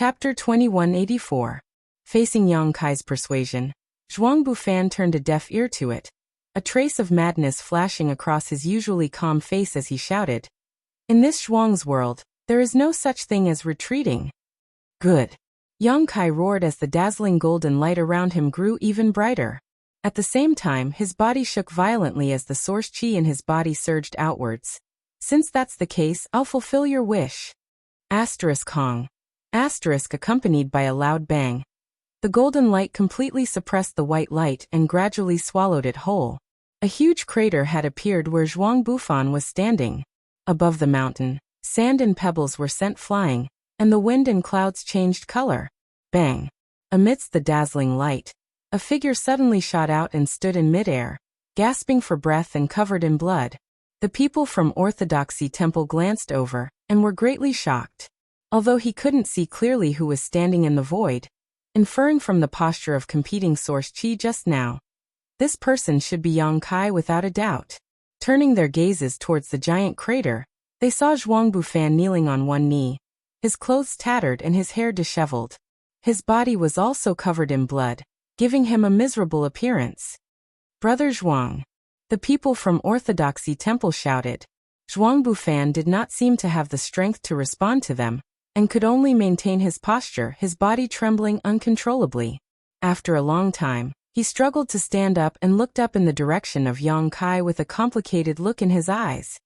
Chapter 2184. Facing Yang Kai's persuasion, Zhuang Bufan turned a deaf ear to it, a trace of madness flashing across his usually calm face as he shouted. In this Zhuang's world, there is no such thing as retreating. Good. Yang Kai roared as the dazzling golden light around him grew even brighter. At the same time, his body shook violently as the source qi in his body surged outwards. Since that's the case, I'll fulfill your wish. Kong. Accompanied by a loud bang. The golden light completely suppressed the white light and gradually swallowed it whole. A huge crater had appeared where Zhuang Bufan was standing. Above the mountain, sand and pebbles were sent flying, and the wind and clouds changed color. Bang! Amidst the dazzling light, a figure suddenly shot out and stood in midair, gasping for breath and covered in blood. The people from Orthodoxy Temple glanced over, and were greatly shocked. Although he couldn't see clearly who was standing in the void, inferring from the posture of competing source qi just now, this person should be Yang Kai without a doubt. Turning their gazes towards the giant crater, they saw Zhuang Bufan kneeling on one knee, his clothes tattered and his hair disheveled. His body was also covered in blood, giving him a miserable appearance. Brother Zhuang! The people from Orthodoxy Temple shouted. Zhuang Bufan did not seem to have the strength to respond to them, and could only maintain his posture, his body trembling uncontrollably. After a long time, he struggled to stand up and looked up in the direction of Yang Kai with a complicated look in his eyes.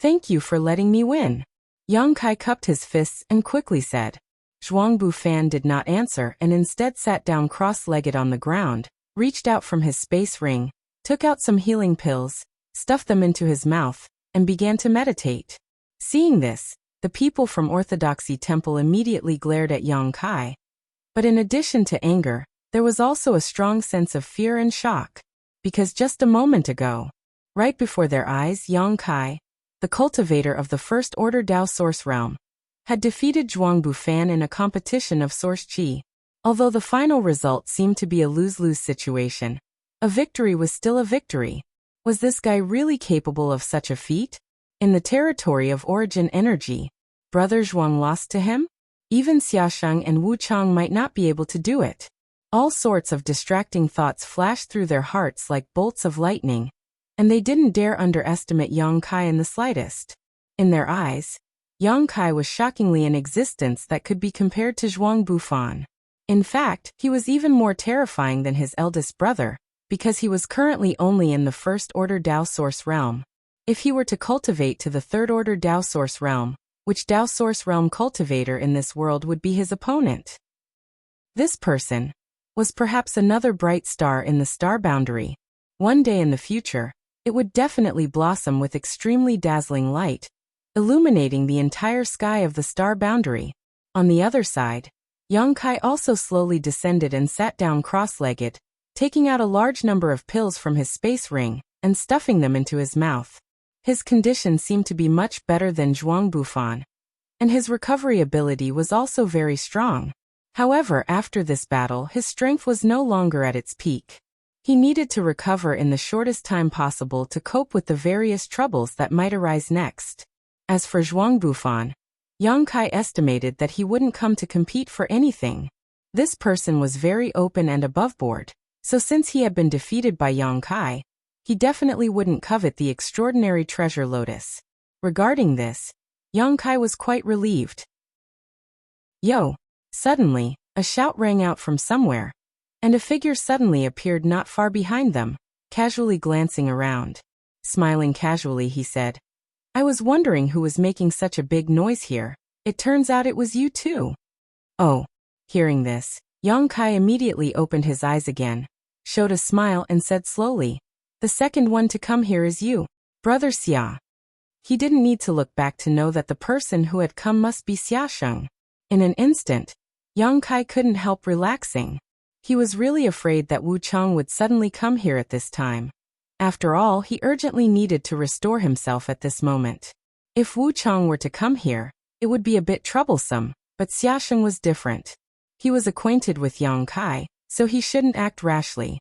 Thank you for letting me win. Yang Kai cupped his fists and quickly said. Zhuang Bufan did not answer and instead sat down cross-legged on the ground, reached out from his space ring, took out some healing pills, stuffed them into his mouth, and began to meditate. Seeing this, the people from Orthodoxy Temple immediately glared at Yang Kai. But in addition to anger, there was also a strong sense of fear and shock. Because just a moment ago, right before their eyes, Yang Kai, the cultivator of the First Order Dao Source Realm, had defeated Zhuang Bufan in a competition of source qi. Although the final result seemed to be a lose-lose situation, a victory was still a victory. Was this guy really capable of such a feat? In the territory of origin energy, Brother Zhuang lost to him? Even Xiaosheng and Wu Chang might not be able to do it. All sorts of distracting thoughts flashed through their hearts like bolts of lightning, and they didn't dare underestimate Yang Kai in the slightest. In their eyes, Yang Kai was shockingly an existence that could be compared to Zhuang Bufan. In fact, he was even more terrifying than his eldest brother, because he was currently only in the First Order Dao Source Realm. If he were to cultivate to the Third Order Dao Source Realm, which Dao Source Realm cultivator in this world would be his opponent? This person was perhaps another bright star in the star boundary. One day in the future, it would definitely blossom with extremely dazzling light, illuminating the entire sky of the star boundary. On the other side, Yang Kai also slowly descended and sat down cross-legged, taking out a large number of pills from his space ring and stuffing them into his mouth. His condition seemed to be much better than Zhuang Bufan, and his recovery ability was also very strong. However, after this battle, his strength was no longer at its peak. He needed to recover in the shortest time possible to cope with the various troubles that might arise next. As for Zhuang Bufan, Yang Kai estimated that he wouldn't come to compete for anything. This person was very open and aboveboard, so since he had been defeated by Yang Kai, he definitely wouldn't covet the extraordinary treasure lotus. Regarding this, Yang Kai was quite relieved. Yo! Suddenly, a shout rang out from somewhere, and a figure suddenly appeared not far behind them, casually glancing around. Smiling casually, he said, I was wondering who was making such a big noise here. It turns out it was you too. Oh. Hearing this, Yang Kai immediately opened his eyes again, showed a smile and said slowly, the second one to come here is you, Brother Xia. He didn't need to look back to know that the person who had come must be Xiaosheng. In an instant, Yang Kai couldn't help relaxing. He was really afraid that Wu Chang would suddenly come here at this time. After all, he urgently needed to restore himself at this moment. If Wu Chang were to come here, it would be a bit troublesome, but Xiaosheng was different. He was acquainted with Yang Kai, so he shouldn't act rashly.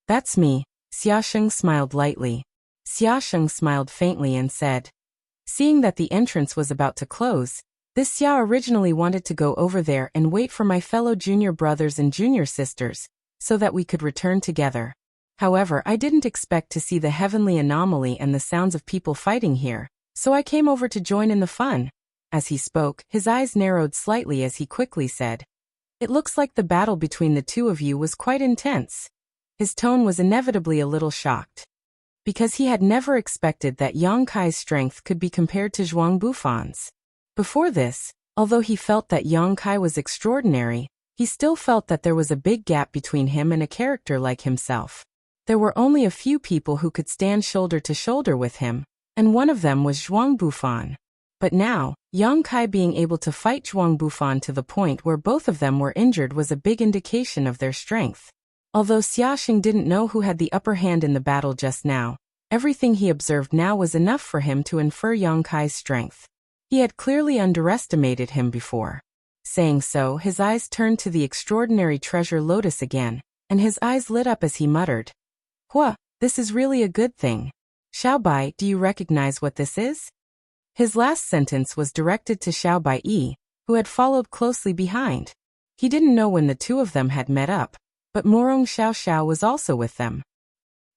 That's me. Xiaosheng smiled lightly. Xiaosheng smiled faintly and said. Seeing that the entrance was about to close, This Xia originally wanted to go over there and wait for my fellow junior brothers and junior sisters, so that we could return together. However, I didn't expect to see the heavenly anomaly and the sounds of people fighting here, so I came over to join in the fun." As he spoke, his eyes narrowed slightly as he quickly said, "It looks like the battle between the two of you was quite intense." His tone was inevitably a little shocked, because he had never expected that Yang Kai's strength could be compared to Zhuang Bufan's. Before this, although he felt that Yang Kai was extraordinary, he still felt that there was a big gap between him and a character like himself. There were only a few people who could stand shoulder to shoulder with him, and one of them was Zhuang Bufan. But now, Yang Kai being able to fight Zhuang Bufan to the point where both of them were injured was a big indication of their strength. Although Xiaxing didn't know who had the upper hand in the battle just now, everything he observed now was enough for him to infer Yang Kai's strength. He had clearly underestimated him before. Saying so, his eyes turned to the extraordinary treasure lotus again, and his eyes lit up as he muttered, "Hua, this is really a good thing. Xiaobai, do you recognize what this is?" His last sentence was directed to Xiaobai, who had followed closely behind. He didn't know when the two of them had met up, but Morong Xiao was also with them.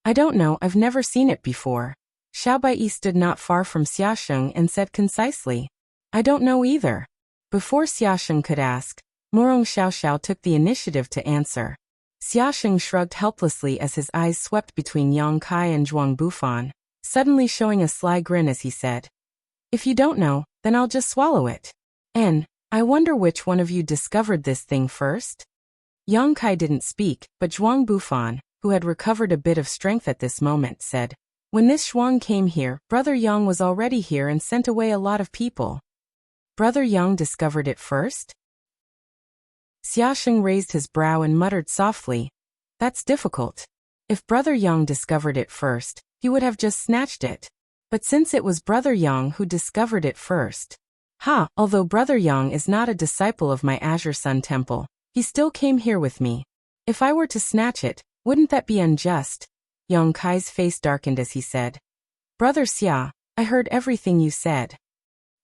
"I don't know, I've never seen it before." Xiaobai stood not far from Xiaxing and said concisely, "I don't know either." Before Xiaxing could ask, Morong Xiao took the initiative to answer. Xiaxing shrugged helplessly as his eyes swept between Yang Kai and Zhuang Bufan, suddenly showing a sly grin as he said, "If you don't know, then I'll just swallow it. And I wonder which one of you discovered this thing first?" Yang Kai didn't speak, but Zhuang Bufan, who had recovered a bit of strength at this moment, said, "When this Zhuang came here, Brother Yang was already here and sent away a lot of people." "Brother Yang discovered it first?" Xiaxing raised his brow and muttered softly, "That's difficult. If Brother Yang discovered it first, he would have just snatched it. But since it was Brother Yang who discovered it first, although Brother Yang is not a disciple of my Azure Sun Temple, he still came here with me. If I were to snatch it, wouldn't that be unjust?" Yang Kai's face darkened as he said, "Brother Xia, I heard everything you said."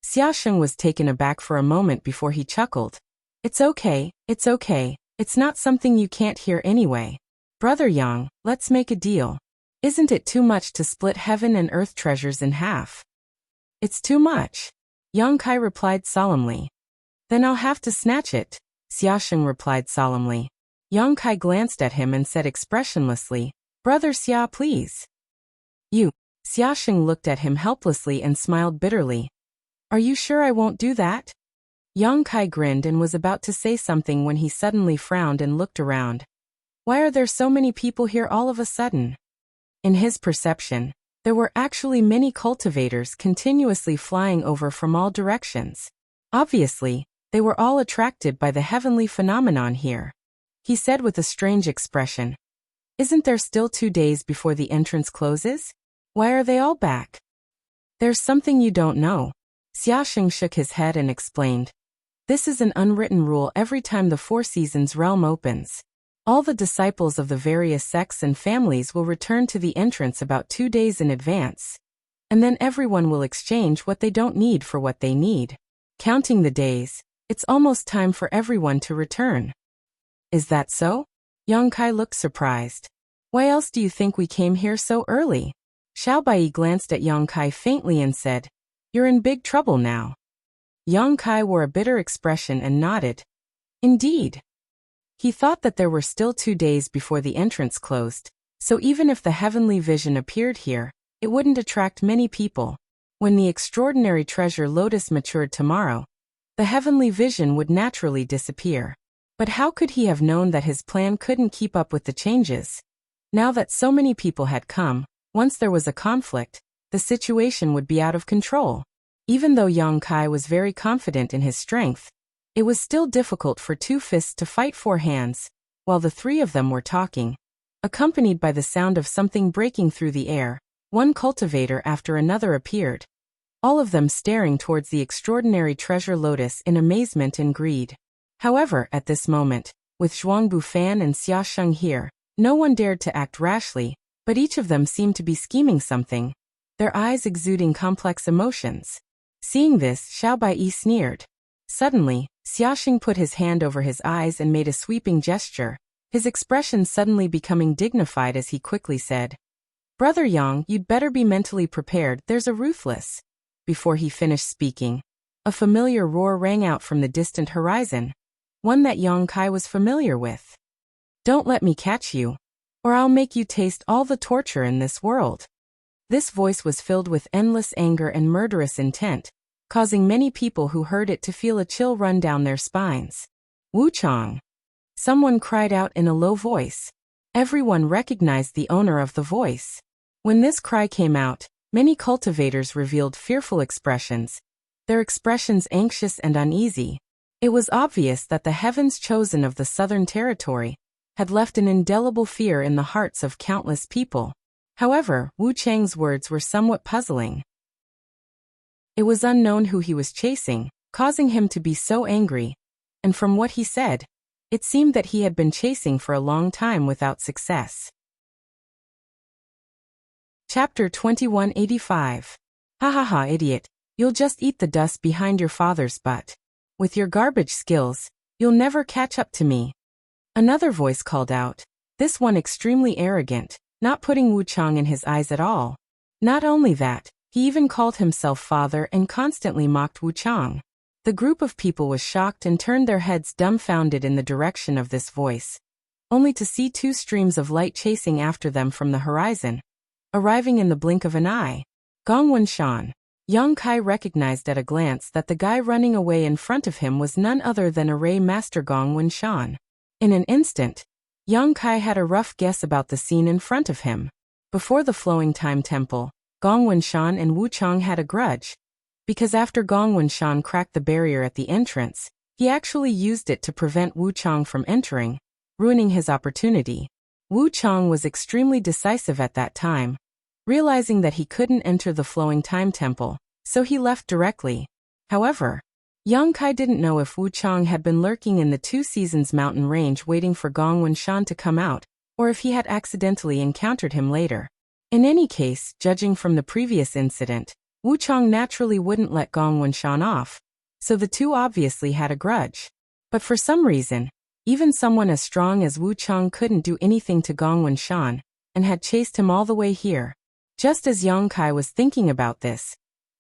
Xiaxing was taken aback for a moment before he chuckled. It's okay. It's not something you can't hear anyway. Brother Yang, let's make a deal. Isn't it too much to split heaven and earth treasures in half?" "It's too much," Yang Kai replied solemnly. "Then I'll have to snatch it," Xiaxing replied solemnly. Yang Kai glanced at him and said expressionlessly, "Brother Xia, please." "You." Xiaxing looked at him helplessly and smiled bitterly. "Are you sure I won't do that?" Yang Kai grinned and was about to say something when he suddenly frowned and looked around. Why are there so many people here all of a sudden? In his perception, there were actually many cultivators continuously flying over from all directions. Obviously, they were all attracted by the heavenly phenomenon here. He said with a strange expression, "Isn't there still 2 days before the entrance closes? Why are they all back?" "There's something you don't know." Xiaxing shook his head and explained. "This is an unwritten rule every time the Four Seasons realm opens. All the disciples of the various sects and families will return to the entrance about 2 days in advance. And then everyone will exchange what they don't need for what they need. Counting the days, it's almost time for everyone to return." "Is that so?" Yang Kai looked surprised. "Why else do you think we came here so early?" Xiaobai glanced at Yang Kai faintly and said, "You're in big trouble now." Yang Kai wore a bitter expression and nodded. Indeed. He thought that there were still 2 days before the entrance closed, so even if the heavenly vision appeared here, it wouldn't attract many people. When the extraordinary treasure lotus matured tomorrow, the heavenly vision would naturally disappear. But how could he have known that his plan couldn't keep up with the changes? Now that so many people had come, once there was a conflict, the situation would be out of control. Even though Yang Kai was very confident in his strength, it was still difficult for 2 fists to fight 4 hands, while the 3 of them were talking. Accompanied by the sound of something breaking through the air, one cultivator after another appeared, all of them staring towards the extraordinary treasure lotus in amazement and greed. However, at this moment, with Zhuang Bufan and Xiaxing here, no one dared to act rashly, but each of them seemed to be scheming something, their eyes exuding complex emotions. Seeing this, Xiaobai sneered. Suddenly, Xiaoxing put his hand over his eyes and made a sweeping gesture, his expression suddenly becoming dignified as he quickly said, "Brother Yang, you'd better be mentally prepared, there's a ruthless." Before he finished speaking, a familiar roar rang out from the distant horizon, one that Yang Kai was familiar with. "Don't let me catch you, or I'll make you taste all the torture in this world." This voice was filled with endless anger and murderous intent, causing many people who heard it to feel a chill run down their spines. "Wu Chang!" Someone cried out in a low voice. Everyone recognized the owner of the voice. When this cry came out, many cultivators revealed fearful expressions, their expressions anxious and uneasy. It was obvious that the heavens chosen of the Southern Territory had left an indelible fear in the hearts of countless people. However, Wu Chang's words were somewhat puzzling. It was unknown who he was chasing, causing him to be so angry, and from what he said, it seemed that he had been chasing for a long time without success. Chapter 2185. Ha ha ha, idiot, you'll just eat the dust behind your father's butt. With your garbage skills, you'll never catch up to me. Another voice called out, this one extremely arrogant, not putting Wu Chang in his eyes at all. Not only that, he even called himself father and constantly mocked Wu Chang. The group of people was shocked and turned their heads dumbfounded in the direction of this voice, only to see two streams of light chasing after them from the horizon, arriving in the blink of an eye. Gong Wenshan. Yang Kai recognized at a glance that the guy running away in front of him was none other than Array Master Gong Wenshan. In an instant, Yang Kai had a rough guess about the scene in front of him. Before the Flowing Time Temple, Gong Wenshan and Wu Chang had a grudge, because after Gong Wenshan cracked the barrier at the entrance, he actually used it to prevent Wu Chang from entering, ruining his opportunity. Wu Chang was extremely decisive at that time, realizing that he couldn't enter the Flowing Time Temple, so he left directly. However, Yang Kai didn't know if Wu Chang had been lurking in the Two Seasons mountain range waiting for Gong Wenshan to come out, or if he had accidentally encountered him later. In any case, judging from the previous incident, Wu Chang naturally wouldn't let Gong Wenshan off, so the two obviously had a grudge. But for some reason, even someone as strong as Wu Chang couldn't do anything to Gong Wenshan, and had chased him all the way here. Just as Yang Kai was thinking about this,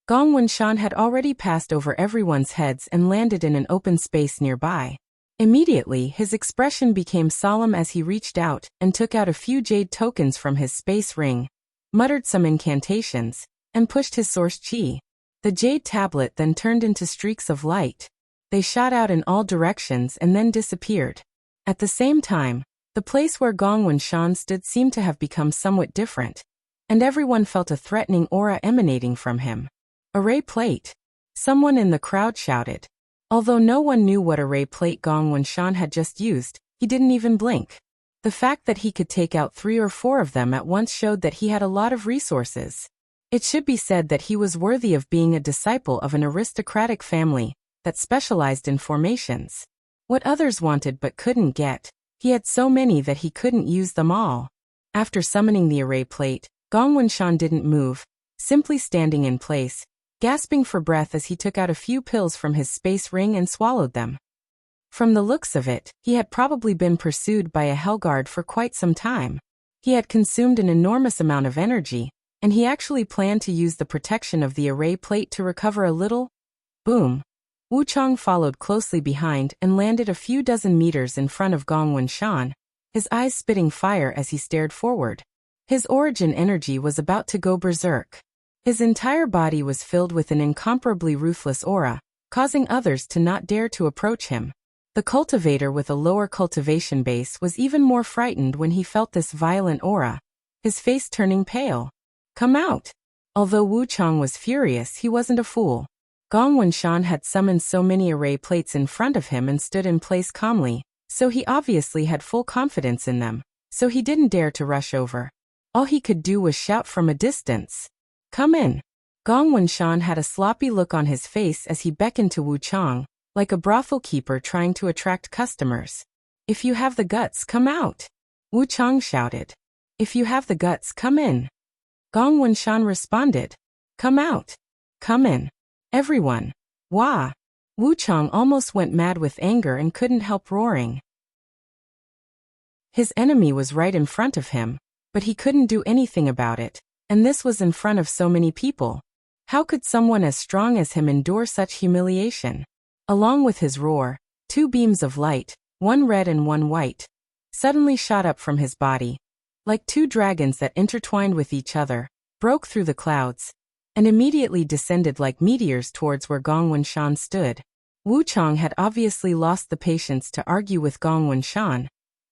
Gong Wenshan had already passed over everyone's heads and landed in an open space nearby. Immediately, his expression became solemn as he reached out and took out a few jade tokens from his space ring, muttered some incantations, and pushed his source chi. The jade tablet then turned into streaks of light. They shot out in all directions and then disappeared. At the same time, the place where Gong Wenshan stood seemed to have become somewhat different, and everyone felt a threatening aura emanating from him. Array plate. Someone in the crowd shouted. Although no one knew what array plate Gong Wenshan had just used, he didn't even blink. The fact that he could take out 3 or 4 of them at once showed that he had a lot of resources. It should be said that he was worthy of being a disciple of an aristocratic family that specialized in formations. What others wanted but couldn't get, he had so many that he couldn't use them all. After summoning the array plate, Gong Wenshan didn't move, simply standing in place, gasping for breath as he took out a few pills from his space ring and swallowed them. From the looks of it, he had probably been pursued by a Hellguard for quite some time. He had consumed an enormous amount of energy, and he actually planned to use the protection of the array plate to recover a little. Boom. Wu Chang followed closely behind and landed a few dozen meters in front of Gong Wenshan, his eyes spitting fire as he stared forward. His origin energy was about to go berserk. His entire body was filled with an incomparably ruthless aura, causing others to not dare to approach him. The cultivator with a lower cultivation base was even more frightened when he felt this violent aura, his face turning pale. Come out! Although Wu Chang was furious, he wasn't a fool. Gong Wenshan had summoned so many array plates in front of him and stood in place calmly, so he obviously had full confidence in them, so he didn't dare to rush over. All he could do was shout from a distance. Come in. Gong Wenshan had a sloppy look on his face as he beckoned to Wu Chang, like a brothel keeper trying to attract customers. If you have the guts, come out. Wu Chang shouted. If you have the guts, come in. Gong Wenshan responded. Come out. Come in. Everyone. Wah. Wu Chang almost went mad with anger and couldn't help roaring. His enemy was right in front of him, but he couldn't do anything about it, and this was in front of so many people. How could someone as strong as him endure such humiliation? Along with his roar, two beams of light, one red and one white, suddenly shot up from his body, like two dragons that intertwined with each other, broke through the clouds, and immediately descended like meteors towards where Gong Wenshan stood. Wu Chang had obviously lost the patience to argue with Gong Wenshan,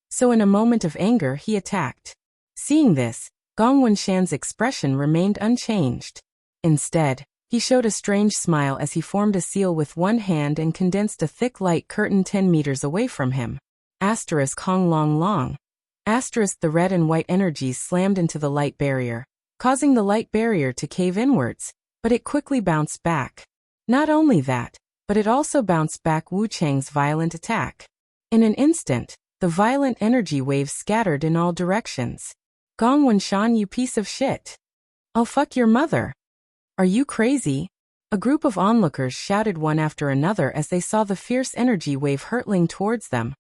so in a moment of anger he attacked. Seeing this, Gong Wenshan's expression remained unchanged. Instead, he showed a strange smile as he formed a seal with one hand and condensed a thick light curtain 10 meters away from him. Hong Long Long. The red and white energies slammed into the light barrier, causing the light barrier to cave inwards, but it quickly bounced back. Not only that, but it also bounced back Wu Chang's violent attack. In an instant, the violent energy waves scattered in all directions. Gong Wenshan, you piece of shit. I'll fuck your mother. Are you crazy? A group of onlookers shouted one after another as they saw the fierce energy wave hurtling towards them,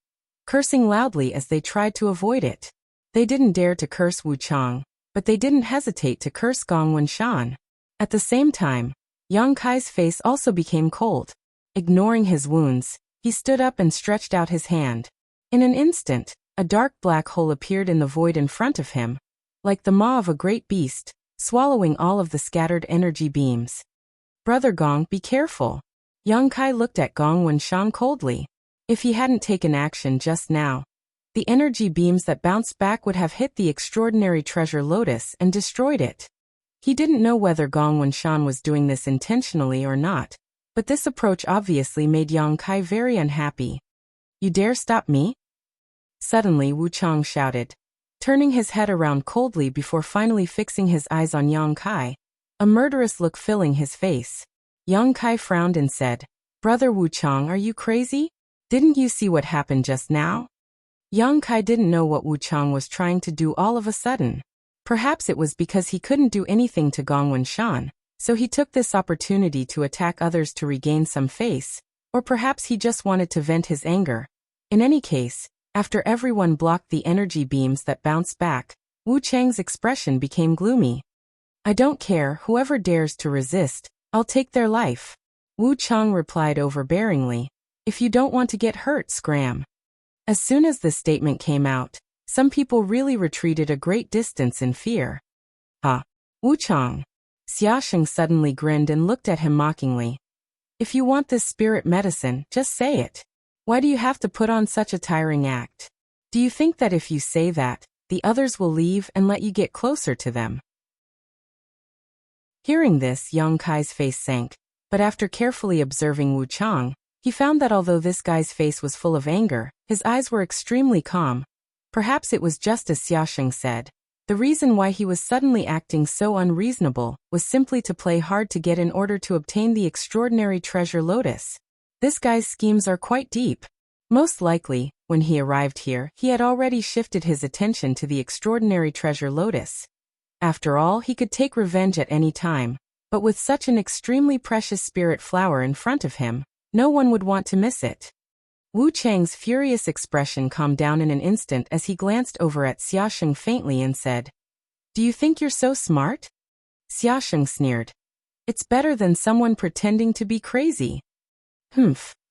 cursing loudly as they tried to avoid it. They didn't dare to curse Wu Chang, but they didn't hesitate to curse Gong Wenshan. At the same time, Yang Kai's face also became cold. Ignoring his wounds, he stood up and stretched out his hand. In an instant, a dark black hole appeared in the void in front of him, like the maw of a great beast, swallowing all of the scattered energy beams. Brother Gong, be careful. Yang Kai looked at Gong Wenshan coldly. If he hadn't taken action just now, the energy beams that bounced back would have hit the extraordinary treasure lotus and destroyed it. He didn't know whether Gong Wenshan was doing this intentionally or not, but this approach obviously made Yang Kai very unhappy. You dare stop me? Suddenly Wu Chang shouted, turning his head around coldly before finally fixing his eyes on Yang Kai, a murderous look filling his face. Yang Kai frowned and said, Brother Wu Chang, are you crazy? Didn't you see what happened just now? Yang Kai didn't know what Wu Chang was trying to do all of a sudden. Perhaps it was because he couldn't do anything to Gong Wenshan, so he took this opportunity to attack others to regain some face, or perhaps he just wanted to vent his anger. In any case, after everyone blocked the energy beams that bounced back, Wu Chang's expression became gloomy. I don't care, whoever dares to resist, I'll take their life. Wu Chang replied overbearingly. If you don't want to get hurt, scram. As soon as this statement came out, some people really retreated a great distance in fear. Wu Chang. Xiaosheng suddenly grinned and looked at him mockingly. If you want this spirit medicine, just say it. Why do you have to put on such a tiring act? Do you think that if you say that, the others will leave and let you get closer to them? Hearing this, Yang Kai's face sank, but after carefully observing Wu Chang, he found that although this guy's face was full of anger, his eyes were extremely calm. Perhaps it was just as Xiaosheng said. The reason why he was suddenly acting so unreasonable was simply to play hard to get in order to obtain the extraordinary treasure lotus. This guy's schemes are quite deep. Most likely, when he arrived here, he had already shifted his attention to the extraordinary treasure lotus. After all, he could take revenge at any time, but with such an extremely precious spirit flower in front of him, no one would want to miss it. Wu Chang's furious expression calmed down in an instant as he glanced over at Xiaosheng faintly and said, Do you think you're so smart? Xiaosheng sneered. It's better than someone pretending to be crazy.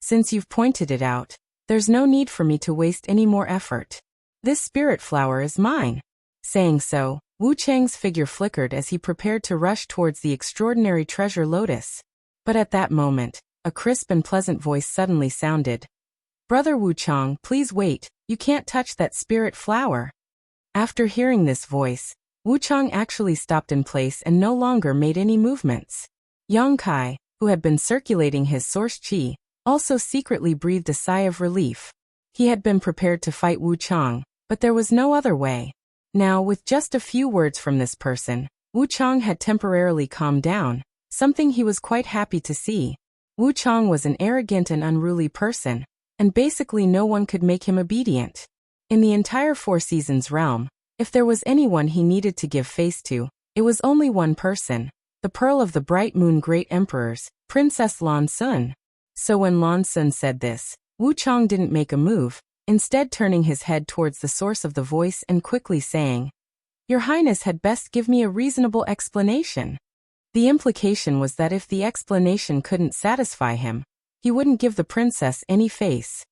Since you've pointed it out, there's no need for me to waste any more effort. This spirit flower is mine. Saying so, Wu Chang's figure flickered as he prepared to rush towards the extraordinary treasure lotus. But at that moment, a crisp and pleasant voice suddenly sounded. Brother Wu Chang, please wait, you can't touch that spirit flower. After hearing this voice, Wu Chang actually stopped in place and no longer made any movements. Yang Kai, who had been circulating his source qi, also secretly breathed a sigh of relief. He had been prepared to fight Wu Chang, but there was no other way. Now, with just a few words from this person, Wu Chang had temporarily calmed down, something he was quite happy to see. Wu Chang was an arrogant and unruly person, and basically no one could make him obedient. In the entire Four Seasons realm, if there was anyone he needed to give face to, it was only one person, the Pearl of the Bright Moon Great Emperors, Princess Lan Sun. So when Lan Sun said this, Wu Chang didn't make a move, instead turning his head towards the source of the voice and quickly saying, "Your Highness had best give me a reasonable explanation." The implication was that if the explanation couldn't satisfy him, he wouldn't give the princess any face.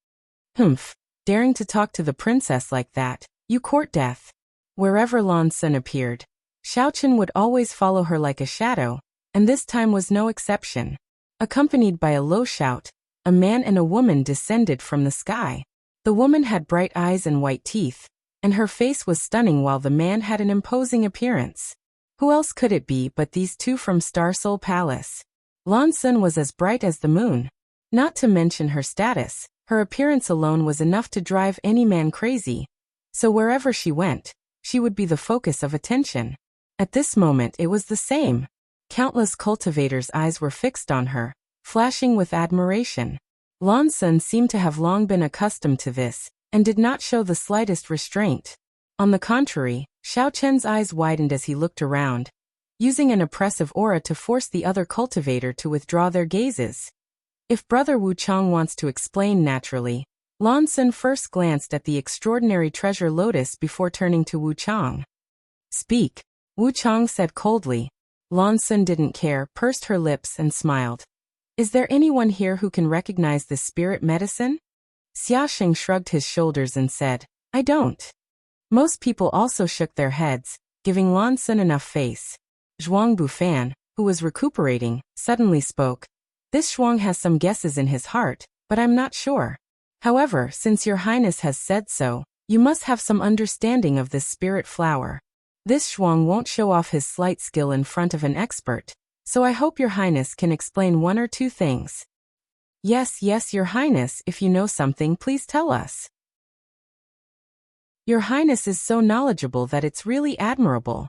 Humph, daring to talk to the princess like that, you court death. Wherever Lan Sun appeared, Xiaochen would always follow her like a shadow, and this time was no exception. Accompanied by a low shout, a man and a woman descended from the sky. The woman had bright eyes and white teeth, and her face was stunning while the man had an imposing appearance. Who else could it be but these two from Star Soul Palace? Lan Sun was as bright as the moon. Not to mention her status, her appearance alone was enough to drive any man crazy. So wherever she went, she would be the focus of attention. At this moment it was the same. Countless cultivators' eyes were fixed on her, flashing with admiration. Lan Sun seemed to have long been accustomed to this, and did not show the slightest restraint. On the contrary, Xiao Chen's eyes widened as he looked around, using an oppressive aura to force the other cultivator to withdraw their gazes. If Brother Wu Chang wants to explain naturally, Lan Sun first glanced at the extraordinary treasure lotus before turning to Wu Chang. "Speak," Wu Chang said coldly. Lan Sun didn't care, pursed her lips and smiled. "Is there anyone here who can recognize this spirit medicine?" Xiaosheng shrugged his shoulders and said, "I don't." Most people also shook their heads, giving Lan Sun enough face. Zhuang Bufan, who was recuperating, suddenly spoke. "This Zhuang has some guesses in his heart, but I'm not sure. However, since your Highness has said so, you must have some understanding of this spirit flower. This Zhuang won't show off his slight skill in front of an expert, so I hope your Highness can explain one or two things." Yes, your Highness, if you know something, please tell us." "Your Highness is so knowledgeable that it's really admirable.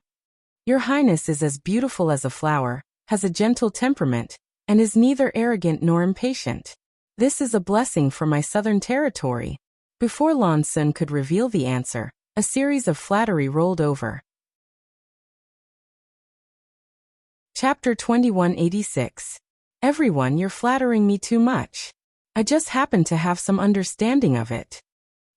Your Highness is as beautiful as a flower, has a gentle temperament, and is neither arrogant nor impatient. This is a blessing for my southern territory." Before Lan Sun could reveal the answer, a series of flattery rolled over. Chapter 2186. "Everyone, you're flattering me too much. I just happen to have some understanding of it."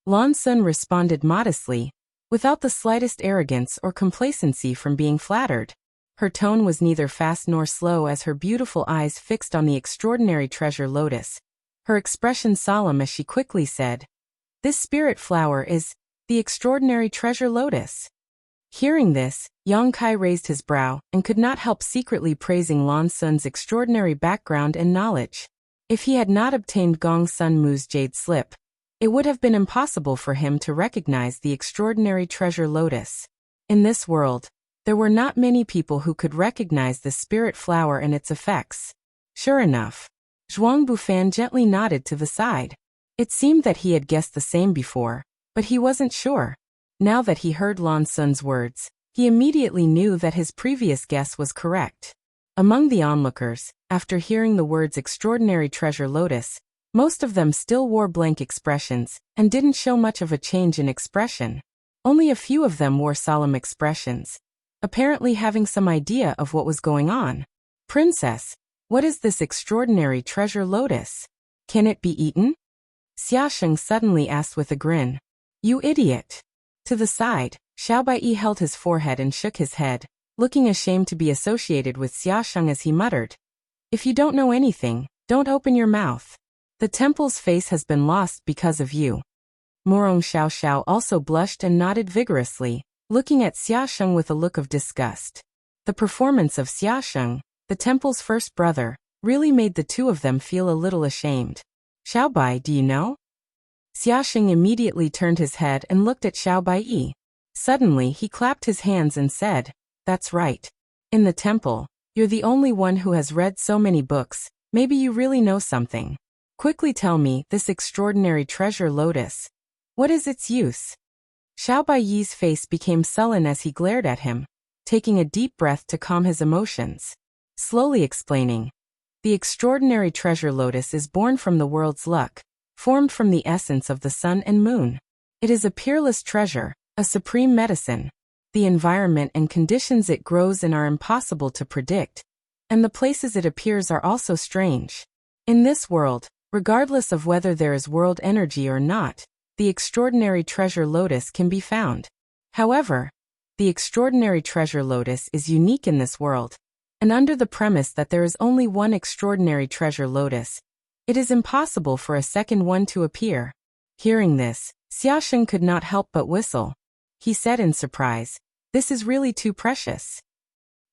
Lan Sun responded modestly, without the slightest arrogance or complacency from being flattered. Her tone was neither fast nor slow as her beautiful eyes fixed on the extraordinary treasure lotus, her expression solemn as she quickly said, "This spirit flower is the extraordinary treasure lotus." Hearing this, Yang Kai raised his brow and could not help secretly praising Lan Sun's extraordinary background and knowledge. If he had not obtained Gong Sun Mu's jade slip, it would have been impossible for him to recognize the extraordinary treasure lotus. In this world, there were not many people who could recognize the spirit flower and its effects. Sure enough, Zhuang Bufan gently nodded to the side. It seemed that he had guessed the same before, but he wasn't sure. Now that he heard Lan Sun's words, he immediately knew that his previous guess was correct. Among the onlookers, after hearing the words extraordinary treasure lotus, most of them still wore blank expressions and didn't show much of a change in expression. Only a few of them wore solemn expressions, apparently having some idea of what was going on. "Princess, what is this extraordinary treasure lotus? Can it be eaten?" Xiaosheng suddenly asked with a grin. "You idiot." To the side, Xiao Baiyi held his forehead and shook his head, looking ashamed to be associated with Xiaosheng as he muttered, "If you don't know anything, don't open your mouth. The temple's face has been lost because of you." Morong Xiao also blushed and nodded vigorously, looking at Xiaosheng with a look of disgust. The performance of Xiaosheng, the temple's first brother, really made the two of them feel a little ashamed. "Xiao Bai, do you know?" Xiaosheng immediately turned his head and looked at Xiao Baiyi. Suddenly he clapped his hands and said, "That's right. In the temple, you're the only one who has read so many books, maybe you really know something. Quickly tell me, this extraordinary treasure lotus, what is its use?" Xiao Baiyi's face became sullen as he glared at him, taking a deep breath to calm his emotions. Slowly explaining, "The extraordinary treasure lotus is born from the world's luck, formed from the essence of the sun and moon. It is a peerless treasure, a supreme medicine. The environment and conditions it grows in are impossible to predict, and the places it appears are also strange. In this world, regardless of whether there is world energy or not, the extraordinary treasure lotus can be found. However, the extraordinary treasure lotus is unique in this world, and under the premise that there is only one extraordinary treasure lotus, it is impossible for a second one to appear. Hearing this, Xiaosheng could not help but whistle. He said in surprise, "This is really too precious."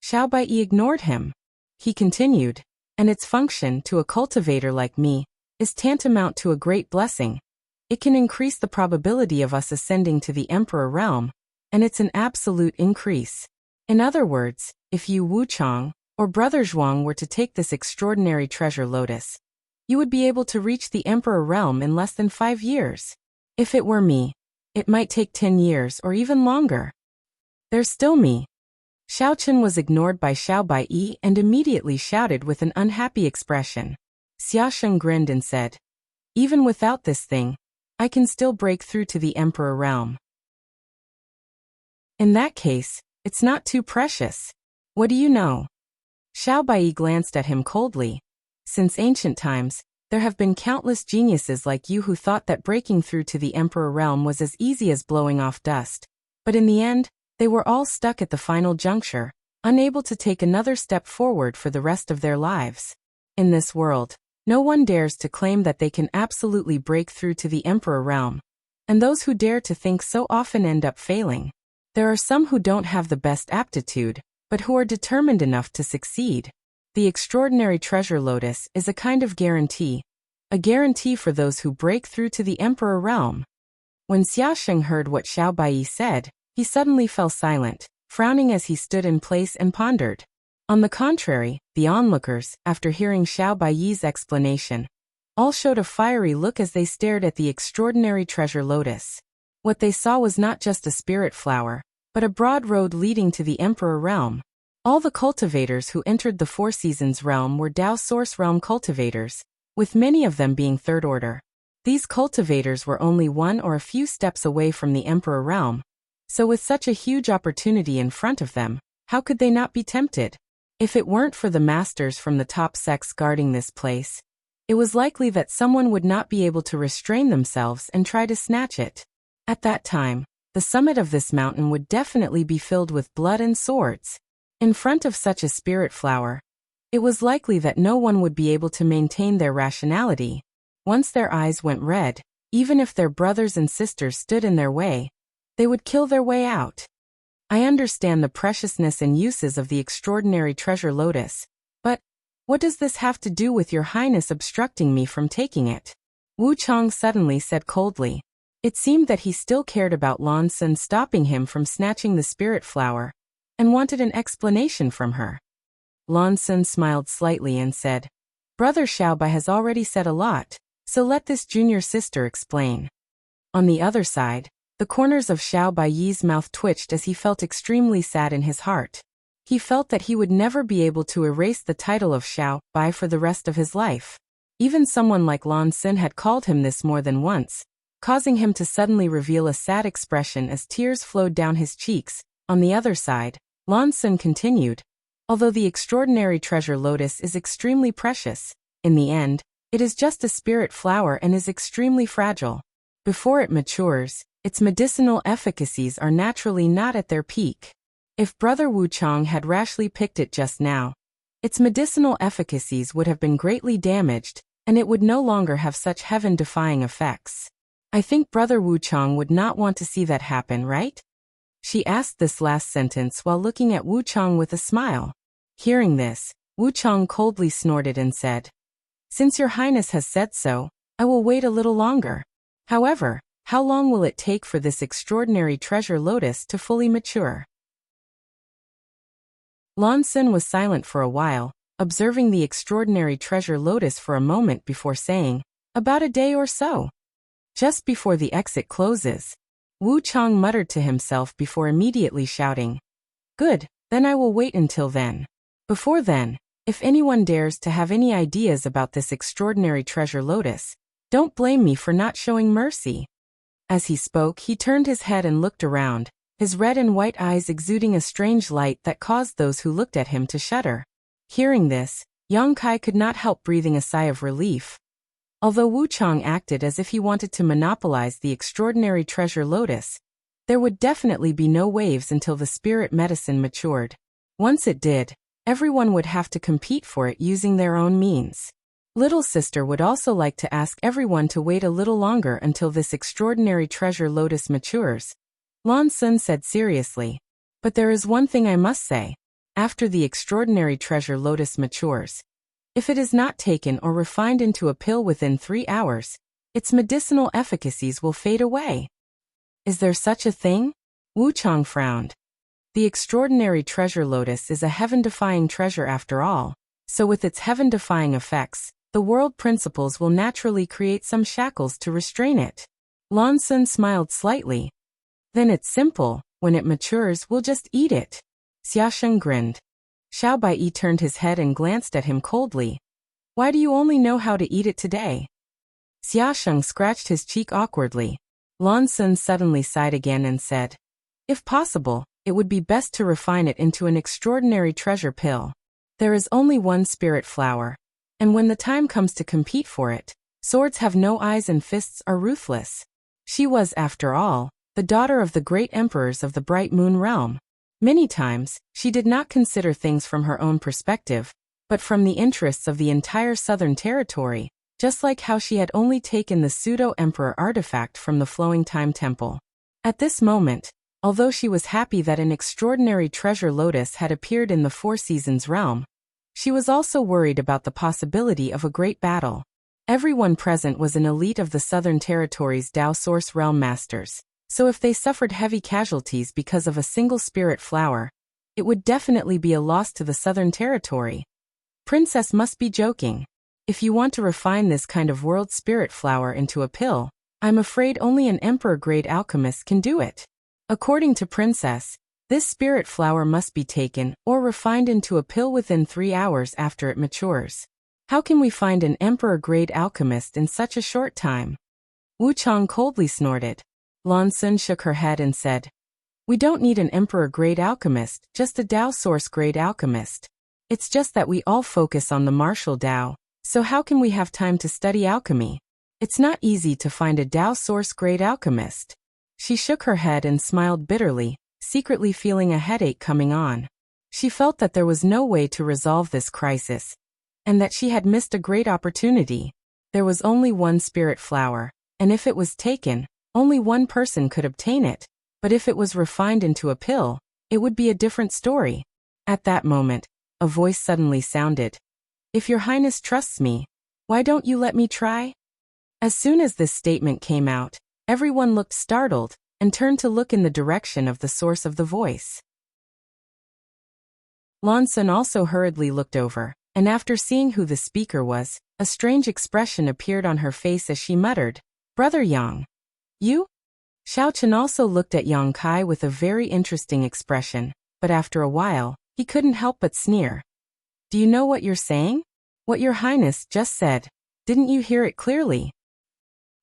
Xiao Bai ignored him. He continued, "And its function to a cultivator like me is tantamount to a great blessing. It can increase the probability of us ascending to the Emperor realm, and it's an absolute increase. In other words, if you Wu Chang or Brother Zhuang were to take this extraordinary treasure lotus, you would be able to reach the Emperor realm in less than 5 years. If it were me, it might take 10 years or even longer. There's still me." Xiao Chen was ignored by Xiao Bai and immediately shouted with an unhappy expression. Xiaosheng grinned and said, "Even without this thing, I can still break through to the Emperor realm." "In that case, it's not too precious. What do you know?" Xiao Bai glanced at him coldly. Since ancient times, there have been countless geniuses like you who thought that breaking through to the Emperor realm was as easy as blowing off dust. But in the end, they were all stuck at the final juncture, unable to take another step forward for the rest of their lives. In this world, no one dares to claim that they can absolutely break through to the Emperor realm, and those who dare to think so often end up failing. There are some who don't have the best aptitude, but who are determined enough to succeed. The extraordinary treasure lotus is a kind of guarantee, a guarantee for those who break through to the Emperor realm. When Xiaosheng heard what Xiao Bai said, he suddenly fell silent, frowning as he stood in place and pondered. On the contrary, the onlookers, after hearing Xiao Bai's explanation, all showed a fiery look as they stared at the extraordinary treasure lotus. What they saw was not just a spirit flower, but a broad road leading to the Emperor realm. All the cultivators who entered the Four Seasons realm were Dao Source realm cultivators, with many of them being third order. These cultivators were only one or a few steps away from the Emperor realm, so with such a huge opportunity in front of them, how could they not be tempted? If it weren't for the masters from the top sects guarding this place, it was likely that someone would not be able to restrain themselves and try to snatch it. At that time, the summit of this mountain would definitely be filled with blood and swords. In front of such a spirit flower, it was likely that no one would be able to maintain their rationality. Once their eyes went red, even if their brothers and sisters stood in their way, they would kill their way out. I understand the preciousness and uses of the extraordinary treasure lotus, but what does this have to do with your highness obstructing me from taking it? Wu Chang suddenly said coldly. It seemed that he still cared about Lan Sun stopping him from snatching the spirit flower, and wanted an explanation from her. Lan Sun smiled slightly and said, "Brother Xiao Bai has already said a lot, so let this junior sister explain." On the other side, the corners of Xiao Bai's mouth twitched as he felt extremely sad in his heart. He felt that he would never be able to erase the title of Xiao Bai for the rest of his life. Even someone like Lan Sun had called him this more than once, causing him to suddenly reveal a sad expression as tears flowed down his cheeks. On the other side, Lan Sun continued, "Although the extraordinary treasure lotus is extremely precious, in the end, it is just a spirit flower and is extremely fragile. Before it matures, its medicinal efficacies are naturally not at their peak. If Brother Wu Chang had rashly picked it just now, its medicinal efficacies would have been greatly damaged, and it would no longer have such heaven-defying effects. I think Brother Wu Chang would not want to see that happen, right?" She asked this last sentence while looking at Wu Chang with a smile. Hearing this, Wu Chang coldly snorted and said, "Since your highness has said so, I will wait a little longer. However, how long will it take for this extraordinary treasure lotus to fully mature?" Lan Sun was silent for a while, observing the extraordinary treasure lotus for a moment before saying, "About a day or so." Just before the exit closes, Wu Chang muttered to himself before immediately shouting, "Good, then I will wait until then. Before then, if anyone dares to have any ideas about this extraordinary treasure lotus, don't blame me for not showing mercy." As he spoke, he turned his head and looked around, his red and white eyes exuding a strange light that caused those who looked at him to shudder. Hearing this, Yang Kai could not help breathing a sigh of relief. Although Wu Chang acted as if he wanted to monopolize the extraordinary treasure lotus, there would definitely be no waves until the spirit medicine matured. Once it did, everyone would have to compete for it using their own means. Little sister would also like to ask everyone to wait a little longer until this extraordinary treasure lotus matures. Lan Sun said seriously. But there is one thing I must say. After the extraordinary treasure lotus matures, if it is not taken or refined into a pill within 3 hours, its medicinal efficacies will fade away. Is there such a thing? Wu Chang frowned. The extraordinary treasure lotus is a heaven-defying treasure after all, so with its heaven-defying effects, the world principles will naturally create some shackles to restrain it. Lan Sun smiled slightly. Then it's simple, when it matures we'll just eat it. Xiaosheng grinned. Xiao Baiyi turned his head and glanced at him coldly. Why do you only know how to eat it today? Xiaosheng scratched his cheek awkwardly. Lan Sun suddenly sighed again and said, if possible, it would be best to refine it into an extraordinary treasure pill. There is only one spirit flower, and when the time comes to compete for it, swords have no eyes and fists are ruthless. She was, after all, the daughter of the great emperors of the Bright Moon Realm. Many times, she did not consider things from her own perspective, but from the interests of the entire Southern Territory, just like how she had only taken the pseudo-emperor artifact from the Flowing Time Temple. At this moment, although she was happy that an extraordinary treasure lotus had appeared in the Four Seasons realm, she was also worried about the possibility of a great battle. Everyone present was an elite of the Southern Territory's Dao Source Realm Masters, so if they suffered heavy casualties because of a single spirit flower, it would definitely be a loss to the Southern Territory. Princess must be joking. If you want to refine this kind of world spirit flower into a pill, I'm afraid only an emperor-grade alchemist can do it. According to Princess, this spirit flower must be taken or refined into a pill within 3 hours after it matures. How can we find an emperor-grade alchemist in such a short time? Wu Chang coldly snorted. Lan Sun shook her head and said, we don't need an emperor-grade alchemist, just a Dao Source-grade alchemist. It's just that we all focus on the martial Dao, so how can we have time to study alchemy? It's not easy to find a Dao Source-grade alchemist. She shook her head and smiled bitterly, secretly feeling a headache coming on. She felt that there was no way to resolve this crisis, and that she had missed a great opportunity. There was only one spirit flower, and if it was taken, only one person could obtain it, but if it was refined into a pill, it would be a different story. At that moment, a voice suddenly sounded. If your highness trusts me, why don't you let me try? As soon as this statement came out, everyone looked startled and turned to look in the direction of the source of the voice. Lan Sun also hurriedly looked over, and after seeing who the speaker was, a strange expression appeared on her face as she muttered, Brother Yang. You? Xiao Chen also looked at Yang Kai with a very interesting expression, but after a while, he couldn't help but sneer. Do you know what you're saying? What your highness just said. Didn't you hear it clearly?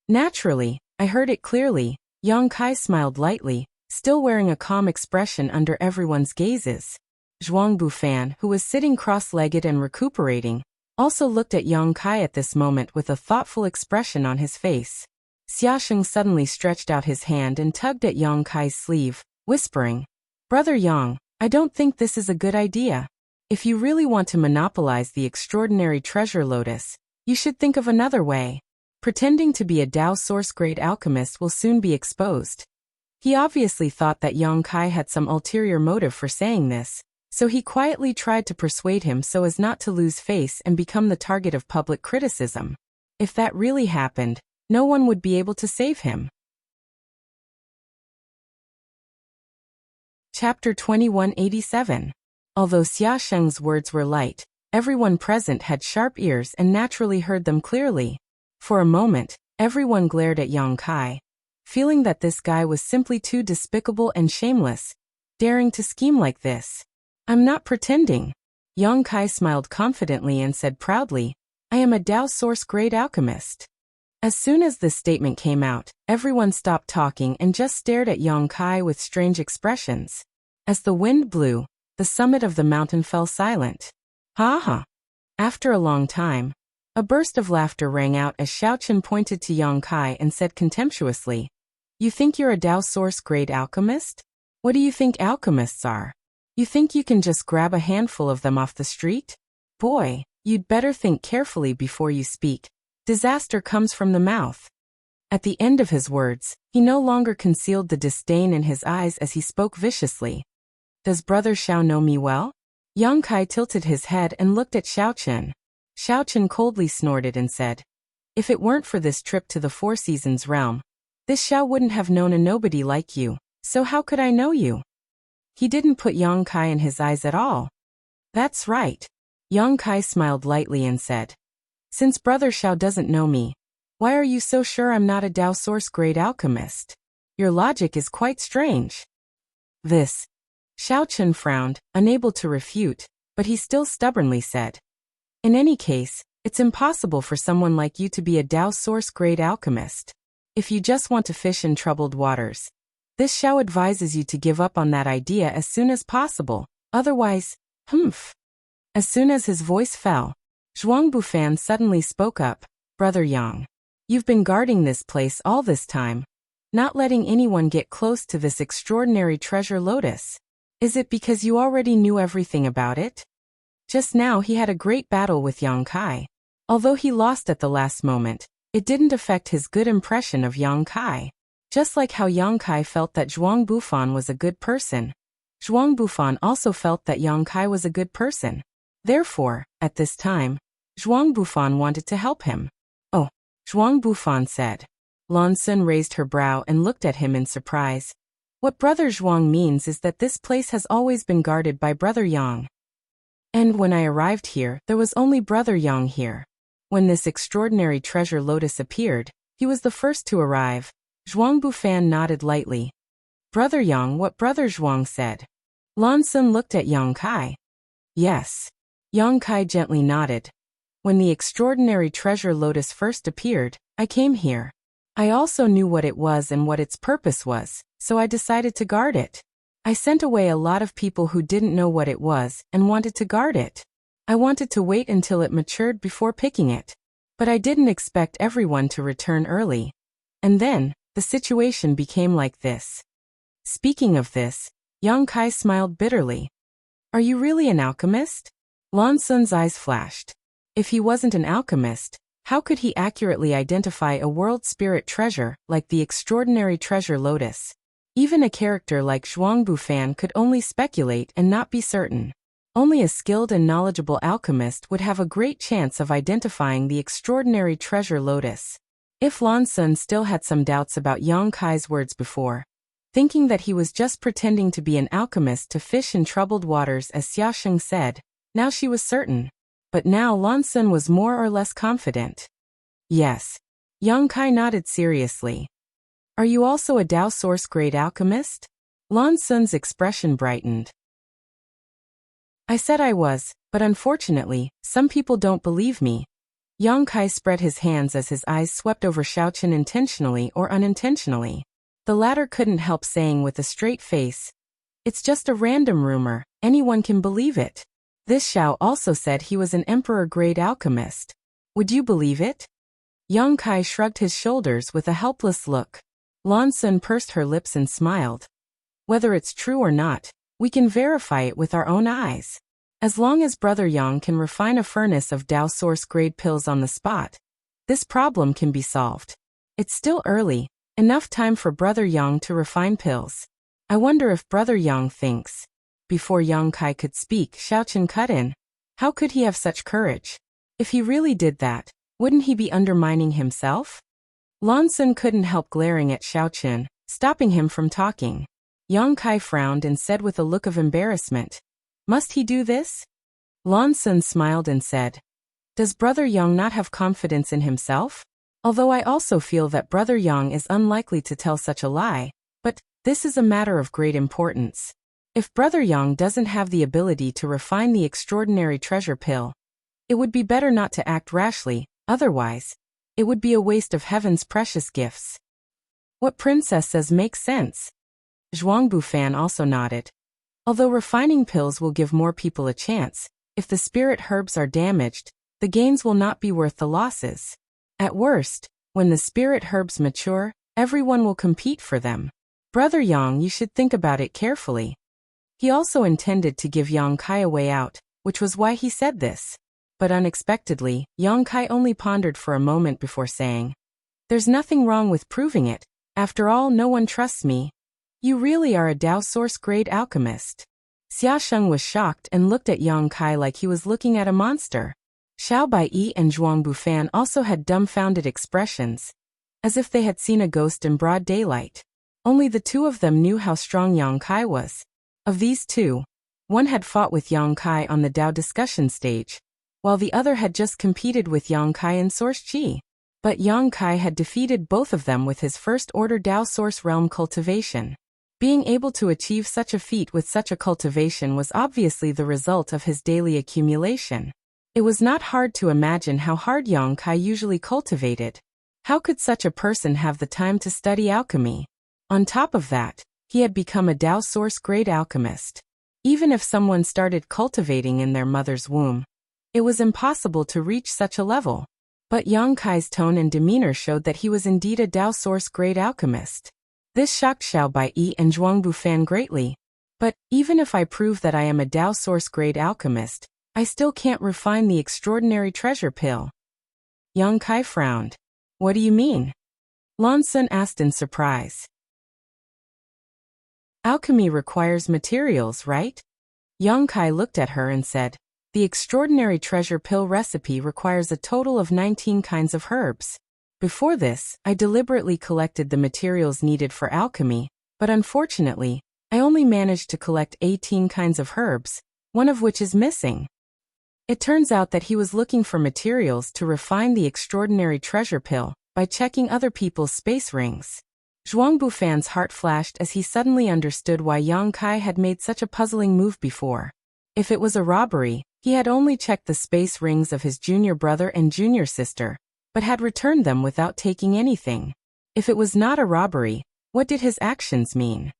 Naturally, I heard it clearly. Yang Kai smiled lightly, still wearing a calm expression under everyone's gazes. Zhuang Bufan, who was sitting cross-legged and recuperating, also looked at Yang Kai at this moment with a thoughtful expression on his face. Xiaosheng suddenly stretched out his hand and tugged at Yang Kai's sleeve, whispering, Brother Yang, I don't think this is a good idea. If you really want to monopolize the extraordinary treasure lotus, you should think of another way. Pretending to be a Dao Source-grade alchemist will soon be exposed. He obviously thought that Yang Kai had some ulterior motive for saying this, so he quietly tried to persuade him so as not to lose face and become the target of public criticism. If that really happened, no one would be able to save him. Chapter 2187. Although Xiaosheng's words were light, everyone present had sharp ears and naturally heard them clearly. For a moment, everyone glared at Yang Kai, feeling that this guy was simply too despicable and shameless, daring to scheme like this. I'm not pretending. Yang Kai smiled confidently and said proudly, I am a Dao Source-grade alchemist. As soon as this statement came out, everyone stopped talking and just stared at Yang Kai with strange expressions. As the wind blew, the summit of the mountain fell silent. Ha ha! After a long time, a burst of laughter rang out as Xiaochen pointed to Yang Kai and said contemptuously, "You think you're a Dao Source-grade alchemist? What do you think alchemists are? You think you can just grab a handful of them off the street? Boy, you'd better think carefully before you speak. Disaster comes from the mouth." At the end of his words, he no longer concealed the disdain in his eyes as he spoke viciously. "Does Brother Xiao know me well?" Yang Kai tilted his head and looked at Xiaochen. Xiaochen coldly snorted and said, "If it weren't for this trip to the Four Seasons realm, this Xiao wouldn't have known a nobody like you, so how could I know you?" He didn't put Yang Kai in his eyes at all. "That's right." Yang Kai smiled lightly and said, "Since Brother Xiao doesn't know me, why are you so sure I'm not a Dao Source-grade alchemist? Your logic is quite strange." This. Xiaochen frowned, unable to refute, but he still stubbornly said, "In any case, it's impossible for someone like you to be a Dao Source-grade alchemist. If you just want to fish in troubled waters, this Xiao advises you to give up on that idea as soon as possible, otherwise, humph." As soon as his voice fell, Zhuang Bufan suddenly spoke up, "Brother Yang, you've been guarding this place all this time, not letting anyone get close to this extraordinary treasure lotus. Is it because you already knew everything about it?" Just now he had a great battle with Yang Kai. Although he lost at the last moment, it didn't affect his good impression of Yang Kai. Just like how Yang Kai felt that Zhuang Bufan was a good person, Zhuang Bufan also felt that Yang Kai was a good person. Therefore, at this time, Zhuang Bufan wanted to help him. "Oh," Zhuang Bufan said. Lan Sun raised her brow and looked at him in surprise. "What Brother Zhuang means is that this place has always been guarded by Brother Yang. And when I arrived here, there was only Brother Yang here. When this extraordinary treasure lotus appeared, he was the first to arrive." Zhuang Bufan nodded lightly. "Brother Yang, what Brother Zhuang said." Lan Sun looked at Yang Kai. "Yes." Yang Kai gently nodded. "When the extraordinary treasure lotus first appeared, I came here. I also knew what it was and what its purpose was, so I decided to guard it. I sent away a lot of people who didn't know what it was and wanted to guard it. I wanted to wait until it matured before picking it. But I didn't expect everyone to return early. And then, the situation became like this." Speaking of this, Yang Kai smiled bitterly. "Are you really an alchemist?" Lan Sun's eyes flashed. If he wasn't an alchemist, how could he accurately identify a world spirit treasure like the extraordinary treasure lotus? Even a character like Zhuang Bufan could only speculate and not be certain. Only a skilled and knowledgeable alchemist would have a great chance of identifying the extraordinary treasure lotus. If Lan Sun still had some doubts about Yang Kai's words before, thinking that he was just pretending to be an alchemist to fish in troubled waters as Xiaosheng said, now she was certain. But now Lan Sun was more or less confident. "Yes." Yang Kai nodded seriously. "Are you also a Dao Source-grade alchemist?" Lan Sun's expression brightened. "I said I was, but unfortunately, some people don't believe me." Yang Kai spread his hands as his eyes swept over Xiaochen intentionally or unintentionally. The latter couldn't help saying with a straight face, "It's just a random rumor, anyone can believe it." This Xiao also said he was an emperor-grade alchemist. Would you believe it? Yang Kai shrugged his shoulders with a helpless look. Lan Sun pursed her lips and smiled. "Whether it's true or not, we can verify it with our own eyes. As long as Brother Yang can refine a furnace of Dao Source-grade pills on the spot, this problem can be solved. It's still early, enough time for Brother Yang to refine pills. I wonder if Brother Yang thinks." Before Yang Kai could speak, Xiaochen cut in. How could he have such courage? If he really did that, wouldn't he be undermining himself? Lan Sun couldn't help glaring at Xiaochen, stopping him from talking. Yang Kai frowned and said with a look of embarrassment, "Must he do this?" Lan Sun smiled and said, "Does Brother Yang not have confidence in himself? Although I also feel that Brother Yang is unlikely to tell such a lie, but this is a matter of great importance. If Brother Yang doesn't have the ability to refine the extraordinary treasure pill, it would be better not to act rashly, otherwise, it would be a waste of heaven's precious gifts." "What Princess says makes sense." Zhuang Bufan also nodded. "Although refining pills will give more people a chance, If the spirit herbs are damaged, the gains will not be worth the losses. At worst, when the spirit herbs mature, everyone will compete for them. Brother Yang, you should think about it carefully. He also intended to give Yang Kai a way out, which was why he said this. But unexpectedly, Yang Kai only pondered for a moment before saying, "There's nothing wrong with proving it. After all, no one trusts me. You really are a Dao Source grade alchemist." Xiaosheng was shocked and looked at Yang Kai like he was looking at a monster. Xiao Baiyi and Zhuang Bufan also had dumbfounded expressions, as if they had seen a ghost in broad daylight. Only the two of them knew how strong Yang Kai was. Of these two, one had fought with Yang Kai on the Dao discussion stage, while the other had just competed with Yang Kai in Source Qi. But Yang Kai had defeated both of them with his first-order Dao Source realm cultivation. Being able to achieve such a feat with such a cultivation was obviously the result of his daily accumulation. It was not hard to imagine how hard Yang Kai usually cultivated. How could such a person have the time to study alchemy? On top of that, he had become a Dao Source grade alchemist. Even if someone started cultivating in their mother's womb, it was impossible to reach such a level. But Yang Kai's tone and demeanor showed that he was indeed a Dao Source grade alchemist. This shocked Xiao Baiyi and Zhuang Bufan greatly. But even if I prove that I am a Dao Source grade alchemist, I still can't refine the extraordinary treasure pill. Yang Kai frowned. What do you mean? Lan Sun asked in surprise. Alchemy requires materials, right? Yang Kai looked at her and said, the extraordinary treasure pill recipe requires a total of 19 kinds of herbs. Before this, I deliberately collected the materials needed for alchemy, but unfortunately, I only managed to collect 18 kinds of herbs, one of which is missing. It turns out that he was looking for materials to refine the extraordinary treasure pill by checking other people's space rings. Zhuang Bufan's heart flashed as he suddenly understood why Yang Kai had made such a puzzling move before. If it was a robbery, he had only checked the space rings of his junior brother and junior sister, but had returned them without taking anything. If it was not a robbery, what did his actions mean?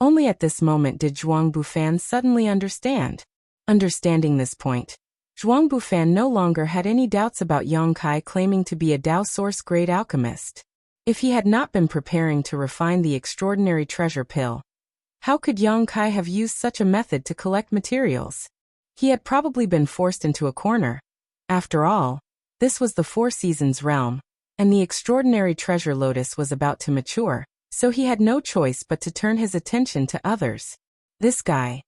Only at this moment did Zhuang Bufan suddenly understand. Understanding this point, Zhuang Bufan no longer had any doubts about Yang Kai claiming to be a Dao Source grade alchemist. If he had not been preparing to refine the extraordinary treasure pill, how could Yang Kai have used such a method to collect materials? He had probably been forced into a corner. After all, this was the Four Seasons realm, and the extraordinary treasure lotus was about to mature, so he had no choice but to turn his attention to others. This guy.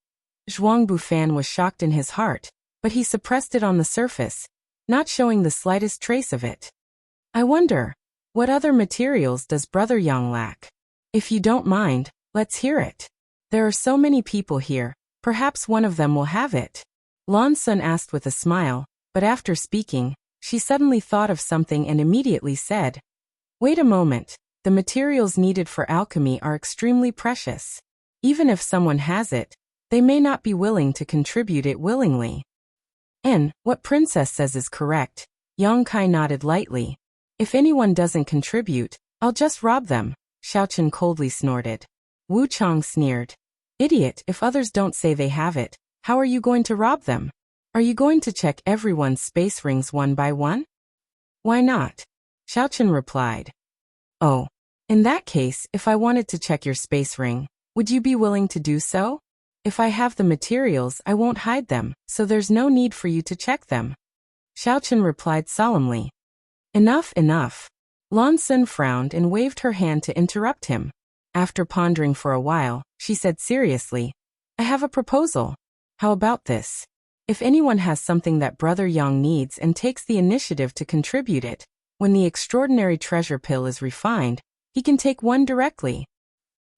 Zhuang Bufan was shocked in his heart, but he suppressed it on the surface, not showing the slightest trace of it. I wonder, what other materials does Brother Yang lack? If you don't mind, let's hear it. There are so many people here, perhaps one of them will have it. Lan Sun asked with a smile, but after speaking, she suddenly thought of something and immediately said, wait a moment, the materials needed for alchemy are extremely precious. Even if someone has it, they may not be willing to contribute it willingly. And, what Princess says is correct. Yang Kai nodded lightly. If anyone doesn't contribute, I'll just rob them, Xiaochen coldly snorted. Wu Chang sneered. Idiot, if others don't say they have it, how are you going to rob them? Are you going to check everyone's space rings one by one? Why not? Xiaochen replied. Oh, in that case, if I wanted to check your space ring, would you be willing to do so? If I have the materials, I won't hide them, so there's no need for you to check them. Xiaochen replied solemnly. Enough, enough. Lan Sun frowned and waved her hand to interrupt him. After pondering for a while, she said seriously, I have a proposal. How about this? If anyone has something that Brother Yang needs and takes the initiative to contribute it, when the extraordinary treasure pill is refined, he can take one directly.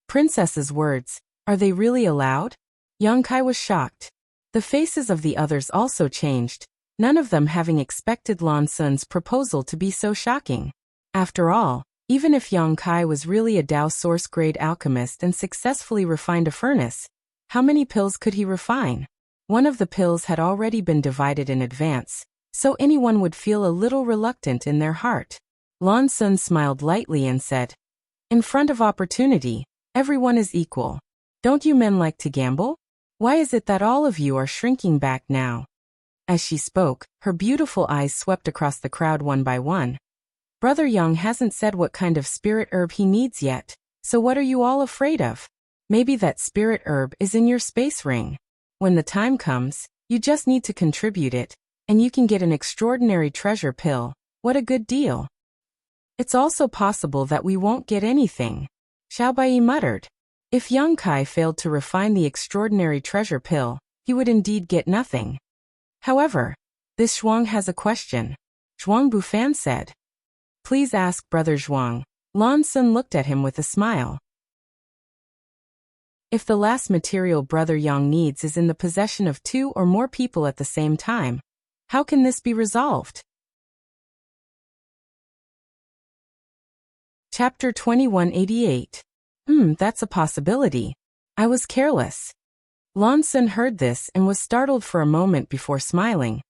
Princess's words, are they really allowed? Yang Kai was shocked. The faces of the others also changed, none of them having expected Lan Sun's proposal to be so shocking. After all, even if Yang Kai was really a Dao Source grade alchemist and successfully refined a furnace, how many pills could he refine? One of the pills had already been divided in advance, so anyone would feel a little reluctant in their heart. Lan Sun smiled lightly and said, in front of opportunity, everyone is equal. Don't you men like to gamble? Why is it that all of you are shrinking back now, As she spoke, her beautiful eyes swept across the crowd one by one. Brother Yang hasn't said what kind of spirit herb he needs yet, so what are you all afraid of? Maybe that spirit herb is in your space ring. When the time comes, you just need to contribute it, and you can get an extraordinary treasure pill. What a good deal. It's also possible that we won't get anything. Xiao Bai muttered. If Yang Kai failed to refine the extraordinary treasure pill, he would indeed get nothing. However, this Zhuang has a question. Zhuang Bufan said. Please ask Brother Zhuang. Lan Sun looked at him with a smile. If the last material Brother Yang needs is in the possession of 2 or more people at the same time, how can this be resolved? Chapter 2188. That's a possibility. I was careless. Lan Sun heard this and was startled for a moment before smiling.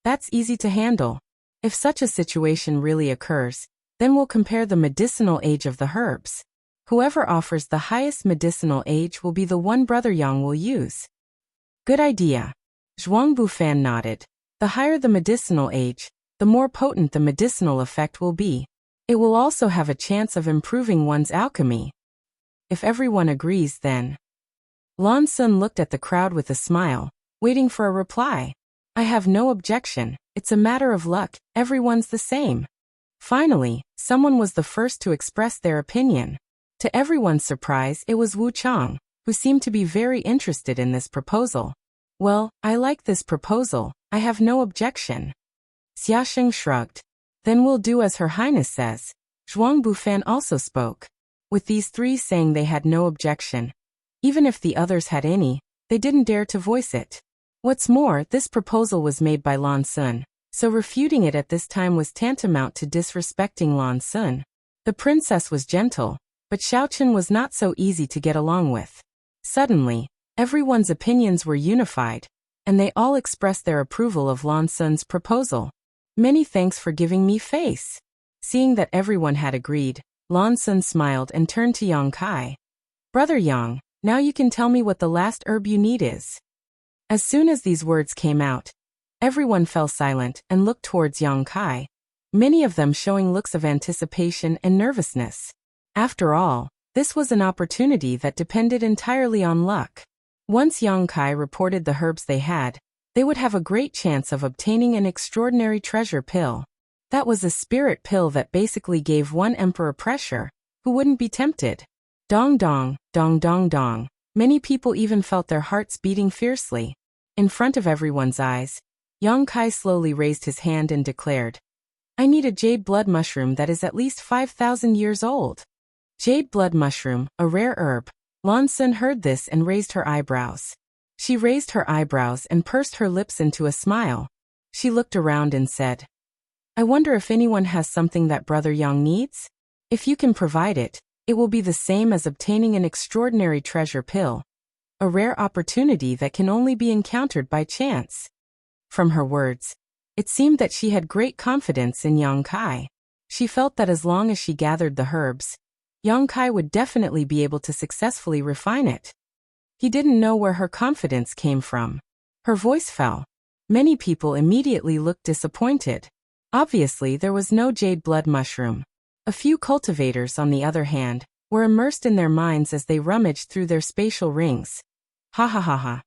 That's easy to handle. If such a situation really occurs, then we'll compare the medicinal age of the herbs. Whoever offers the highest medicinal age will be the one Brother Yang will use. Good idea. Zhuang Bufan nodded. The higher the medicinal age, the more potent the medicinal effect will be. It will also have a chance of improving one's alchemy. If everyone agrees, then. Lan Sun looked at the crowd with a smile, waiting for a reply. I have no objection, it's a matter of luck, everyone's the same. Finally, someone was the first to express their opinion. To everyone's surprise, it was Wu Chang, who seemed to be very interested in this proposal. Well, I like this proposal, I have no objection. Xiaosheng shrugged. Then we'll do as Her Highness says. Zhuang Bufan also spoke. With these 3 saying they had no objection, even if the others had any, they didn't dare to voice it. What's more, this proposal was made by Lan Sun, so refuting it at this time was tantamount to disrespecting Lan Sun. The princess was gentle, but Xiaochen was not so easy to get along with. Suddenly, everyone's opinions were unified, and they all expressed their approval of Lan Sun's proposal. Many thanks for giving me face. Seeing that everyone had agreed, Lan Sun smiled and turned to Yang Kai. Brother Yang, now you can tell me what the last herb you need is. As soon as these words came out, everyone fell silent and looked towards Yang Kai, many of them showing looks of anticipation and nervousness. After all, this was an opportunity that depended entirely on luck. Once Yang Kai reported the herbs they had, they would have a great chance of obtaining an extraordinary treasure pill. That was a spirit pill that basically gave one emperor pressure. Who wouldn't be tempted? Dong dong, dong dong dong. Many people even felt their hearts beating fiercely. In front of everyone's eyes, Yang Kai slowly raised his hand and declared, I need a jade blood mushroom that is at least 5,000 years old. Jade blood mushroom, a rare herb. Lan Sun heard this and raised her eyebrows. She raised her eyebrows and pursed her lips into a smile. She looked around and said, I wonder if anyone has something that Brother Yang needs? If you can provide it, it will be the same as obtaining an extraordinary treasure pill. A rare opportunity that can only be encountered by chance. From her words, it seemed that she had great confidence in Yang Kai. She felt that as long as she gathered the herbs, Yang Kai would definitely be able to successfully refine it. He didn't know where her confidence came from. Her voice fell. Many people immediately looked disappointed. Obviously, there was no jade blood mushroom. A few cultivators, on the other hand, were immersed in their minds as they rummaged through their spatial rings. Ha ha ha ha.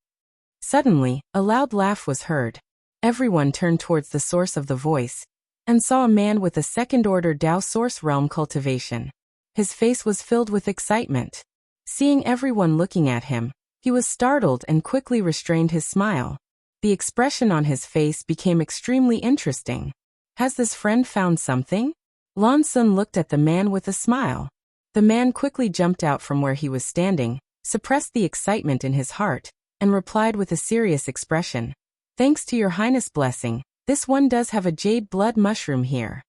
Suddenly, a loud laugh was heard. Everyone turned towards the source of the voice, and saw a man with a second-order Dao Source Realm cultivation. His face was filled with excitement. Seeing everyone looking at him, he was startled and quickly restrained his smile. The expression on his face became extremely interesting. Has this friend found something? Lan Sun looked at the man with a smile. The man quickly jumped out from where he was standing, suppressed the excitement in his heart, and replied with a serious expression. Thanks to your highness' blessing, this one does have a jade blood mushroom here.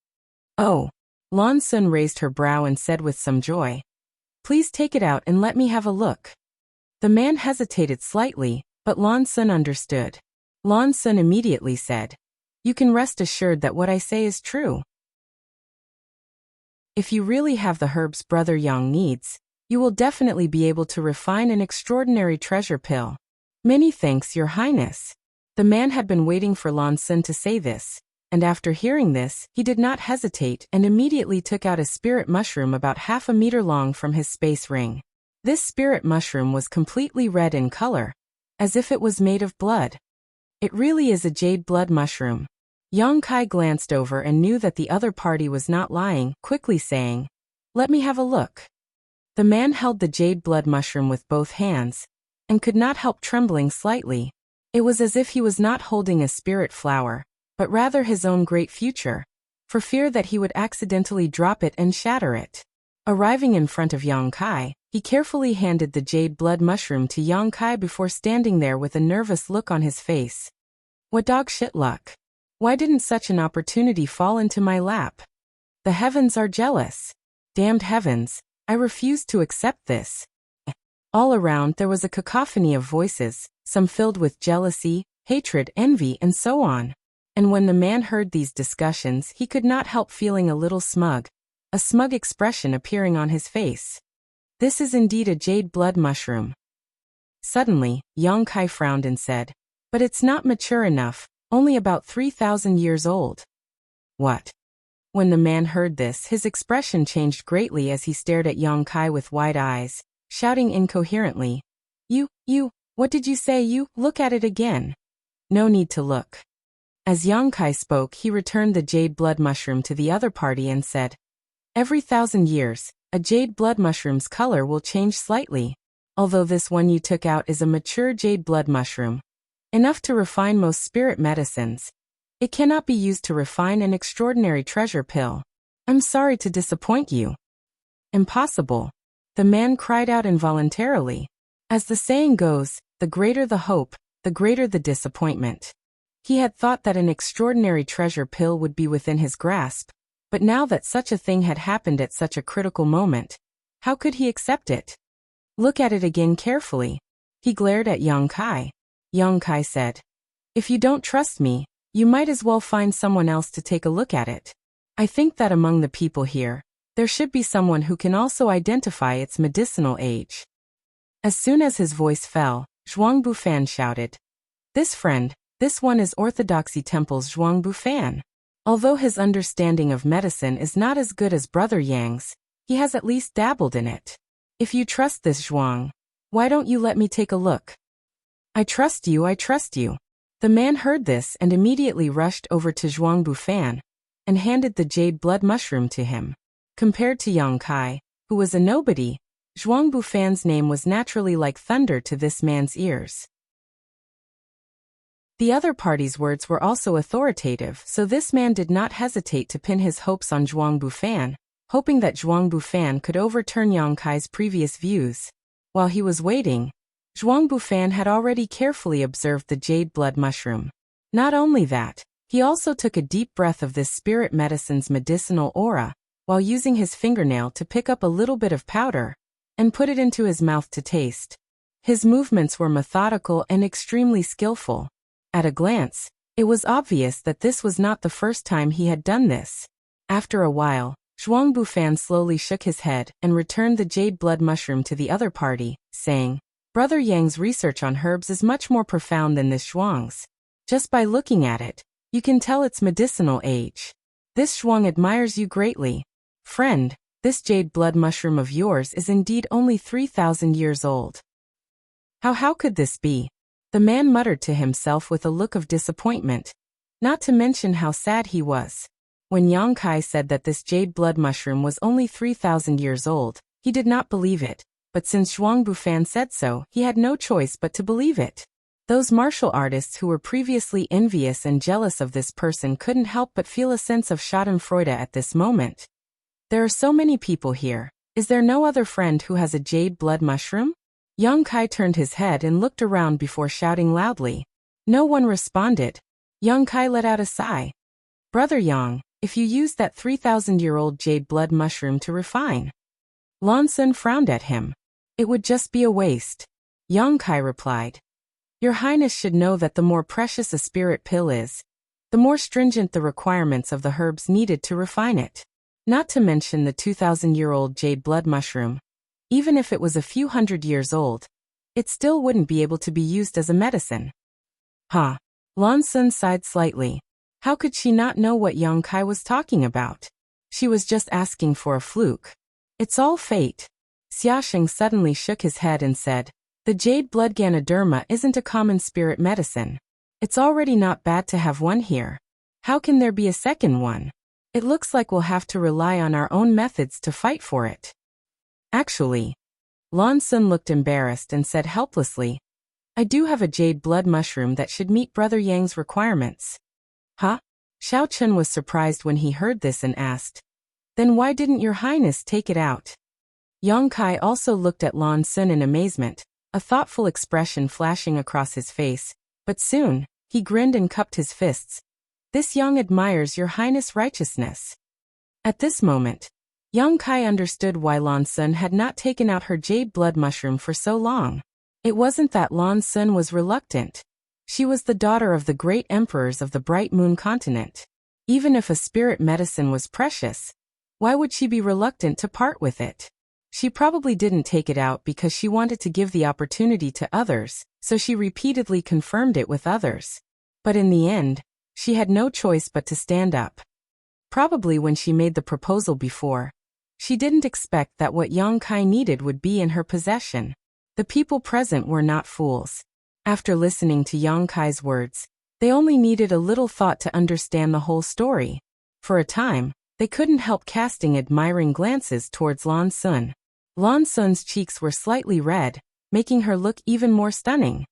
Oh. Lan Sun raised her brow and said with some joy. Please take it out and let me have a look. The man hesitated slightly, but Lan Sun understood. Lan Sun immediately said, You can rest assured that what I say is true. If you really have the herbs Brother Yang needs, you will definitely be able to refine an extraordinary treasure pill. Many thanks, Your Highness. The man had been waiting for Lan Sin to say this, and after hearing this, he did not hesitate and immediately took out a spirit mushroom about half a meter long from his space ring. This spirit mushroom was completely red in color, as if it was made of blood. It really is a jade blood mushroom. Yang Kai glanced over and knew that the other party was not lying, quickly saying, "Let me have a look." The man held the jade blood mushroom with both hands, and could not help trembling slightly. It was as if he was not holding a spirit flower, but rather his own great future, for fear that he would accidentally drop it and shatter it. Arriving in front of Yang Kai, he carefully handed the jade blood mushroom to Yang Kai before standing there with a nervous look on his face. What dog shit luck? Why didn't such an opportunity fall into my lap? The heavens are jealous. Damned heavens, I refuse to accept this. All around there was a cacophony of voices, some filled with jealousy, hatred, envy, and so on. And when the man heard these discussions, he could not help feeling a little smug, a smug expression appearing on his face. This is indeed a jade blood mushroom. Suddenly, Yang Kai frowned and said, "But it's not mature enough, only about 3,000 years old." What? When the man heard this, his expression changed greatly as he stared at Yang Kai with wide eyes, shouting incoherently, You, what did you say? You, look at it again." No need to look. As Yang Kai spoke, he returned the jade blood mushroom to the other party and said, "Every 1,000 years, a jade blood mushroom's color will change slightly. Although this one you took out is a mature jade blood mushroom, enough to refine most spirit medicines, it cannot be used to refine an extraordinary treasure pill. I'm sorry to disappoint you." "Impossible." The man cried out involuntarily. As the saying goes, the greater the hope, the greater the disappointment. He had thought that an extraordinary treasure pill would be within his grasp, but now that such a thing had happened at such a critical moment, how could he accept it? "Look at it again carefully." He glared at Yang Kai. Yang Kai said, "If you don't trust me, you might as well find someone else to take a look at it. I think that among the people here, there should be someone who can also identify its medicinal age." As soon as his voice fell, Zhuang Bufan shouted, "This friend, this one is Orthodoxy Temple's Zhuang Bufan. Although his understanding of medicine is not as good as Brother Yang's, he has at least dabbled in it. If you trust this Zhuang, why don't you let me take a look?" I trust you. The man heard this and immediately rushed over to Zhuang Bufan and handed the jade blood mushroom to him. Compared to Yang Kai, who was a nobody, Zhuang Bufan's name was naturally like thunder to this man's ears. The other party's words were also authoritative, so this man did not hesitate to pin his hopes on Zhuang Bufan, hoping that Zhuang Bufan could overturn Yang Kai's previous views. While he was waiting, Zhuang Bufan had already carefully observed the jade blood mushroom. Not only that, he also took a deep breath of this spirit medicine's medicinal aura, while using his fingernail to pick up a little bit of powder and put it into his mouth to taste. His movements were methodical and extremely skillful. At a glance, it was obvious that this was not the first time he had done this. After a while, Zhuang Bufan slowly shook his head and returned the jade blood mushroom to the other party, saying, "Brother Yang's research on herbs is much more profound than this Zhuang's. Just by looking at it, you can tell its medicinal age. This Zhuang admires you greatly. Friend, this jade blood mushroom of yours is indeed only 3,000 years old." How could this be? The man muttered to himself with a look of disappointment, not to mention how sad he was. When Yang Kai said that this jade blood mushroom was only 3,000 years old, he did not believe it, but since Zhuang Bufan said so, he had no choice but to believe it. Those martial artists who were previously envious and jealous of this person couldn't help but feel a sense of schadenfreude at this moment. There are so many people here. Is there no other friend who has a jade blood mushroom? Yang Kai turned his head and looked around before shouting loudly. No one responded. Yang Kai let out a sigh. "Brother Yang, if you use that 3,000-year-old jade blood mushroom to refine." Lan Sin frowned at him. "It would just be a waste." Yang Kai replied, "Your Highness should know that the more precious a spirit pill is, the more stringent the requirements of the herbs needed to refine it. Not to mention the 2,000-year-old jade blood mushroom. Even if it was a few hundred years old, it still wouldn't be able to be used as a medicine." "Huh. Lan Sun sighed slightly. How could she not know what Yang Kai was talking about? She was just asking for a fluke. It's all fate. Xiaosheng suddenly shook his head and said, the jade blood Ganoderma isn't a common spirit medicine. It's already not bad to have one here. How can there be a second one? It looks like we'll have to rely on our own methods to fight for it. Actually, Lan Sun looked embarrassed and said helplessly, I do have a jade blood mushroom that should meet Brother Yang's requirements. Huh? Xiao Chun was surprised when he heard this and asked, then why didn't your highness take it out? Yang Kai also looked at Lan Sun in amazement, a thoughtful expression flashing across his face, but soon, he grinned and cupped his fists. This Yang admires your highness' righteousness. At this moment, Yang Kai understood why Lan Sun had not taken out her jade blood mushroom for so long. It wasn't that Lan Sun was reluctant. She was the daughter of the great emperors of the Bright Moon continent. Even if a spirit medicine was precious, why would she be reluctant to part with it? She probably didn't take it out because she wanted to give the opportunity to others, so she repeatedly confirmed it with others. But in the end, she had no choice but to stand up. Probably when she made the proposal before, she didn't expect that what Yang Kai needed would be in her possession. The people present were not fools. After listening to Yang Kai's words, they only needed a little thought to understand the whole story. For a time, they couldn't help casting admiring glances towards Lan Sun. Lan Sun's cheeks were slightly red, making her look even more stunning.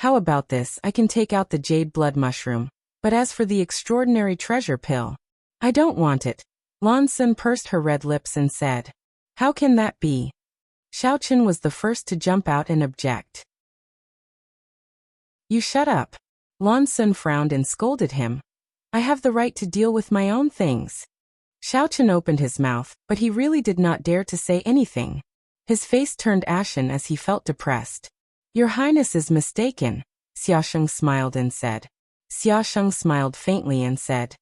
How about this? I can take out the jade blood mushroom, but as for the extraordinary treasure pill, I don't want it. Lan Sun pursed her red lips and said, how can that be? Xiao Chun was the first to jump out and object. You shut up. Lan Sun frowned and scolded him. I have the right to deal with my own things. Xiao Chun opened his mouth, but he really did not dare to say anything. His face turned ashen as he felt depressed. Your Highness is mistaken, Xiaosheng smiled and said. Xiaosheng smiled faintly and said,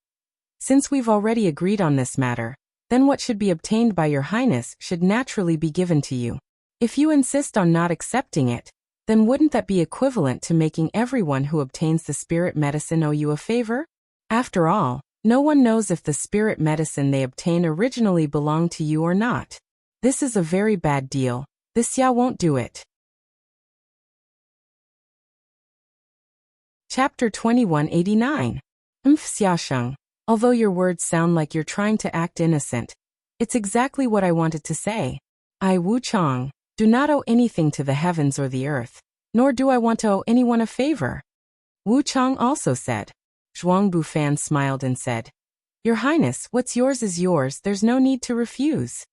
since we've already agreed on this matter, then what should be obtained by your Highness should naturally be given to you. If you insist on not accepting it, then wouldn't that be equivalent to making everyone who obtains the spirit medicine owe you a favor? After all, no one knows if the spirit medicine they obtain originally belonged to you or not. This is a very bad deal. This Xia won't do it. Chapter 2189. Xiaosheng. Although your words sound like you're trying to act innocent, it's exactly what I wanted to say. I, Wu Chang, do not owe anything to the heavens or the earth, nor do I want to owe anyone a favor. Wu Chang also said. Zhuang Bufan smiled and said, Your Highness, what's yours is yours, there's no need to refuse.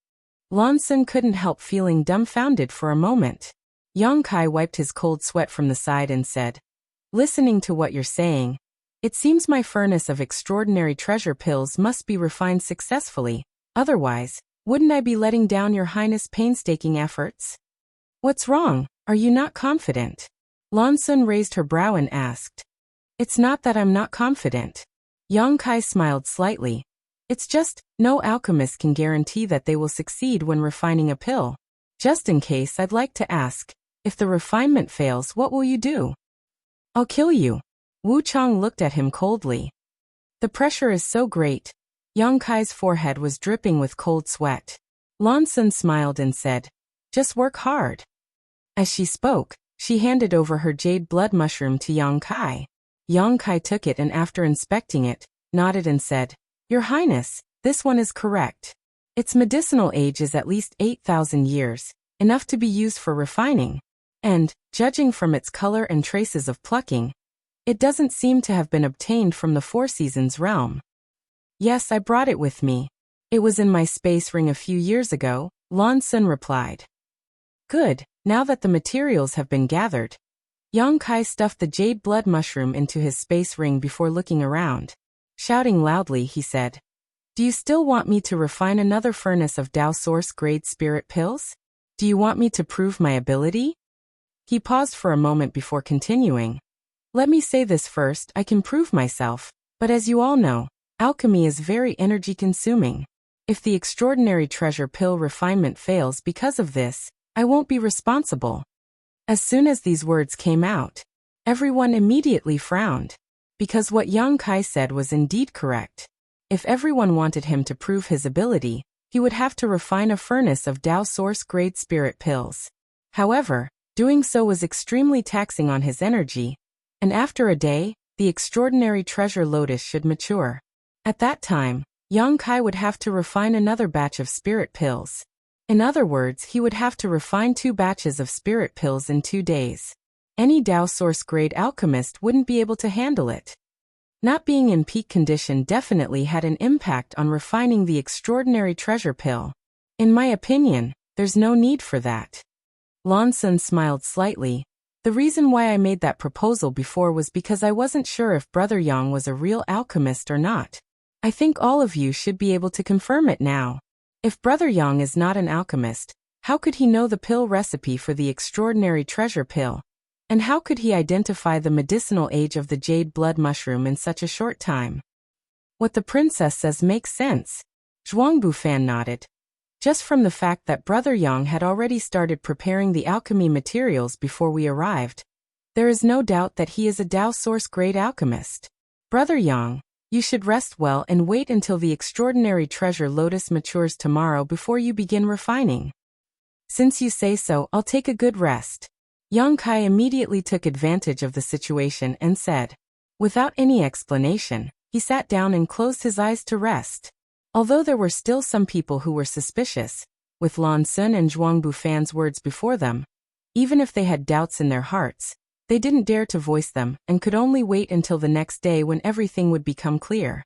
Lan Sun couldn't help feeling dumbfounded for a moment. Yang Kai wiped his cold sweat from the side and said, listening to what you're saying, it seems my furnace of extraordinary treasure pills must be refined successfully, otherwise, wouldn't I be letting down your Highness' painstaking efforts? What's wrong? Are you not confident? Lan Sun raised her brow and asked. It's not that I'm not confident. Yang Kai smiled slightly. It's just, no alchemist can guarantee that they will succeed when refining a pill. Just in case, I'd like to ask, if the refinement fails, what will you do? I'll kill you. Wu Chang looked at him coldly. The pressure is so great. Yang Kai's forehead was dripping with cold sweat. Lan Sun smiled and said, just work hard. As she spoke, she handed over her jade blood mushroom to Yang Kai. Yang Kai took it and after inspecting it, nodded and said, Your Highness, this one is correct. Its medicinal age is at least 8,000 years, enough to be used for refining. And, judging from its color and traces of plucking, it doesn't seem to have been obtained from the Four Seasons realm. Yes, I brought it with me. It was in my space ring a few years ago, Lan Sun replied. Good, now that the materials have been gathered. Yang Kai stuffed the jade blood mushroom into his space ring before looking around. Shouting loudly, he said, Do you still want me to refine another furnace of Dao Source grade spirit pills? Do you want me to prove my ability? He paused for a moment before continuing. Let me say this first, I can prove myself, but as you all know, alchemy is very energy-consuming. If the extraordinary treasure pill refinement fails because of this, I won't be responsible. As soon as these words came out, everyone immediately frowned. Because what Yang Kai said was indeed correct. If everyone wanted him to prove his ability, he would have to refine a furnace of Dao source-grade spirit pills. However, doing so was extremely taxing on his energy, and after a day, the extraordinary treasure lotus should mature. At that time, Yang Kai would have to refine another batch of spirit pills. In other words, he would have to refine 2 batches of spirit pills in 2 days. Any Dao source-grade alchemist wouldn't be able to handle it. Not being in peak condition definitely had an impact on refining the extraordinary treasure pill. In my opinion, there's no need for that. Lan Sun smiled slightly. The reason why I made that proposal before was because I wasn't sure if Brother Yang was a real alchemist or not. I think all of you should be able to confirm it now. If Brother Yang is not an alchemist, how could he know the pill recipe for the extraordinary treasure pill? And how could he identify the medicinal age of the jade blood mushroom in such a short time? What the princess says makes sense. Zhuang Bufan nodded. Just from the fact that Brother Yang had already started preparing the alchemy materials before we arrived, there is no doubt that he is a Dao source-grade alchemist. Brother Yang, you should rest well and wait until the extraordinary treasure lotus matures tomorrow before you begin refining. Since you say so, I'll take a good rest. Yang Kai immediately took advantage of the situation and said. Without any explanation, he sat down and closed his eyes to rest. Although there were still some people who were suspicious, with Lan Sun and Zhuang Bufan's words before them, even if they had doubts in their hearts, they didn't dare to voice them and could only wait until the next day when everything would become clear.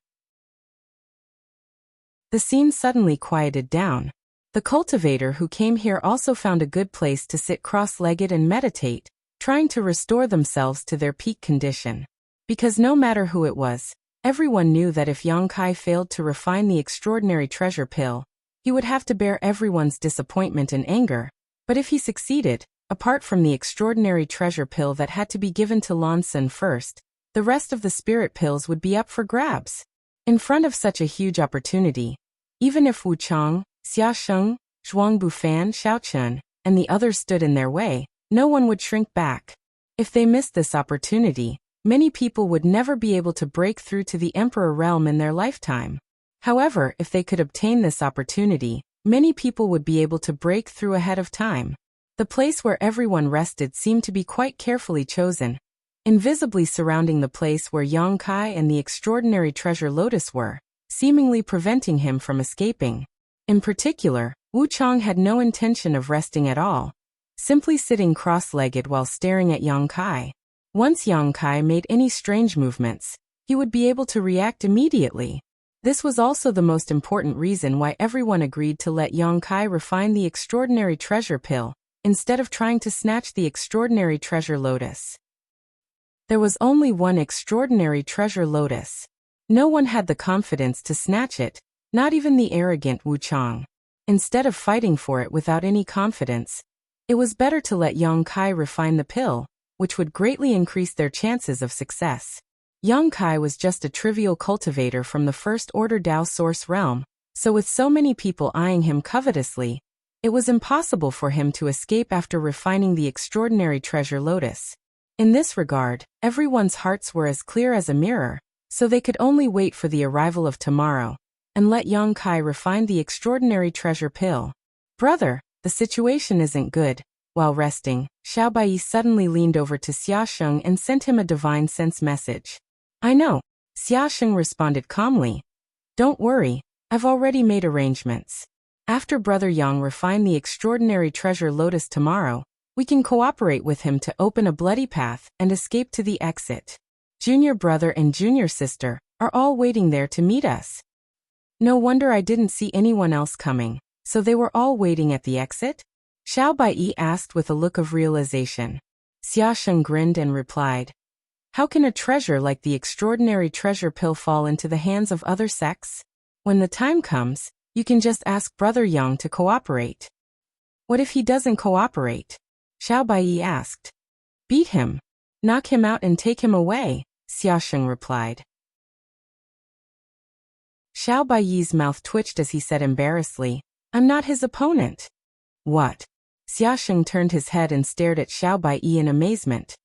The scene suddenly quieted down. The cultivator who came here also found a good place to sit cross-legged and meditate, trying to restore themselves to their peak condition. Because no matter who it was, everyone knew that if Yang Kai failed to refine the extraordinary treasure pill, he would have to bear everyone's disappointment and anger. But if he succeeded, apart from the extraordinary treasure pill that had to be given to Lan Sun first, the rest of the spirit pills would be up for grabs. In front of such a huge opportunity, even if Wu Chang, Xia Sheng, Zhuang Bufan, Xiao Chun, and the others stood in their way, no one would shrink back. If they missed this opportunity, many people would never be able to break through to the Emperor realm in their lifetime. However, if they could obtain this opportunity, many people would be able to break through ahead of time. The place where everyone rested seemed to be quite carefully chosen. Invisibly surrounding the place where Yang Kai and the extraordinary treasure lotus were, seemingly preventing him from escaping. In particular, Wu Chang had no intention of resting at all, simply sitting cross-legged while staring at Yang Kai. Once Yang Kai made any strange movements, he would be able to react immediately. This was also the most important reason why everyone agreed to let Yang Kai refine the extraordinary treasure pill, instead of trying to snatch the extraordinary treasure lotus. There was only one extraordinary treasure lotus. No one had the confidence to snatch it, not even the arrogant Wu Chang. Instead of fighting for it without any confidence, it was better to let Yang Kai refine the pill, which would greatly increase their chances of success. Yang Kai was just a trivial cultivator from the First Order Dao Source realm, so with so many people eyeing him covetously, it was impossible for him to escape after refining the extraordinary treasure lotus. In this regard, everyone's hearts were as clear as a mirror, so they could only wait for the arrival of tomorrow, and let Yang Kai refine the extraordinary treasure pill. Brother, the situation isn't good. While resting, Xiao Bai suddenly leaned over to Xia Sheng and sent him a divine sense message. I know, Xia Sheng responded calmly. Don't worry, I've already made arrangements. After Brother Yang refine the extraordinary treasure lotus tomorrow, we can cooperate with him to open a bloody path and escape to the exit. Junior brother and junior sister are all waiting there to meet us. No wonder I didn't see anyone else coming, so they were all waiting at the exit? Xiao Bai asked with a look of realization. Xia Sheng grinned and replied, how can a treasure like the extraordinary treasure pill fall into the hands of other sects? When the time comes, you can just ask Brother Yang to cooperate. What if he doesn't cooperate? Xiao Bai asked. Beat him. Knock him out and take him away, Xia Sheng replied. Xiao Bai's mouth twitched as he said embarrassedly, I'm not his opponent. What? Xia Sheng turned his head and stared at Xiao Bai in amazement.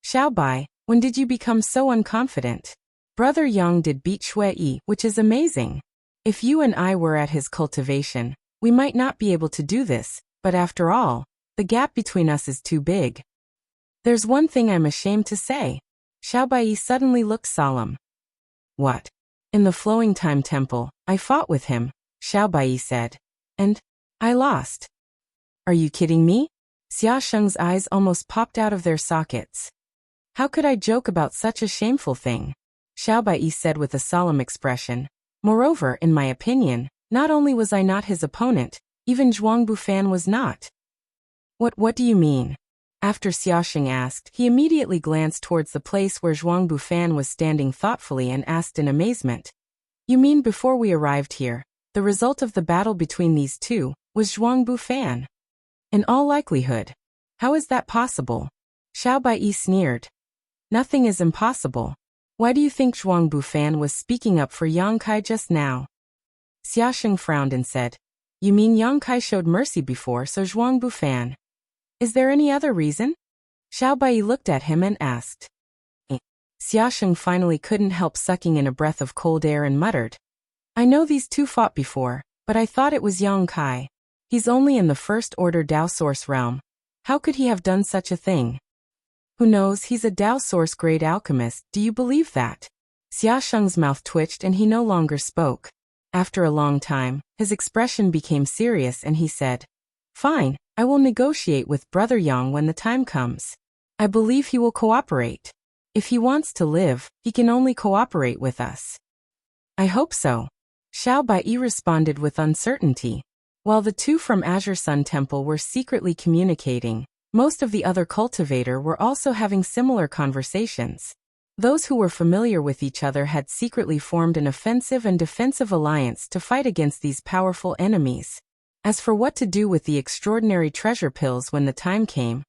Xiao Bai, When did you become so unconfident? Brother Yang did beat Shui, which is amazing. If you and I were at his cultivation, we might not be able to do this, but after all, the gap between us is too big. There's one thing I'm ashamed to say. Xiaobai suddenly looked solemn. What? In the Flowing Time Temple, I fought with him, Xiaobai said. And I lost. Are you kidding me? Xia Sheng's eyes almost popped out of their sockets. How could I joke about such a shameful thing? Xiaobai said with a solemn expression. Moreover, in my opinion, not only was I not his opponent, even Zhuang Bufan was not. What do you mean? After Xiaosheng asked, he immediately glanced towards the place where Zhuang Bufan was standing thoughtfully and asked in amazement. You mean before we arrived here, the result of the battle between these two was Zhuang Bufan? In all likelihood. How is that possible? Xiaobai sneered. Nothing is impossible. Why do you think Zhuang Bufan was speaking up for Yang Kai just now? Xiaosheng frowned and said, You mean Yang Kai showed mercy before, so Zhuang Bufan? Is there any other reason? Xiaobai looked at him and asked. Xiaosheng finally couldn't help sucking in a breath of cold air and muttered. I know these two fought before, but I thought it was Yang Kai. He's only in the first order Dao Source realm. How could he have done such a thing? Who knows, he's a Dao Source grade alchemist, do you believe that? Xiaosheng's mouth twitched and he no longer spoke. After a long time, his expression became serious and he said, Fine, I will negotiate with Brother Yang when the time comes. I believe he will cooperate. If he wants to live, he can only cooperate with us. I hope so. Xiaobai responded with uncertainty. While the two from Azure Sun Temple were secretly communicating, most of the other cultivator were also having similar conversations. Those who were familiar with each other had secretly formed an offensive and defensive alliance to fight against these powerful enemies. As for what to do with the extraordinary treasure pills when the time came,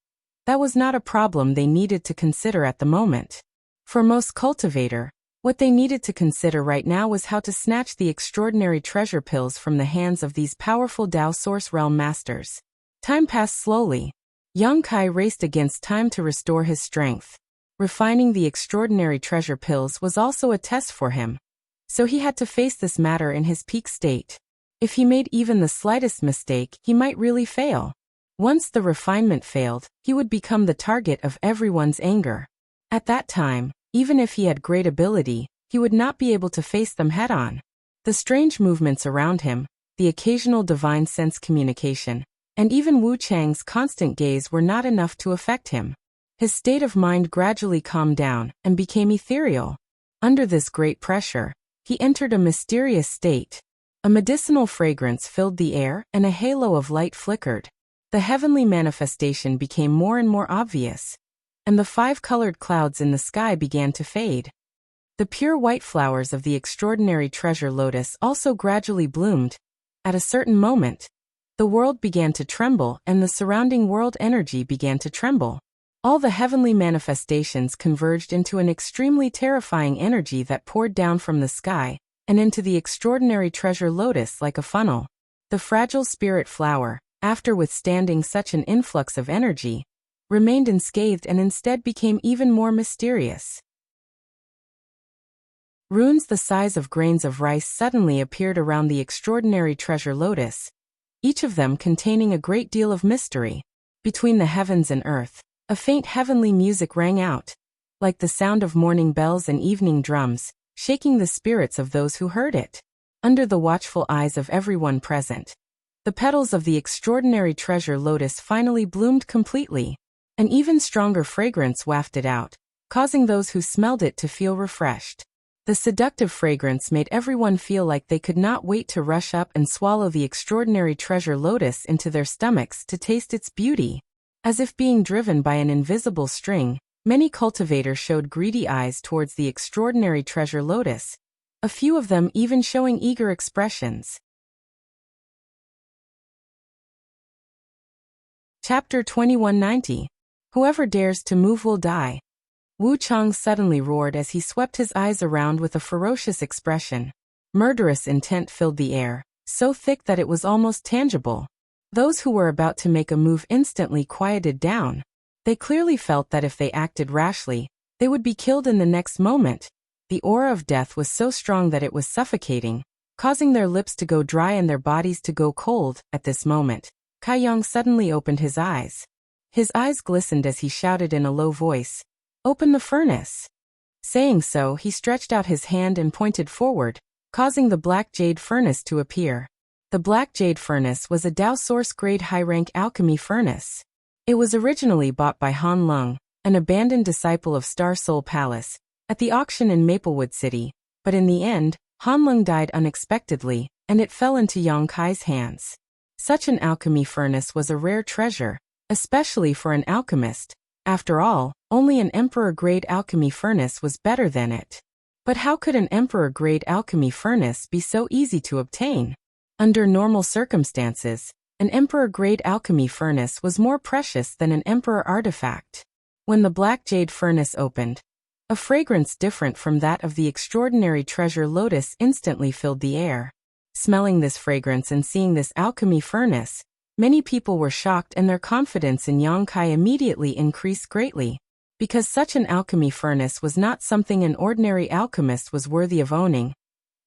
that was not a problem they needed to consider at the moment. For most cultivator, what they needed to consider right now was how to snatch the extraordinary treasure pills from the hands of these powerful Dao Source Realm masters. Time passed slowly. Yang Kai raced against time to restore his strength. Refining the extraordinary treasure pills was also a test for him. So he had to face this matter in his peak state. If he made even the slightest mistake, he might really fail. Once the refinement failed, he would become the target of everyone's anger. At that time, even if he had great ability, he would not be able to face them head-on. The strange movements around him, the occasional divine sense communication, and even Wu Chang's constant gaze were not enough to affect him. His state of mind gradually calmed down and became ethereal. Under this great pressure, he entered a mysterious state. A medicinal fragrance filled the air and a halo of light flickered. The heavenly manifestation became more and more obvious, and the 5-colored clouds in the sky began to fade. The pure white flowers of the extraordinary treasure lotus also gradually bloomed. At a certain moment, the world began to tremble and the surrounding world energy began to tremble. All the heavenly manifestations converged into an extremely terrifying energy that poured down from the sky and into the extraordinary treasure lotus like a funnel. The fragile spirit flower, after withstanding such an influx of energy, remained unscathed and instead became even more mysterious. Runes the size of grains of rice suddenly appeared around the extraordinary treasure lotus, each of them containing a great deal of mystery. Between the heavens and earth, a faint heavenly music rang out, like the sound of morning bells and evening drums, shaking the spirits of those who heard it. Under the watchful eyes of everyone present, the petals of the extraordinary treasure lotus finally bloomed completely. An even stronger fragrance wafted out, causing those who smelled it to feel refreshed. The seductive fragrance made everyone feel like they could not wait to rush up and swallow the extraordinary treasure lotus into their stomachs to taste its beauty. As if being driven by an invisible string, many cultivators showed greedy eyes towards the extraordinary treasure lotus, a few of them even showing eager expressions. Chapter 2190. Whoever dares to move will die. Wu Chang suddenly roared as he swept his eyes around with a ferocious expression. Murderous intent filled the air, so thick that it was almost tangible. Those who were about to make a move instantly quieted down. They clearly felt that if they acted rashly, They would be killed in the next moment. The aura of death was so strong that it was suffocating, causing their lips to go dry and their bodies to go cold. At this moment, Kai Yang suddenly opened his eyes. His eyes glistened as he shouted in a low voice, "Open the furnace." Saying so, he stretched out his hand and pointed forward, causing the black jade furnace to appear. The black jade furnace was a Dao Source grade high-rank alchemy furnace. It was originally bought by Han Lung, an abandoned disciple of Star Soul Palace, at the auction in Maplewood City, but in the end, Han Lung died unexpectedly, and it fell into Yang Kai's hands. Such an alchemy furnace was a rare treasure, especially for an alchemist. After all, only an emperor-grade alchemy furnace was better than it. But how could an emperor-grade alchemy furnace be so easy to obtain? Under normal circumstances, an emperor-grade alchemy furnace was more precious than an emperor artifact. When the black jade furnace opened, a fragrance different from that of the extraordinary treasure lotus instantly filled the air. Smelling this fragrance and seeing this alchemy furnace, many people were shocked and their confidence in Yang Kai immediately increased greatly. Because such an alchemy furnace was not something an ordinary alchemist was worthy of owning.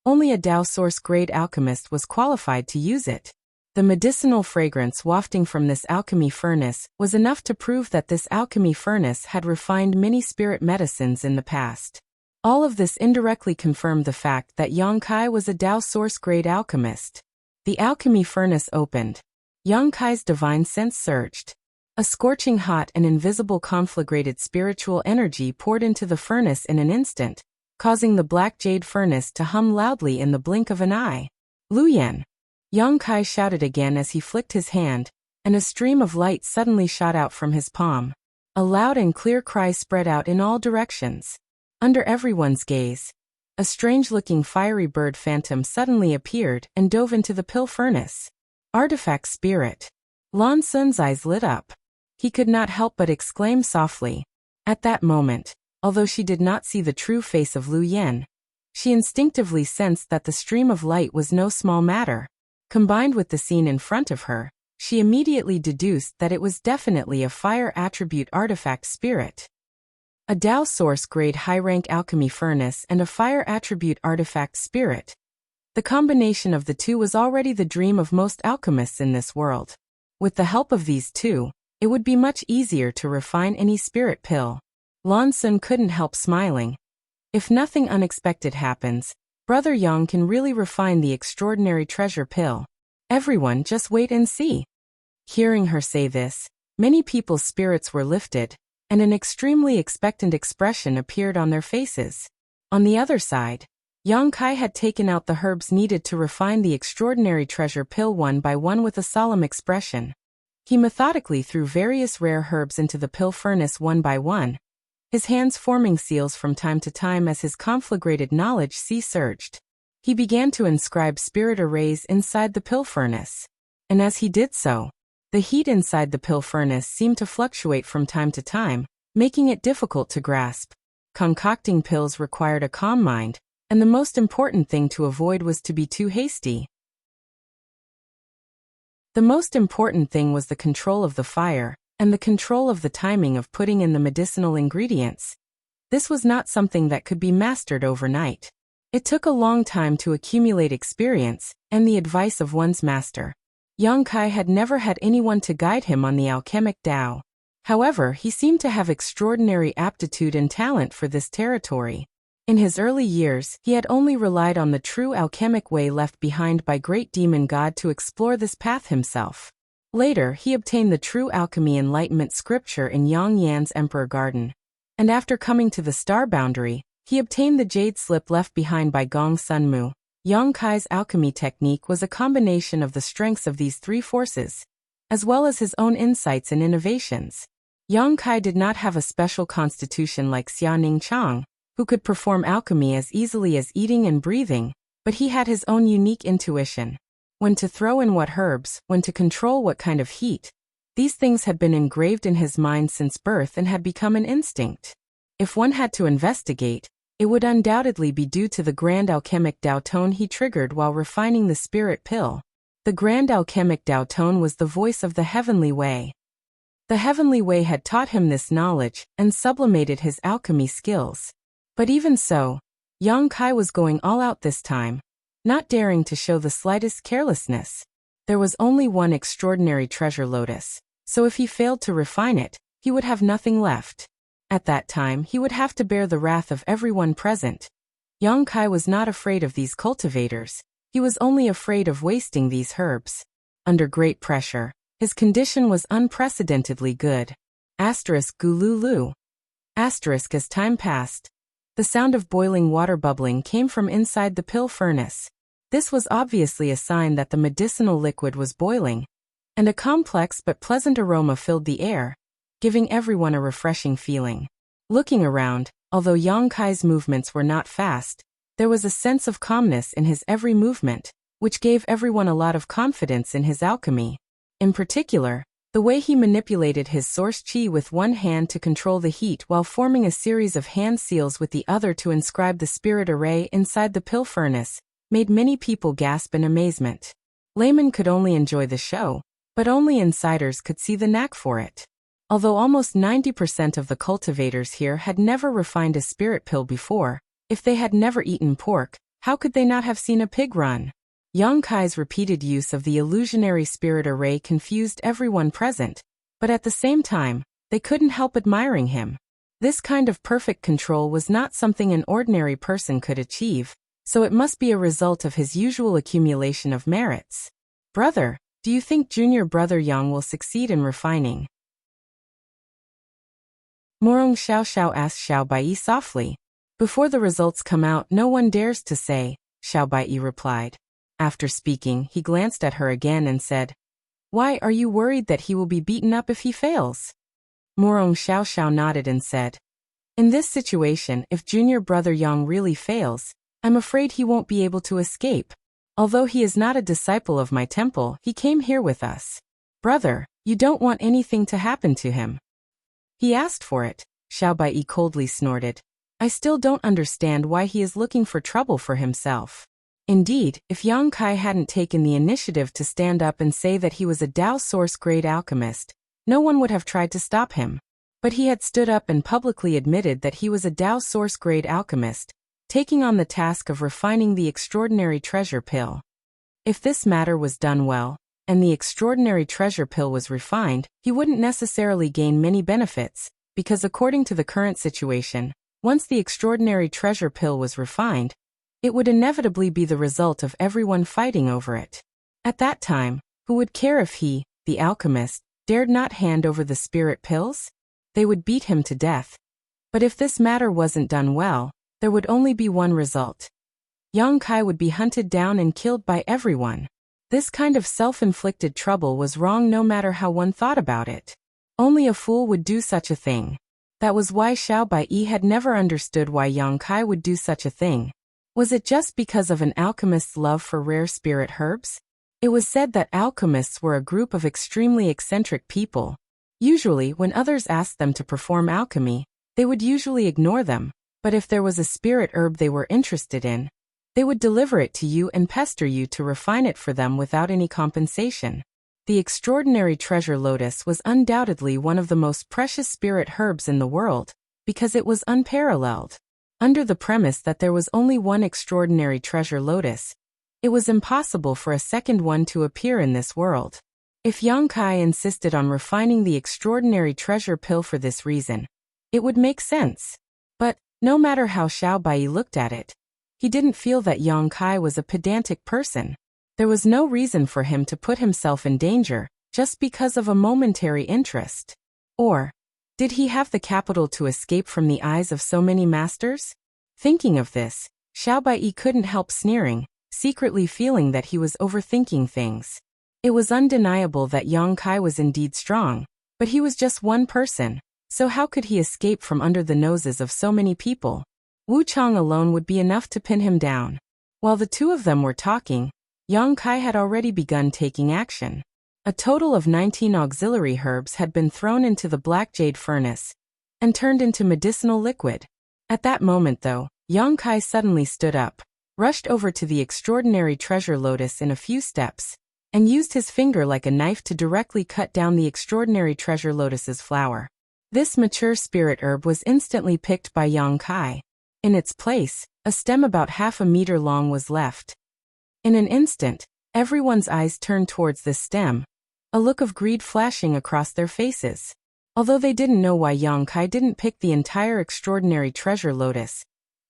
Only a Dao Source grade alchemist was qualified to use it. The medicinal fragrance wafting from this alchemy furnace was enough to prove that this alchemy furnace had refined many spirit medicines in the past. All of this indirectly confirmed the fact that Yang Kai was a Dao Source grade alchemist. The alchemy furnace opened. Yang Kai's divine sense surged. A scorching hot and invisible conflagrated spiritual energy poured into the furnace in an instant, causing the black jade furnace to hum loudly in the blink of an eye. "Lu Yan!" Yang Kai shouted again as he flicked his hand, and a stream of light suddenly shot out from his palm. A loud and clear cry spread out in all directions. Under everyone's gaze, a strange-looking fiery bird phantom suddenly appeared and dove into the pill furnace. Artifact spirit. Lan Sun's eyes lit up. He could not help but exclaim softly. At that moment, although she did not see the true face of Lu Yan, she instinctively sensed that the stream of light was no small matter. Combined with the scene in front of her, she immediately deduced that it was definitely a fire attribute artifact spirit. A Dao Source grade high-rank alchemy furnace and a fire attribute artifact spirit. The combination of the two was already the dream of most alchemists in this world. With the help of these two, it would be much easier to refine any spirit pill. Lan Sun couldn't help smiling. If nothing unexpected happens, Brother Yang can really refine the extraordinary treasure pill. Everyone just wait and see. Hearing her say this, many people's spirits were lifted, and an extremely expectant expression appeared on their faces. On the other side, Yang Kai had taken out the herbs needed to refine the extraordinary treasure pill one by one with a solemn expression. He methodically threw various rare herbs into the pill furnace one by one, his hands forming seals from time to time as his conflagrated knowledge surged. He began to inscribe spirit arrays inside the pill furnace. And as he did so, the heat inside the pill furnace seemed to fluctuate from time to time, making it difficult to grasp. Concocting pills required a calm mind, and the most important thing to avoid was to be too hasty. The most important thing was the control of the fire, and the control of the timing of putting in the medicinal ingredients. This was not something that could be mastered overnight. It took a long time to accumulate experience, and the advice of one's master. Yang Kai had never had anyone to guide him on the alchemic Tao. However, he seemed to have extraordinary aptitude and talent for this territory. In his early years, he had only relied on the true alchemic way left behind by great demon god to explore this path himself. Later, he obtained the true alchemy enlightenment scripture in Yang Yan's Emperor Garden. And after coming to the star boundary, he obtained the jade slip left behind by Gong Sunmu. Yang Kai's alchemy technique was a combination of the strengths of these three forces, as well as his own insights and innovations. Yang Kai did not have a special constitution like Xiaoning Chang, who could perform alchemy as easily as eating and breathing, but he had his own unique intuition. When to throw in what herbs, when to control what kind of heat. These things had been engraved in his mind since birth and had become an instinct. If one had to investigate, it would undoubtedly be due to the grand alchemic Dao tone he triggered while refining the spirit pill. The grand alchemic Dao tone was the voice of the heavenly way. The heavenly way had taught him this knowledge and sublimated his alchemy skills. But even so, Yang Kai was going all out this time, not daring to show the slightest carelessness. There was only one extraordinary treasure lotus, so if he failed to refine it, he would have nothing left. At that time he would have to bear the wrath of everyone present. Yang Kai was not afraid of these cultivators, he was only afraid of wasting these herbs. Under great pressure, his condition was unprecedentedly good. Gululu. As time passed, the sound of boiling water bubbling came from inside the pill furnace. This was obviously a sign that the medicinal liquid was boiling, and a complex but pleasant aroma filled the air, giving everyone a refreshing feeling. Looking around, although Yang Kai's movements were not fast, there was a sense of calmness in his every movement, which gave everyone a lot of confidence in his alchemy. In particular, the way he manipulated his source qi with one hand to control the heat while forming a series of hand seals with the other to inscribe the spirit array inside the pill furnace, made many people gasp in amazement. Laymen could only enjoy the show, but only insiders could see the knack for it. Although almost 90% of the cultivators here had never refined a spirit pill before, if they had never eaten pork, how could they not have seen a pig run? Yang Kai's repeated use of the illusionary spirit array confused everyone present, but at the same time, they couldn't help admiring him. This kind of perfect control was not something an ordinary person could achieve, so it must be a result of his usual accumulation of merits. Brother, do you think junior brother Yang will succeed in refining? Morong Xiao asked Xiao Bai softly. Before the results come out, no one dares to say, Xiao Bai replied. After speaking, he glanced at her again and said, "Why are you worried that he will be beaten up if he fails?" Morong Xiao nodded and said, "In this situation, if junior brother Yang really fails, I'm afraid he won't be able to escape. Although he is not a disciple of my temple, he came here with us. Brother, you don't want anything to happen to him." He asked for it, Xiao Bai coldly snorted. "I still don't understand why he is looking for trouble for himself." Indeed, if Yang Kai hadn't taken the initiative to stand up and say that he was a Dao source-grade alchemist, no one would have tried to stop him. But he had stood up and publicly admitted that he was a Dao source-grade alchemist, taking on the task of refining the extraordinary treasure pill. If this matter was done well, and the extraordinary treasure pill was refined, he wouldn't necessarily gain many benefits, because according to the current situation, once the extraordinary treasure pill was refined, it would inevitably be the result of everyone fighting over it. At that time, who would care if he, the alchemist, dared not hand over the spirit pills? They would beat him to death. But if this matter wasn't done well, there would only be one result. Yang Kai would be hunted down and killed by everyone. This kind of self-inflicted trouble was wrong no matter how one thought about it. Only a fool would do such a thing. That was why Xiao Bai had never understood why Yang Kai would do such a thing. Was it just because of an alchemist's love for rare spirit herbs? It was said that alchemists were a group of extremely eccentric people. Usually, when others asked them to perform alchemy, they would usually ignore them, but if there was a spirit herb they were interested in, they would deliver it to you and pester you to refine it for them without any compensation. The extraordinary treasure lotus was undoubtedly one of the most precious spirit herbs in the world, because it was unparalleled. Under the premise that there was only one extraordinary treasure lotus, it was impossible for a second one to appear in this world. If Yang Kai insisted on refining the extraordinary treasure pill for this reason, it would make sense. But, no matter how Xiao Bai looked at it, he didn't feel that Yang Kai was a pedantic person. There was no reason for him to put himself in danger, just because of a momentary interest. Or, did he have the capital to escape from the eyes of so many masters? Thinking of this, Xiao Bai couldn't help sneering, secretly feeling that he was overthinking things. It was undeniable that Yang Kai was indeed strong, but he was just one person, so how could he escape from under the noses of so many people? Wu Chang alone would be enough to pin him down. While the two of them were talking, Yang Kai had already begun taking action. A total of 19 auxiliary herbs had been thrown into the black jade furnace and turned into medicinal liquid. At that moment though, Yang Kai suddenly stood up, rushed over to the extraordinary treasure lotus in a few steps, and used his finger like a knife to directly cut down the extraordinary treasure lotus's flower. This mature spirit herb was instantly picked by Yang Kai. In its place, a stem about half a meter long was left. In an instant, everyone's eyes turned towards this stem, a look of greed flashing across their faces. Although they didn't know why Yang Kai didn't pick the entire extraordinary treasure lotus,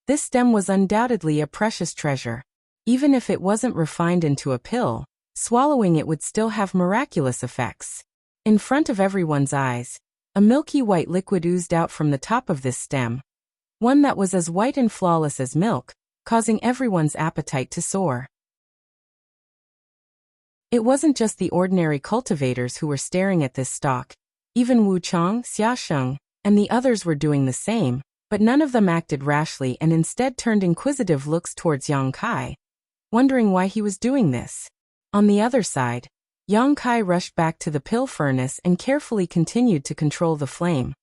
this stem was undoubtedly a precious treasure. Even if it wasn't refined into a pill, swallowing it would still have miraculous effects. In front of everyone's eyes, a milky white liquid oozed out from the top of this stem, one that was as white and flawless as milk, causing everyone's appetite to soar. It wasn't just the ordinary cultivators who were staring at this stalk. Even Wu Chang, Xia Sheng, and the others were doing the same, but none of them acted rashly and instead turned inquisitive looks towards Yang Kai, wondering why he was doing this. On the other side, Yang Kai rushed back to the pill furnace and carefully continued to control the flame.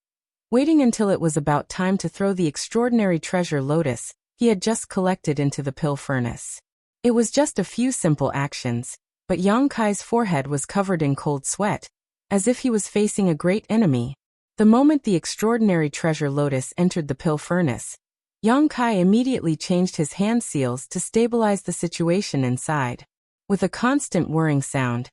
Waiting until it was about time to throw the extraordinary treasure lotus he had just collected into the pill furnace. It was just a few simple actions, but Yang Kai's forehead was covered in cold sweat, as if he was facing a great enemy. The moment the extraordinary treasure lotus entered the pill furnace, Yang Kai immediately changed his hand seals to stabilize the situation inside. With a constant whirring sound,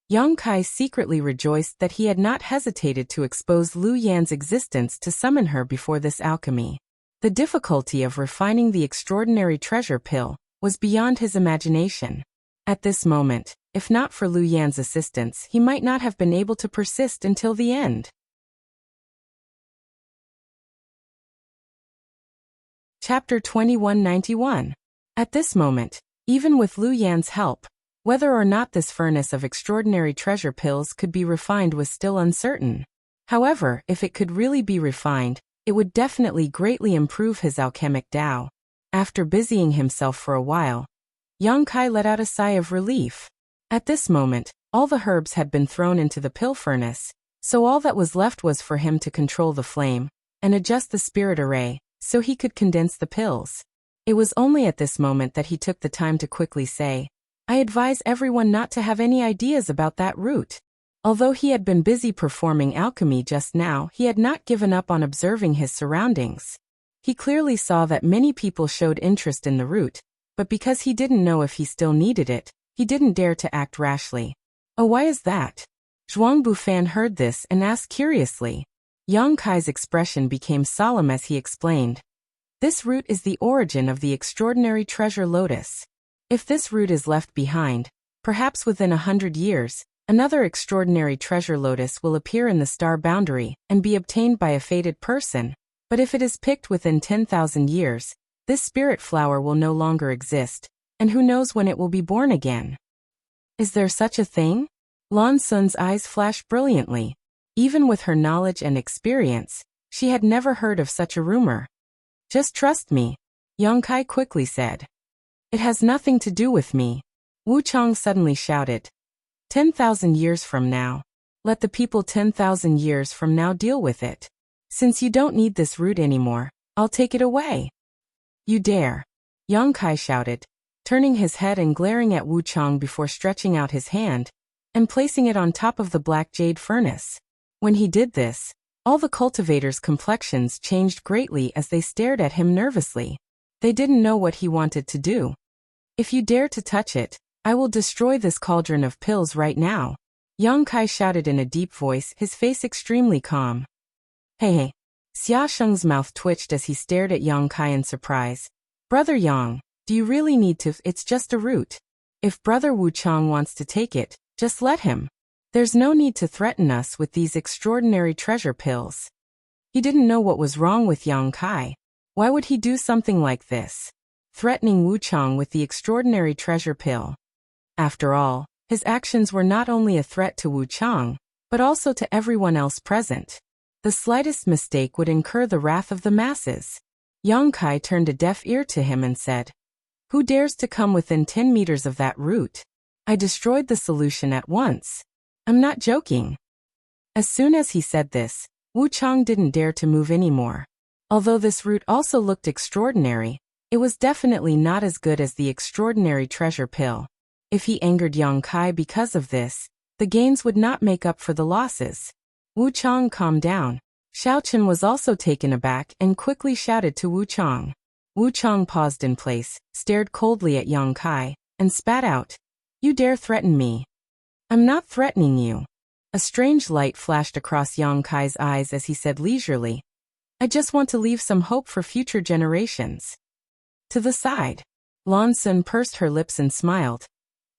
Yang Kai secretly rejoiced that he had not hesitated to expose Lu Yan's existence to summon her before this alchemy. The difficulty of refining the extraordinary treasure pill was beyond his imagination. At this moment, if not for Lu Yan's assistance, he might not have been able to persist until the end. Chapter 2191. At this moment, even with Lu Yan's help, whether or not this furnace of extraordinary treasure pills could be refined was still uncertain. However, if it could really be refined, it would definitely greatly improve his alchemic Tao. After busying himself for a while, Yang Kai let out a sigh of relief. At this moment, all the herbs had been thrown into the pill furnace, so all that was left was for him to control the flame and adjust the spirit array so he could condense the pills. It was only at this moment that he took the time to quickly say, "I advise everyone not to have any ideas about that root." Although he had been busy performing alchemy just now, he had not given up on observing his surroundings. He clearly saw that many people showed interest in the root, but because he didn't know if he still needed it, he didn't dare to act rashly. "Oh, why is that?" Zhuang Bufan heard this and asked curiously. Yang Kai's expression became solemn as he explained. "This root is the origin of the extraordinary treasure lotus. If this root is left behind, perhaps within 100 years, another extraordinary treasure lotus will appear in the star boundary and be obtained by a fated person, but if it is picked within 10,000 years, this spirit flower will no longer exist, and who knows when it will be born again." "Is there such a thing?" Lan Sun's eyes flashed brilliantly. Even with her knowledge and experience, she had never heard of such a rumor. "Just trust me," Yang Kai quickly said. "It has nothing to do with me." Wu Chang suddenly shouted. 10,000 years from now. Let the people 10,000 years from now deal with it. Since you don't need this root anymore, I'll take it away." "You dare," Yang Kai shouted, turning his head and glaring at Wu Chang before stretching out his hand and placing it on top of the black jade furnace. When he did this, all the cultivators' complexions changed greatly as they stared at him nervously. They didn't know what he wanted to do. "If you dare to touch it, I will destroy this cauldron of pills right now," Yang Kai shouted in a deep voice, his face extremely calm. Hey. Xia Sheng's mouth twitched as he stared at Yang Kai in surprise. "Brother Yang, do you really need to? It's just a root. If Brother Wu Chang wants to take it, just let him. There's no need to threaten us with these extraordinary treasure pills." He didn't know what was wrong with Yang Kai. Why would he do something like this? Threatening Wu Chang with the extraordinary treasure pill. After all, his actions were not only a threat to Wu Chang, but also to everyone else present. The slightest mistake would incur the wrath of the masses. Yang Kai turned a deaf ear to him and said, "Who dares to come within 10 meters of that root? I destroyed the solution at once. I'm not joking." As soon as he said this, Wu Chang didn't dare to move anymore. Although this root also looked extraordinary, it was definitely not as good as the extraordinary treasure pill. If he angered Yang Kai because of this, the gains would not make up for the losses. Wu Chang calmed down. Xiao Chen was also taken aback and quickly shouted to Wu Chang. Wu Chang paused in place, stared coldly at Yang Kai, and spat out, "You dare threaten me? I'm not threatening you." A strange light flashed across Yang Kai's eyes as he said leisurely, "I just want to leave some hope for future generations." To the side, Lan Sun pursed her lips and smiled.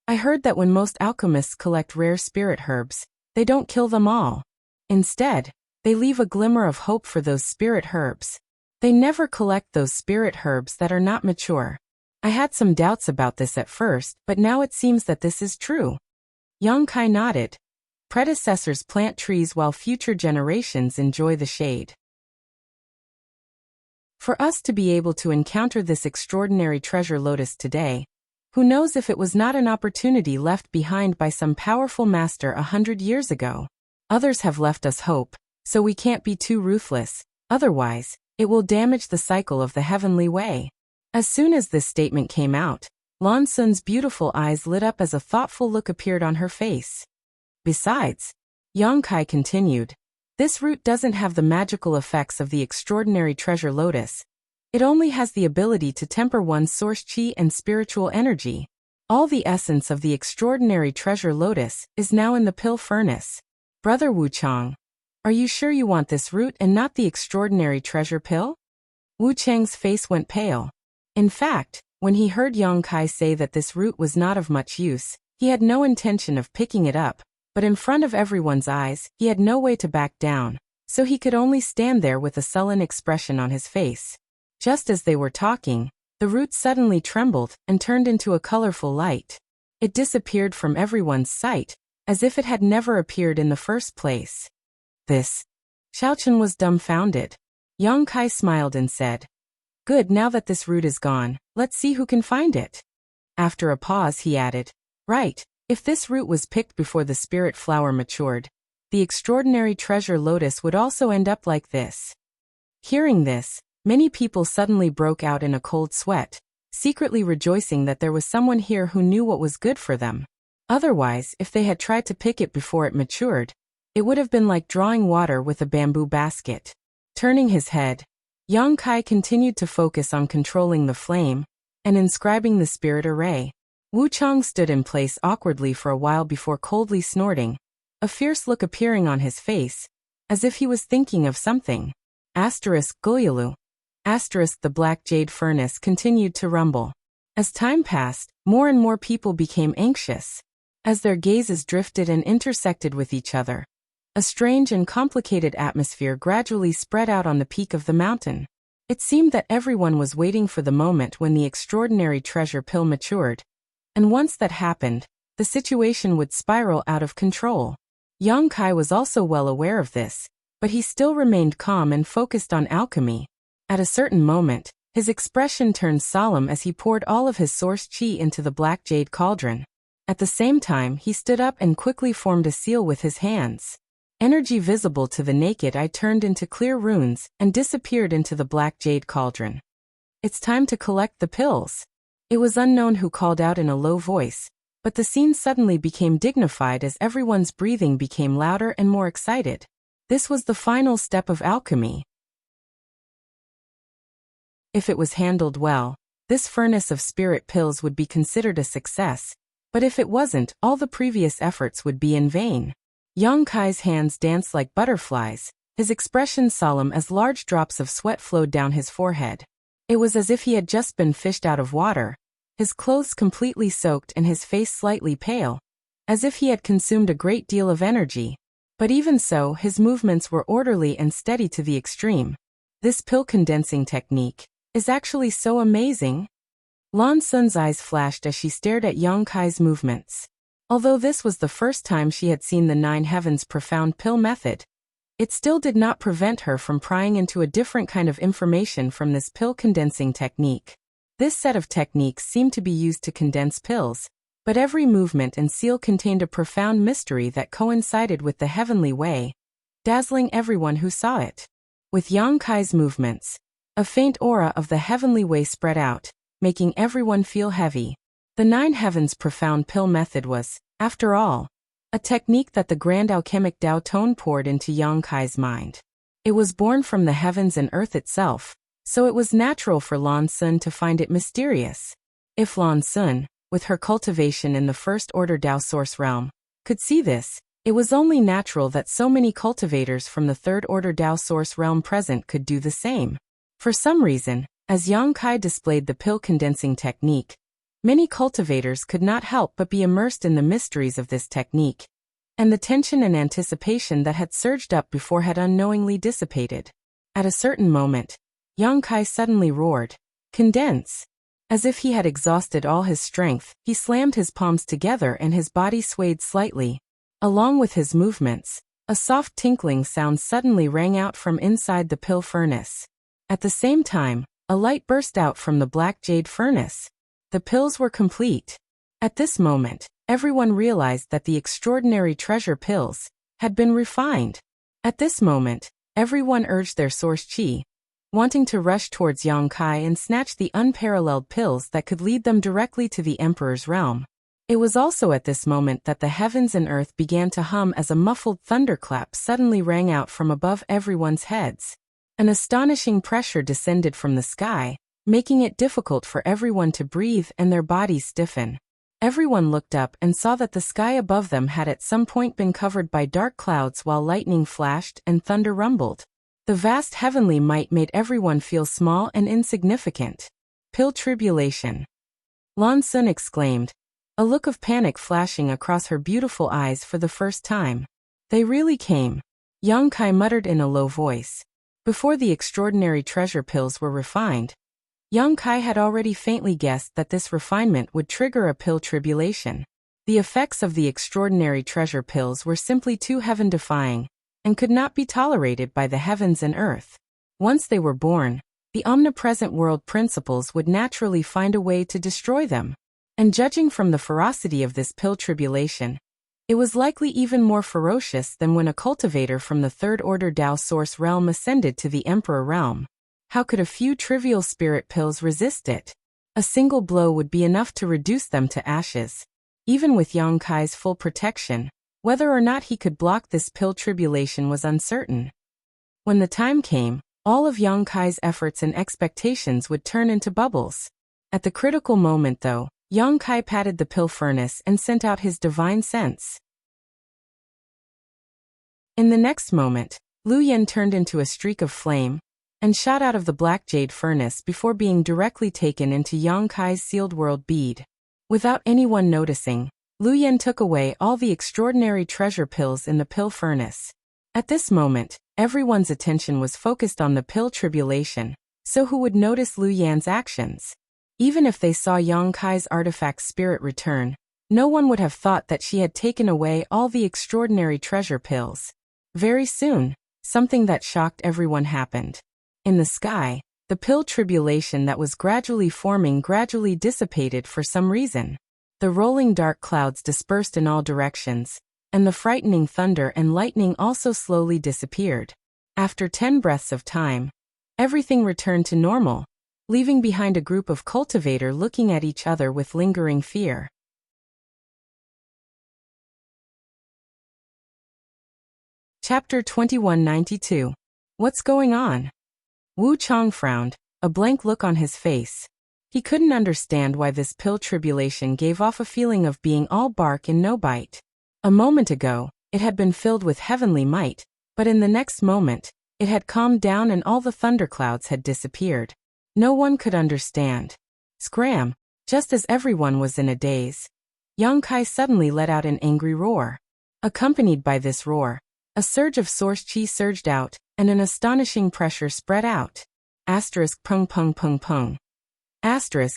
"I heard that when most alchemists collect rare spirit herbs, they don't kill them all. Instead, they leave a glimmer of hope for those spirit herbs. They never collect those spirit herbs that are not mature. I had some doubts about this at first, but now it seems that this is true." Yang Kai nodded. Predecessors plant trees while future generations enjoy the shade. For us to be able to encounter this extraordinary treasure lotus today, who knows if it was not an opportunity left behind by some powerful master 100 years ago? Others have left us hope, so we can't be too ruthless, otherwise, it will damage the cycle of the heavenly way. As soon as this statement came out, Lan Sun's beautiful eyes lit up as a thoughtful look appeared on her face. Besides, Yang Kai continued, this root doesn't have the magical effects of the extraordinary treasure lotus. It only has the ability to temper one's source chi and spiritual energy. All the essence of the extraordinary treasure lotus is now in the pill furnace. Brother Wu Chang, are you sure you want this root and not the extraordinary treasure pill? Wu Chang's face went pale. In fact, when he heard Yang Kai say that this root was not of much use, he had no intention of picking it up, but in front of everyone's eyes, he had no way to back down, so he could only stand there with a sullen expression on his face. Just as they were talking, the root suddenly trembled and turned into a colorful light. It disappeared from everyone's sight, as if it had never appeared in the first place. This. Xiao Chen was dumbfounded. Yang Kai smiled and said, "Good, now that this root is gone, let's see who can find it." After a pause he added, "Right, if this root was picked before the spirit flower matured, the extraordinary treasure lotus would also end up like this." Hearing this, many people suddenly broke out in a cold sweat, secretly rejoicing that there was someone here who knew what was good for them. Otherwise, if they had tried to pick it before it matured, it would have been like drawing water with a bamboo basket. Turning his head, Yang Kai continued to focus on controlling the flame and inscribing the spirit array. Wu Chang stood in place awkwardly for a while before coldly snorting, a fierce look appearing on his face, as if he was thinking of something. Gulyalu. The black jade furnace continued to rumble. As time passed, more and more people became anxious. As their gazes drifted and intersected with each other, a strange and complicated atmosphere gradually spread out on the peak of the mountain. It seemed that everyone was waiting for the moment when the extraordinary treasure pill matured, and once that happened, the situation would spiral out of control. Yang Kai was also well aware of this, but he still remained calm and focused on alchemy. At a certain moment, his expression turned solemn as he poured all of his source chi into the black jade cauldron. At the same time, he stood up and quickly formed a seal with his hands. Energy visible to the naked eye turned into clear runes and disappeared into the black jade cauldron. "It's time to collect the pills." It was unknown who called out in a low voice, but the scene suddenly became dignified as everyone's breathing became louder and more excited. This was the final step of alchemy. If it was handled well, this furnace of spirit pills would be considered a success, but if it wasn't, all the previous efforts would be in vain. Yang Kai's hands danced like butterflies, his expression solemn as large drops of sweat flowed down his forehead. It was as if he had just been fished out of water, his clothes completely soaked and his face slightly pale, as if he had consumed a great deal of energy. But even so, his movements were orderly and steady to the extreme. This pill condensing technique is actually so amazing. Lan Sun's eyes flashed as she stared at Yang Kai's movements. Although this was the first time she had seen the Nine Heavens profound pill method, it still did not prevent her from prying into a different kind of information from this pill condensing technique. This set of techniques seemed to be used to condense pills, but every movement and seal contained a profound mystery that coincided with the heavenly way, dazzling everyone who saw it. With Yang Kai's movements, a faint aura of the heavenly way spread out, making everyone feel heavy. The Nine Heavens Profound Pill method was, after all, a technique that the grand alchemic Dao Tone poured into Yang Kai's mind. It was born from the heavens and earth itself, so it was natural for Lan Sun to find it mysterious. If Lan Sun, with her cultivation in the first-order Dao Source realm, could see this, it was only natural that so many cultivators from the third-order Dao Source realm present could do the same. For some reason, as Yang Kai displayed the pill condensing technique, many cultivators could not help but be immersed in the mysteries of this technique, and the tension and anticipation that had surged up before had unknowingly dissipated. At a certain moment, Yang Kai suddenly roared, "Condense!" As if he had exhausted all his strength, he slammed his palms together and his body swayed slightly. Along with his movements, a soft tinkling sound suddenly rang out from inside the pill furnace. At the same time, a light burst out from the black jade furnace. The pills were complete. At this moment, everyone realized that the extraordinary treasure pills had been refined. At this moment, everyone urged their source chi, wanting to rush towards Yang Kai and snatch the unparalleled pills that could lead them directly to the Emperor's realm. It was also at this moment that the heavens and earth began to hum as a muffled thunderclap suddenly rang out from above everyone's heads. An astonishing pressure descended from the sky, making it difficult for everyone to breathe and their bodies stiffen. Everyone looked up and saw that the sky above them had at some point been covered by dark clouds while lightning flashed and thunder rumbled. The vast heavenly might made everyone feel small and insignificant. Pill tribulation. Lan Sun exclaimed, a look of panic flashing across her beautiful eyes for the first time. They really came. Yang Kai muttered in a low voice. Before the extraordinary treasure pills were refined, Yang Kai had already faintly guessed that this refinement would trigger a pill tribulation. The effects of the extraordinary treasure pills were simply too heaven-defying, and could not be tolerated by the heavens and earth. Once they were born, the omnipresent world principles would naturally find a way to destroy them. And judging from the ferocity of this pill tribulation, it was likely even more ferocious than when a cultivator from the third-order Dao Source realm ascended to the Emperor realm. How could a few trivial spirit pills resist it? A single blow would be enough to reduce them to ashes. Even with Yang Kai's full protection, whether or not he could block this pill tribulation was uncertain. When the time came, all of Yang Kai's efforts and expectations would turn into bubbles. At the critical moment though, Yang Kai patted the pill furnace and sent out his divine sense. In the next moment, Lu Yen turned into a streak of flame, and shot out of the black jade furnace before being directly taken into Yang Kai's sealed world bead. Without anyone noticing, Lu Yen took away all the extraordinary treasure pills in the pill furnace. At this moment, everyone's attention was focused on the pill tribulation, so who would notice Lu Yan's actions? Even if they saw Yang Kai's artifact spirit return, no one would have thought that she had taken away all the extraordinary treasure pills. Very soon, something that shocked everyone happened. In the sky, the pill tribulation that was gradually forming gradually dissipated for some reason. The rolling dark clouds dispersed in all directions, and the frightening thunder and lightning also slowly disappeared. After 10 breaths of time, everything returned to normal, leaving behind a group of cultivators looking at each other with lingering fear. Chapter 2192. What's going on? Wu Chang frowned, a blank look on his face. He couldn't understand why this pill tribulation gave off a feeling of being all bark and no bite. A moment ago, it had been filled with heavenly might, but in the next moment, it had calmed down and all the thunderclouds had disappeared. No one could understand. Scram! Just as everyone was in a daze, Yang Kai suddenly let out an angry roar. Accompanied by this roar, a surge of source chi surged out, and an astonishing pressure spread out. Pung pung pung pung.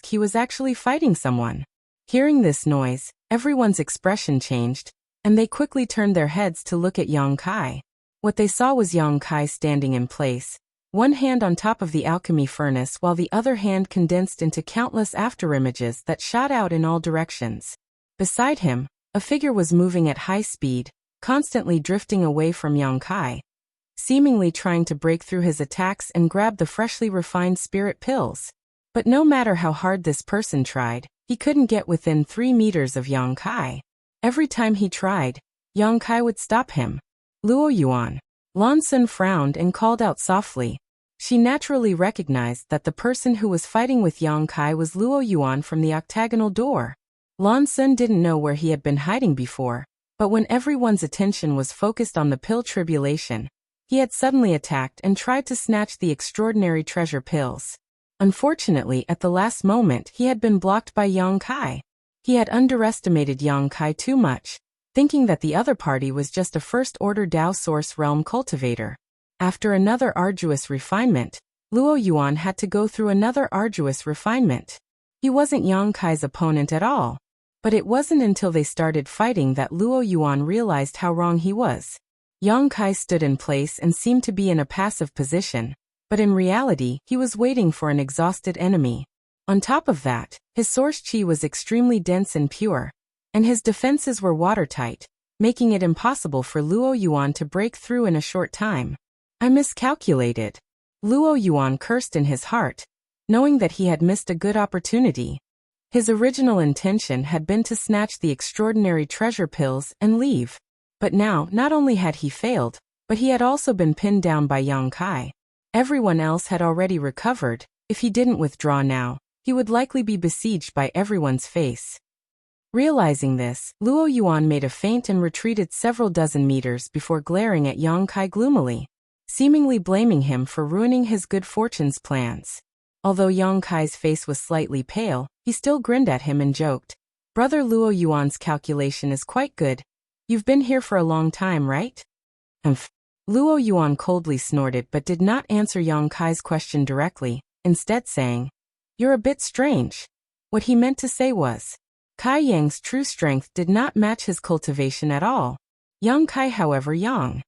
He was actually fighting someone. Hearing this noise, everyone's expression changed, and they quickly turned their heads to look at Yang Kai. What they saw was Yang Kai standing in place, one hand on top of the alchemy furnace while the other hand condensed into countless afterimages that shot out in all directions. Beside him, a figure was moving at high speed, constantly drifting away from Yang Kai, seemingly trying to break through his attacks and grab the freshly refined spirit pills. But no matter how hard this person tried, He couldn't get within 3 meters of Yang Kai. Every time he tried, Yang Kai would stop him. Luo Yuan. Lan Sun frowned and called out softly. She naturally recognized that the person who was fighting with Yang Kai was Luo Yuan from the octagonal door. Lan Sun didn't know where he had been hiding before, but when everyone's attention was focused on the pill tribulation, he had suddenly attacked and tried to snatch the extraordinary treasure pills. Unfortunately, at the last moment, he had been blocked by Yang Kai. He had underestimated Yang Kai too much, thinking that the other party was just a first-order Dao Source Realm cultivator. After another arduous refinement, Luo Yuan had to go through another arduous refinement. He wasn't Yang Kai's opponent at all. But it wasn't until they started fighting that Luo Yuan realized how wrong he was. Yang Kai stood in place and seemed to be in a passive position, but in reality, he was waiting for an exhausted enemy. On top of that, his source chi was extremely dense and pure, and his defenses were watertight, making it impossible for Luo Yuan to break through in a short time. I miscalculated. Luo Yuan cursed in his heart, knowing that he had missed a good opportunity. His original intention had been to snatch the extraordinary treasure pills and leave. But now, not only had he failed, but he had also been pinned down by Yang Kai. Everyone else had already recovered. If he didn't withdraw now, he would likely be besieged by everyone's face. Realizing this, Luo Yuan made a feint and retreated several dozen meters before glaring at Yang Kai gloomily, seemingly blaming him for ruining his good fortune's plans. Although Yang Kai's face was slightly pale, he still grinned at him and joked, "Brother Luo Yuan's calculation is quite good. You've been here for a long time, right?" Luo Yuan coldly snorted but did not answer Yang Kai's question directly, instead saying, "You're a bit strange." What he meant to say was, Kai Yang's true strength did not match his cultivation at all. Yang Kai, however, yang.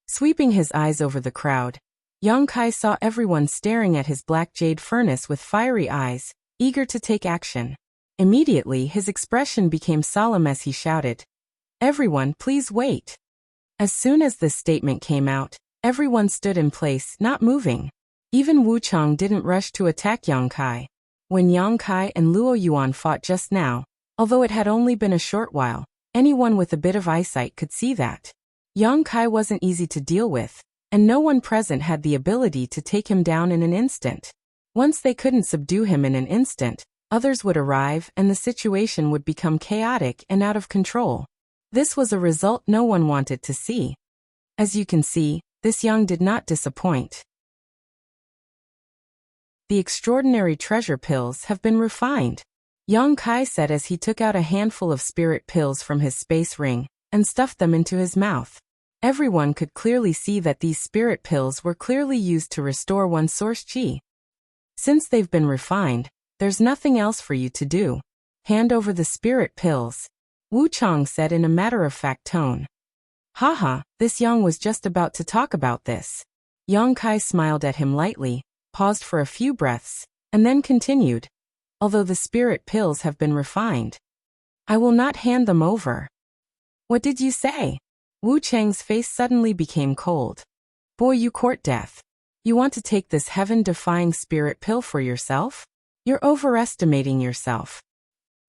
Sweeping his eyes over the crowd, Yang Kai saw everyone staring at his black jade furnace with fiery eyes, eager to take action. Immediately, his expression became solemn as he shouted, "Everyone, please wait." As soon as this statement came out, everyone stood in place, not moving. Even Wu Chang didn't rush to attack Yang Kai. When Yang Kai and Luo Yuan fought just now, although it had only been a short while, anyone with a bit of eyesight could see that Yang Kai wasn't easy to deal with, and no one present had the ability to take him down in an instant. Once they couldn't subdue him in an instant, others would arrive and the situation would become chaotic and out of control. This was a result no one wanted to see. As you can see, this Yang did not disappoint. The extraordinary treasure pills have been refined, Yang Kai said as he took out a handful of spirit pills from his space ring and stuffed them into his mouth. Everyone could clearly see that these spirit pills were clearly used to restore one's source chi. Since they've been refined, there's nothing else for you to do. Hand over the spirit pills, Wu Chang said in a matter-of-fact tone. Haha, this Yang was just about to talk about this. Yang Kai smiled at him lightly, paused for a few breaths, and then continued. Although the spirit pills have been refined, I will not hand them over. What did you say? Wu Chang's face suddenly became cold. Boy, you court death. You want to take this heaven-defying spirit pill for yourself? You're overestimating yourself.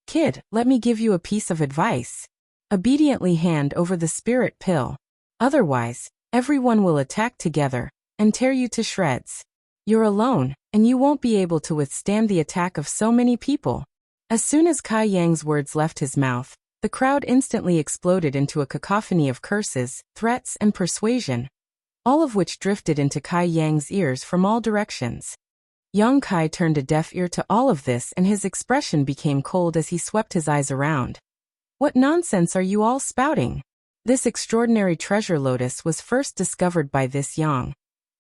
Kid, let me give you a piece of advice. Obediently hand over the spirit pill. Otherwise, everyone will attack together and tear you to shreds. You're alone, and you won't be able to withstand the attack of so many people. As soon as Kai Yang's words left his mouth, the crowd instantly exploded into a cacophony of curses, threats, and persuasion, all of which drifted into Kai Yang's ears from all directions. Yang Kai turned a deaf ear to all of this and his expression became cold as he swept his eyes around. What nonsense are you all spouting? This extraordinary treasure lotus was first discovered by this Yang,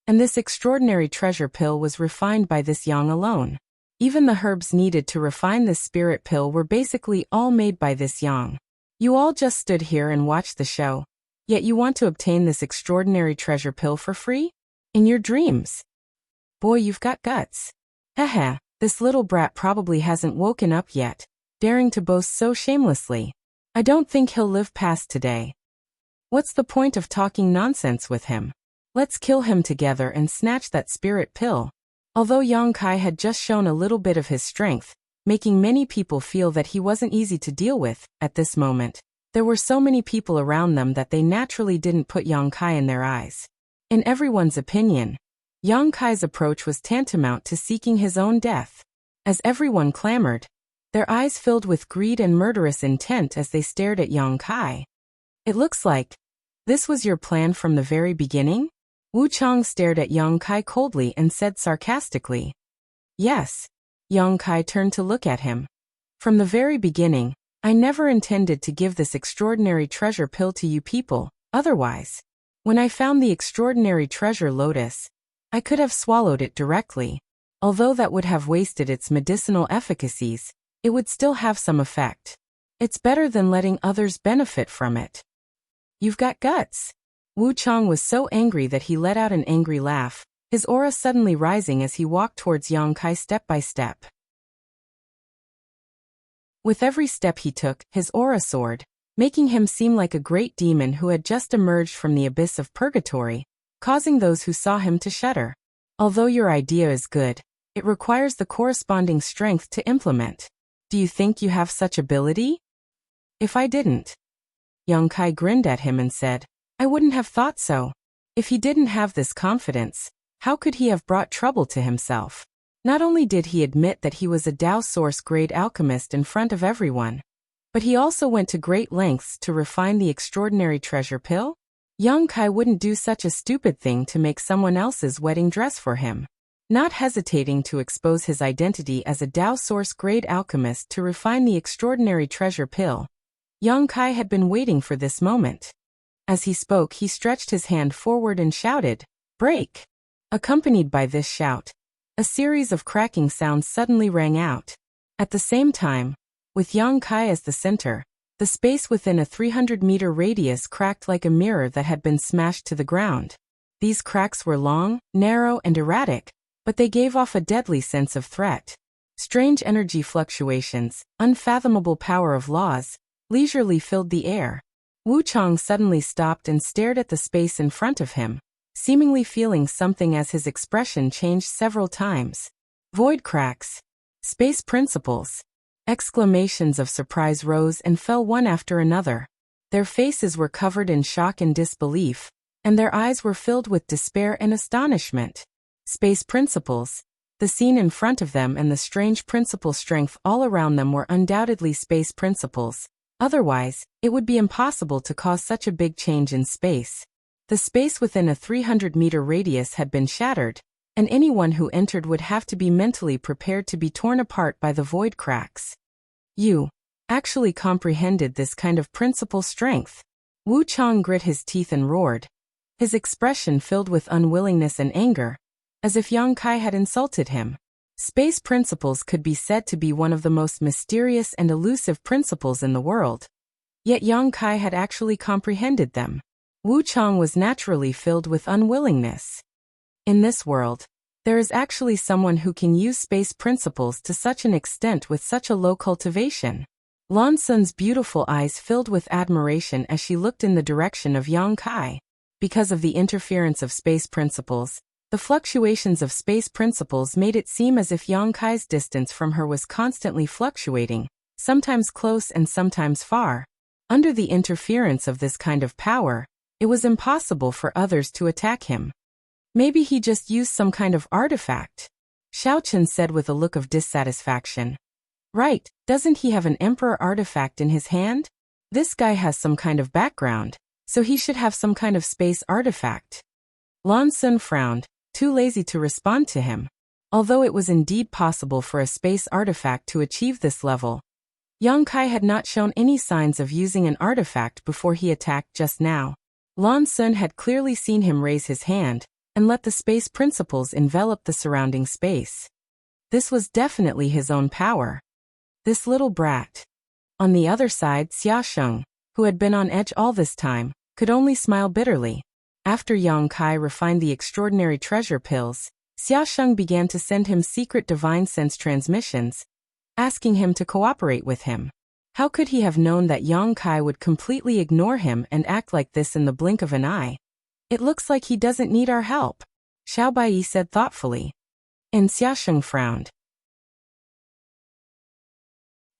and this extraordinary treasure pill was refined by this Yang alone. Even the herbs needed to refine this spirit pill were basically all made by this Yang. You all just stood here and watched the show, yet you want to obtain this extraordinary treasure pill for free? In your dreams. Boy, you've got guts. Haha, this little brat probably hasn't woken up yet, daring to boast so shamelessly. I don't think he'll live past today. What's the point of talking nonsense with him? Let's kill him together and snatch that spirit pill. Although Yang Kai had just shown a little bit of his strength, making many people feel that he wasn't easy to deal with. At this moment, there were so many people around them that they naturally didn't put Yang Kai in their eyes. In everyone's opinion, Yang Kai's approach was tantamount to seeking his own death. As everyone clamored, their eyes filled with greed and murderous intent as they stared at Yang Kai. It looks like this was your plan from the very beginning? Wu Chang stared at Yang Kai coldly and said sarcastically. Yes. Yang Kai turned to look at him. From the very beginning, I never intended to give this extraordinary treasure pill to you people, otherwise. When I found the extraordinary treasure lotus, I could have swallowed it directly. Although that would have wasted its medicinal efficacies, it would still have some effect. It's better than letting others benefit from it. You've got guts. Wu Chang was so angry that he let out an angry laugh, his aura suddenly rising as he walked towards Yang Kai step by step. With every step he took, his aura soared, making him seem like a great demon who had just emerged from the abyss of purgatory, causing those who saw him to shudder. Although your idea is good, it requires the corresponding strength to implement. Do you think you have such ability? If I didn't. Yang Kai grinned at him and said, I wouldn't have thought so. If he didn't have this confidence, how could he have brought trouble to himself? Not only did he admit that he was a Dao Source grade alchemist in front of everyone, but he also went to great lengths to refine the extraordinary treasure pill? Yang Kai wouldn't do such a stupid thing to make someone else's wedding dress for him. Not hesitating to expose his identity as a Dao Source grade alchemist to refine the extraordinary treasure pill, Yang Kai had been waiting for this moment. As he spoke, he stretched his hand forward and shouted, "Break!" Accompanied by this shout, a series of cracking sounds suddenly rang out. At the same time, with Yang Kai as the center, the space within a 300-meter radius cracked like a mirror that had been smashed to the ground. These cracks were long, narrow, and erratic, but they gave off a deadly sense of threat. Strange energy fluctuations, unfathomable power of laws, leisurely filled the air. Wu Chang suddenly stopped and stared at the space in front of him, seemingly feeling something as his expression changed several times. Void cracks. Space principles. Exclamations of surprise rose and fell one after another. Their faces were covered in shock and disbelief, and their eyes were filled with despair and astonishment. Space principles. The scene in front of them and the strange principle strength all around them were undoubtedly space principles. Otherwise, it would be impossible to cause such a big change in space. The space within a 300-meter radius had been shattered, and anyone who entered would have to be mentally prepared to be torn apart by the void cracks. You actually comprehended this kind of principle strength. Wu Chang grit his teeth and roared, his expression filled with unwillingness and anger, as if Yang Kai had insulted him. Space principles could be said to be one of the most mysterious and elusive principles in the world. Yet Yang Kai had actually comprehended them. Wu Chang was naturally filled with unwillingness. In this world, there is actually someone who can use space principles to such an extent with such a low cultivation. Lan Sun's beautiful eyes filled with admiration as she looked in the direction of Yang Kai. Because of the interference of space principles, the fluctuations of space principles made it seem as if Yang Kai's distance from her was constantly fluctuating, sometimes close and sometimes far. Under the interference of this kind of power, it was impossible for others to attack him. Maybe he just used some kind of artifact, Xiaochen said with a look of dissatisfaction. Right, doesn't he have an emperor artifact in his hand? This guy has some kind of background, so he should have some kind of space artifact. Lan Sun frowned, too lazy to respond to him. Although it was indeed possible for a space artifact to achieve this level, Yang Kai had not shown any signs of using an artifact before he attacked just now. Lan Sun had clearly seen him raise his hand and let the space principles envelop the surrounding space. This was definitely his own power. This little brat. On the other side, Xiaosheng, who had been on edge all this time, could only smile bitterly. After Yang Kai refined the extraordinary treasure pills, Xiaosheng began to send him secret divine sense transmissions, asking him to cooperate with him. How could he have known that Yang Kai would completely ignore him and act like this in the blink of an eye? It looks like he doesn't need our help, Xiao Baiyi said thoughtfully. And Xiaosheng frowned.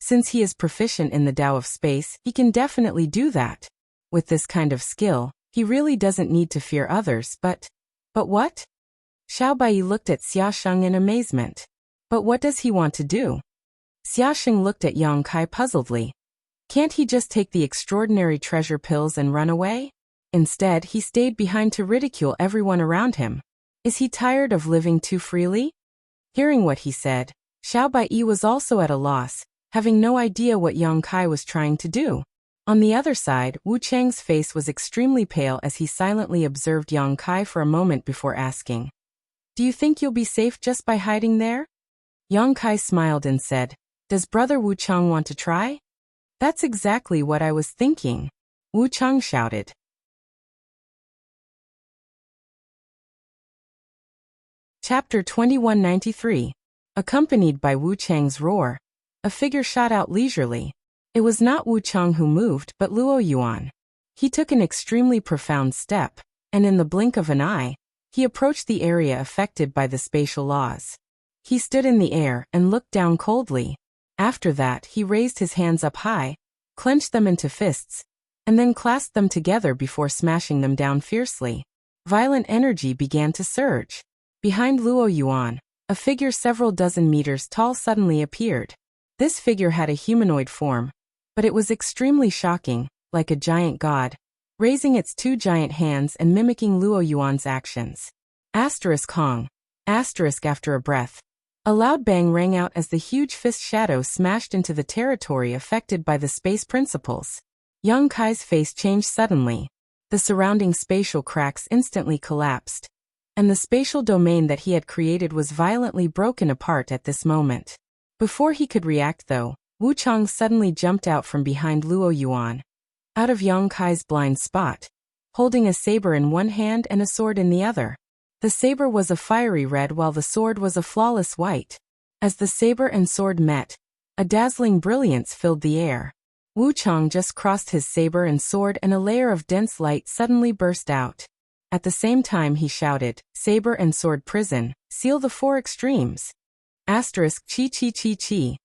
Since he is proficient in the Tao of space, he can definitely do that. With this kind of skill, he really doesn't need to fear others, but what? Xiao Bai looked at Xiaosheng in amazement. But what does he want to do? Xiaosheng looked at Yang Kai puzzledly. Can't he just take the extraordinary treasure pills and run away? Instead, he stayed behind to ridicule everyone around him. Is he tired of living too freely? Hearing what he said, Xiao Bai was also at a loss, having no idea what Yang Kai was trying to do. On the other side, Wu Chang's face was extremely pale as he silently observed Yang Kai for a moment before asking, "Do you think you'll be safe just by hiding there?" Yang Kai smiled and said, "Does brother Wu Chang want to try?" "That's exactly what I was thinking," Wu Chang shouted. Chapter 2193. Accompanied by Wu Chang's roar, a figure shot out leisurely. It was not Wu Chang who moved but Luo Yuan. He took an extremely profound step, and in the blink of an eye, he approached the area affected by the spatial laws. He stood in the air and looked down coldly. After that, he raised his hands up high, clenched them into fists, and then clasped them together before smashing them down fiercely. Violent energy began to surge. Behind Luo Yuan, a figure several dozen meters tall suddenly appeared. This figure had a humanoid form, but it was extremely shocking, like a giant god, raising its two giant hands and mimicking Luo Yuan's actions. Hong. After a breath. A loud bang rang out as the huge fist shadow smashed into the territory affected by the space principles. Yang Kai's face changed suddenly. The surrounding spatial cracks instantly collapsed, and the spatial domain that he had created was violently broken apart at this moment. Before he could react though, Wu Chang suddenly jumped out from behind Luo Yuan, out of Yang Kai's blind spot, holding a saber in one hand and a sword in the other. The saber was a fiery red while the sword was a flawless white. As the saber and sword met, a dazzling brilliance filled the air. Wu Chang just crossed his saber and sword and a layer of dense light suddenly burst out. At the same time he shouted, "Saber and sword prison, seal the four extremes." Asterisk chi chi chi chi.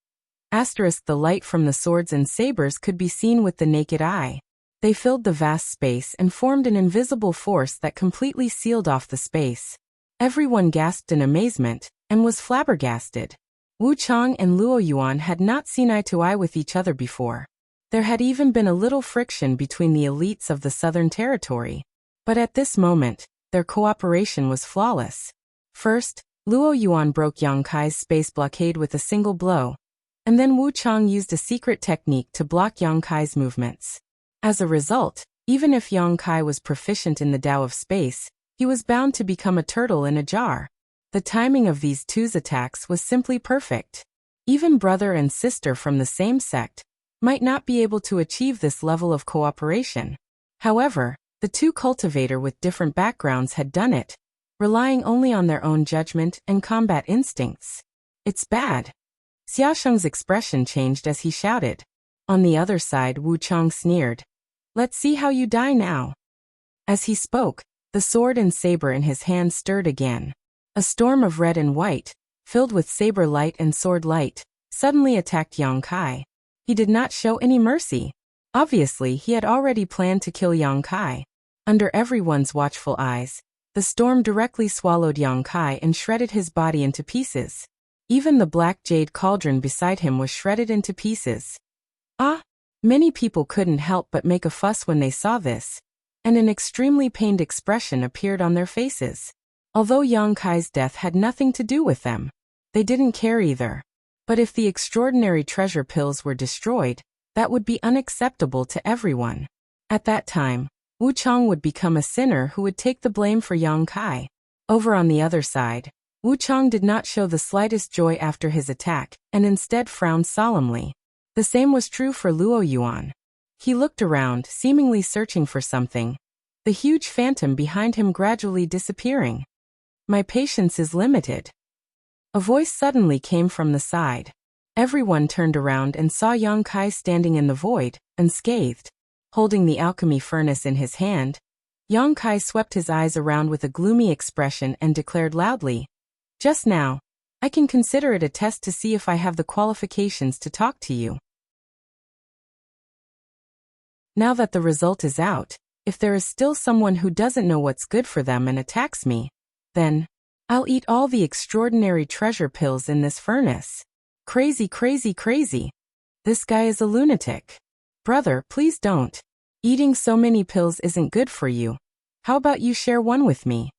Asterisk the light from the swords and sabers could be seen with the naked eye. They filled the vast space and formed an invisible force that completely sealed off the space. Everyone gasped in amazement, and was flabbergasted. Wu Chang and Luo Yuan had not seen eye to eye with each other before. There had even been a little friction between the elites of the Southern Territory. But at this moment, their cooperation was flawless. First, Luo Yuan broke Yang Kai's space blockade with a single blow, and then Wu Chang used a secret technique to block Yang Kai's movements. As a result, even if Yang Kai was proficient in the Tao of space, he was bound to become a turtle in a jar. The timing of these two's attacks was simply perfect. Even brother and sister from the same sect might not be able to achieve this level of cooperation. However, the two cultivators with different backgrounds had done it, relying only on their own judgment and combat instincts. "It's bad." Xiaosheng's expression changed as he shouted. On the other side, Wu Chang sneered, "Let's see how you die now." As he spoke, the sword and saber in his hand stirred again. A storm of red and white, filled with saber light and sword light, suddenly attacked Yang Kai. He did not show any mercy. Obviously, he had already planned to kill Yang Kai. Under everyone's watchful eyes, the storm directly swallowed Yang Kai and shredded his body into pieces. Even the black jade cauldron beside him was shredded into pieces. Many people couldn't help but make a fuss when they saw this, and an extremely pained expression appeared on their faces. Although Yang Kai's death had nothing to do with them, they didn't care either. But if the extraordinary treasure pills were destroyed, that would be unacceptable to everyone. At that time, Wu Chang would become a sinner who would take the blame for Yang Kai. Over on the other side, Wu Chang did not show the slightest joy after his attack, and instead frowned solemnly. The same was true for Luo Yuan. He looked around, seemingly searching for something, the huge phantom behind him gradually disappearing. "My patience is limited." A voice suddenly came from the side. Everyone turned around and saw Yang Kai standing in the void, unscathed. Holding the alchemy furnace in his hand, Yang Kai swept his eyes around with a gloomy expression and declared loudly, "Just now, I can consider it a test to see if I have the qualifications to talk to you." Now that the result is out, if there is still someone who doesn't know what's good for them and attacks me, then I'll eat all the extraordinary treasure pills in this furnace. Crazy, crazy, crazy. This guy is a lunatic. Brother, please don't. Eating so many pills isn't good for you. How about you share one with me?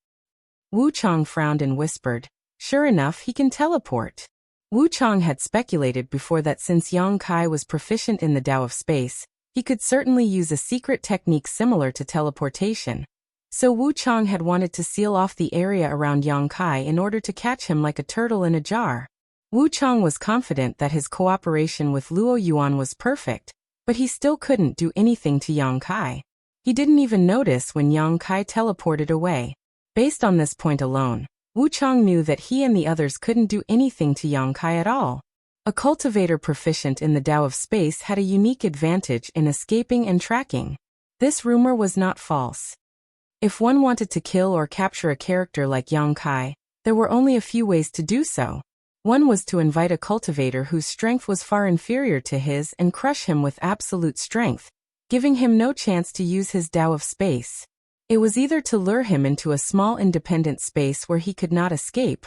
Wu Chang frowned and whispered, sure enough, he can teleport. Wu Chang had speculated before that since Yang Kai was proficient in the Tao of space, he could certainly use a secret technique similar to teleportation. So Wu Chang had wanted to seal off the area around Yang Kai in order to catch him like a turtle in a jar. Wu Chang was confident that his cooperation with Luo Yuan was perfect, but he still couldn't do anything to Yang Kai. He didn't even notice when Yang Kai teleported away. Based on this point alone, Wu Chang knew that he and the others couldn't do anything to Yang Kai at all. A cultivator proficient in the Tao of space had a unique advantage in escaping and tracking. This rumor was not false. If one wanted to kill or capture a character like Yang Kai, there were only a few ways to do so. One was to invite a cultivator whose strength was far inferior to his and crush him with absolute strength, giving him no chance to use his Tao of space. It was either to lure him into a small independent space where he could not escape,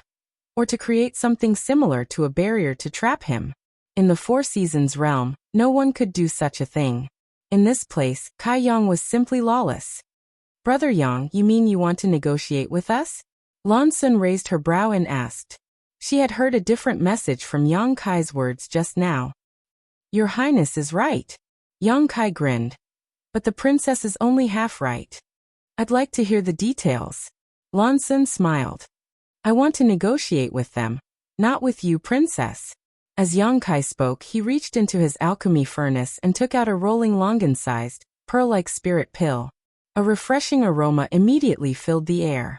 or to create something similar to a barrier to trap him. In the Four Seasons realm, no one could do such a thing. In this place, Kai Yang was simply lawless. Brother Yang, you mean you want to negotiate with us? Lan Sun raised her brow and asked. She had heard a different message from Yang Kai's words just now. Your Highness is right. Yang Kai grinned. But the princess is only half right. I'd like to hear the details. Lan Sun smiled. I want to negotiate with them, not with you, princess. As Yang Kai spoke, he reached into his alchemy furnace and took out a rolling longan-sized, pearl-like spirit pill. A refreshing aroma immediately filled the air.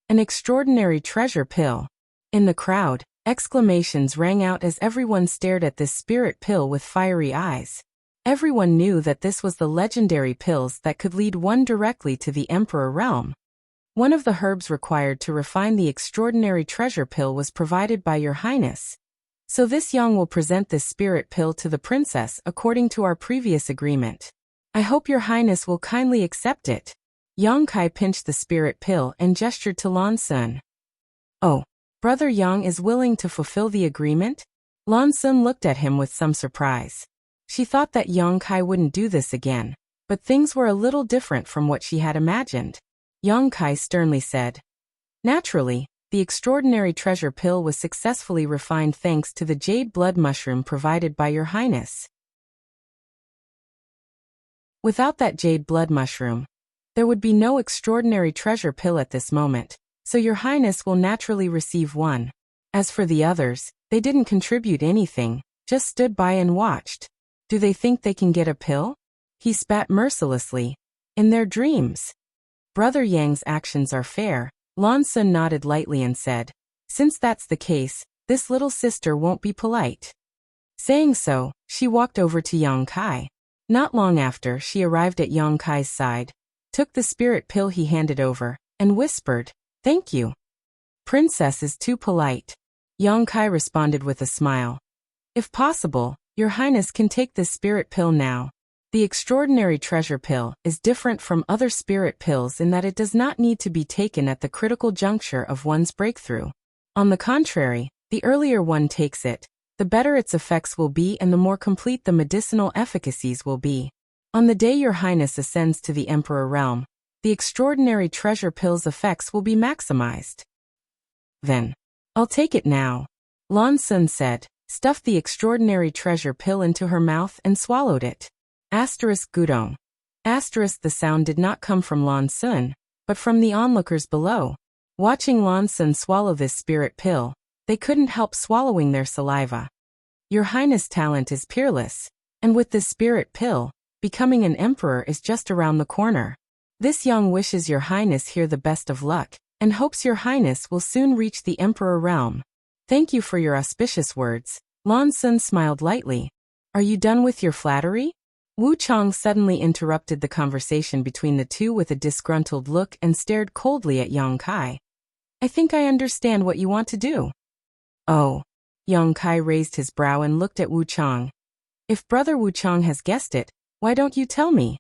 An extraordinary treasure pill. In the crowd, exclamations rang out as everyone stared at this spirit pill with fiery eyes. Everyone knew that this was the legendary pills that could lead one directly to the Emperor realm. One of the herbs required to refine the extraordinary treasure pill was provided by Your Highness. So this Yang will present this spirit pill to the princess according to our previous agreement. I hope Your Highness will kindly accept it. Yang Kai pinched the spirit pill and gestured to Lan Sun. Oh, Brother Yang is willing to fulfill the agreement? Lan Sun looked at him with some surprise. She thought that Yang Kai wouldn't do this again, but things were a little different from what she had imagined. Yang Kai sternly said. Naturally, the extraordinary treasure pill was successfully refined thanks to the jade blood mushroom provided by Your Highness. Without that jade blood mushroom, there would be no extraordinary treasure pill at this moment, so Your Highness will naturally receive one. As for the others, they didn't contribute anything, just stood by and watched. Do they think they can get a pill? He spat mercilessly. In their dreams. Brother Yang's actions are fair. Lan Sun nodded lightly and said, since that's the case, this little sister won't be polite. Saying so, she walked over to Yang Kai. Not long after, she arrived at Yang Kai's side, took the spirit pill he handed over, and whispered, thank you. Princess is too polite. Yang Kai responded with a smile. If possible, Your Highness can take this spirit pill now. The extraordinary treasure pill is different from other spirit pills in that it does not need to be taken at the critical juncture of one's breakthrough. On the contrary, the earlier one takes it, the better its effects will be and the more complete the medicinal efficacies will be. On the day Your Highness ascends to the Emperor realm, the extraordinary treasure pill's effects will be maximized. Then, I'll take it now. Lan Sun said, stuffed the extraordinary treasure pill into her mouth and swallowed it. Asterisk Gudong. Asterisk the sound did not come from Lan Sun, but from the onlookers below. Watching Lan Sun swallow this spirit pill, they couldn't help swallowing their saliva. Your Highness' talent is peerless, and with this spirit pill, becoming an emperor is just around the corner. This Yang wishes Your Highness here the best of luck, and hopes Your Highness will soon reach the Emperor realm. Thank you for your auspicious words. Lan Sun smiled lightly. Are you done with your flattery? Wu Chang suddenly interrupted the conversation between the two with a disgruntled look and stared coldly at Yang Kai. I think I understand what you want to do. Oh. Yang Kai raised his brow and looked at Wu Chang. If Brother Wu Chang has guessed it, why don't you tell me?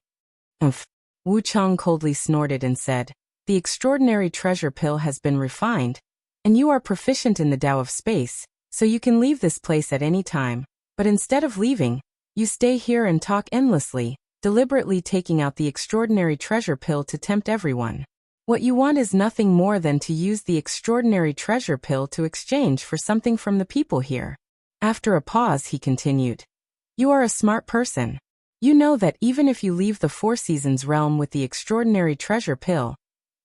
Umph. Wu Chang coldly snorted and said, "The extraordinary treasure pill has been refined, and you are proficient in the Tao of space, so you can leave this place at any time. But instead of leaving, you stay here and talk endlessly, deliberately taking out the extraordinary treasure pill to tempt everyone. What you want is nothing more than to use the extraordinary treasure pill to exchange for something from the people here." After a pause, he continued, "You are a smart person. You know that even if you leave the Four Seasons realm with the extraordinary treasure pill,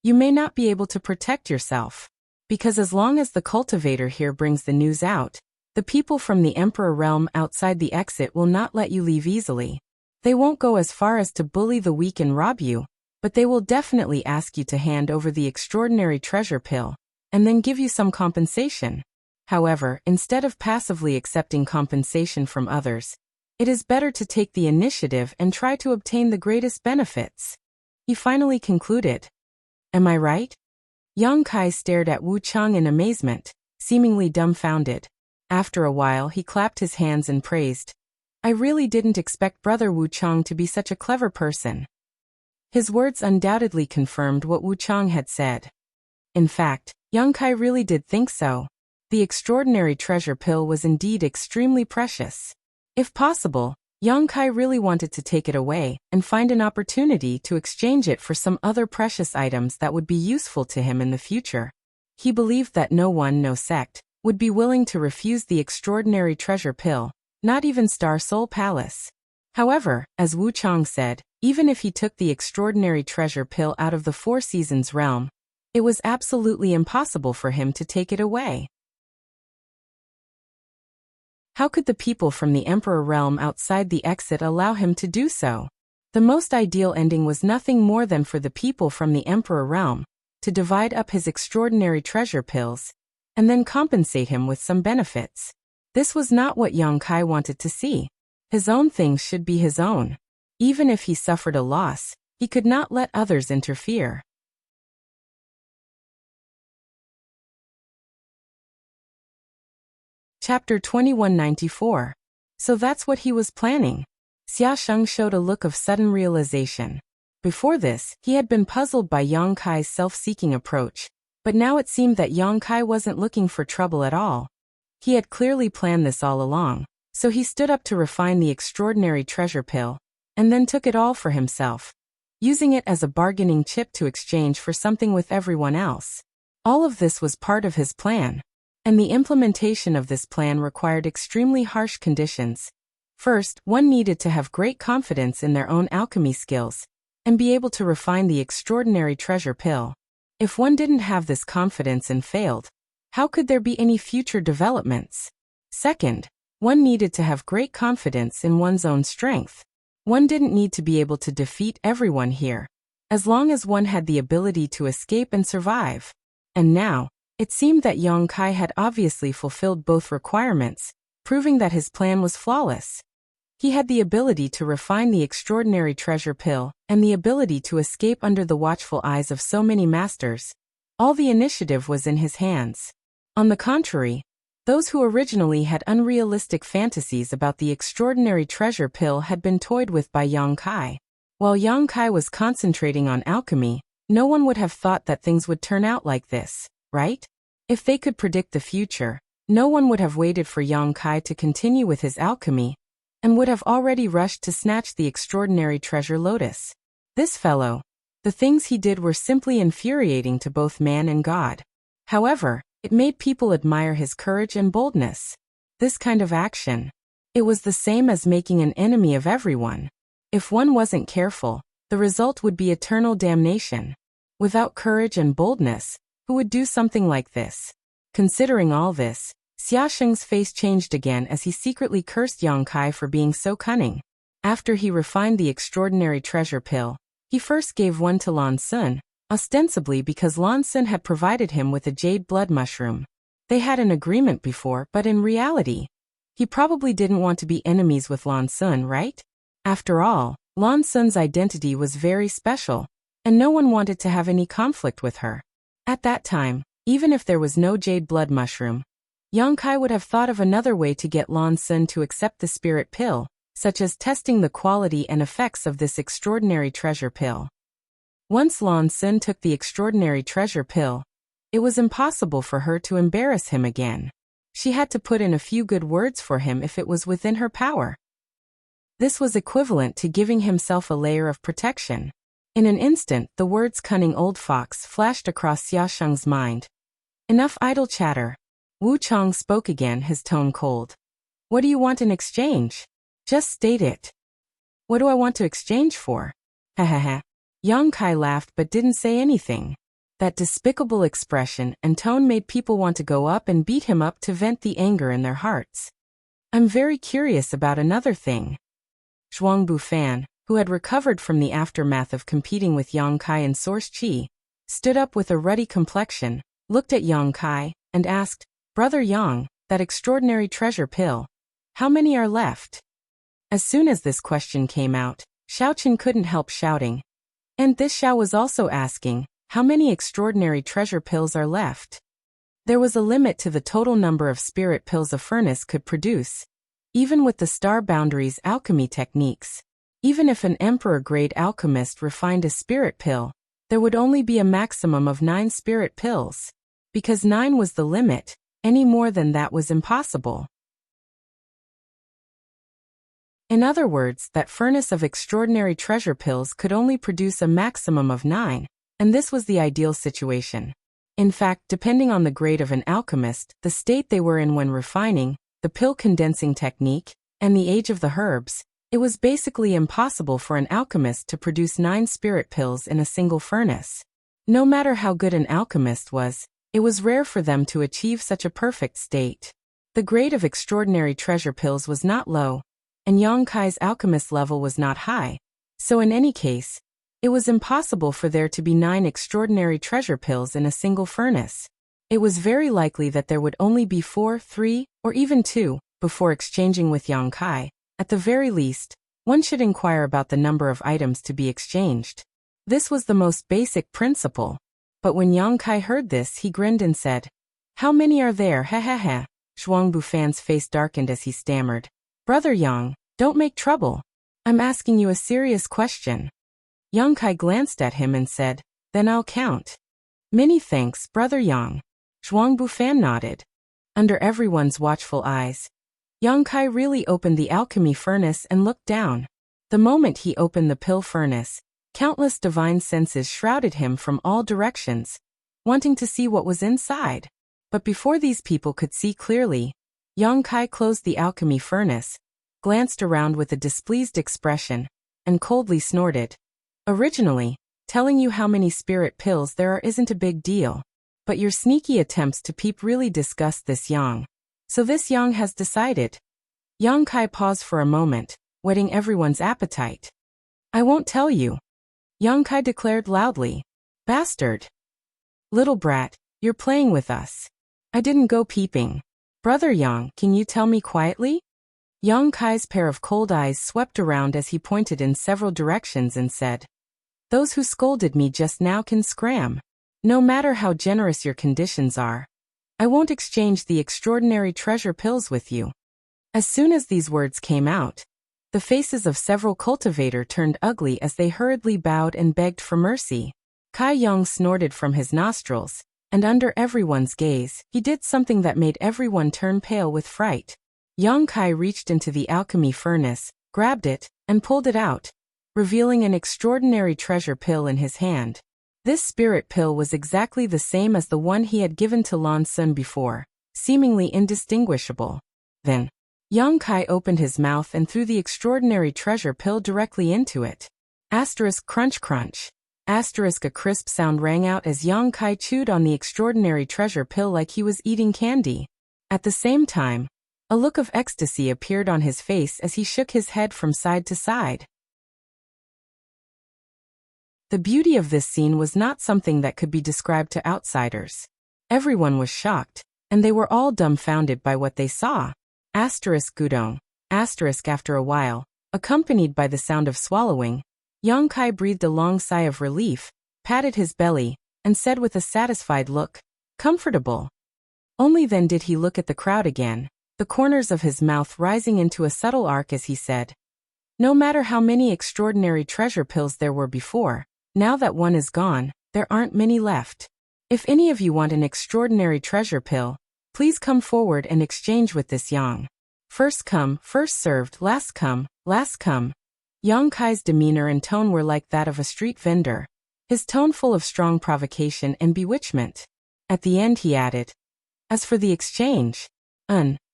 you may not be able to protect yourself. Because as long as the cultivator here brings the news out, the people from the Emperor realm outside the exit will not let you leave easily. They won't go as far as to bully the weak and rob you, but they will definitely ask you to hand over the extraordinary treasure pill, and then give you some compensation. However, instead of passively accepting compensation from others, it is better to take the initiative and try to obtain the greatest benefits." He finally concluded. "Am I right?" Yang Kai stared at Wu Chang in amazement, seemingly dumbfounded. After a while, he clapped his hands and praised, "I really didn't expect Brother Wu Chang to be such a clever person." His words undoubtedly confirmed what Wu Chang had said. In fact, Yang Kai really did think so. The extraordinary treasure pill was indeed extremely precious. If possible, Yang Kai really wanted to take it away and find an opportunity to exchange it for some other precious items that would be useful to him in the future. He believed that no sect, would be willing to refuse the extraordinary treasure pill, not even Star Soul Palace. However, as Wu Chang said, even if he took the extraordinary treasure pill out of the Four Seasons realm, it was absolutely impossible for him to take it away. How could the people from the Emperor realm outside the exit allow him to do so? The most ideal ending was nothing more than for the people from the Emperor realm to divide up his extraordinary treasure pills and then compensate him with some benefits. This was not what Yang Kai wanted to see. His own things should be his own. Even if he suffered a loss, he could not let others interfere. Chapter 2194. So that's what he was planning. Xia Sheng showed a look of sudden realization. Before this, he had been puzzled by Yang Kai's self-seeking approach, but now it seemed that Yang Kai wasn't looking for trouble at all. He had clearly planned this all along, so he stood up to refine the extraordinary treasure pill, and then took it all for himself, using it as a bargaining chip to exchange for something with everyone else. All of this was part of his plan. And the implementation of this plan required extremely harsh conditions. First, one needed to have great confidence in their own alchemy skills, and be able to refine the extraordinary treasure pill. If one didn't have this confidence and failed, how could there be any future developments? Second, one needed to have great confidence in one's own strength. One didn't need to be able to defeat everyone here, as long as one had the ability to escape and survive. And now, it seemed that Yang Kai had obviously fulfilled both requirements, proving that his plan was flawless. He had the ability to refine the extraordinary treasure pill, and the ability to escape under the watchful eyes of so many masters. All the initiative was in his hands. On the contrary, those who originally had unrealistic fantasies about the extraordinary treasure pill had been toyed with by Yang Kai. While Yang Kai was concentrating on alchemy, no one would have thought that things would turn out like this. Right? If they could predict the future, no one would have waited for Yang Kai to continue with his alchemy, and would have already rushed to snatch the extraordinary treasure lotus. This fellow, the things he did were simply infuriating to both man and God. However, it made people admire his courage and boldness. This kind of action, it was the same as making an enemy of everyone. If one wasn't careful, the result would be eternal damnation. Without courage and boldness, who would do something like this? Considering all this, Xia Sheng's face changed again as he secretly cursed Yang Kai for being so cunning. After he refined the extraordinary treasure pill, he first gave one to Lan Sun, ostensibly because Lan Sun had provided him with a jade blood mushroom. They had an agreement before, but in reality, he probably didn't want to be enemies with Lan Sun, right? After all, Lan Sun's identity was very special, and no one wanted to have any conflict with her. At that time, even if there was no jade blood mushroom, Yang Kai would have thought of another way to get Lan Sun to accept the spirit pill, such as testing the quality and effects of this extraordinary treasure pill. Once Lan Xun took the extraordinary treasure pill, it was impossible for her to embarrass him again. She had to put in a few good words for him if it was within her power. This was equivalent to giving himself a layer of protection. In an instant, the words "cunning old fox" flashed across Xiaosheng's mind. Enough idle chatter. Wu Chang spoke again, his tone cold. What do you want in exchange? Just state it. What do I want to exchange for? Ha ha ha. Yang Kai laughed but didn't say anything. That despicable expression and tone made people want to go up and beat him up to vent the anger in their hearts. I'm very curious about another thing. Zhuang Bufan, who had recovered from the aftermath of competing with Yang Kai in Source Qi, stood up with a ruddy complexion, looked at Yang Kai, and asked, Brother Yang, that extraordinary treasure pill, how many are left? As soon as this question came out, Xiaoqin couldn't help shouting. And this Xiao was also asking, how many extraordinary treasure pills are left? There was a limit to the total number of spirit pills a furnace could produce, even with the star boundaries alchemy techniques. Even if an emperor-grade alchemist refined a spirit pill, there would only be a maximum of 9 spirit pills. Because 9 was the limit, any more than that was impossible. In other words, that furnace of extraordinary treasure pills could only produce a maximum of 9, and this was the ideal situation. In fact, depending on the grade of an alchemist, the state they were in when refining, the pill condensing technique, and the age of the herbs, it was basically impossible for an alchemist to produce 9 spirit pills in a single furnace. No matter how good an alchemist was, it was rare for them to achieve such a perfect state. The grade of extraordinary treasure pills was not low, and Yang Kai's alchemist level was not high, so in any case, it was impossible for there to be 9 extraordinary treasure pills in a single furnace. It was very likely that there would only be 4, 3, or even 2, before exchanging with Yang Kai. At the very least, one should inquire about the number of items to be exchanged. This was the most basic principle. But when Yang Kai heard this, he grinned and said, How many are there? Ha ha ha. Zhuang Bufan's face darkened as he stammered. Brother Yang, don't make trouble. I'm asking you a serious question. Yang Kai glanced at him and said, Then I'll count. Many thanks, Brother Yang. Zhuang Bufan nodded. Under everyone's watchful eyes, Yang Kai really opened the alchemy furnace and looked down. The moment he opened the pill furnace, countless divine senses shrouded him from all directions, wanting to see what was inside. But before these people could see clearly, Yang Kai closed the alchemy furnace, glanced around with a displeased expression, and coldly snorted. Originally, telling you how many spirit pills there are isn't a big deal, but your sneaky attempts to peep really disgust this Yang. So this Yang has decided. Yang Kai paused for a moment, whetting everyone's appetite. I won't tell you. Yang Kai declared loudly. Bastard. Little brat, you're playing with us. I didn't go peeping. Brother Yang, can you tell me quietly? Yang Kai's pair of cold eyes swept around as he pointed in several directions and said, Those who scolded me just now can scram. No matter how generous your conditions are, I won't exchange the extraordinary treasure pills with you. As soon as these words came out, the faces of several cultivators turned ugly as they hurriedly bowed and begged for mercy. Kai Yang snorted from his nostrils, and under everyone's gaze, he did something that made everyone turn pale with fright. Yang Kai reached into the alchemy furnace, grabbed it, and pulled it out, revealing an extraordinary treasure pill in his hand. This spirit pill was exactly the same as the one he had given to Lan Xun before, seemingly indistinguishable. Then, Yang Kai opened his mouth and threw the extraordinary treasure pill directly into it. Asterisk crunch crunch. Asterisk a crisp sound rang out as Yang Kai chewed on the extraordinary treasure pill like he was eating candy. At the same time, a look of ecstasy appeared on his face as he shook his head from side to side. The beauty of this scene was not something that could be described to outsiders. Everyone was shocked, and they were all dumbfounded by what they saw. Asterisk gudong. Asterisk after a while, accompanied by the sound of swallowing, Yang Kai breathed a long sigh of relief, patted his belly, and said with a satisfied look, Comfortable. Only then did he look at the crowd again, the corners of his mouth rising into a subtle arc as he said, No matter how many extraordinary treasure pills there were before, now that one is gone, there aren't many left. If any of you want an extraordinary treasure pill, please come forward and exchange with this Yang. First come, first served, last come, last come. Yang Kai's demeanor and tone were like that of a street vendor, his tone full of strong provocation and bewitchment. At the end he added, as for the exchange,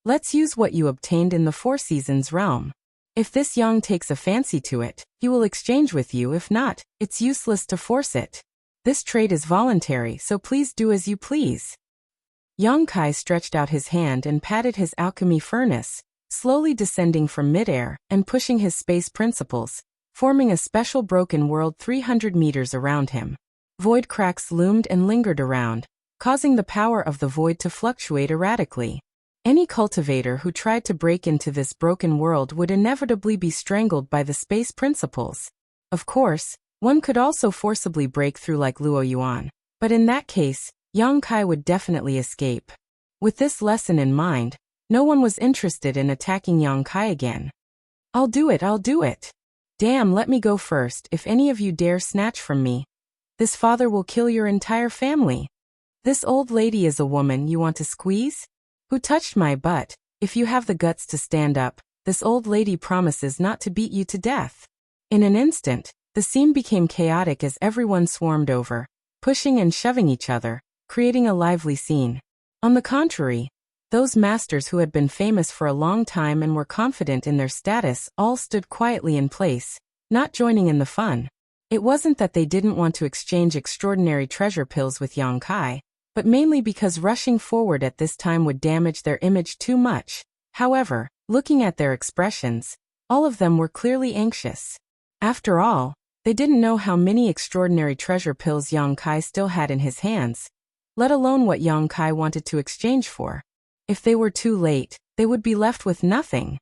let's use what you obtained in the Four Seasons realm. If this Yang takes a fancy to it, he will exchange with you. If not, it's useless to force it. This trade is voluntary, so please do as you please. Yang Kai stretched out his hand and patted his alchemy furnace, slowly descending from midair and pushing his space principles, forming a special broken world 300 meters around him. Void cracks loomed and lingered around, causing the power of the void to fluctuate erratically. Any cultivator who tried to break into this broken world would inevitably be strangled by the space principles. Of course, one could also forcibly break through like Luo Yuan, but in that case, Yang Kai would definitely escape. With this lesson in mind, no one was interested in attacking Yang Kai again. I'll do it. Damn, let me go first. If any of you dare snatch from me, this father will kill your entire family. This old lady is a woman you want to squeeze? Who touched my butt? If you have the guts to stand up, this old lady promises not to beat you to death. In an instant, the scene became chaotic as everyone swarmed over, pushing and shoving each other, creating a lively scene. On the contrary, those masters who had been famous for a long time and were confident in their status all stood quietly in place, not joining in the fun. It wasn't that they didn't want to exchange extraordinary treasure pills with Yang Kai, but mainly because rushing forward at this time would damage their image too much. However, looking at their expressions, all of them were clearly anxious. After all, they didn't know how many extraordinary treasure pills Yang Kai still had in his hands, let alone what Yang Kai wanted to exchange for. If they were too late, they would be left with nothing.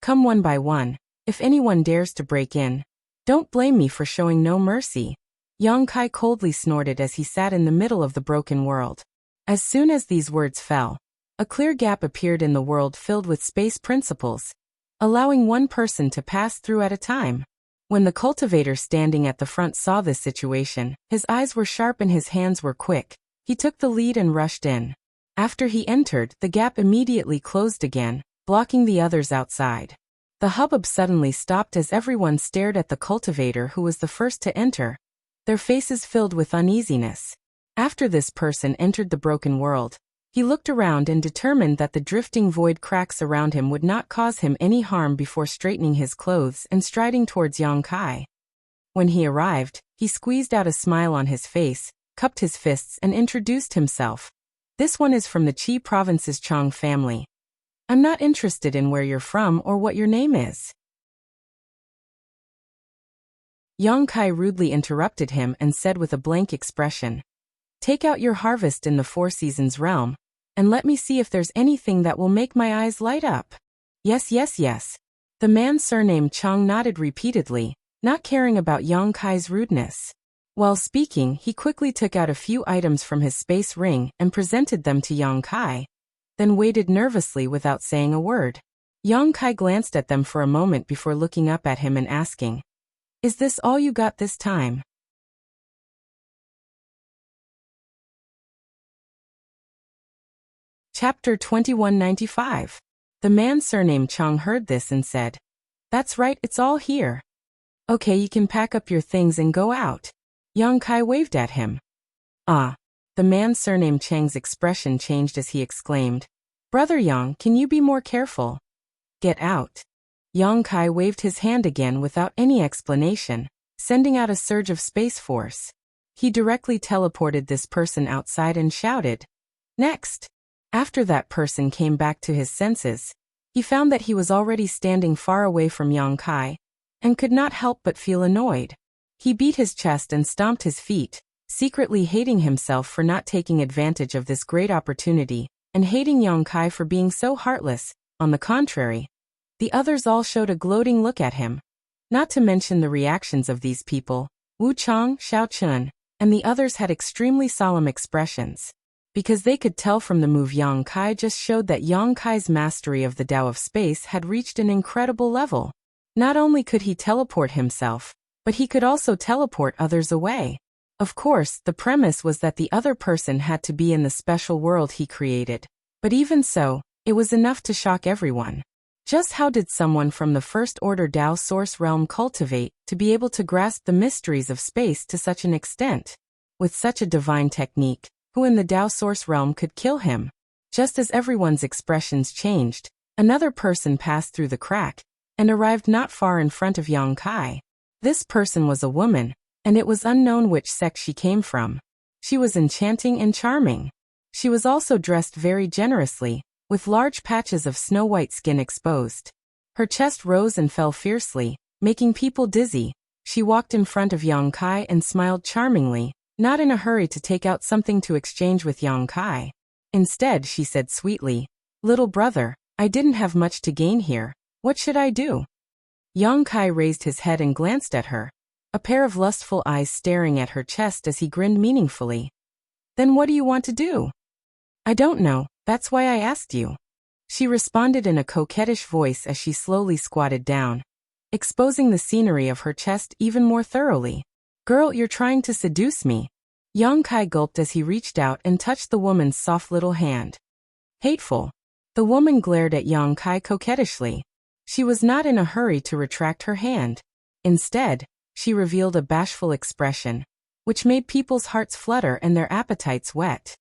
Come one by one, if anyone dares to break in. Don't blame me for showing no mercy. Yang Kai coldly snorted as he sat in the middle of the broken world. As soon as these words fell, a clear gap appeared in the world filled with space principles, allowing one person to pass through at a time. When the cultivator standing at the front saw this situation, his eyes were sharp and his hands were quick. He took the lead and rushed in. After he entered, the gap immediately closed again, blocking the others outside. The hubbub suddenly stopped as everyone stared at the cultivator who was the first to enter, their faces filled with uneasiness. After this person entered the broken world, he looked around and determined that the drifting void cracks around him would not cause him any harm before straightening his clothes and striding towards Yang Kai. When he arrived, he squeezed out a smile on his face, cupped his fists and introduced himself. This one is from the Qi province's Chang family. I'm not interested in where you're from or what your name is. Yang Kai rudely interrupted him and said with a blank expression, take out your harvest in the Four Seasons realm, and let me see if there's anything that will make my eyes light up. Yes. The man surnamed Chang nodded repeatedly, not caring about Yang Kai's rudeness. While speaking, he quickly took out a few items from his space ring and presented them to Yang Kai, then waited nervously without saying a word. Yang Kai glanced at them for a moment before looking up at him and asking, is this all you got this time? Chapter 2195. The man surnamed Chang heard this and said, that's right, it's all here. Okay, you can pack up your things and go out. Yang Kai waved at him. Ah. The man surnamed Chang's expression changed as he exclaimed, Brother Yang, can you be more careful? Get out. Yang Kai waved his hand again without any explanation, sending out a surge of space force. He directly teleported this person outside and shouted, next. After that person came back to his senses, he found that he was already standing far away from Yang Kai, and could not help but feel annoyed. He beat his chest and stomped his feet, secretly hating himself for not taking advantage of this great opportunity, and hating Yang Kai for being so heartless. On the contrary, the others all showed a gloating look at him. Not to mention the reactions of these people, Wu Chang, Xiao Chun, and the others had extremely solemn expressions. Because they could tell from the move Yang Kai just showed that Yang Kai's mastery of the Tao of space had reached an incredible level. Not only could he teleport himself, but he could also teleport others away. Of course, the premise was that the other person had to be in the special world he created. But even so, it was enough to shock everyone. Just how did someone from the First Order Dao Source Realm cultivate to be able to grasp the mysteries of space to such an extent? With such a divine technique, who in the Dao Source Realm could kill him? Just as everyone's expressions changed, another person passed through the crack and arrived not far in front of Yang Kai. This person was a woman, and it was unknown which sex she came from. She was enchanting and charming. She was also dressed very generously, with large patches of snow-white skin exposed. Her chest rose and fell fiercely, making people dizzy. She walked in front of Yang Kai and smiled charmingly, not in a hurry to take out something to exchange with Yang Kai. Instead, she said sweetly, "Little brother, I didn't have much to gain here. What should I do?" Yang Kai raised his head and glanced at her, a pair of lustful eyes staring at her chest as he grinned meaningfully. "Then what do you want to do?" "I don't know, that's why I asked you." She responded in a coquettish voice as she slowly squatted down, exposing the scenery of her chest even more thoroughly. "Girl, you're trying to seduce me." Yang Kai gulped as he reached out and touched the woman's soft little hand. Hateful. The woman glared at Yang Kai coquettishly. She was not in a hurry to retract her hand. Instead, she revealed a bashful expression, which made people's hearts flutter and their appetites whet.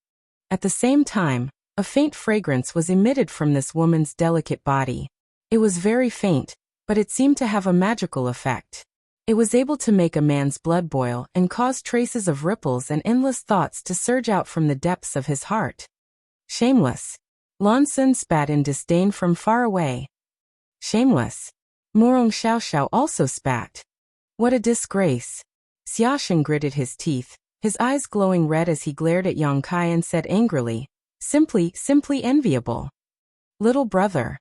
At the same time, a faint fragrance was emitted from this woman's delicate body. It was very faint, but it seemed to have a magical effect. It was able to make a man's blood boil and cause traces of ripples and endless thoughts to surge out from the depths of his heart. Shameless. Lan Sun spat in disdain from far away. Shameless. Murong Xiao also spat. What a disgrace. Xiaoshen gritted his teeth, his eyes glowing red as he glared at Yang Kai and said angrily, simply enviable. Little brother.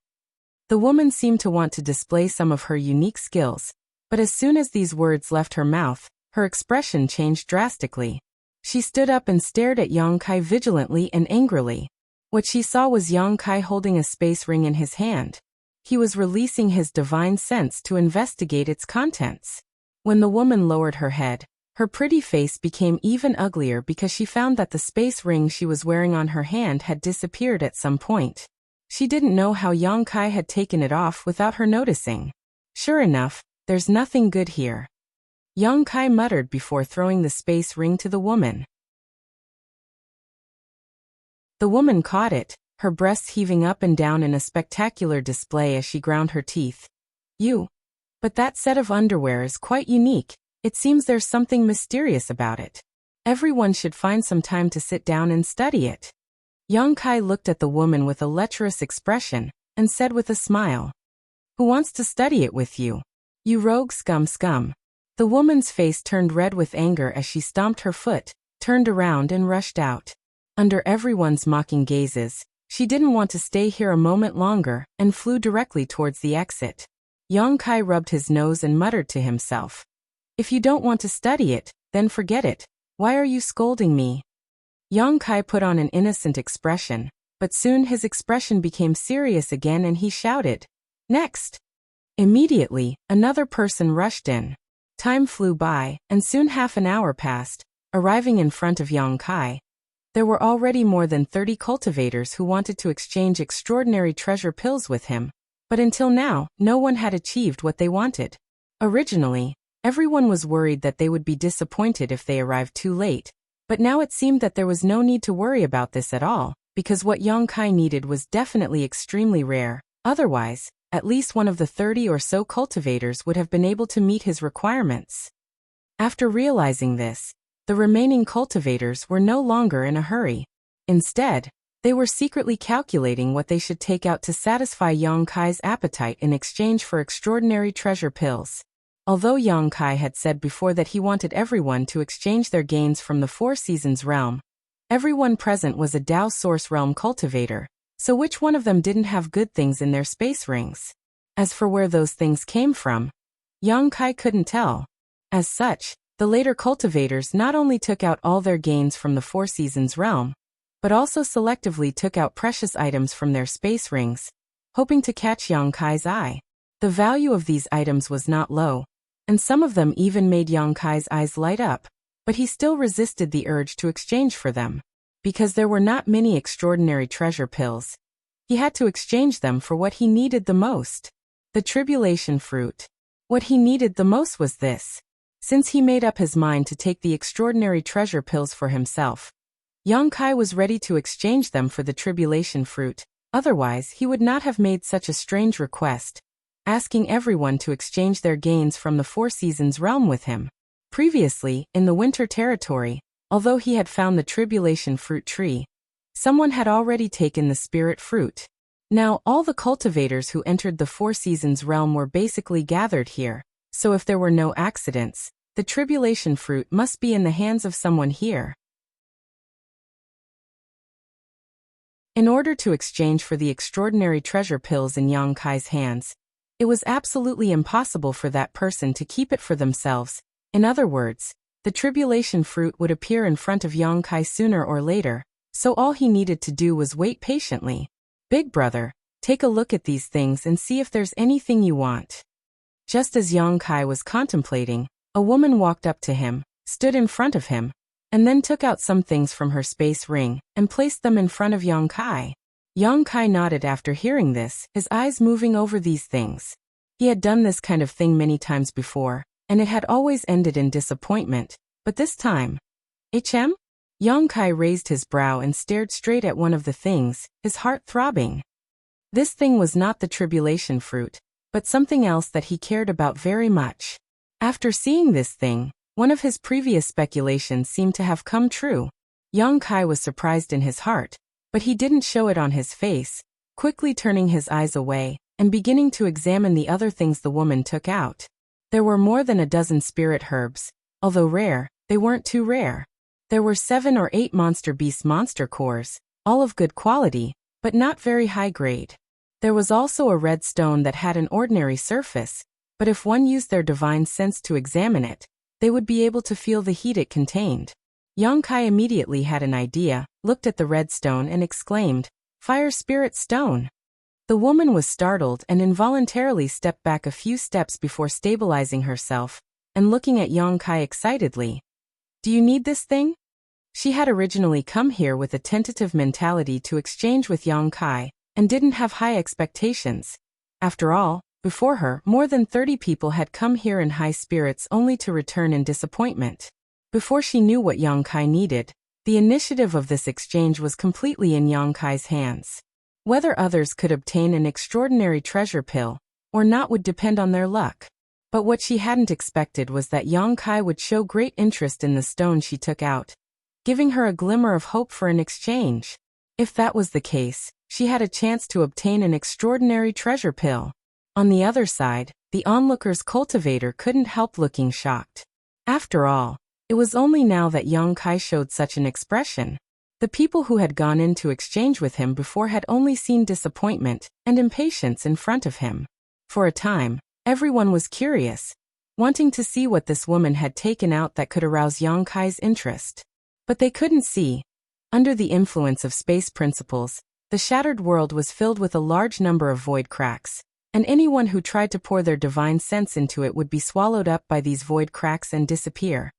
The woman seemed to want to display some of her unique skills, but as soon as these words left her mouth, her expression changed drastically. She stood up and stared at Yang Kai vigilantly and angrily. What she saw was Yang Kai holding a space ring in his hand. He was releasing his divine sense to investigate its contents. When the woman lowered her head, her pretty face became even uglier because she found that the space ring she was wearing on her hand had disappeared at some point. She didn't know how Yang Kai had taken it off without her noticing. Sure enough, there's nothing good here. Yang Kai muttered before throwing the space ring to the woman. The woman caught it, her breasts heaving up and down in a spectacular display as she ground her teeth. But that set of underwear is quite unique. It seems there's something mysterious about it. Everyone should find some time to sit down and study it." Yang Kai looked at the woman with a lecherous expression, and said with a smile, "Who wants to study it with you? You rogue scum." The woman's face turned red with anger as she stomped her foot, turned around and rushed out. Under everyone's mocking gazes, she didn't want to stay here a moment longer and flew directly towards the exit. Yang Kai rubbed his nose and muttered to himself, "If you don't want to study it, then forget it. Why are you scolding me?" Yang Kai put on an innocent expression, but soon his expression became serious again and he shouted, "Next!" Immediately, another person rushed in. Time flew by, and soon half an hour passed. Arriving in front of Yang Kai, there were already more than 30 cultivators who wanted to exchange extraordinary treasure pills with him, but until now, no one had achieved what they wanted. Originally, everyone was worried that they would be disappointed if they arrived too late, but now it seemed that there was no need to worry about this at all, because what Yang Kai needed was definitely extremely rare. Otherwise, at least one of the 30 or so cultivators would have been able to meet his requirements. After realizing this, the remaining cultivators were no longer in a hurry. Instead, they were secretly calculating what they should take out to satisfy Yang Kai's appetite in exchange for extraordinary treasure pills. Although Yang Kai had said before that he wanted everyone to exchange their gains from the Four Seasons realm, everyone present was a Dao Source realm cultivator, so which one of them didn't have good things in their space rings? As for where those things came from, Yang Kai couldn't tell. As such, the later cultivators not only took out all their gains from the Four Seasons realm, but also selectively took out precious items from their space rings, hoping to catch Yang Kai's eye. The value of these items was not low, and some of them even made Yang Kai's eyes light up, but he still resisted the urge to exchange for them. Because there were not many extraordinary treasure pills, he had to exchange them for what he needed the most. The tribulation fruit. What he needed the most was this. Since he made up his mind to take the extraordinary treasure pills for himself, Yang Kai was ready to exchange them for the tribulation fruit. Otherwise, he would not have made such a strange request, asking everyone to exchange their gains from the Four Seasons realm with him. Previously, in the Winter Territory, although he had found the tribulation fruit tree, someone had already taken the spirit fruit. Now, all the cultivators who entered the Four Seasons realm were basically gathered here, so if there were no accidents, the tribulation fruit must be in the hands of someone here. In order to exchange for the extraordinary treasure pills in Yang Kai's hands, it was absolutely impossible for that person to keep it for themselves. In other words, the tribulation fruit would appear in front of Yang Kai sooner or later, so all he needed to do was wait patiently. Big brother, take a look at these things and see if there's anything you want. Just as Yang Kai was contemplating, a woman walked up to him, stood in front of him, and then took out some things from her space ring and placed them in front of Yang Kai. Yang Kai nodded after hearing this, his eyes moving over these things. He had done this kind of thing many times before, and it had always ended in disappointment, but this time, HM? Yang Kai raised his brow and stared straight at one of the things, his heart throbbing. This thing was not the tribulation fruit, but something else that he cared about very much. After seeing this thing, one of his previous speculations seemed to have come true. Yang Kai was surprised in his heart, but he didn't show it on his face, quickly turning his eyes away and beginning to examine the other things the woman took out. There were more than a dozen spirit herbs. Although rare, they weren't too rare. There were 7 or 8 monster beast monster cores, all of good quality, but not very high grade. There was also a red stone that had an ordinary surface, but if one used their divine sense to examine it, they would be able to feel the heat it contained. Yang Kai immediately had an idea, looked at the red stone and exclaimed, "Fire Spirit Stone!" The woman was startled and involuntarily stepped back a few steps before stabilizing herself and looking at Yang Kai excitedly. "Do you need this thing?" She had originally come here with a tentative mentality to exchange with Yang Kai and didn't have high expectations. After all, before her, more than 30 people had come here in high spirits only to return in disappointment. Before she knew what Yang Kai needed, the initiative of this exchange was completely in Yang Kai's hands. Whether others could obtain an extraordinary treasure pill or not would depend on their luck. But what she hadn't expected was that Yang Kai would show great interest in the stone she took out, giving her a glimmer of hope for an exchange. If that was the case, she had a chance to obtain an extraordinary treasure pill. On the other side, the onlooker's cultivator couldn't help looking shocked. After all, it was only now that Yang Kai showed such an expression. The people who had gone in to exchange with him before had only seen disappointment and impatience in front of him. For a time, everyone was curious, wanting to see what this woman had taken out that could arouse Yang Kai's interest. But they couldn't see. Under the influence of space principles, the shattered world was filled with a large number of void cracks, and anyone who tried to pour their divine sense into it would be swallowed up by these void cracks and disappear.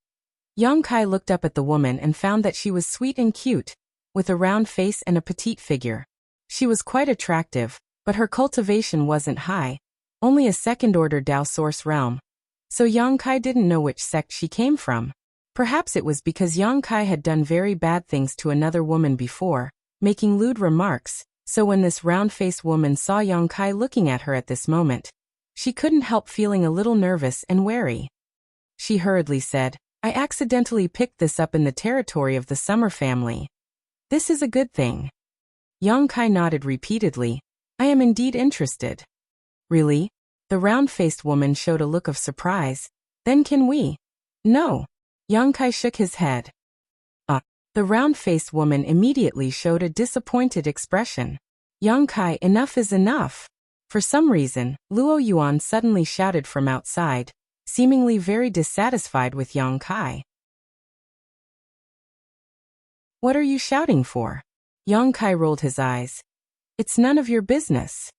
Yang Kai looked up at the woman and found that she was sweet and cute, with a round face and a petite figure. She was quite attractive, but her cultivation wasn't high, only a second-order Dao source realm. So Yang Kai didn't know which sect she came from. Perhaps it was because Yang Kai had done very bad things to another woman before, making lewd remarks, so when this round-faced woman saw Yang Kai looking at her at this moment, she couldn't help feeling a little nervous and wary. She hurriedly said, "I accidentally picked this up in the territory of the Summer family. This is a good thing." Yang Kai nodded repeatedly. "I am indeed interested." "Really?" The round-faced woman showed a look of surprise. "Then can we?" "No." Yang Kai shook his head. The round-faced woman immediately showed a disappointed expression. "Yang Kai, enough is enough." For some reason, Luo Yuan suddenly shouted from outside, seemingly very dissatisfied with Yang Kai. "What are you shouting for?" Yang Kai rolled his eyes. "It's none of your business."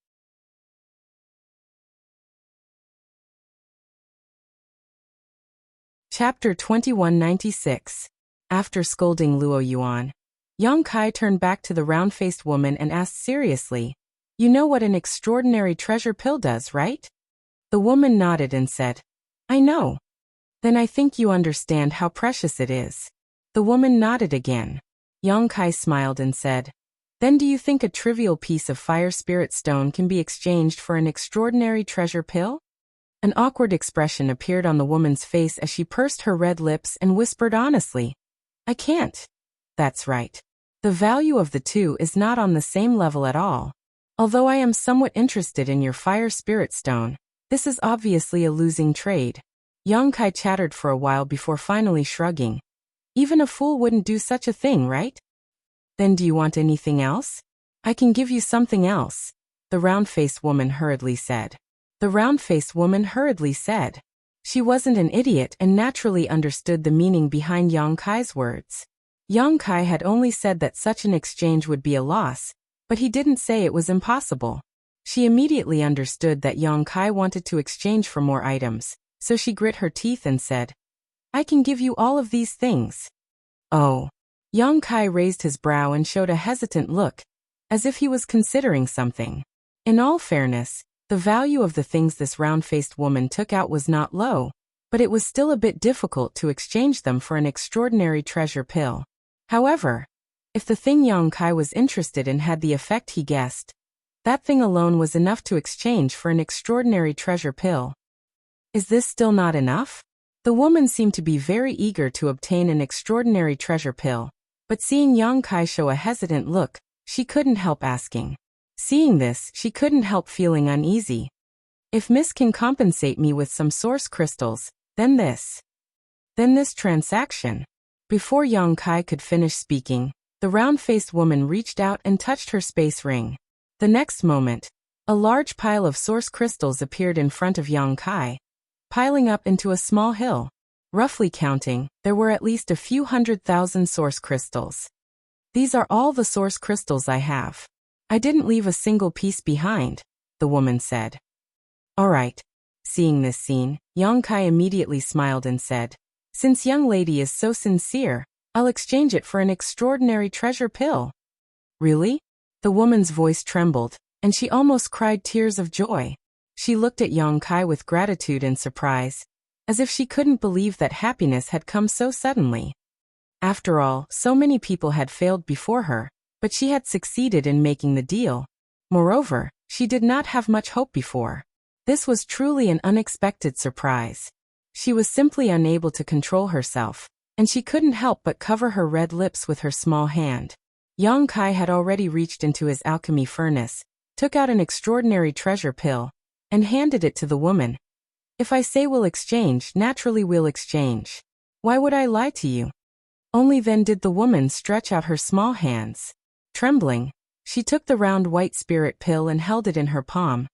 Chapter 2196. After scolding Luo Yuan, Yang Kai turned back to the round-faced woman and asked seriously, "You know what an extraordinary treasure pill does, right?" The woman nodded and said, "I know." "Then I think you understand how precious it is." The woman nodded again. Yang Kai smiled and said, "Then do you think a trivial piece of fire spirit stone can be exchanged for an extraordinary treasure pill?" An awkward expression appeared on the woman's face as she pursed her red lips and whispered honestly, "I can't." "That's right. The value of the two is not on the same level at all. Although I am somewhat interested in your fire spirit stone, this is obviously a losing trade." Yang Kai chattered for a while before finally shrugging. "Even a fool wouldn't do such a thing, right?" "Then do you want anything else?" "I can give you something else," the round-faced woman hurriedly said. The round-faced woman hurriedly said. She wasn't an idiot and naturally understood the meaning behind Yang Kai's words. Yang Kai had only said that such an exchange would be a loss, but he didn't say it was impossible. She immediately understood that Yang Kai wanted to exchange for more items, so she grit her teeth and said, "I can give you all of these things." "Oh." Yang Kai raised his brow and showed a hesitant look, as if he was considering something. In all fairness, the value of the things this round-faced woman took out was not low, but it was still a bit difficult to exchange them for an extraordinary treasure pill. However, if the thing Yang Kai was interested in had the effect he guessed, that thing alone was enough to exchange for an extraordinary treasure pill. Is this still not enough? The woman seemed to be very eager to obtain an extraordinary treasure pill, but seeing Yang Kai show a hesitant look, she couldn't help asking. Seeing this, she couldn't help feeling uneasy. "If Miss can compensate me with some source crystals, then this transaction." Before Yang Kai could finish speaking, the round-faced woman reached out and touched her space ring. The next moment, a large pile of source crystals appeared in front of Yang Kai, piling up into a small hill. Roughly counting, there were at least a few 100,000 source crystals. "These are all the source crystals I have. I didn't leave a single piece behind," the woman said. "All right." Seeing this scene, Yang Kai immediately smiled and said, "Since young lady is so sincere, I'll exchange it for an extraordinary treasure pill." "Really?" The woman's voice trembled, and she almost cried tears of joy. She looked at Yang Kai with gratitude and surprise, as if she couldn't believe that happiness had come so suddenly. After all, so many people had failed before her, but she had succeeded in making the deal. Moreover, she did not have much hope before. This was truly an unexpected surprise. She was simply unable to control herself, and she couldn't help but cover her red lips with her small hand. Yang Kai had already reached into his alchemy furnace, took out an extraordinary treasure pill, and handed it to the woman. "If I say we'll exchange, naturally we'll exchange. Why would I lie to you?" Only then did the woman stretch out her small hands. Trembling, she took the round white spirit pill and held it in her palm,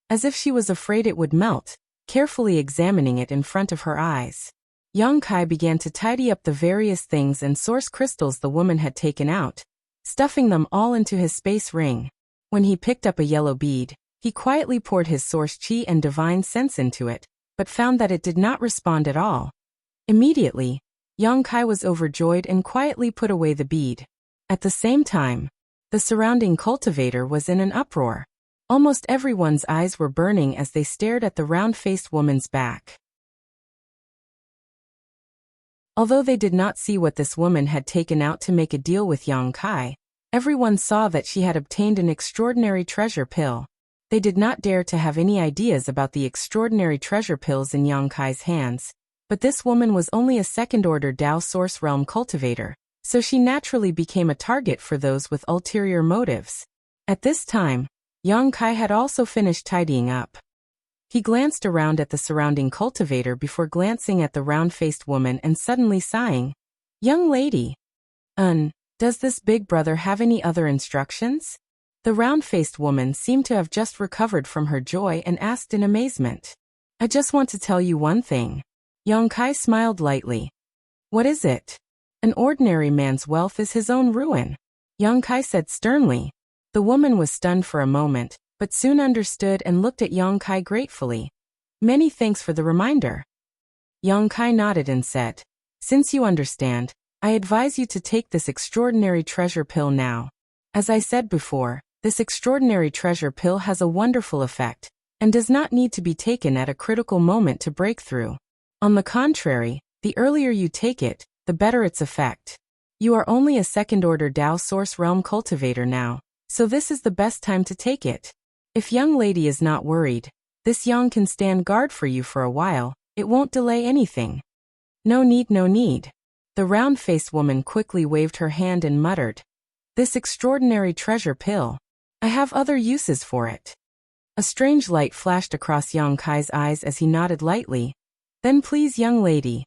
as if she was afraid it would melt, carefully examining it in front of her eyes. Yang Kai began to tidy up the various things and source crystals the woman had taken out, stuffing them all into his space ring. When he picked up a yellow bead, he quietly poured his source chi and divine sense into it, but found that it did not respond at all. Immediately, Yang Kai was overjoyed and quietly put away the bead. At the same time, the surrounding cultivator was in an uproar. Almost everyone's eyes were burning as they stared at the round-faced woman's back. Although they did not see what this woman had taken out to make a deal with Yang Kai, everyone saw that she had obtained an extraordinary treasure pill. They did not dare to have any ideas about the extraordinary treasure pills in Yang Kai's hands, but this woman was only a second-order Dao Source Realm cultivator, so she naturally became a target for those with ulterior motives. At this time, Yang Kai had also finished tidying up. He glanced around at the surrounding cultivator before glancing at the round-faced woman and suddenly sighing, "Young lady, does this big brother have any other instructions?" The round-faced woman seemed to have just recovered from her joy and asked in amazement, "I just want to tell you one thing." Yang Kai smiled lightly. "What is it?" "An ordinary man's wealth is his own ruin," Yang Kai said sternly. The woman was stunned for a moment, but soon understood and looked at Yang Kai gratefully. "Many thanks for the reminder." Yang Kai nodded and said, "Since you understand, I advise you to take this extraordinary treasure pill now. As I said before, this extraordinary treasure pill has a wonderful effect, and does not need to be taken at a critical moment to break through. On the contrary, the earlier you take it, the better its effect. You are only a second-order Tao Source Realm cultivator now, so this is the best time to take it. If young lady is not worried, this yang can stand guard for you for a while, it won't delay anything." "No need, no need." The round-faced woman quickly waved her hand and muttered, "This extraordinary treasure pill. I have other uses for it." A strange light flashed across Yang Kai's eyes as he nodded lightly. "Then please, young lady.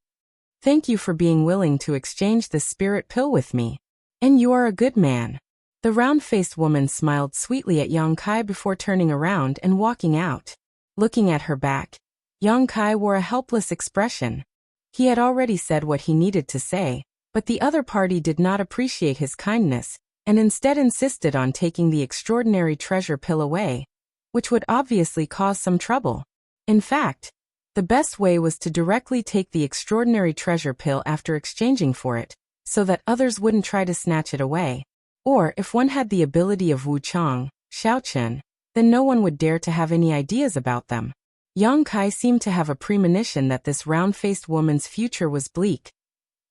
Thank you for being willing to exchange this spirit pill with me. And you are a good man." The round-faced woman smiled sweetly at Yang Kai before turning around and walking out. Looking at her back, Yang Kai wore a helpless expression. He had already said what he needed to say, but the other party did not appreciate his kindness, and instead insisted on taking the extraordinary treasure pill away, which would obviously cause some trouble. In fact, the best way was to directly take the extraordinary treasure pill after exchanging for it, so that others wouldn't try to snatch it away. Or if one had the ability of Wuchang, Shaochen, then no one would dare to have any ideas about them. Yang Kai seemed to have a premonition that this round-faced woman's future was bleak.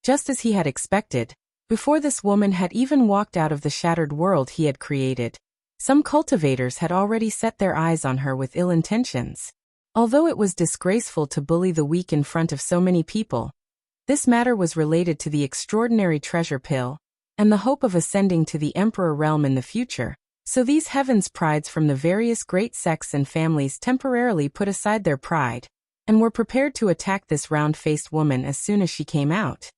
Just as he had expected, before this woman had even walked out of the shattered world he had created, some cultivators had already set their eyes on her with ill intentions. Although it was disgraceful to bully the weak in front of so many people, this matter was related to the extraordinary treasure pill, and the hope of ascending to the emperor realm in the future. So these heavens' prides from the various great sects and families temporarily put aside their pride, and were prepared to attack this round-faced woman as soon as she came out.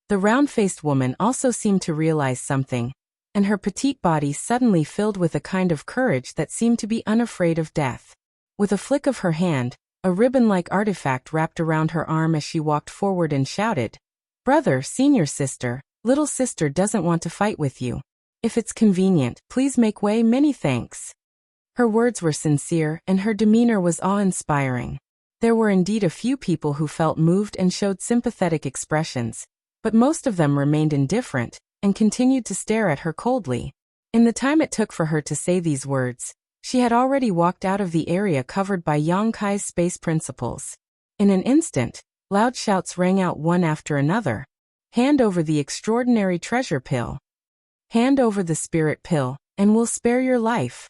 The round-faced woman also seemed to realize something, and her petite body suddenly filled with a kind of courage that seemed to be unafraid of death. With a flick of her hand, a ribbon-like artifact wrapped around her arm as she walked forward and shouted, "Brother, senior sister, little sister doesn't want to fight with you. If it's convenient, please make way, many thanks." Her words were sincere, and her demeanor was awe-inspiring. There were indeed a few people who felt moved and showed sympathetic expressions, but most of them remained indifferent, and continued to stare at her coldly. In the time it took for her to say these words, she had already walked out of the area covered by Yang Kai's space principles. In an instant, loud shouts rang out one after another. "Hand over the extraordinary treasure pill. Hand over the spirit pill, and we'll spare your life.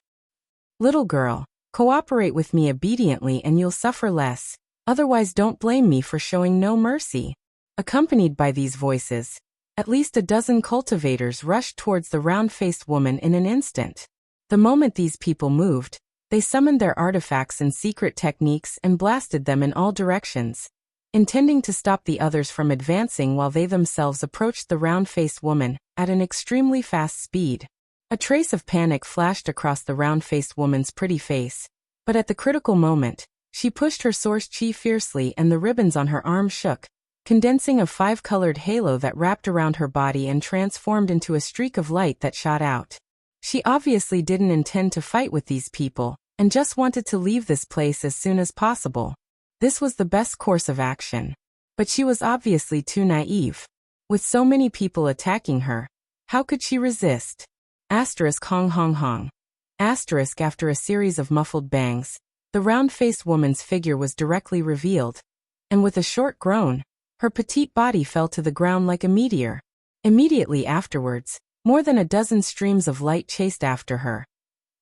Little girl, cooperate with me obediently and you'll suffer less, otherwise don't blame me for showing no mercy." Accompanied by these voices, at least a dozen cultivators rushed towards the round-faced woman in an instant. The moment these people moved, they summoned their artifacts and secret techniques and blasted them in all directions, intending to stop the others from advancing while they themselves approached the round-faced woman at an extremely fast speed. A trace of panic flashed across the round-faced woman's pretty face, but at the critical moment, she pushed her source chi fiercely and the ribbons on her arm shook, condensing a five-colored halo that wrapped around her body and transformed into a streak of light that shot out. She obviously didn't intend to fight with these people, and just wanted to leave this place as soon as possible. This was the best course of action. But she was obviously too naive. With so many people attacking her, how could she resist? Asterisk hong hong hong. Asterisk after a series of muffled bangs, the round-faced woman's figure was directly revealed, and with a short groan, her petite body fell to the ground like a meteor. Immediately afterwards, more than a dozen streams of light chased after her,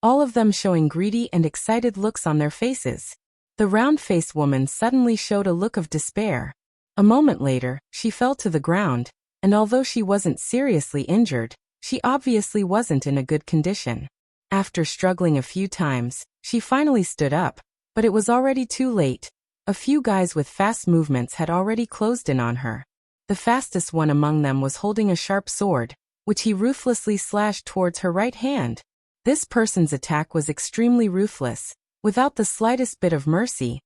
all of them showing greedy and excited looks on their faces. The round-faced woman suddenly showed a look of despair. A moment later, she fell to the ground, and although she wasn't seriously injured, she obviously wasn't in a good condition. After struggling a few times, she finally stood up, but it was already too late. A few guys with fast movements had already closed in on her. The fastest one among them was holding a sharp sword, which he ruthlessly slashed towards her right hand. This person's attack was extremely ruthless, without the slightest bit of mercy,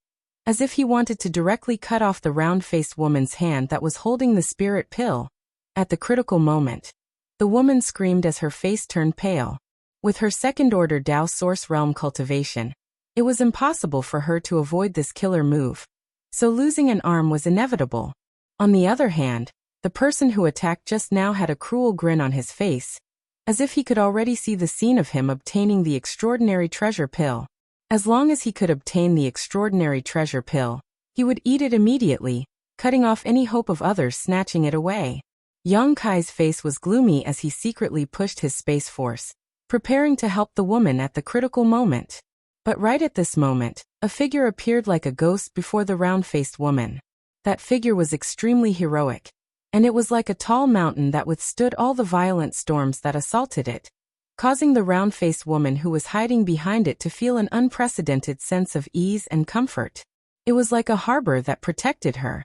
as if he wanted to directly cut off the round-faced woman's hand that was holding the spirit pill. At the critical moment, the woman screamed as her face turned pale. With her second-order Tao Source Realm cultivation, It was impossible for her to avoid this killer move, so losing an arm was inevitable. On the other hand, the person who attacked just now had a cruel grin on his face, as if he could already see the scene of him obtaining the extraordinary treasure pill. As long as he could obtain the extraordinary treasure pill, he would eat it immediately, cutting off any hope of others snatching it away. Yang Kai's face was gloomy as he secretly pushed his space force, preparing to help the woman at the critical moment. But right at this moment, a figure appeared like a ghost before the round-faced woman. That figure was extremely heroic, and it was like a tall mountain that withstood all the violent storms that assaulted it, causing the round-faced woman who was hiding behind it to feel an unprecedented sense of ease and comfort. It was like a harbor that protected her.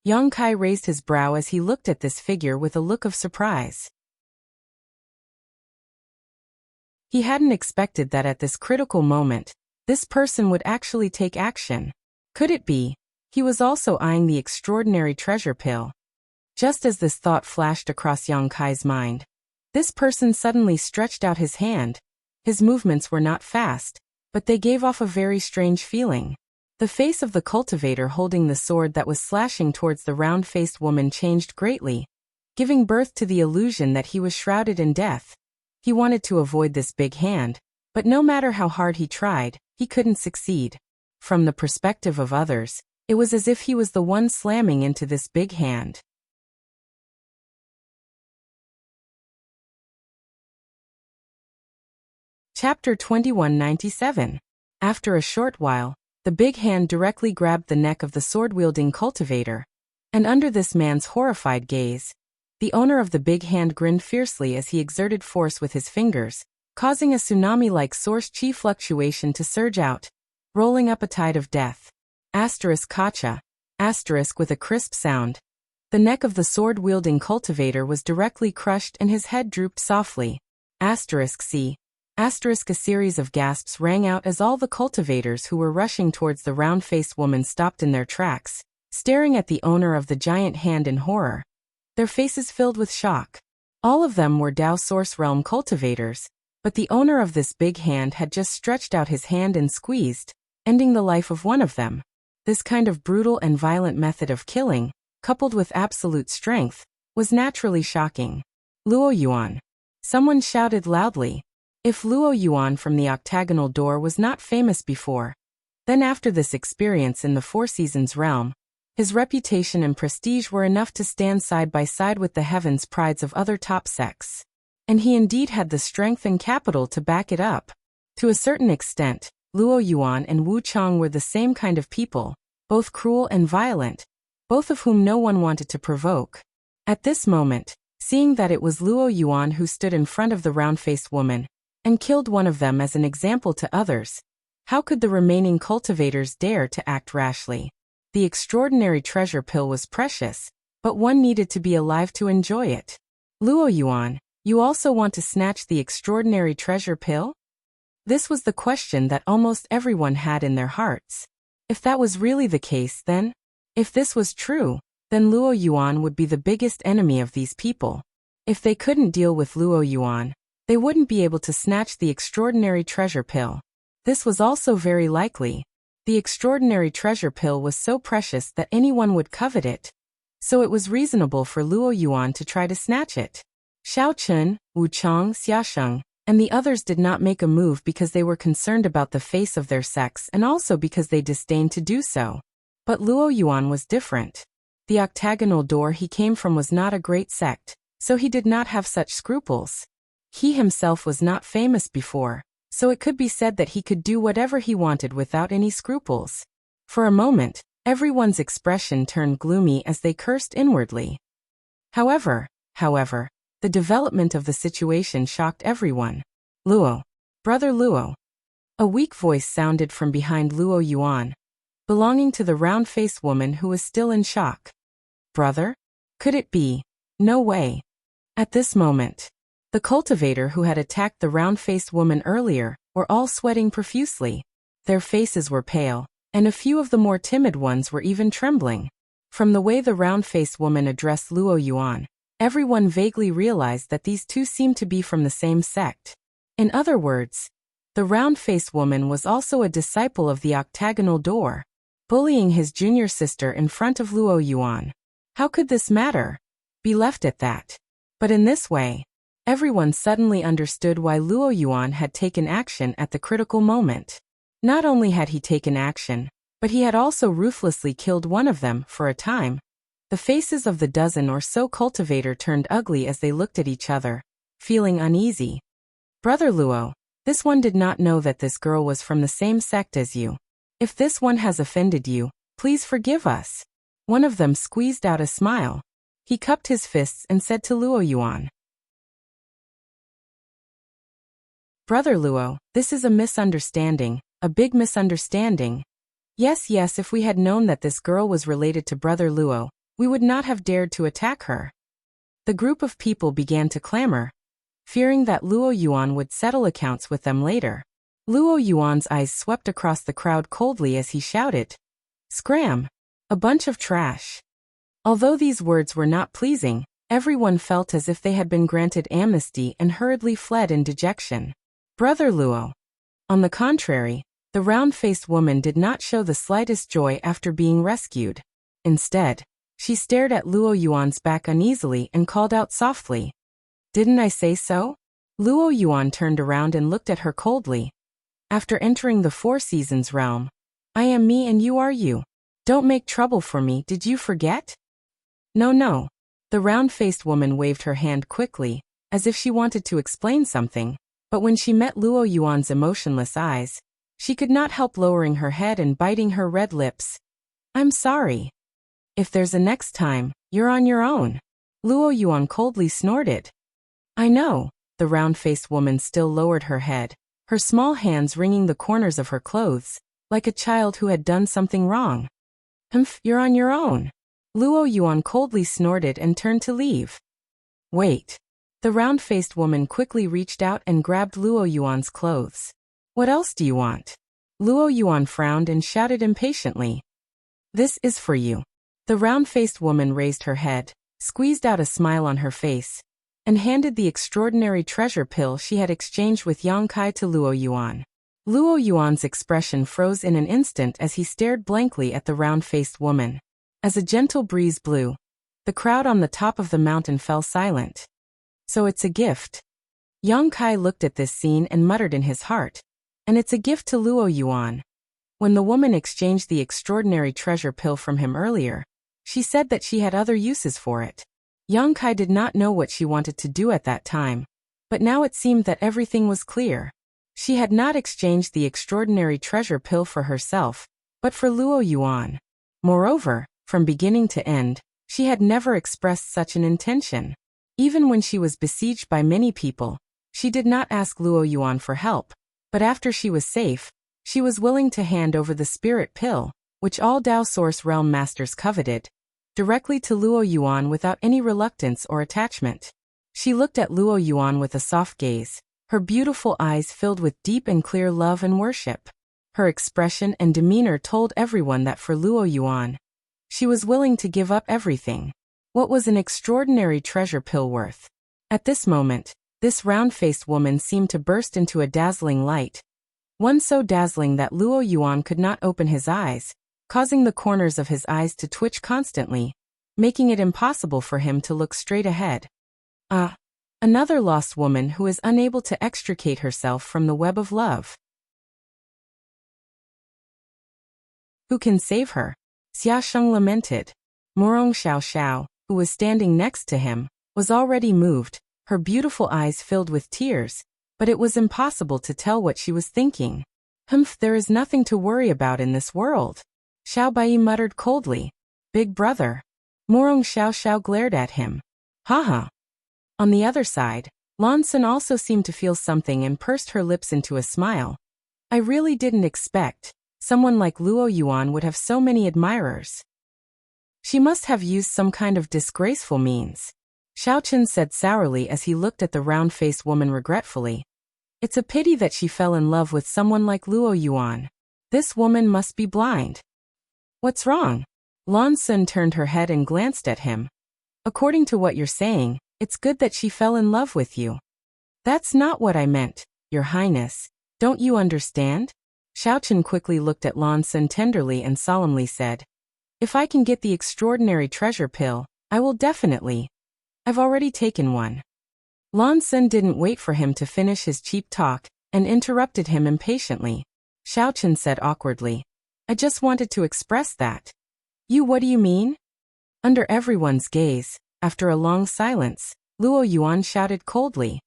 Yang Kai raised his brow as he looked at this figure with a look of surprise. He hadn't expected that at this critical moment, this person would actually take action. Could it be? He was also eyeing the extraordinary treasure pill. Just as this thought flashed across Yang Kai's mind, this person suddenly stretched out his hand. His movements were not fast, but they gave off a very strange feeling. The face of the cultivator holding the sword that was slashing towards the round-faced woman changed greatly, giving birth to the illusion that he was shrouded in death. He wanted to avoid this big hand, but no matter how hard he tried, he couldn't succeed. From the perspective of others, it was as if he was the one slamming into this big hand. Chapter 2197. After a short while, the big hand directly grabbed the neck of the sword-wielding cultivator, and under this man's horrified gaze, the owner of the big hand grinned fiercely as he exerted force with his fingers, causing a tsunami-like source chi fluctuation to surge out, rolling up a tide of death. Kacha. With a crisp sound. The neck of the sword-wielding cultivator was directly crushed and his head drooped softly. C. A series of gasps rang out as all the cultivators who were rushing towards the round-faced woman stopped in their tracks, staring at the owner of the giant hand in horror. Their faces filled with shock. All of them were Dao Source Realm cultivators, but the owner of this big hand had just stretched out his hand and squeezed, ending the life of one of them. This kind of brutal and violent method of killing, coupled with absolute strength, was naturally shocking. Luo Yuan. Someone shouted loudly. If Luo Yuan from the octagonal door was not famous before, then after this experience in the Four Seasons realm, his reputation and prestige were enough to stand side by side with the heavens' prides of other top sects. And he indeed had the strength and capital to back it up. To a certain extent, Luo Yuan and Wu Chang were the same kind of people, both cruel and violent, both of whom no one wanted to provoke. At this moment, seeing that it was Luo Yuan who stood in front of the round-faced woman, and killed one of them as an example to others, how could the remaining cultivators dare to act rashly? The extraordinary treasure pill was precious, but one needed to be alive to enjoy it. Luo Yuan, you also want to snatch the extraordinary treasure pill? This was the question that almost everyone had in their hearts. If that was really the case then, if this was true, then Luo Yuan would be the biggest enemy of these people. If they couldn't deal with Luo Yuan, they wouldn't be able to snatch the extraordinary treasure pill. This was also very likely. The extraordinary treasure pill was so precious that anyone would covet it, so it was reasonable for Luo Yuan to try to snatch it. Xiao Chun, Wu Chang, Xiaosheng, and the others did not make a move because they were concerned about the face of their sex and also because they disdained to do so. But Luo Yuan was different. The octagonal door he came from was not a great sect, so he did not have such scruples. He himself was not famous before, so it could be said that he could do whatever he wanted without any scruples. For a moment, everyone's expression turned gloomy as they cursed inwardly. However, the development of the situation shocked everyone. Luo. Brother Luo. A weak voice sounded from behind Luo Yuan, belonging to the round-faced woman who was still in shock. Brother? Could it be? No way. At this moment, the cultivator who had attacked the round-faced woman earlier were all sweating profusely. Their faces were pale, and a few of the more timid ones were even trembling. From the way the round-faced woman addressed Luo Yuan, everyone vaguely realized that these two seemed to be from the same sect. In other words, The round-faced woman was also a disciple of the octagonal door, bullying his junior sister in front of Luo Yuan. How could this matter? Be left at that. But in this way, everyone suddenly understood why Luo Yuan had taken action at the critical moment. Not only had he taken action, but he had also ruthlessly killed one of them for a time. The faces of the dozen or so cultivator turned ugly as they looked at each other, feeling uneasy. Brother Luo, this one did not know that this girl was from the same sect as you. If this one has offended you, please forgive us. One of them squeezed out a smile. He cupped his fists and said to Luo Yuan, Brother Luo, this is a misunderstanding, a big misunderstanding. Yes, if we had known that this girl was related to Brother Luo, we would not have dared to attack her. The group of people began to clamor, fearing that Luo Yuan would settle accounts with them later. Luo Yuan's eyes swept across the crowd coldly as he shouted, Scram! A bunch of trash. Although these words were not pleasing, everyone felt as if they had been granted amnesty and hurriedly fled in dejection. Brother Luo. On the contrary, the round-faced woman did not show the slightest joy after being rescued. Instead, she stared at Luo Yuan's back uneasily and called out softly, Didn't I say so? Luo Yuan turned around and looked at her coldly. After entering the Four Seasons realm, I am me and you are you. Don't make trouble for me, did you forget? No. The round-faced woman waved her hand quickly, as if she wanted to explain something, but when she met Luo Yuan's emotionless eyes, she could not help lowering her head and biting her red lips. I'm sorry. If there's a next time, you're on your own. Luo Yuan coldly snorted. I know. The round-faced woman still lowered her head, her small hands wringing the corners of her clothes, like a child who had done something wrong. You're on your own. Luo Yuan coldly snorted and turned to leave. Wait. The round-faced woman quickly reached out and grabbed Luo Yuan's clothes. What else do you want? Luo Yuan frowned and shouted impatiently. This is for you. The round-faced woman raised her head, squeezed out a smile on her face, and handed the extraordinary treasure pill she had exchanged with Yang Kai to Luo Yuan. Luo Yuan's expression froze in an instant as he stared blankly at the round-faced woman. As a gentle breeze blew, the crowd on the top of the mountain fell silent. So it's a gift. Yang Kai looked at this scene and muttered in his heart, and it's a gift to Luo Yuan. When the woman exchanged the extraordinary treasure pill from him earlier, she said that she had other uses for it. Yang Kai did not know what she wanted to do at that time, but now it seemed that everything was clear. She had not exchanged the extraordinary treasure pill for herself, but for Luo Yuan. Moreover, from beginning to end, she had never expressed such an intention. Even when she was besieged by many people, she did not ask Luo Yuan for help, but after she was safe, she was willing to hand over the spirit pill, which all Dao Source Realm Masters coveted, directly to Luo Yuan without any reluctance or attachment. She looked at Luo Yuan with a soft gaze, her beautiful eyes filled with deep and clear love and worship. Her expression and demeanor told everyone that for Luo Yuan, she was willing to give up everything. What was an extraordinary treasure pill worth? At this moment, this round-faced woman seemed to burst into a dazzling light, one so dazzling that Luo Yuan could not open his eyes, causing the corners of his eyes to twitch constantly, making it impossible for him to look straight ahead. Another lost woman who is unable to extricate herself from the web of love. Who can save her? Xia Sheng lamented. Morong Xiao, who was standing next to him, was already moved, her beautiful eyes filled with tears, but it was impossible to tell what she was thinking. There is nothing to worry about in this world. Xiao Bai muttered coldly. Big brother. Morong Xiao glared at him. Haha. On the other side, Lan Sun also seemed to feel something and pursed her lips into a smile. I really didn't expect someone like Luo Yuan would have so many admirers. She must have used some kind of disgraceful means. Xiao Chen said sourly as he looked at the round-faced woman regretfully. It's a pity that she fell in love with someone like Luo Yuan. This woman must be blind. What's wrong? Lan Sun turned her head and glanced at him. According to what you're saying, it's good that she fell in love with you. That's not what I meant, Your Highness. Don't you understand? Xiaochen quickly looked at Lan Sun tenderly and solemnly said, if I can get the extraordinary treasure pill, I will definitely. I've already taken one. Lan Sun didn't wait for him to finish his cheap talk and interrupted him impatiently. Xiaochen said awkwardly, I just wanted to express that. What do you mean? Under everyone's gaze, after a long silence, Luo Yuan shouted coldly.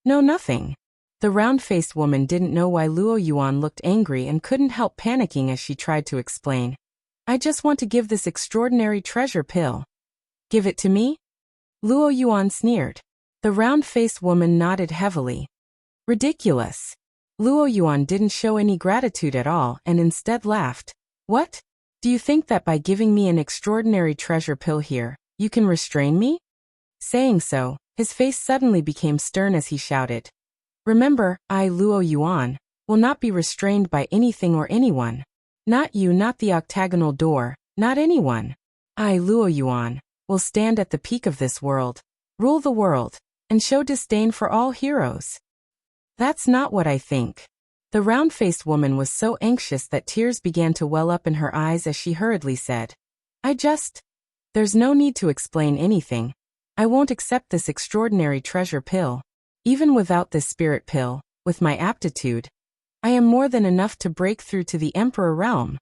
No, nothing. The round-faced woman didn't know why Luo Yuan looked angry and couldn't help panicking as she tried to explain. I just want to give this extraordinary treasure pill. Give it to me? Luo Yuan sneered. The round-faced woman nodded heavily. Ridiculous. Luo Yuan didn't show any gratitude at all and instead laughed. What? Do you think that by giving me an extraordinary treasure pill here, you can restrain me? Saying so, his face suddenly became stern as he shouted. Remember, I, Luo Yuan, will not be restrained by anything or anyone. Not you, not the octagonal door, not anyone. I, Luo Yuan, will stand at the peak of this world, rule the world, and show disdain for all heroes. That's not what I think. The round-faced woman was so anxious that tears began to well up in her eyes as she hurriedly said, There's no need to explain anything. I won't accept this extraordinary treasure pill. Even without this spirit pill, with my aptitude, I am more than enough to break through to the Emperor realm.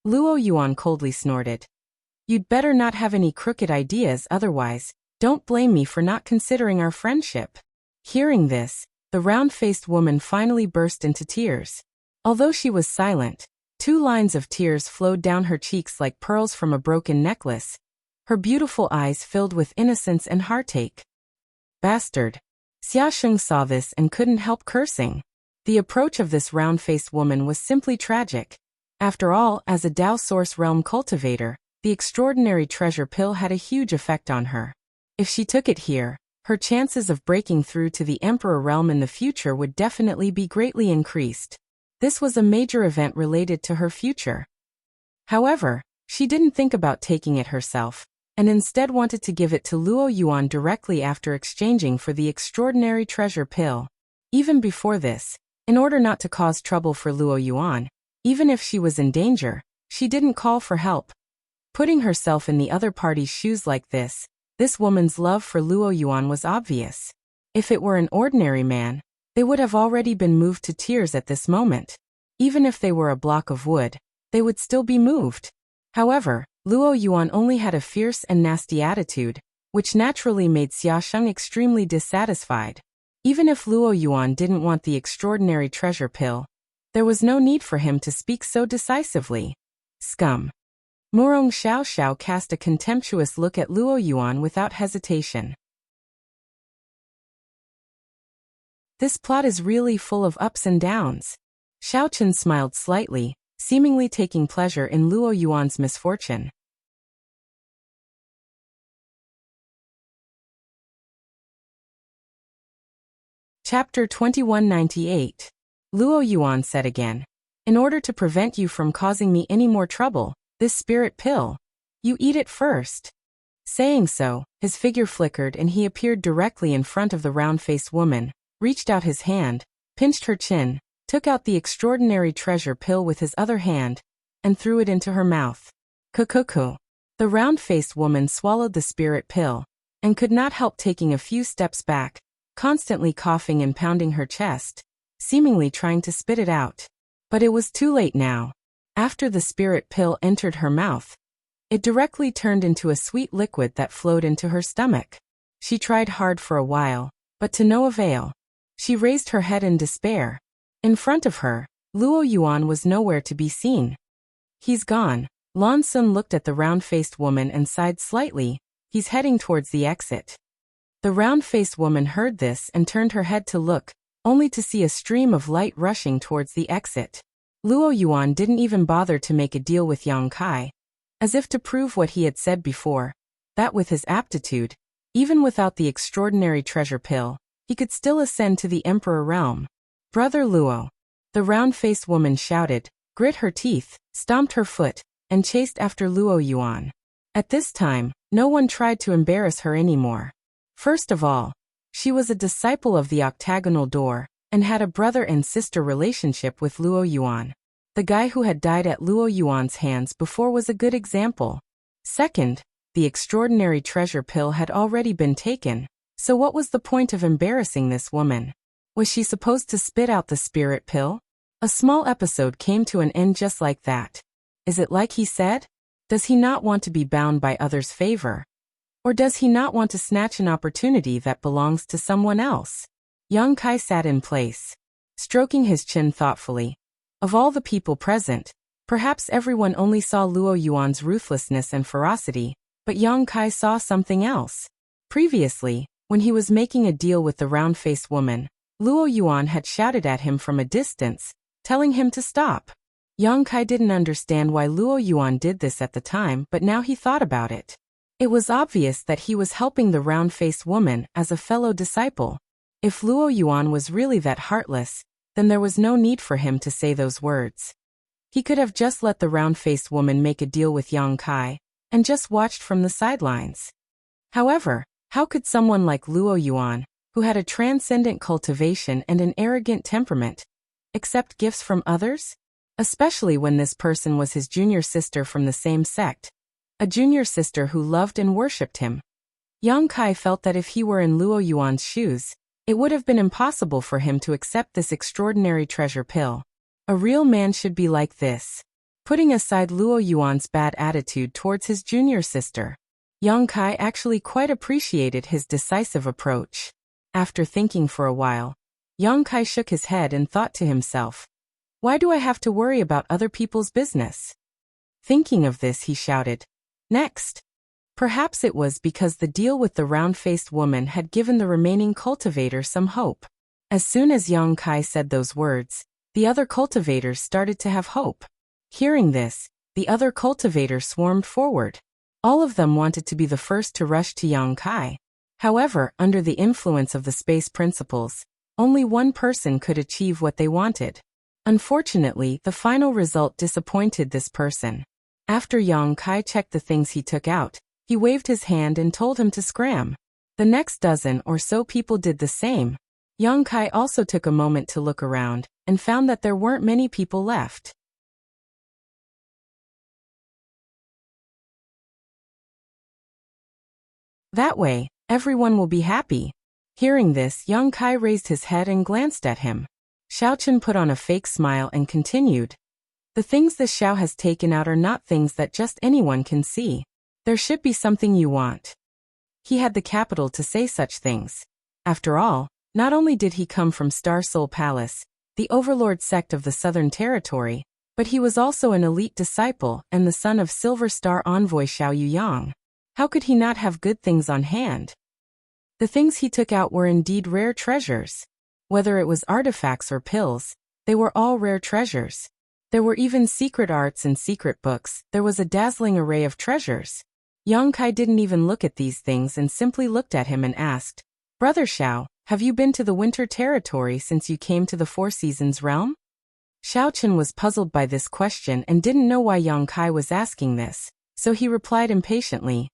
Luo Yuan coldly snorted. You'd better not have any crooked ideas, otherwise, don't blame me for not considering our friendship. Hearing this, the round-faced woman finally burst into tears. Although she was silent, 2 lines of tears flowed down her cheeks like pearls from a broken necklace. Her beautiful eyes filled with innocence and heartache. Bastard. Xia Sheng saw this and couldn't help cursing. The approach of this round-faced woman was simply tragic. After all, as a Dao Source Realm cultivator, the extraordinary treasure pill had a huge effect on her. If she took it here, her chances of breaking through to the Emperor realm in the future would definitely be greatly increased. This was a major event related to her future. However, she didn't think about taking it herself, and instead wanted to give it to Luo Yuan directly after exchanging for the extraordinary treasure pill. Even before this, in order not to cause trouble for Luo Yuan, even if she was in danger, she didn't call for help. Putting herself in the other party's shoes like this woman's love for Luo Yuan was obvious. If it were an ordinary man, they would have already been moved to tears at this moment. Even if they were a block of wood, they would still be moved. However, Luo Yuan only had a fierce and nasty attitude, which naturally made Xia Sheng extremely dissatisfied. Even if Luo Yuan didn't want the extraordinary treasure pill, there was no need for him to speak so decisively. Scum. Murong Xiao cast a contemptuous look at Luo Yuan without hesitation. This plot is really full of ups and downs. Xiaochen smiled slightly, seemingly taking pleasure in Luo Yuan's misfortune. Chapter 2198. Luo Yuan said again, in order to prevent you from causing me any more trouble, this spirit pill, you eat it first. Saying so, his figure flickered and he appeared directly in front of the round-faced woman, reached out his hand, pinched her chin, took out the extraordinary treasure pill with his other hand, and threw it into her mouth. Kukuku. The round-faced woman swallowed the spirit pill, and could not help taking a few steps back, constantly coughing and pounding her chest, seemingly trying to spit it out. But it was too late now. After the spirit pill entered her mouth, it directly turned into a sweet liquid that flowed into her stomach. She tried hard for a while, but to no avail. She raised her head in despair. In front of her, Luo Yuan was nowhere to be seen. He's gone. Lan Sun looked at the round-faced woman and sighed slightly. He's heading towards the exit. The round-faced woman heard this and turned her head to look, only to see a stream of light rushing towards the exit. Luo Yuan didn't even bother to make a deal with Yang Kai, as if to prove what he had said before, that with his aptitude, even without the extraordinary treasure pill, he could still ascend to the Emperor realm. Brother Luo. The round-faced woman shouted, grit her teeth, stomped her foot, and chased after Luo Yuan. At this time, no one tried to embarrass her anymore. First of all, she was a disciple of the octagonal door, and had a brother and sister relationship with Luo Yuan. The guy who had died at Luo Yuan's hands before was a good example. Second, the extraordinary treasure pill had already been taken, so what was the point of embarrassing this woman? Was she supposed to spit out the spirit pill? A small episode came to an end just like that. Is it like he said? Does he not want to be bound by others' favor? Or does he not want to snatch an opportunity that belongs to someone else? Yang Kai sat in place, stroking his chin thoughtfully. Of all the people present, perhaps everyone only saw Luo Yuan's ruthlessness and ferocity, but Yang Kai saw something else. Previously, when he was making a deal with the round-faced woman, Luo Yuan had shouted at him from a distance, telling him to stop. Yang Kai didn't understand why Luo Yuan did this at the time, but now he thought about it. It was obvious that he was helping the round-faced woman as a fellow disciple. If Luo Yuan was really that heartless, then there was no need for him to say those words. He could have just let the round-faced woman make a deal with Yang Kai, and just watched from the sidelines. However, how could someone like Luo Yuan, who had a transcendent cultivation and an arrogant temperament, accept gifts from others? Especially when this person was his junior sister from the same sect, a junior sister who loved and worshipped him. Yang Kai felt that if he were in Luo Yuan's shoes, it would have been impossible for him to accept this extraordinary treasure pill. A real man should be like this. Putting aside Luo Yuan's bad attitude towards his junior sister, Yang Kai actually quite appreciated his decisive approach. After thinking for a while, Yang Kai shook his head and thought to himself, "Why do I have to worry about other people's business?" Thinking of this, he shouted, "Next!" Perhaps it was because the deal with the round-faced woman had given the remaining cultivator some hope. As soon as Yang Kai said those words, the other cultivators started to have hope. Hearing this, the other cultivators swarmed forward. All of them wanted to be the first to rush to Yang Kai. However, under the influence of the space principles, only one person could achieve what they wanted. Unfortunately, the final result disappointed this person. After Yang Kai checked the things he took out, he waved his hand and told him to scram. The next dozen or so people did the same. Yang Kai also took a moment to look around, and found that there weren't many people left. That way, everyone will be happy. Hearing this, Yang Kai raised his head and glanced at him. Xiaochen put on a fake smile and continued. The things this Xiao has taken out are not things that just anyone can see. There should be something you want. He had the capital to say such things. After all, not only did he come from Star Soul Palace, the overlord sect of the Southern Territory, but he was also an elite disciple and the son of Silver Star envoy Xiao Yuyang. How could he not have good things on hand? The things he took out were indeed rare treasures. Whether it was artifacts or pills, they were all rare treasures. There were even secret arts and secret books. There was a dazzling array of treasures. Yang Kai didn't even look at these things and simply looked at him and asked, "Brother Xiao, have you been to the Winter Territory since you came to the Four Seasons realm?" Xiaochen was puzzled by this question and didn't know why Yang Kai was asking this, so he replied impatiently,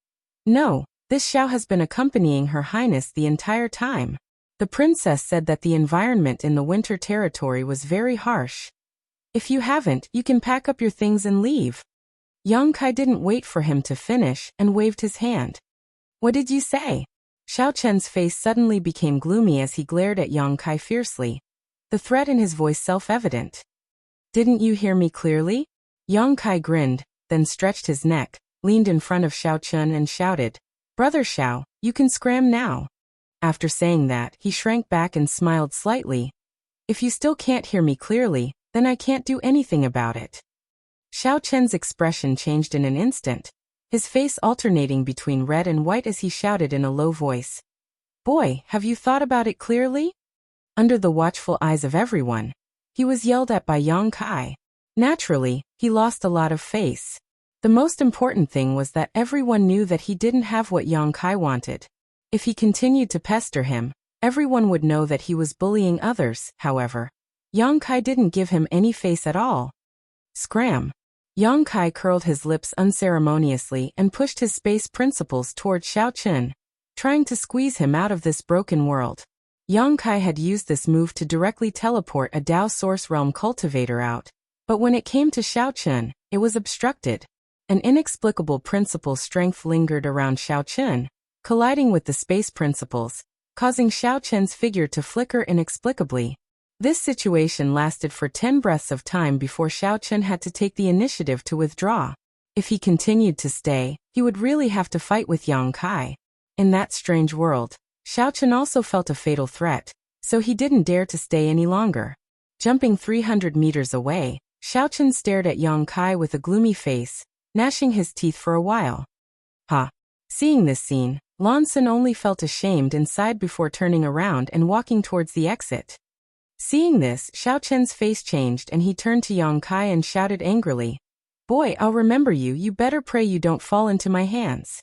"No, this Xiao has been accompanying Her Highness the entire time. The princess said that the environment in the Winter Territory was very harsh. If you haven't, you can pack up your things and leave." Yang Kai didn't wait for him to finish and waved his hand. "What did you say?" Xiao Chen's face suddenly became gloomy as he glared at Yang Kai fiercely, the threat in his voice self-evident. "Didn't you hear me clearly?" Yang Kai grinned, then stretched his neck, leaned in front of Xiao Chen and shouted, "Brother Xiao, you can scram now." After saying that, he shrank back and smiled slightly. "If you still can't hear me clearly, then I can't do anything about it." Xiao Chen's expression changed in an instant, his face alternating between red and white as he shouted in a low voice, "Boy, have you thought about it clearly?" Under the watchful eyes of everyone, he was yelled at by Yang Kai. Naturally, he lost a lot of face. The most important thing was that everyone knew that he didn't have what Yang Kai wanted. If he continued to pester him, everyone would know that he was bullying others. However, Yang Kai didn't give him any face at all. Scram! Yang Kai curled his lips unceremoniously and pushed his space principles toward Xiao Chen, trying to squeeze him out of this broken world. Yang Kai had used this move to directly teleport a Dao Source Realm cultivator out, but when it came to Xiao Chun, it was obstructed. An inexplicable principle strength lingered around Xiao Chun, colliding with the space principles, causing Xiao Chun's figure to flicker inexplicably. This situation lasted for 10 breaths of time before Xiao Chun had to take the initiative to withdraw. If he continued to stay, he would really have to fight with Yang Kai. In that strange world, Xiao Chun also felt a fatal threat, so he didn't dare to stay any longer. Jumping 300 meters away, Xiao Chun stared at Yang Kai with a gloomy face, gnashing his teeth for a while. Ha! Seeing this scene, Lan Sun only felt ashamed and sighed before turning around and walking towards the exit. Seeing this, Xiao Chun's face changed and he turned to Yang Kai and shouted angrily, "Boy, I'll remember you, you better pray you don't fall into my hands."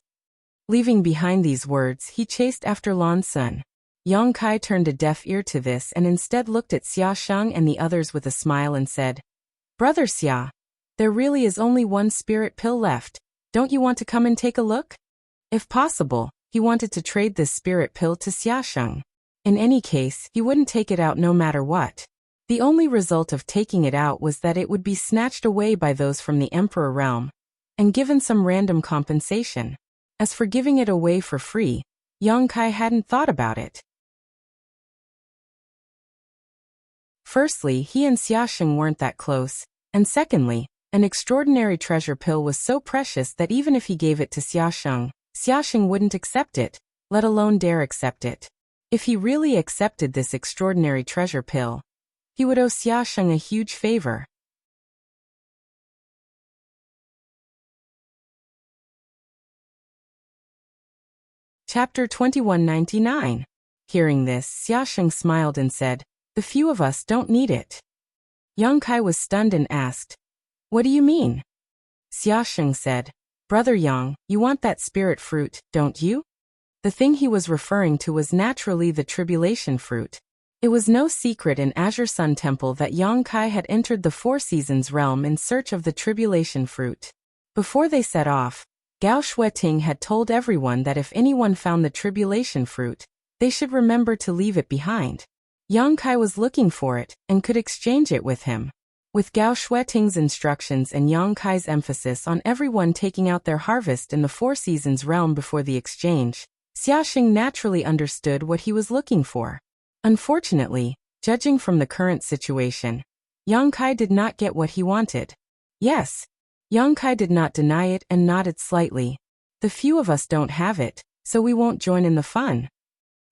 Leaving behind these words, he chased after Lan Sun. Yang Kai turned a deaf ear to this and instead looked at Xia Sheng and the others with a smile and said, "Brother Xia, there really is only one spirit pill left. Don't you want to come and take a look?" If possible, he wanted to trade this spirit pill to Xia Sheng. In any case, he wouldn't take it out no matter what. The only result of taking it out was that it would be snatched away by those from the Emperor realm, and given some random compensation. As for giving it away for free, Yang Kai hadn't thought about it. Firstly, he and Xia Sheng weren't that close, and secondly, an extraordinary treasure pill was so precious that even if he gave it to Xia Sheng wouldn't accept it, let alone dare accept it. If he really accepted this extraordinary treasure pill, he would owe Xia Sheng a huge favor. Chapter 2199. Hearing this, Xia Sheng smiled and said, "The few of us don't need it." Yang Kai was stunned and asked, "What do you mean?" Xia Sheng said, "Brother Yang, you want that spirit fruit, don't you?" The thing he was referring to was naturally the tribulation fruit. It was no secret in Azure Sun Temple that Yang Kai had entered the Four Seasons realm in search of the tribulation fruit. Before they set off, Gao Shueting had told everyone that if anyone found the tribulation fruit, they should remember to leave it behind. Yang Kai was looking for it, and could exchange it with him. With Gao Shueting's instructions and Yang Kai's emphasis on everyone taking out their harvest in the Four Seasons realm before the exchange, Xia Sheng naturally understood what he was looking for. Unfortunately, judging from the current situation, Yang Kai did not get what he wanted. Yes, Yang Kai did not deny it and nodded slightly. "The few of us don't have it, so we won't join in the fun."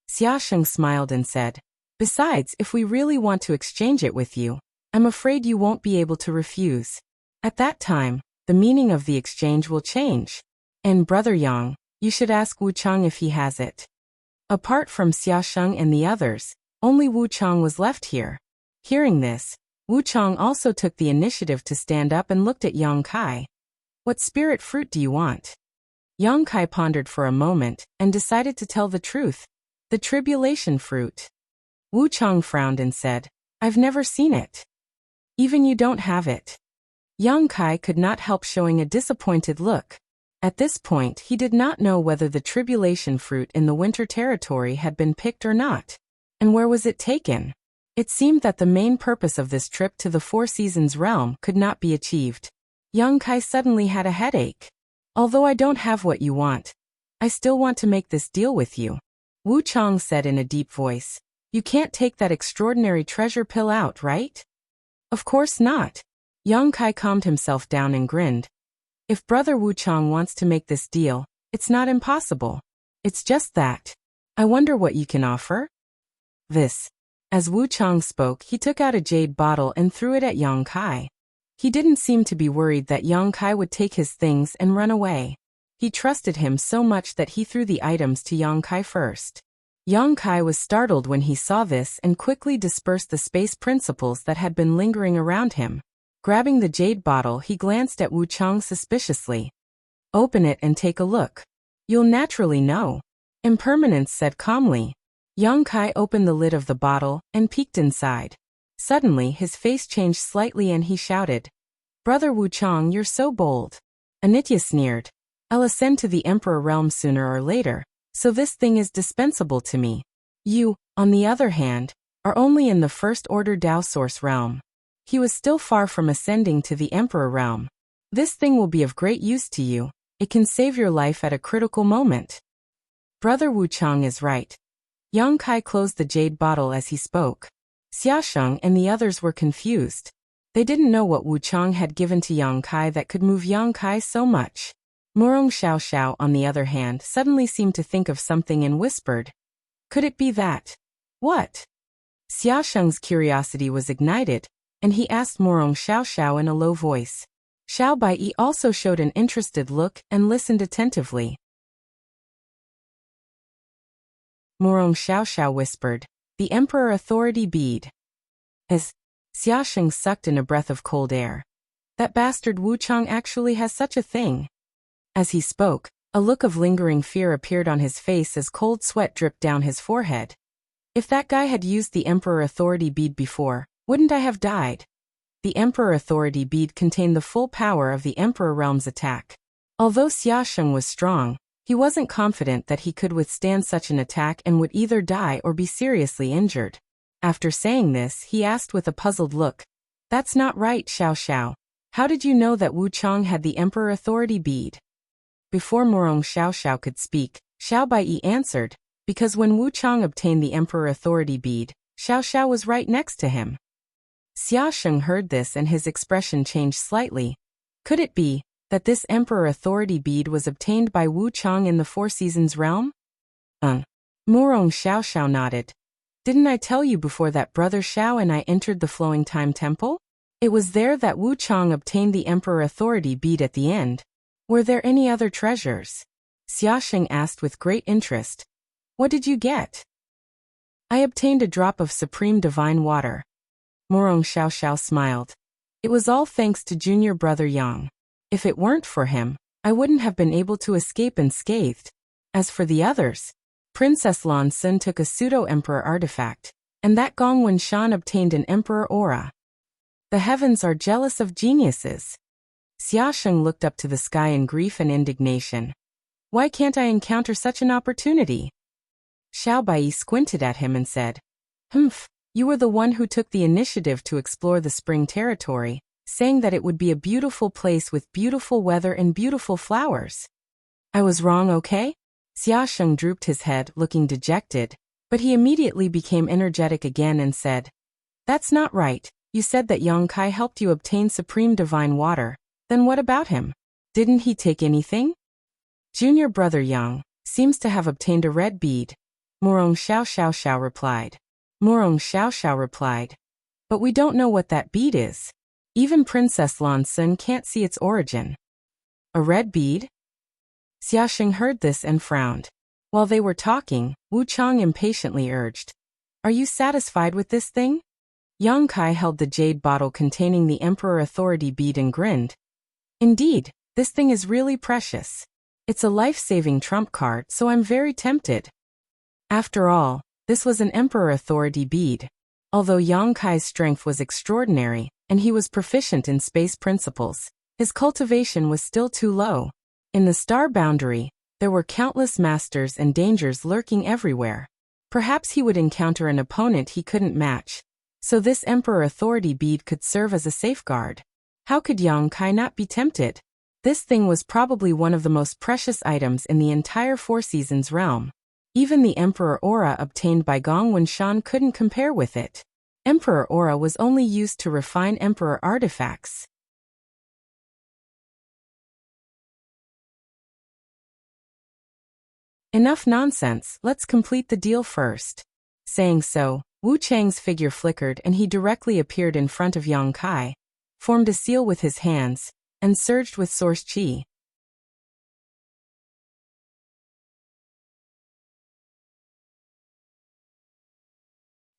Xia Sheng smiled and said, "Besides, if we really want to exchange it with you, I'm afraid you won't be able to refuse. At that time, the meaning of the exchange will change. And Brother Yang, you should ask Wu Chang if he has it." Apart from Xia Sheng and the others, only Wu Chang was left here. Hearing this, Wu Chang also took the initiative to stand up and looked at Yang Kai. "What spirit fruit do you want?" Yang Kai pondered for a moment and decided to tell the truth. "The tribulation fruit." Wu Chang frowned and said, "I've never seen it." "Even you don't have it?" Yang Kai could not help showing a disappointed look. At this point, he did not know whether the tribulation fruit in the winter territory had been picked or not. And where was it taken? It seemed that the main purpose of this trip to the Four Seasons realm could not be achieved. Yang Kai suddenly had a headache. "Although I don't have what you want, I still want to make this deal with you," Wu Chang said in a deep voice. "You can't take that extraordinary treasure pill out, right?" "Of course not." Yang Kai calmed himself down and grinned. "If Brother Wu Chang wants to make this deal, it's not impossible. It's just that. I wonder what you can offer?" This. As Wu Chang spoke, he took out a jade bottle and threw it at Yang Kai. He didn't seem to be worried that Yang Kai would take his things and run away. He trusted him so much that he threw the items to Yang Kai first. Yang Kai was startled when he saw this and quickly dispersed the space principles that had been lingering around him. Grabbing the jade bottle, he glanced at Wu Chang suspiciously. "Open it and take a look. You'll naturally know," Impermanence said calmly. Yang Kai opened the lid of the bottle and peeked inside. Suddenly, his face changed slightly and he shouted, "Brother Wu Chang, you're so bold." Anitya sneered. "I'll ascend to the Emperor realm sooner or later, so this thing is dispensable to me." on the other hand, are only in the first-order Tao Source realm. He was still far from ascending to the Emperor realm. This thing will be of great use to you. It can save your life at a critical moment. Brother Wuchang is right. Yang Kai closed the jade bottle as he spoke. Xiaosheng and the others were confused. They didn't know what Wuchang had given to Yang Kai that could move Yang Kai so much. Murong Xiao, on the other hand, suddenly seemed to think of something and whispered, "Could it be that?" "What?" Xiaosheng's curiosity was ignited, and he asked Murong Xiao in a low voice. Xiao Baiyi also showed an interested look and listened attentively. Murong Xiao whispered, "The Emperor Authority Bead." As Xiaosheng sucked in a breath of cold air. That bastard Wuchang actually has such a thing. As he spoke, a look of lingering fear appeared on his face as cold sweat dripped down his forehead. If that guy had used the Emperor Authority Bead before, wouldn't I have died? The Emperor Authority Bead contained the full power of the Emperor Realm's attack. Although Xiaosheng was strong, he wasn't confident that he could withstand such an attack and would either die or be seriously injured. After saying this, he asked with a puzzled look, "That's not right, Xiao. How did you know that Wuchang had the Emperor Authority Bead?" Before Murong Xiao could speak, Xiao Baiyi answered, "Because when Wuchang obtained the Emperor Authority Bead, Xiao was right next to him." Xiaosheng heard this and his expression changed slightly. Could it be that this Emperor Authority Bead was obtained by Wuchang in the Four Seasons realm? Murong Xiao nodded. "Didn't I tell you before that Brother Xiao and I entered the Flowing Time Temple? It was there that Wuchang obtained the Emperor Authority Bead at the end. Were there any other treasures?" Xiaosheng asked with great interest. "What did you get?" "I obtained a drop of supreme divine water." Murong Xiao smiled. "It was all thanks to junior brother Yang. If it weren't for him, I wouldn't have been able to escape unscathed. As for the others, Princess Lan Sun took a pseudo-emperor artifact, and that Gong Wenshan obtained an emperor aura. The heavens are jealous of geniuses." Xiaosheng looked up to the sky in grief and indignation. "Why can't I encounter such an opportunity?" Xiao Baiyi squinted at him and said, You were the one who took the initiative to explore the spring territory, saying that it would be a beautiful place with beautiful weather and beautiful flowers. I was wrong, okay?" Xiaosheng drooped his head, looking dejected, but he immediately became energetic again and said, "That's not right. You said that Yang Kai helped you obtain supreme divine water. Then what about him? Didn't he take anything?" "Junior brother Yang seems to have obtained a red bead," Murong Xiao replied. Murong Xiao replied, "But we don't know what that bead is. Even Princess Lan Sun can't see its origin." "A red bead?" Xiaosheng heard this and frowned. While they were talking, Wuchang impatiently urged, "Are you satisfied with this thing?" Yang Kai held the jade bottle containing the Emperor Authority Bead and grinned. "Indeed, this thing is really precious. It's a life-saving trump card, so I'm very tempted." After all, this was an Emperor Authority Bead. Although Yang Kai's strength was extraordinary, and he was proficient in space principles, his cultivation was still too low. In the star boundary, there were countless masters and dangers lurking everywhere. Perhaps he would encounter an opponent he couldn't match, so this Emperor Authority Bead could serve as a safeguard. How could Yang Kai not be tempted? This thing was probably one of the most precious items in the entire Four Seasons realm. Even the Emperor Aura obtained by Gong Wenshan couldn't compare with it. Emperor Aura was only used to refine Emperor artifacts. Enough nonsense, let's complete the deal first. Saying so, Wu Chang's figure flickered and he directly appeared in front of Yang Kai, formed a seal with his hands, and surged with source qi.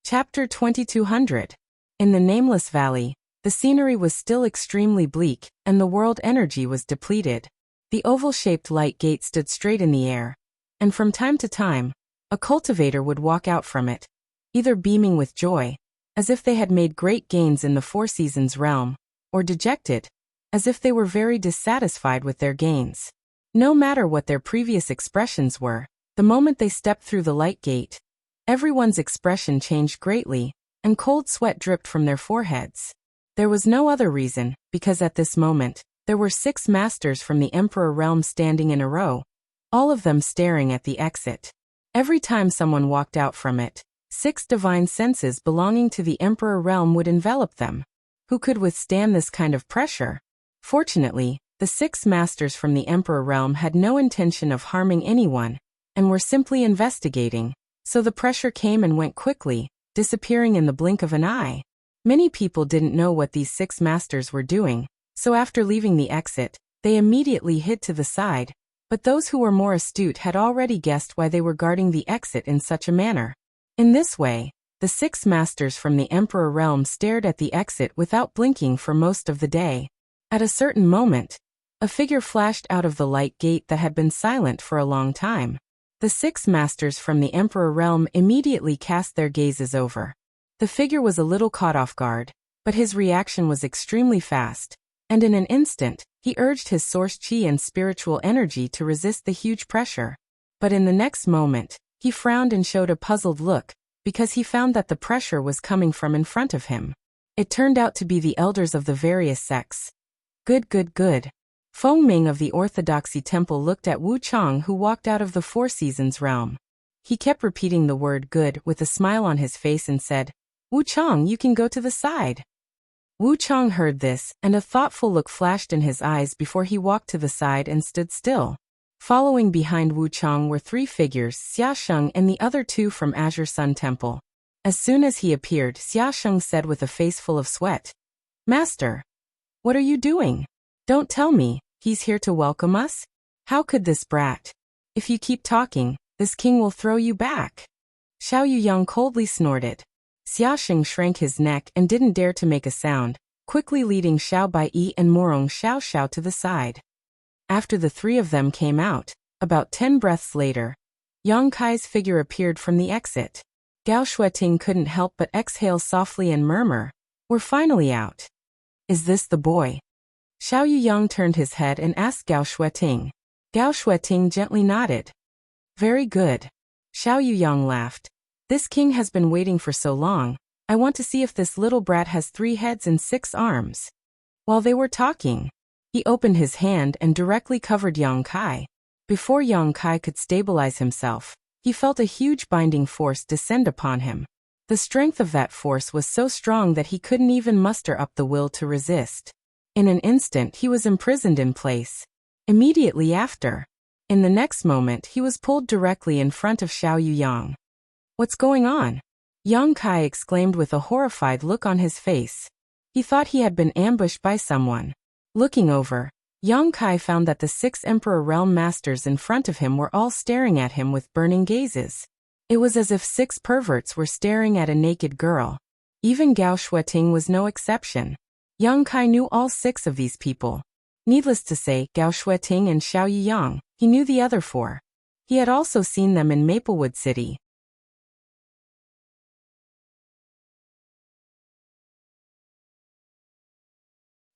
Chapter 2200. In the Nameless Valley, the scenery was still extremely bleak, and the world energy was depleted. The oval-shaped light gate stood straight in the air, and from time to time, a cultivator would walk out from it, either beaming with joy, as if they had made great gains in the Four Seasons realm, or dejected, as if they were very dissatisfied with their gains. No matter what their previous expressions were, the moment they stepped through the light gate, Everyone's expression changed greatly, and cold sweat dripped from their foreheads. There was no other reason, because at this moment, there were 6 masters from the Emperor realm standing in a row, all of them staring at the exit. Every time someone walked out from it, 6 divine senses belonging to the Emperor realm would envelop them. Who could withstand this kind of pressure? Fortunately, the 6 masters from the Emperor realm had no intention of harming anyone, and were simply investigating, so the pressure came and went quickly, disappearing in the blink of an eye. Many people didn't know what these 6 masters were doing, so after leaving the exit, they immediately hid to the side, but those who were more astute had already guessed why they were guarding the exit in such a manner. In this way, the 6 masters from the Emperor realm stared at the exit without blinking for most of the day. At a certain moment, a figure flashed out of the light gate that had been silent for a long time. The 6 masters from the Emperor realm immediately cast their gazes over. The figure was a little caught off guard, but his reaction was extremely fast, and in an instant, he urged his source chi and spiritual energy to resist the huge pressure. But in the next moment, he frowned and showed a puzzled look, because he found that the pressure was coming from in front of him. It turned out to be the elders of the various sects. Good. Feng Ming of the Orthodoxy Temple looked at Wu Chang, who walked out of the Four Seasons realm. He kept repeating the word good with a smile on his face and said, "Wu Chang, you can go to the side." Wu Chang heard this, and a thoughtful look flashed in his eyes before he walked to the side and stood still. Following behind Wu Chang were 3 figures, Xia Sheng and the other 2 from Azure Sun Temple. As soon as he appeared, Xia Sheng said with a face full of sweat, "Master, what are you doing? Don't tell me, he's here to welcome us? How could this brat? If you keep talking, this king will throw you back." Xiao Yuyang coldly snorted. Xia Sheng shrank his neck and didn't dare to make a sound, quickly leading Xiao Baiyi and Morong Xiao to the side. After the 3 of them came out, about 10 breaths later, Yang Kai's figure appeared from the exit. Gao Shueting couldn't help but exhale softly and murmur, "We're finally out. Is this the boy?" Xiao Yuyang turned his head and asked Gao Shueting. Gao Shueting gently nodded. "Very good." Xiao Yuyang laughed. "This king has been waiting for so long, I want to see if this little brat has 3 heads and 6 arms." While they were talking, he opened his hand and directly covered Yang Kai. Before Yang Kai could stabilize himself, he felt a huge binding force descend upon him. The strength of that force was so strong that he couldn't even muster up the will to resist. In an instant he was imprisoned in place. Immediately after, in the next moment he was pulled directly in front of Xiao Yuyang. "What's going on?" Yang Kai exclaimed with a horrified look on his face. He thought he had been ambushed by someone. Looking over, Yang Kai found that the 6 Emperor Realm Masters in front of him were all staring at him with burning gazes. It was as if 6 perverts were staring at a naked girl. Even Gao Shueting was no exception. Yang Kai knew all 6 of these people. Needless to say, Gao Shueting and Xiao Yuyang, he knew the other 4. He had also seen them in Maplewood City.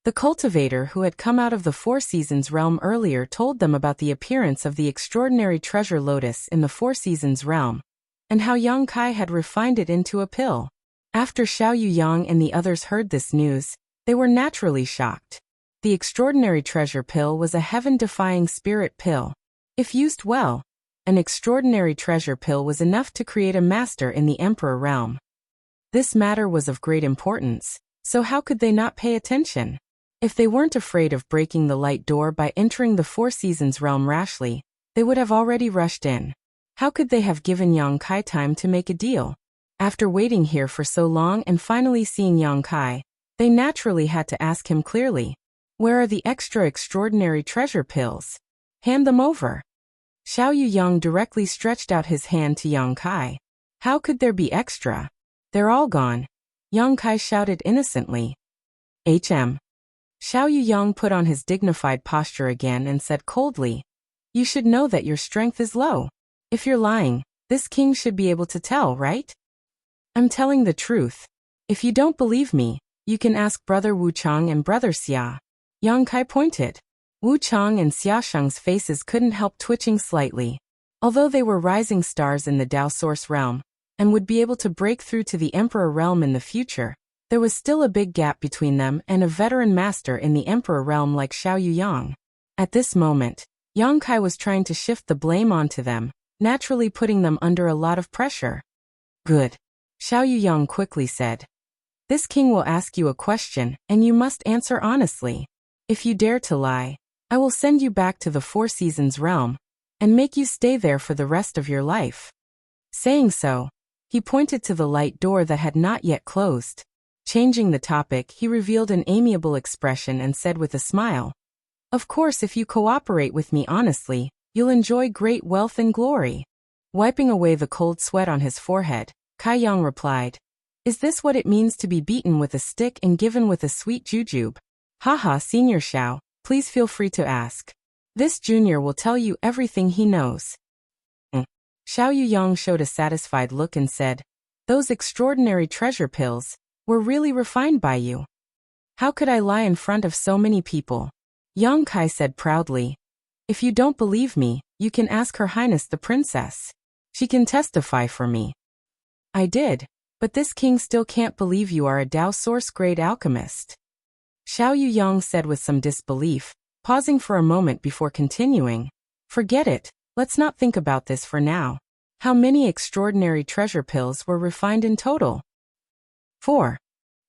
The cultivator who had come out of the Four Seasons realm earlier told them about the appearance of the extraordinary treasure lotus in the Four Seasons realm, and how Yang Kai had refined it into a pill. After Xiao Yuyang and the others heard this news, they were naturally shocked. The extraordinary treasure pill was a heaven-defying spirit pill. If used well, an extraordinary treasure pill was enough to create a master in the Emperor realm. This matter was of great importance, so how could they not pay attention? If they weren't afraid of breaking the light door by entering the Four Seasons realm rashly, they would have already rushed in. How could they have given Yang Kai time to make a deal? After waiting here for so long and finally seeing Yang Kai, they naturally had to ask him clearly, "Where are the extraordinary treasure pills? Hand them over." Xiao Yuyang directly stretched out his hand to Yang Kai. "How could there be extra? They're all gone," Yang Kai shouted innocently. "HM." Xiao Yuyang put on his dignified posture again and said coldly, "You should know that your strength is low. If you're lying, this king should be able to tell, right?" "I'm telling the truth. If you don't believe me, you can ask Brother Wu Chang and Brother Xia." Yang Kai pointed. Wu Chang and Xia Sheng's faces couldn't help twitching slightly. Although they were rising stars in the Dao Source realm, and would be able to break through to the Emperor realm in the future, there was still a big gap between them and a veteran master in the Emperor realm like Xiao Yuyang. At this moment, Yang Kai was trying to shift the blame onto them, naturally putting them under a lot of pressure. Good. Xiao Yuyang quickly said. This king will ask you a question, and you must answer honestly. If you dare to lie, I will send you back to the Four Seasons realm, and make you stay there for the rest of your life. Saying so, he pointed to the light door that had not yet closed. Changing the topic, he revealed an amiable expression and said with a smile, Of course, if you cooperate with me honestly, you'll enjoy great wealth and glory. Wiping away the cold sweat on his forehead, Kai Yang replied, Is this what it means to be beaten with a stick and given with a sweet jujube? Haha, Senior Xiao, please feel free to ask. This junior will tell you everything he knows. Xiao Yuyang showed a satisfied look and said, Those extraordinary treasure pills were really refined by you. How could I lie in front of so many people? Yang Kai said proudly. If you don't believe me, you can ask Her Highness the Princess. She can testify for me. I did, but this king still can't believe you are a Dao source-grade alchemist. Xiao Yuyang said with some disbelief, pausing for a moment before continuing. Forget it, let's not think about this for now. How many extraordinary treasure pills were refined in total? 4.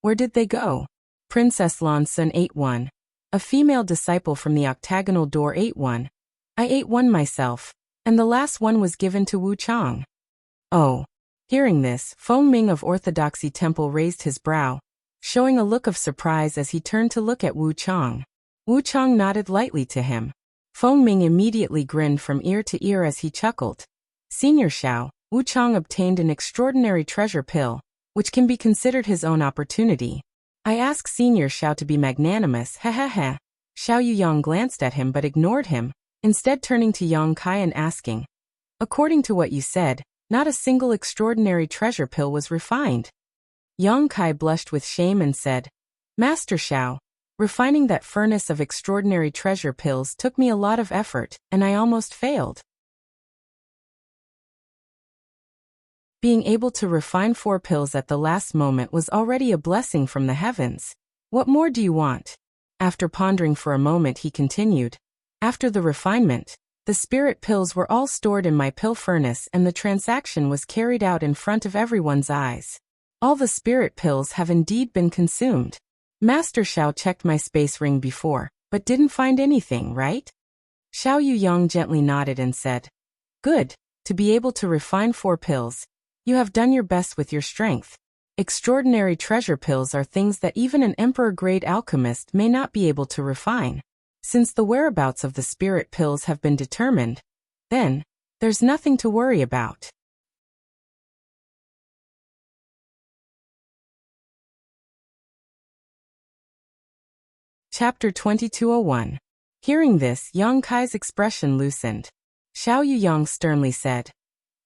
Where did they go? Princess Lan Sun ate one. A female disciple from the octagonal door ate one. I ate one myself, and the last one was given to Wu Chang. Oh. Hearing this, Feng Ming of Orthodoxy Temple raised his brow, showing a look of surprise as he turned to look at Wu Chang. Wu Chang nodded lightly to him. Feng Ming immediately grinned from ear to ear as he chuckled. Senior Xiao, Wu Chang obtained an extraordinary treasure pill, which can be considered his own opportunity. I ask Senior Xiao to be magnanimous, ha. Xiao Yuyang glanced at him but ignored him, instead turning to Yang Kai and asking, According to what you said, not a single extraordinary treasure pill was refined. Yang Kai blushed with shame and said, Master Xiao, refining that furnace of extraordinary treasure pills took me a lot of effort, and I almost failed. Being able to refine 4 pills at the last moment was already a blessing from the heavens. What more do you want? After pondering for a moment, he continued. After the refinement, the spirit pills were all stored in my pill furnace and the transaction was carried out in front of everyone's eyes. All the spirit pills have indeed been consumed. Master Xiao checked my space ring before, but didn't find anything, right? Xiao Yuyang gently nodded and said, Good, to be able to refine 4 pills. You have done your best with your strength. Extraordinary treasure pills are things that even an emperor-grade alchemist may not be able to refine. Since the whereabouts of the spirit pills have been determined, then, there's nothing to worry about. Chapter 2201. Hearing this, Yang Kai's expression loosened. Xiao Yuyang sternly said,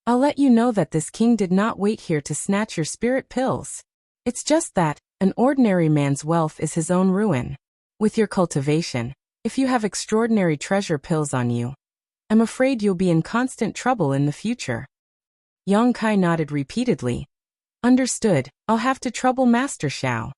I'll let you know that this king did not wait here to snatch your spirit pills. It's just that, an ordinary man's wealth is his own ruin. With your cultivation, if you have extraordinary treasure pills on you, I'm afraid you'll be in constant trouble in the future. Yang Kai nodded repeatedly. Understood, I'll have to trouble Master Xiao.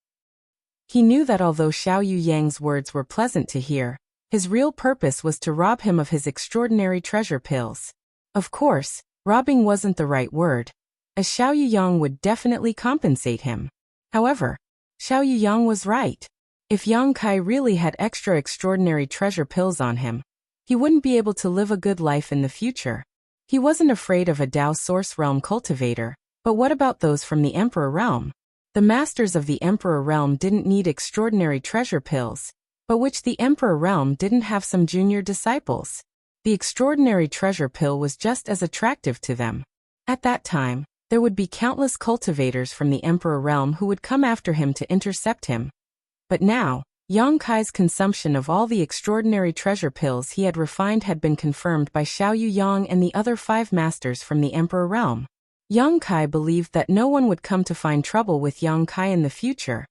He knew that although Xiao Yuyang's words were pleasant to hear, his real purpose was to rob him of his extraordinary treasure pills. Of course, robbing wasn't the right word, as Xiao Yuyang would definitely compensate him. However, Xiao Yuyang was right. If Yang Kai really had extra extraordinary treasure pills on him, he wouldn't be able to live a good life in the future. He wasn't afraid of a Dao Source Realm cultivator, but what about those from the Emperor Realm? The masters of the Emperor Realm didn't need extraordinary treasure pills, but which the Emperor Realm didn't have some junior disciples. The extraordinary treasure pill was just as attractive to them. At that time, there would be countless cultivators from the Emperor Realm who would come after him to intercept him. But now, Yang Kai's consumption of all the extraordinary treasure pills he had refined had been confirmed by Xiao Yuyang and the other 5 masters from the Emperor Realm. Yang Kai believed that no one would come to find trouble with Yang Kai in the future,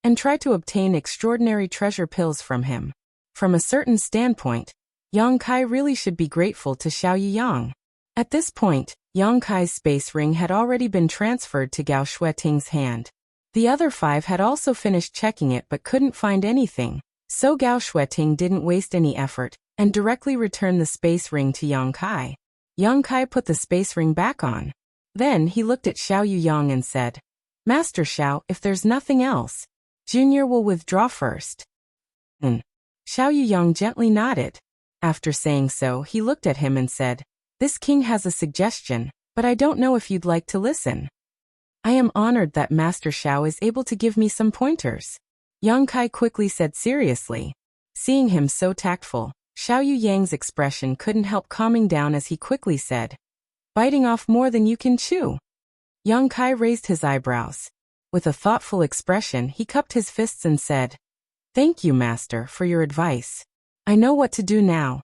and try to obtain extraordinary treasure pills from him. From a certain standpoint, Yang Kai really should be grateful to Xiao Yuyang. At this point, Yang Kai's space ring had already been transferred to Gao Shueting's hand. The other 5 had also finished checking it but couldn't find anything, so Gao Shueting didn't waste any effort and directly returned the space ring to Yang Kai. Yang Kai put the space ring back on. Then he looked at Xiao Yuyang and said, "Master Xiao, if there's nothing else, Junior will withdraw first." Xiao Yuyang gently nodded. After saying so, he looked at him and said, "This king has a suggestion, but I don't know if you'd like to listen." "I am honored that Master Xiao is able to give me some pointers," Yang Kai quickly said seriously. Seeing him so tactful, Xiao Yuyang's expression couldn't help calming down as he quickly said, "Biting off more than you can chew." Yang Kai raised his eyebrows. With a thoughtful expression, he cupped his fists and said, "Thank you, Master, for your advice. I know what to do now."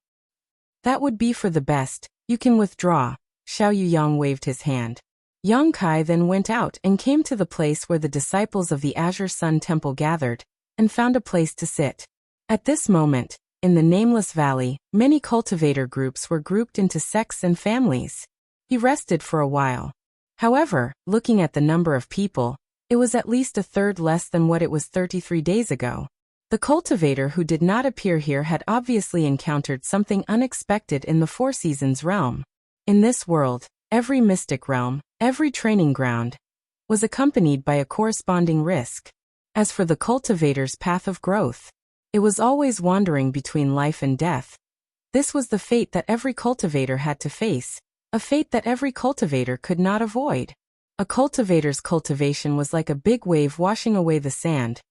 "That would be for the best. You can withdraw." Xiao Yuyang waved his hand. Yang Kai then went out and came to the place where the disciples of the Azure Sun Temple gathered, and found a place to sit. At this moment, in the Nameless Valley, many cultivator groups were grouped into sects and families. He rested for a while. However, looking at the number of people, it was at least a third less than what it was 33 days ago. The cultivator who did not appear here had obviously encountered something unexpected in the Four Seasons realm. In this world, every mystic realm, every training ground, was accompanied by a corresponding risk. As for the cultivator's path of growth, it was always wandering between life and death. This was the fate that every cultivator had to face, a fate that every cultivator could not avoid. A cultivator's cultivation was like a big wave washing away the sand,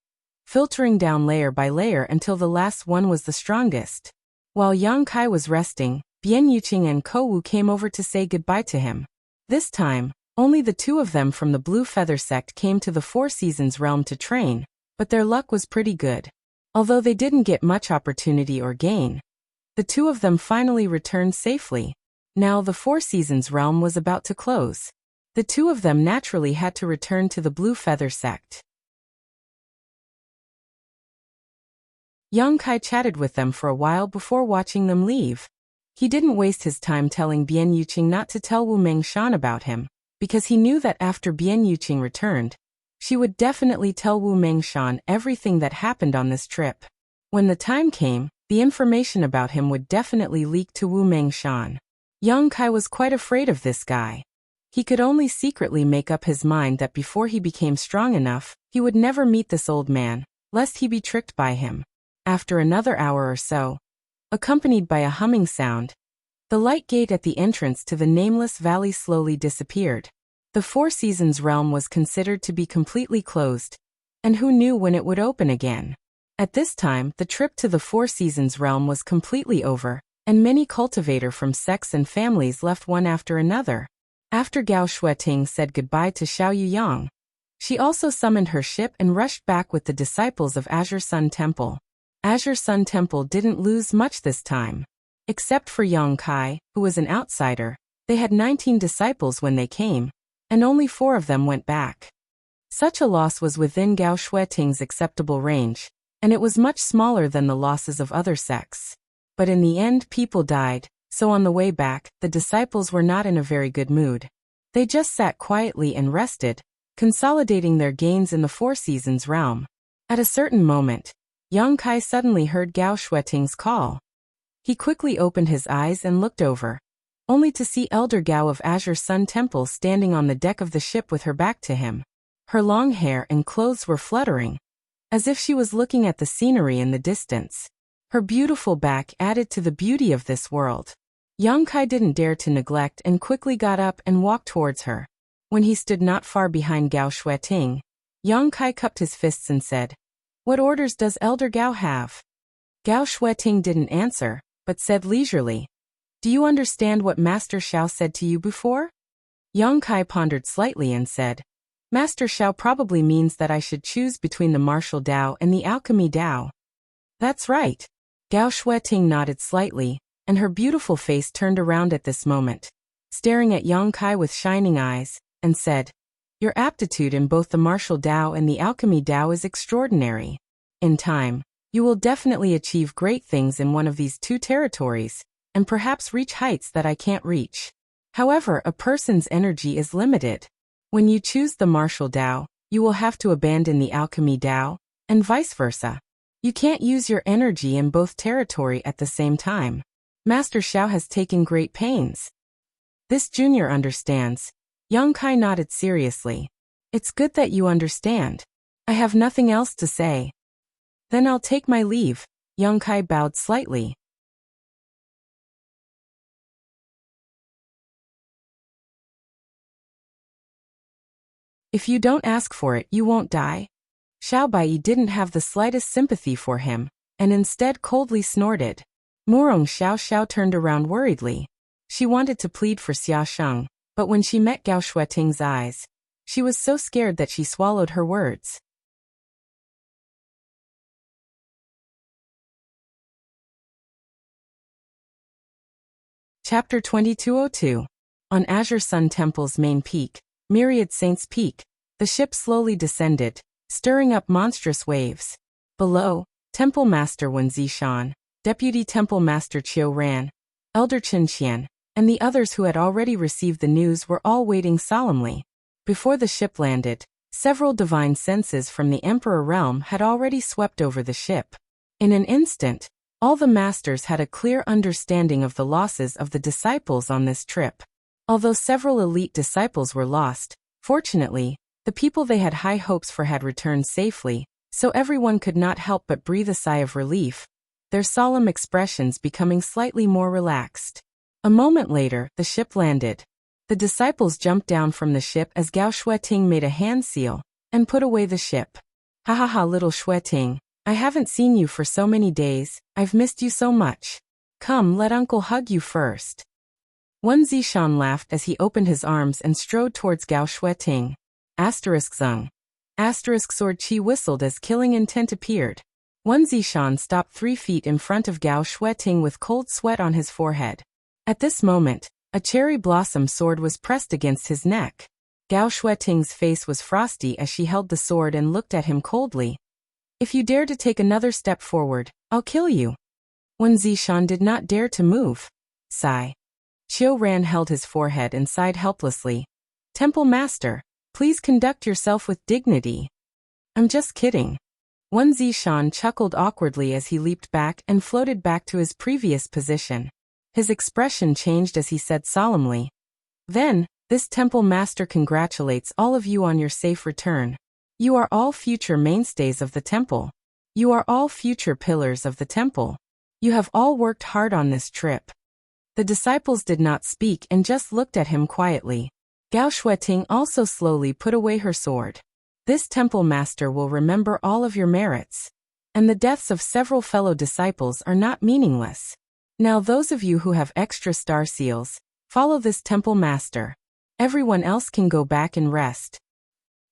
filtering down layer by layer until the last one was the strongest. While Yang Kai was resting, Bian Yuqing and Ko Wu came over to say goodbye to him. This time, only the 2 of them from the Blue Feather sect came to the Four Seasons realm to train, but their luck was pretty good. Although they didn't get much opportunity or gain, the 2 of them finally returned safely. Now the Four Seasons realm was about to close. The 2 of them naturally had to return to the Blue Feather sect. Yang Kai chatted with them for a while before watching them leave. He didn't waste his time telling Bian Yuqing not to tell Wu Mengshan about him, because he knew that after Bian Yuqing returned, she would definitely tell Wu Mengshan everything that happened on this trip. When the time came, the information about him would definitely leak to Wu Mengshan. Yang Kai was quite afraid of this guy. He could only secretly make up his mind that before he became strong enough, he would never meet this old man, lest he be tricked by him. After another hour or so, accompanied by a humming sound, the light gate at the entrance to the Nameless Valley slowly disappeared. The Four Seasons realm was considered to be completely closed, and who knew when it would open again. At this time, the trip to the Four Seasons realm was completely over, and many cultivator from sects and families left one after another. After Gao Shueting said goodbye to Xiao Yuyang, she also summoned her ship and rushed back with the disciples of Azure Sun Temple. Azure Sun Temple didn't lose much this time. Except for Yang Kai, who was an outsider, they had 19 disciples when they came, and only 4 of them went back. Such a loss was within Gao Shueting's acceptable range, and it was much smaller than the losses of other sects. But in the end people died, so on the way back, the disciples were not in a very good mood. They just sat quietly and rested, consolidating their gains in the Four Seasons realm. At a certain moment, Yang Kai suddenly heard Gao Shueting's call. He quickly opened his eyes and looked over, only to see Elder Gao of Azure Sun Temple standing on the deck of the ship with her back to him. Her long hair and clothes were fluttering, as if she was looking at the scenery in the distance. Her beautiful back added to the beauty of this world. Yang Kai didn't dare to neglect and quickly got up and walked towards her. When he stood not far behind Gao Shueting, Yang Kai cupped his fists and said, "What orders does Elder Gao have?" Gao Shueting didn't answer, but said leisurely, "Do you understand what Master Xiao said to you before?" Yang Kai pondered slightly and said, "Master Xiao probably means that I should choose between the martial Dao and the alchemy Dao." "That's right." Gao Shueting nodded slightly, and her beautiful face turned around at this moment, staring at Yang Kai with shining eyes, and said, "Your aptitude in both the martial Dao and the alchemy Dao is extraordinary. In time, you will definitely achieve great things in one of these 2 territories, and perhaps reach heights that I can't reach." However, a person's energy is limited. When you choose the martial Dao, you will have to abandon the alchemy Dao, and vice versa. You can't use your energy in both territory at the same time. Master Xiao has taken great pains. This junior understands. Yang Kai nodded seriously. It's good that you understand. I have nothing else to say. Then I'll take my leave. Yang Kai bowed slightly. If you don't ask for it, you won't die. Xiao Bai didn't have the slightest sympathy for him, and instead coldly snorted. Murong Xiao turned around worriedly. She wanted to plead for Xia Sheng, but when she met Gao Shueting's eyes, she was so scared that she swallowed her words. Chapter 2202. On Azure Sun Temple's main peak, Myriad Saints Peak, the ship slowly descended, stirring up monstrous waves. Below, Temple Master Wen Zishan, Deputy Temple Master Qiu Ran, Elder Chen Qian, and the others who had already received the news were all waiting solemnly. Before the ship landed, several divine senses from the Emperor realm had already swept over the ship. In an instant, all the masters had a clear understanding of the losses of the disciples on this trip. Although several elite disciples were lost, fortunately, the people they had high hopes for had returned safely, so everyone could not help but breathe a sigh of relief, their solemn expressions becoming slightly more relaxed. A moment later, the ship landed. The disciples jumped down from the ship as Gao Shueting made a hand seal and put away the ship. Ha ha ha, little Shueting, I haven't seen you for so many days, I've missed you so much. Come, let uncle hug you first. Wen Zishan laughed as he opened his arms and strode towards Gao Shueting. Zeng. Sword Chi whistled as killing intent appeared. Wen Zishan stopped 3 feet in front of Gao Shueting with cold sweat on his forehead. At this moment, a cherry blossom sword was pressed against his neck. Gao Shueting's face was frosty as she held the sword and looked at him coldly. If you dare to take another step forward, I'll kill you. Wen Zishan did not dare to move. Sigh. Qiu Ran held his forehead and sighed helplessly. Temple Master, please conduct yourself with dignity. I'm just kidding. Wen Zishan chuckled awkwardly as he leaped back and floated back to his previous position. His expression changed as he said solemnly. Then, this Temple Master congratulates all of you on your safe return. You are all future mainstays of the temple. You are all future pillars of the temple. You have all worked hard on this trip. The disciples did not speak and just looked at him quietly. Gao Shueting also slowly put away her sword. This temple master will remember all of your merits. And the deaths of several fellow disciples are not meaningless. Now those of you who have extra star seals, follow this temple master. Everyone else can go back and rest.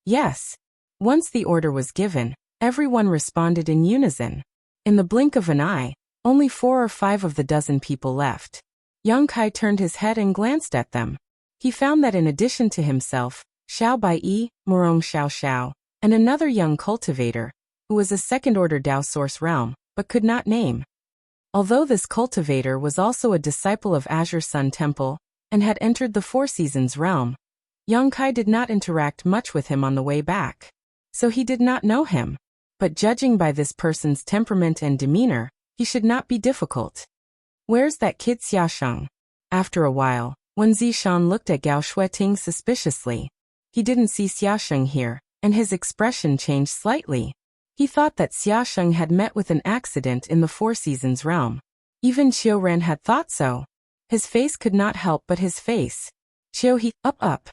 Yes. Once the order was given, everyone responded in unison. In the blink of an eye, only 4 or 5 of the dozen people left. Yang Kai turned his head and glanced at them. He found that in addition to himself, Xiao Bai, Murong Xiao, and another young cultivator, who was a second-order Dao source realm, but could not name. Although this cultivator was also a disciple of Azure Sun Temple, and had entered the Four Seasons realm, Yang Kai did not interact much with him on the way back. So he did not know him. But judging by this person's temperament and demeanor, he should not be difficult. Where's that kid Xia Sheng? After a while, Wen Zishan looked at Gao Shueting suspiciously. He didn't see Xia Sheng here, and his expression changed slightly. He thought that Xia Sheng had met with an accident in the Four Seasons realm. Even Qiu Ran had thought so. His face could not help but his face. Qiu he, up.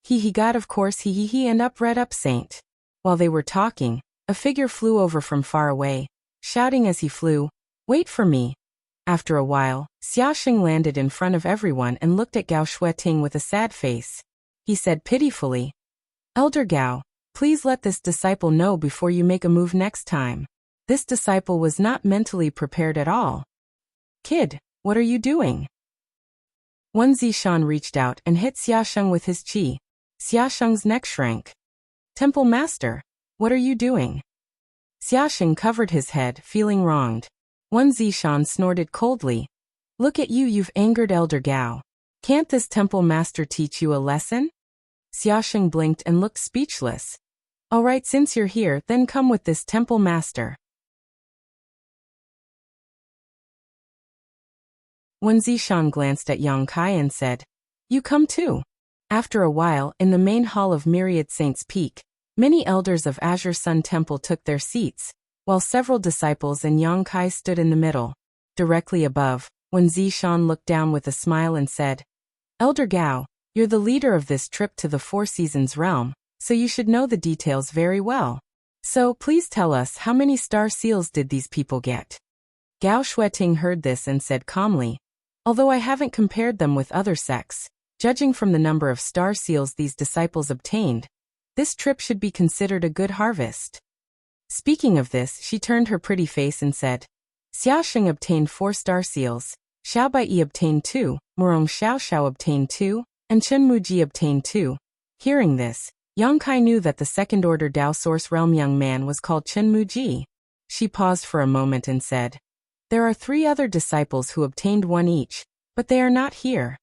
He got of course he and up red up saint. While they were talking, a figure flew over from far away, shouting as he flew, wait for me. After a while, Xia Sheng landed in front of everyone and looked at Gao Shueting with a sad face. He said pitifully, Elder Gao, please let this disciple know before you make a move next time. This disciple was not mentally prepared at all. Kid, what are you doing? Wen Zishan reached out and hit Xia Sheng with his chi. Xia Sheng's neck shrank. Temple Master, what are you doing? Xia Sheng covered his head, feeling wronged. Wen Zishan snorted coldly. Look at you, you've angered Elder Gao. Can't this temple master teach you a lesson? Xiaosheng blinked and looked speechless. All right, since you're here, then come with this temple master. Wen Zishan glanced at Yang Kai and said, You come too. After a while, in the main hall of Myriad Saints Peak, many elders of Azure Sun Temple took their seats, while several disciples and Yang Kai stood in the middle. Directly above, Wen Zishan looked down with a smile and said, Elder Gao, you're the leader of this trip to the Four Seasons realm, so you should know the details very well. So, please tell us, how many star seals did these people get? Gao Shueting heard this and said calmly, Although I haven't compared them with other sects, judging from the number of star seals these disciples obtained, this trip should be considered a good harvest. Speaking of this, she turned her pretty face and said, Xiaosheng obtained 4 star seals, Xiao Baiyi obtained 2, Murong Xiao obtained 2, and Chen Muji obtained 2. Hearing this, Yang Kai knew that the second-order Dao Source Realm young man was called Chen Muji. She paused for a moment and said, There are 3 other disciples who obtained 1 each, but they are not here.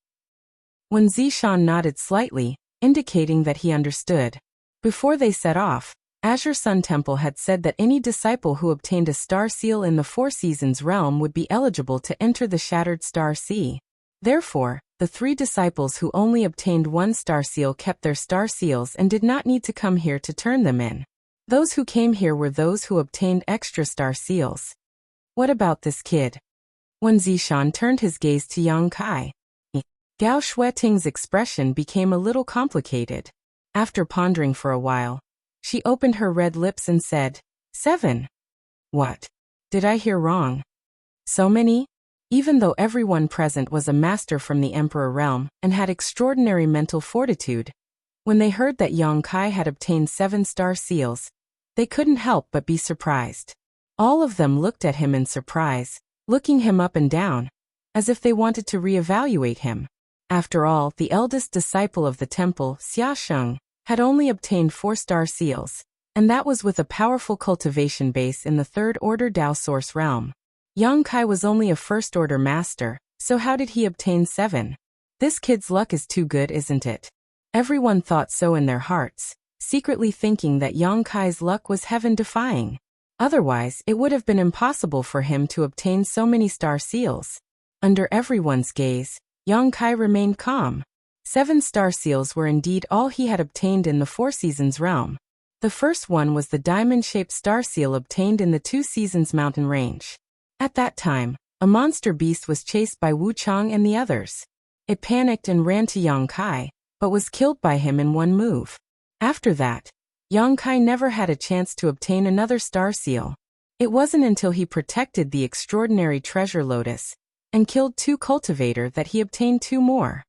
Wen Zishan nodded slightly, indicating that he understood. Before they set off, Azure Sun Temple had said that any disciple who obtained a star seal in the Four Seasons realm would be eligible to enter the Shattered Star Sea. Therefore, the 3 disciples who only obtained 1 star seal kept their star seals and did not need to come here to turn them in. Those who came here were those who obtained extra star seals. What about this kid? Wen Zishan turned his gaze to Yang Kai. Gao Shueting's expression became a little complicated. After pondering for a while, she opened her red lips and said, 7. What? Did I hear wrong? So many? Even though everyone present was a master from the Emperor realm and had extraordinary mental fortitude, when they heard that Yang Kai had obtained 7 star seals, they couldn't help but be surprised. All of them looked at him in surprise, looking him up and down, as if they wanted to reevaluate him. After all, the eldest disciple of the temple, Xiaosheng, had only obtained 4 star seals, and that was with a powerful cultivation base in the third-order Dao Source realm. Yang Kai was only a first-order master, so how did he obtain 7? This kid's luck is too good, isn't it? Everyone thought so in their hearts, secretly thinking that Yang Kai's luck was heaven-defying. Otherwise, it would have been impossible for him to obtain so many star seals. Under everyone's gaze, Yang Kai remained calm. 7 star seals were indeed all he had obtained in the Four Seasons realm. The first one was the diamond-shaped star seal obtained in the Two Seasons mountain range. At that time, a monster beast was chased by Wu Chang and the others. It panicked and ran to Yang Kai, but was killed by him in one move. After that, Yang Kai never had a chance to obtain another star seal. It wasn't until he protected the extraordinary treasure lotus and killed 2 cultivator that he obtained 2 more.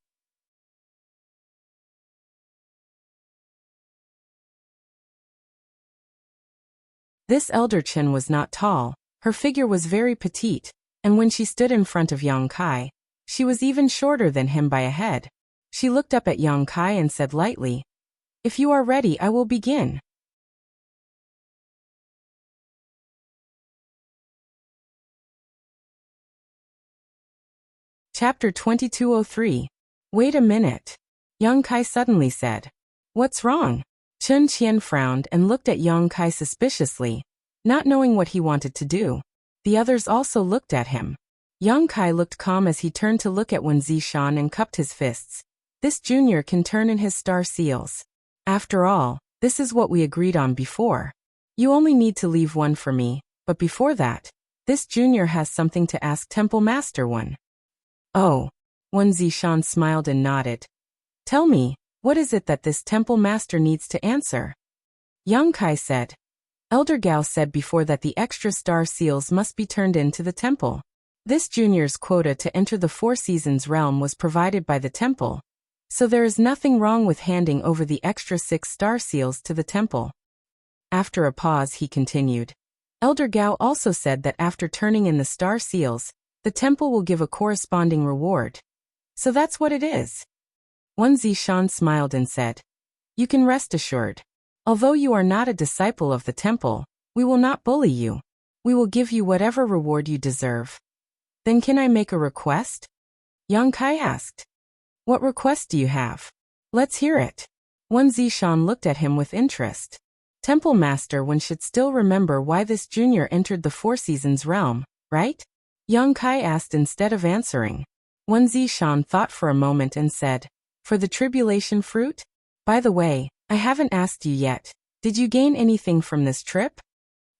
This elder Chen was not tall, her figure was very petite, and when she stood in front of Yang Kai, she was even shorter than him by a head. She looked up at Yang Kai and said lightly, If you are ready, I will begin. Chapter 2203. Wait a minute. Yang Kai suddenly said. What's wrong? Chen Qian frowned and looked at Yang Kai suspiciously, not knowing what he wanted to do. The others also looked at him. Yang Kai looked calm as he turned to look at Wen Zishan and cupped his fists. This junior can turn in his star seals. After all, this is what we agreed on before. You only need to leave one for me, but before that, this junior has something to ask Temple Master One. Oh. Wen Zishan smiled and nodded. Tell me, what is it that this temple master needs to answer? Yang Kai said. Elder Gao said before that the extra star seals must be turned into the temple. This junior's quota to enter the Four Seasons realm was provided by the temple, so there is nothing wrong with handing over the extra 6 star seals to the temple. After a pause he continued. Elder Gao also said that after turning in the star seals, the temple will give a corresponding reward. So that's what it is. Wen Zishan smiled and said, You can rest assured. Although you are not a disciple of the temple, we will not bully you. We will give you whatever reward you deserve. Then can I make a request? Yang Kai asked. What request do you have? Let's hear it. Wen Zishan looked at him with interest. Temple Master Wen should still remember why this junior entered the Four Seasons realm, right? Yang Kai asked instead of answering. Wen Zishan thought for a moment and said, for the tribulation fruit? By the way, I haven't asked you yet. Did you gain anything from this trip?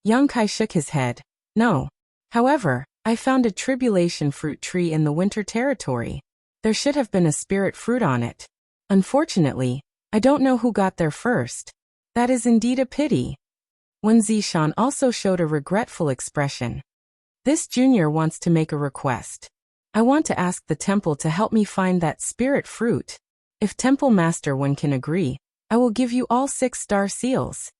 Yang Kai shook his head. No. However, I found a tribulation fruit tree in the winter territory. There should have been a spirit fruit on it. Unfortunately, I don't know who got there first. That is indeed a pity. Wen Zishan also showed a regretful expression. This junior wants to make a request. I want to ask the temple to help me find that spirit fruit. If Temple Master Wen can agree, I will give you all 6 star seals.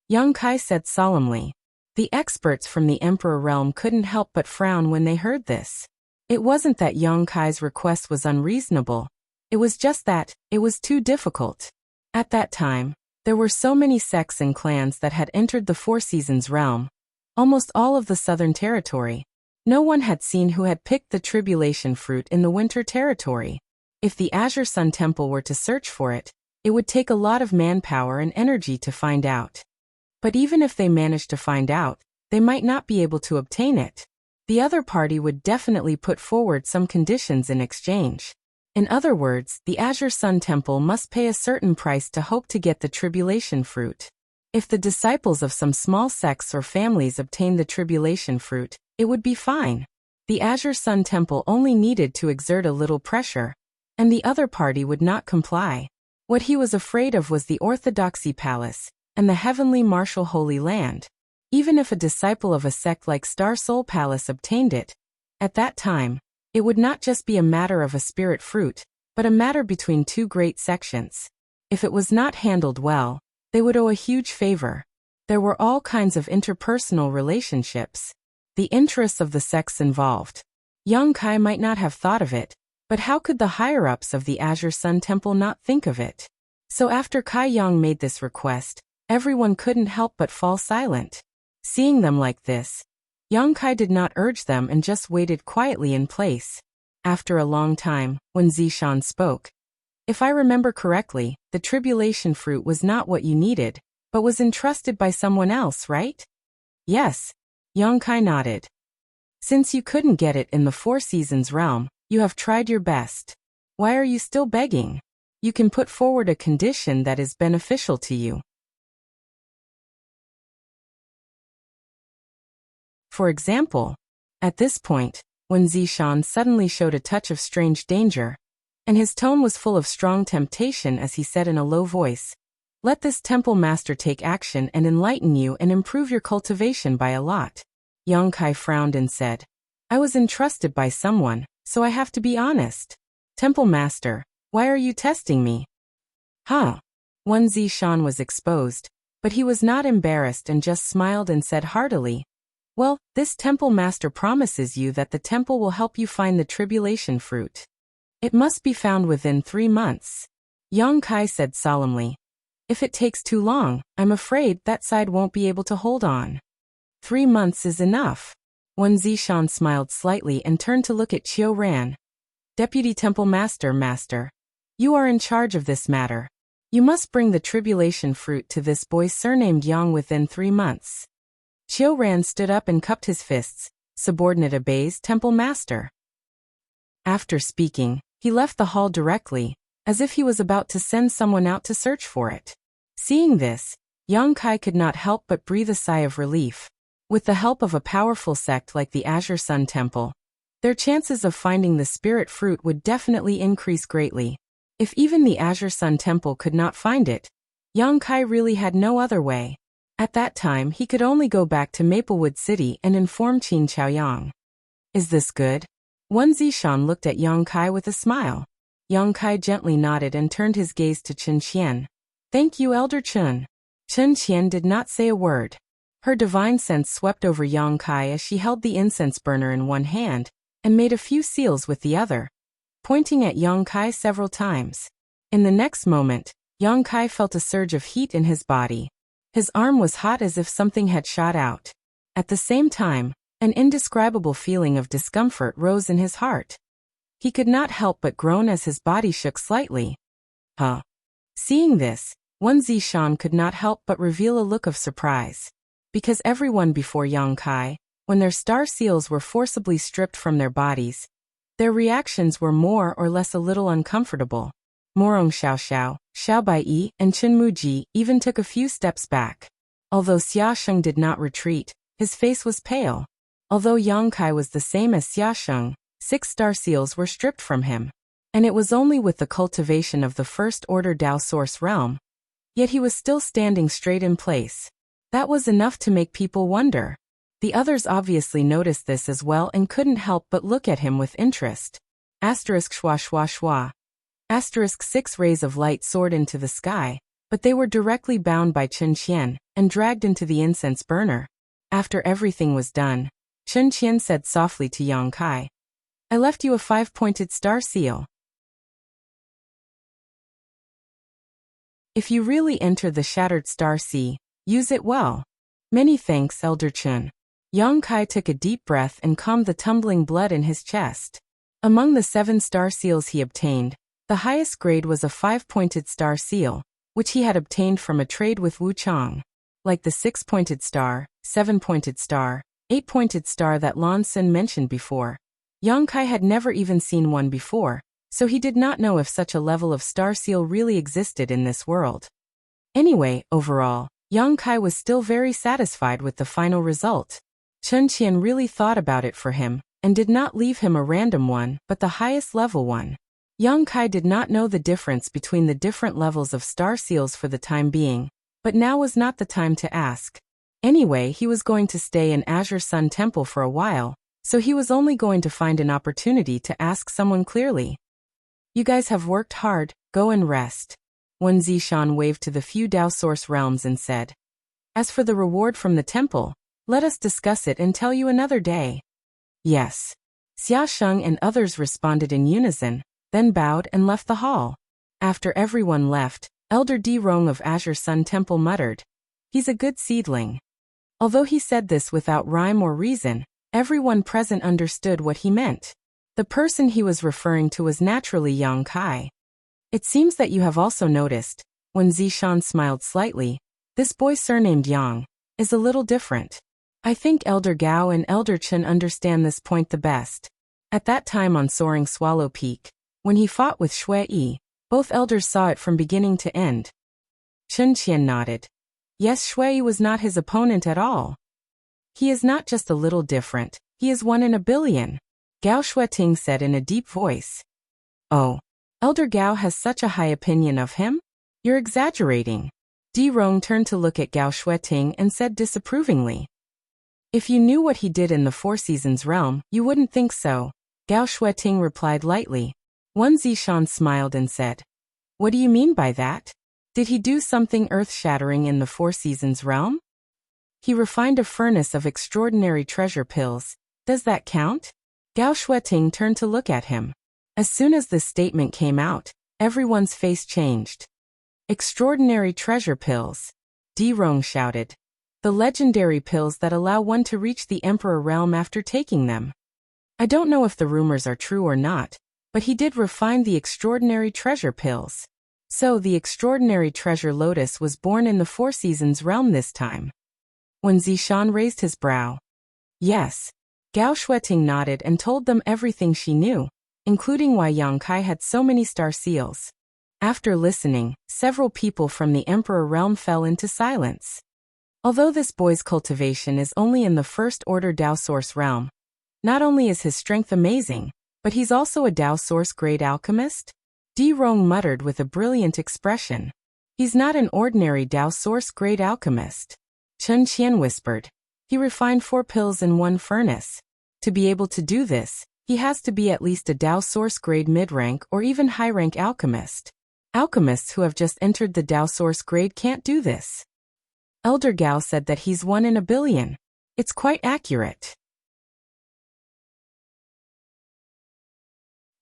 Yang Kai said solemnly. The experts from the Emperor realm couldn't help but frown when they heard this. It wasn't that Yang Kai's request was unreasonable. It was just that it was too difficult. At that time, there were so many sects and clans that had entered the Four Seasons realm, almost all of the southern territory. No one had seen who had picked the tribulation fruit in the winter territory. If the Azure Sun Temple were to search for it, it would take a lot of manpower and energy to find out. But even if they managed to find out, they might not be able to obtain it. The other party would definitely put forward some conditions in exchange. In other words, the Azure Sun Temple must pay a certain price to hope to get the tribulation fruit. If the disciples of some small sects or families obtained the tribulation fruit, it would be fine. The Azure Sun Temple only needed to exert a little pressure, and the other party would not comply. What he was afraid of was the Orthodoxy Palace and the Heavenly Martial Holy Land. Even if a disciple of a sect like Star Soul Palace obtained it, at that time, it would not just be a matter of a spirit fruit, but a matter between 2 great sections. If it was not handled well, they would owe a huge favor. There were all kinds of interpersonal relationships. The interests of the sects involved. Yang Kai might not have thought of it, but how could the higher-ups of the Azure Sun Temple not think of it? So after Kai Yang made this request, everyone couldn't help but fall silent. Seeing them like this, Yang Kai did not urge them and just waited quietly in place. After a long time, when Zishan spoke, if I remember correctly, the tribulation fruit was not what you needed, but was entrusted by someone else, right? Yes. Yang Kai nodded. Since you couldn't get it in the Four Seasons realm, you have tried your best. Why are you still begging? You can put forward a condition that is beneficial to you. For example, at this point, when Zishan suddenly showed a touch of strange danger, and his tone was full of strong temptation as he said in a low voice, let this temple master take action and enlighten you and improve your cultivation by a lot. Yang Kai frowned and said, I was entrusted by someone, so I have to be honest. Temple master, why are you testing me? Huh? Wen Zishan was exposed, but he was not embarrassed and just smiled and said heartily, well, this temple master promises you that the temple will help you find the tribulation fruit. It must be found within 3 months. Yang Kai said solemnly, if it takes too long, I'm afraid that side won't be able to hold on. 3 months is enough. Wen Zishan smiled slightly and turned to look at Qiu Ran. Deputy Temple Master, you are in charge of this matter. You must bring the tribulation fruit to this boy surnamed Yang within 3 months. Qiu Ran stood up and cupped his fists. Subordinate obeys Temple Master. After speaking, he left the hall directly, as if he was about to send someone out to search for it. Seeing this, Yang Kai could not help but breathe a sigh of relief. With the help of a powerful sect like the Azure Sun Temple, their chances of finding the spirit fruit would definitely increase greatly. If even the Azure Sun Temple could not find it, Yang Kai really had no other way. At that time he could only go back to Maplewood City and inform Qin Chaoyang. Is this good? Wen Zishan looked at Yang Kai with a smile. Yang Kai gently nodded and turned his gaze to Chen Qian. Thank you, Elder Chen. Chen Qian did not say a word. Her divine sense swept over Yang Kai as she held the incense burner in one hand and made a few seals with the other, pointing at Yang Kai several times. In the next moment, Yang Kai felt a surge of heat in his body. His arm was hot as if something had shot out. At the same time, an indescribable feeling of discomfort rose in his heart. He could not help but groan as his body shook slightly. Huh. Seeing this, Wen Zishan could not help but reveal a look of surprise. Because everyone before Yang Kai, when their star seals were forcibly stripped from their bodies, their reactions were more or less a little uncomfortable. Morong Xiaoxiao, Xiao Baiyi, and Chen Muji even took a few steps back. Although Xia Sheng did not retreat, his face was pale. Although Yang Kai was the same as Xia Sheng, 6 star seals were stripped from him. And it was only with the cultivation of the first order Dao Source realm. Yet he was still standing straight in place. That was enough to make people wonder. The others obviously noticed this as well and couldn't help but look at him with interest. Asterisk schwa schwa schwa. Asterisk 6 rays of light soared into the sky, but they were directly bound by Chen Qian and dragged into the incense burner. After everything was done, Chen Qian said softly to Yang Kai, "I left you a 5-pointed star seal. If you really enter the Shattered Star Sea, use it well. Many thanks, Elder Chen." Yang Kai took a deep breath and calmed the tumbling blood in his chest. Among the 7 star seals he obtained, the highest grade was a 5-pointed star seal, which he had obtained from a trade with Wu Chang. Like the 6-pointed star, 7-pointed star, 8-pointed star that Lan Xin mentioned before, Yang Kai had never even seen one before, so he did not know if such a level of star seal really existed in this world. Anyway, overall, Yang Kai was still very satisfied with the final result. Chen Qian really thought about it for him, and did not leave him a random one, but the highest level one. Yang Kai did not know the difference between the different levels of star seals for the time being, but now was not the time to ask. Anyway, he was going to stay in Azure Sun Temple for a while, so he was only going to find an opportunity to ask someone clearly. "You guys have worked hard, go and rest." Wen Zishan waved to the few Dao Source realms and said, "As for the reward from the temple, let us discuss it and tell you another day." "Yes." Xia Sheng and others responded in unison, then bowed and left the hall. After everyone left, Elder Di Rong of Azure Sun Temple muttered, "He's a good seedling." Although he said this without rhyme or reason, everyone present understood what he meant. The person he was referring to was naturally Yang Kai. "It seems that you have also noticed," when Zishan smiled slightly, "this boy surnamed Yang is a little different. I think Elder Gao and Elder Chen understand this point the best. At that time on Soaring Swallow Peak, when he fought with Shui Yi, both elders saw it from beginning to end." Chen Qian nodded. Yes, Shui Yi was not his opponent at all. "He is not just a little different, he is 1 in a billion, Gao Shueting said in a deep voice. "Oh, Elder Gao has such a high opinion of him? You're exaggerating." Di Rong turned to look at Gao Shueting and said disapprovingly. "If you knew what he did in the Four Seasons realm, you wouldn't think so," Gao Shueting replied lightly. Wen Zishan smiled and said, "What do you mean by that? Did he do something earth-shattering in the Four Seasons realm?" "He refined a furnace of extraordinary treasure pills. Does that count?" Gao Shueting turned to look at him. As soon as this statement came out, everyone's face changed. "Extraordinary treasure pills," Di Rong shouted. "The legendary pills that allow one to reach the Emperor realm after taking them. I don't know if the rumors are true or not, but he did refine the extraordinary treasure pills. So the extraordinary treasure lotus was born in the Four Seasons realm this time." When Zishan raised his brow. "Yes." Gao Shueting nodded and told them everything she knew, including why Yang Kai had so many star seals. After listening, several people from the Emperor realm fell into silence. Although this boy's cultivation is only in the first order Dao Source realm, not only is his strength amazing, but he's also a Dao Source grade alchemist? Di Rong muttered with a brilliant expression. "He's not an ordinary Dao Source grade alchemist." Chen Qian whispered. "He refined 4 pills in 1 furnace. To be able to do this, he has to be at least a Dao Source grade mid-rank or even high-rank alchemist. Alchemists who have just entered the Dao Source grade can't do this." Elder Gao said that he's 1 in a billion. It's quite accurate.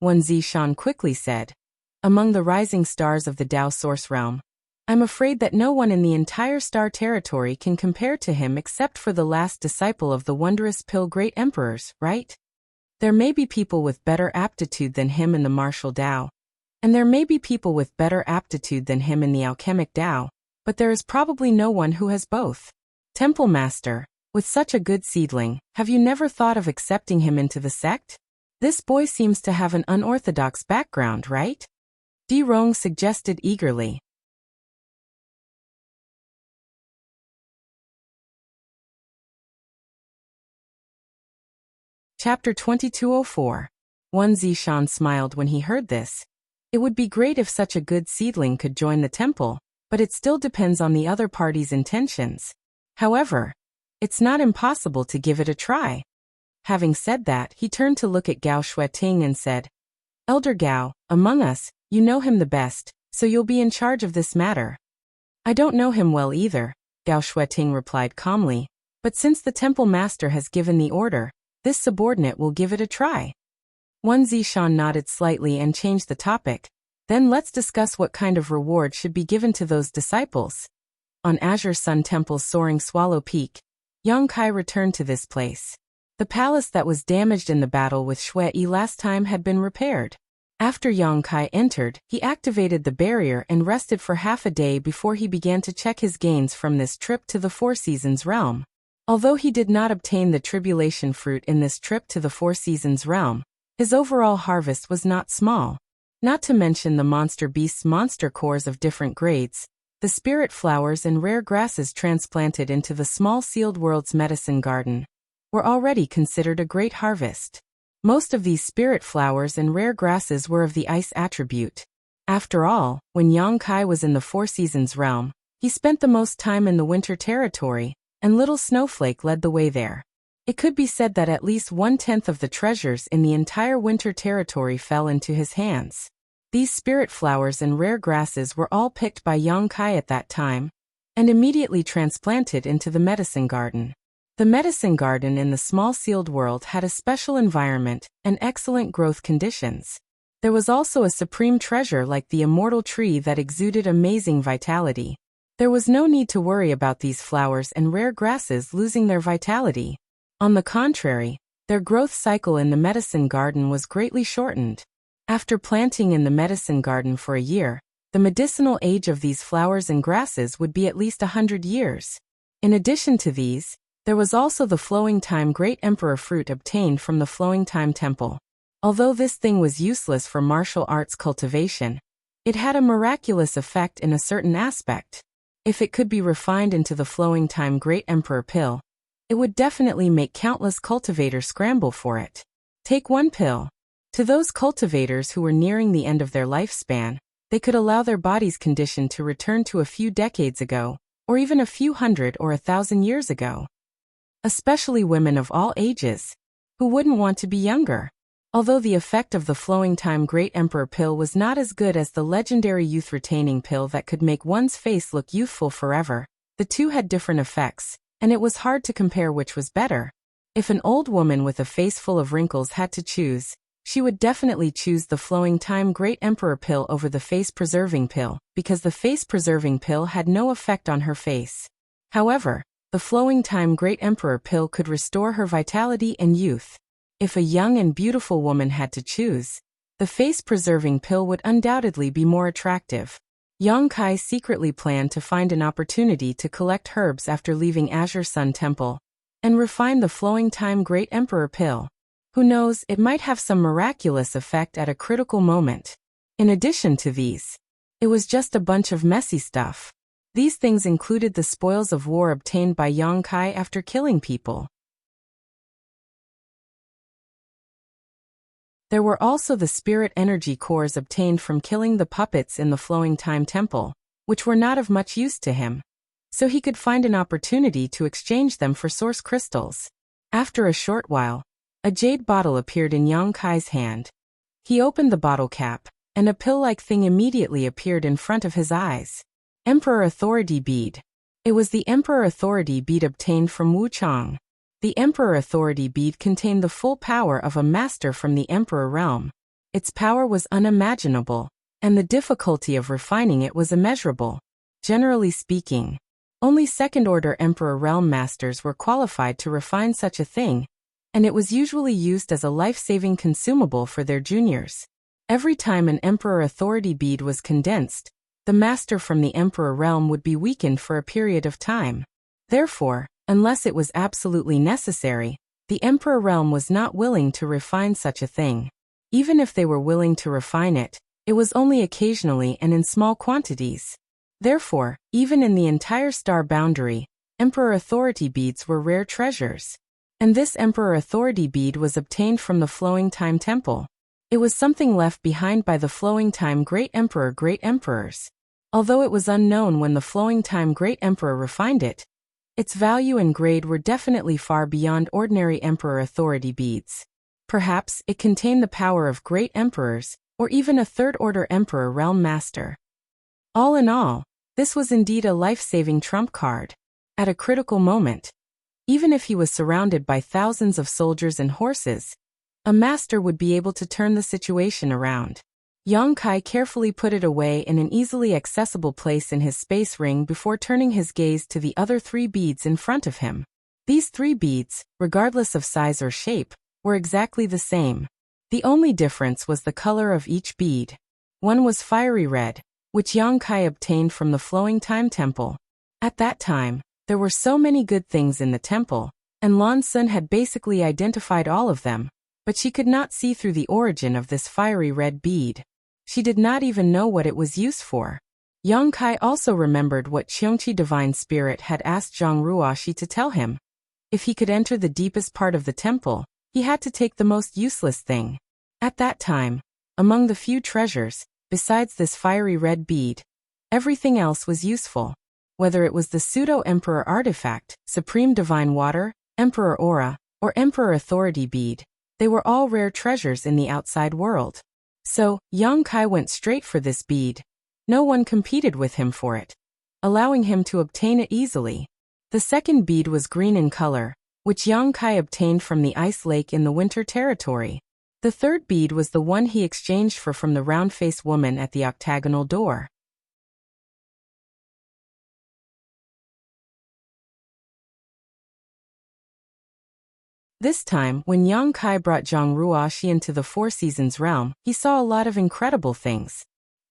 Wen Zishan quickly said, "Among the rising stars of the Dao Source realm, I'm afraid that no one in the entire star territory can compare to him except for the last disciple of the wondrous pill great emperors, right?" There may be people with better aptitude than him in the martial Tao, and there may be people with better aptitude than him in the alchemic Tao, but there is probably no one who has both. Temple Master, with such a good seedling, have you never thought of accepting him into the sect? This boy seems to have an unorthodox background, right? Di Rong suggested eagerly. Chapter 2204. Wan Zishan smiled when he heard this. It would be great if such a good seedling could join the temple, but it still depends on the other party's intentions. However, it's not impossible to give it a try. Having said that, he turned to look at Gao Shueting and said, Elder Gao, among us, you know him the best, so you'll be in charge of this matter. I don't know him well either, Gao Shueting replied calmly, but since the temple master has given the order, this subordinate will give it a try. Wan Zishan nodded slightly and changed the topic. Then let's discuss what kind of reward should be given to those disciples. On Azure Sun Temple's soaring Swallow Peak, Yang Kai returned to this place. The palace that was damaged in the battle with Shui last time had been repaired. After Yang Kai entered, he activated the barrier and rested for half a day before he began to check his gains from this trip to the Four Seasons realm. Although he did not obtain the tribulation fruit in this trip to the Four Seasons realm, his overall harvest was not small. Not to mention the monster beasts' monster cores of different grades, the spirit flowers and rare grasses transplanted into the small sealed world's medicine garden were already considered a great harvest. Most of these spirit flowers and rare grasses were of the ice attribute. After all, when Yang Kai was in the Four Seasons realm, he spent the most time in the winter territory, and Little Snowflake led the way there. It could be said that at least 1/10 of the treasures in the entire winter territory fell into his hands. These spirit flowers and rare grasses were all picked by Yang Kai at that time, and immediately transplanted into the medicine garden. The medicine garden in the small sealed world had a special environment and excellent growth conditions. There was also a supreme treasure like the immortal tree that exuded amazing vitality. There was no need to worry about these flowers and rare grasses losing their vitality. On the contrary, their growth cycle in the medicine garden was greatly shortened. After planting in the medicine garden for a year, the medicinal age of these flowers and grasses would be at least 100 years. In addition to these, there was also the Flowing Time Great Emperor fruit obtained from the Flowing Time Temple. Although this thing was useless for martial arts cultivation, it had a miraculous effect in a certain aspect. If it could be refined into the Flowing Time Great Emperor pill, it would definitely make countless cultivators scramble for it. Take one pill. To those cultivators who were nearing the end of their lifespan, they could allow their body's condition to return to a few decades ago, or even a few hundred or 1,000 years ago. Especially women of all ages. Who wouldn't want to be younger? Although the effect of the Flowing Time Great Emperor pill was not as good as the legendary youth-retaining pill that could make one's face look youthful forever, the two had different effects, and it was hard to compare which was better. If an old woman with a face full of wrinkles had to choose, she would definitely choose the Flowing Time Great Emperor pill over the face-preserving pill, because the face-preserving pill had no effect on her face. However, the Flowing Time Great Emperor pill could restore her vitality and youth. If a young and beautiful woman had to choose, the face-preserving pill would undoubtedly be more attractive. Yang Kai secretly planned to find an opportunity to collect herbs after leaving Azure Sun Temple, and refine the Flowing Time Great Emperor pill. Who knows, it might have some miraculous effect at a critical moment. In addition to these, it was just a bunch of messy stuff. These things included the spoils of war obtained by Yang Kai after killing people. There were also the spirit energy cores obtained from killing the puppets in the Flowing Time Temple, which were not of much use to him. So he could find an opportunity to exchange them for source crystals. After a short while, a jade bottle appeared in Yang Kai's hand. He opened the bottle cap, and a pill-like thing immediately appeared in front of his eyes. Emperor Authority Bead. It was the Emperor Authority Bead obtained from Wuchang. The Emperor Authority Bead contained the full power of a master from the Emperor realm. Its power was unimaginable, and the difficulty of refining it was immeasurable. Generally speaking, only second-order Emperor realm masters were qualified to refine such a thing, and it was usually used as a life-saving consumable for their juniors. Every time an Emperor authority bead was condensed, the master from the Emperor realm would be weakened for a period of time. Therefore, unless it was absolutely necessary, the Emperor realm was not willing to refine such a thing. Even if they were willing to refine it, it was only occasionally and in small quantities. Therefore, even in the entire star boundary, Emperor authority beads were rare treasures. And this Emperor authority bead was obtained from the Flowing Time Temple. It was something left behind by the Flowing Time Great Emperors. Although it was unknown when the Flowing Time Great Emperor refined it, its value and grade were definitely far beyond ordinary Emperor authority beads. Perhaps it contained the power of great emperors, or even a third-order Emperor realm master. All in all, this was indeed a life-saving trump card. At a critical moment, even if he was surrounded by thousands of soldiers and horses, a master would be able to turn the situation around. Yang Kai carefully put it away in an easily accessible place in his space ring before turning his gaze to the other 3 beads in front of him. These 3 beads, regardless of size or shape, were exactly the same. The only difference was the color of each bead. One was fiery red, which Yang Kai obtained from the Flowing Time Temple. At that time, there were so many good things in the temple, and Lan Sun had basically identified all of them, but she could not see through the origin of this fiery red bead. She did not even know what it was used for. Yang Kai also remembered what Qiongqi Divine Spirit had asked Zhang Ruoxi to tell him. If he could enter the deepest part of the temple, he had to take the most useless thing. At that time, among the few treasures, besides this fiery red bead, everything else was useful. Whether it was the Pseudo-Emperor Artifact, Supreme Divine Water, Emperor Aura, or Emperor Authority Bead, they were all rare treasures in the outside world. So, Yang Kai went straight for this bead. No one competed with him for it, allowing him to obtain it easily. The second bead was green in color, which Yang Kai obtained from the ice lake in the winter territory. The third bead was the one he exchanged from the round-faced woman at the octagonal door. This time, when Yang Kai brought Zhang Ruoxi into the Four Seasons realm, he saw a lot of incredible things.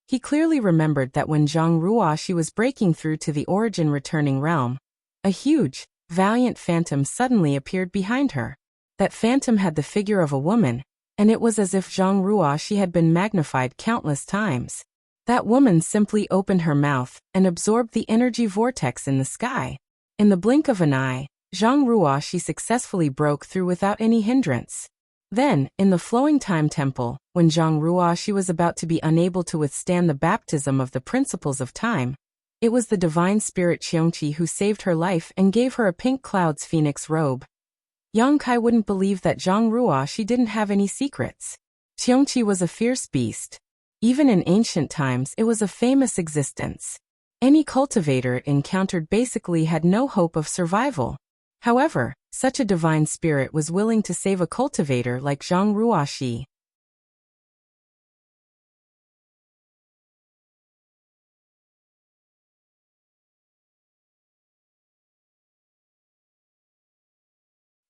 He clearly remembered that when Zhang Ruoxi was breaking through to the origin returning realm, a huge, valiant phantom suddenly appeared behind her. That phantom had the figure of a woman, and it was as if Zhang Ruoxi had been magnified countless times. That woman simply opened her mouth and absorbed the energy vortex in the sky. In the blink of an eye, Zhang Ruoxi successfully broke through without any hindrance. Then, in the Flowing Time Temple, when Zhang Ruoxi was about to be unable to withstand the baptism of the principles of time, it was the divine spirit Qiongqi who saved her life and gave her a pink cloud's phoenix robe. Yang Kai wouldn't believe that Zhang Ruoxi didn't have any secrets. Qiongqi was a fierce beast. Even in ancient times it was a famous existence. Any cultivator it encountered basically had no hope of survival. However, such a divine spirit was willing to save a cultivator like Zhang Ruoxi.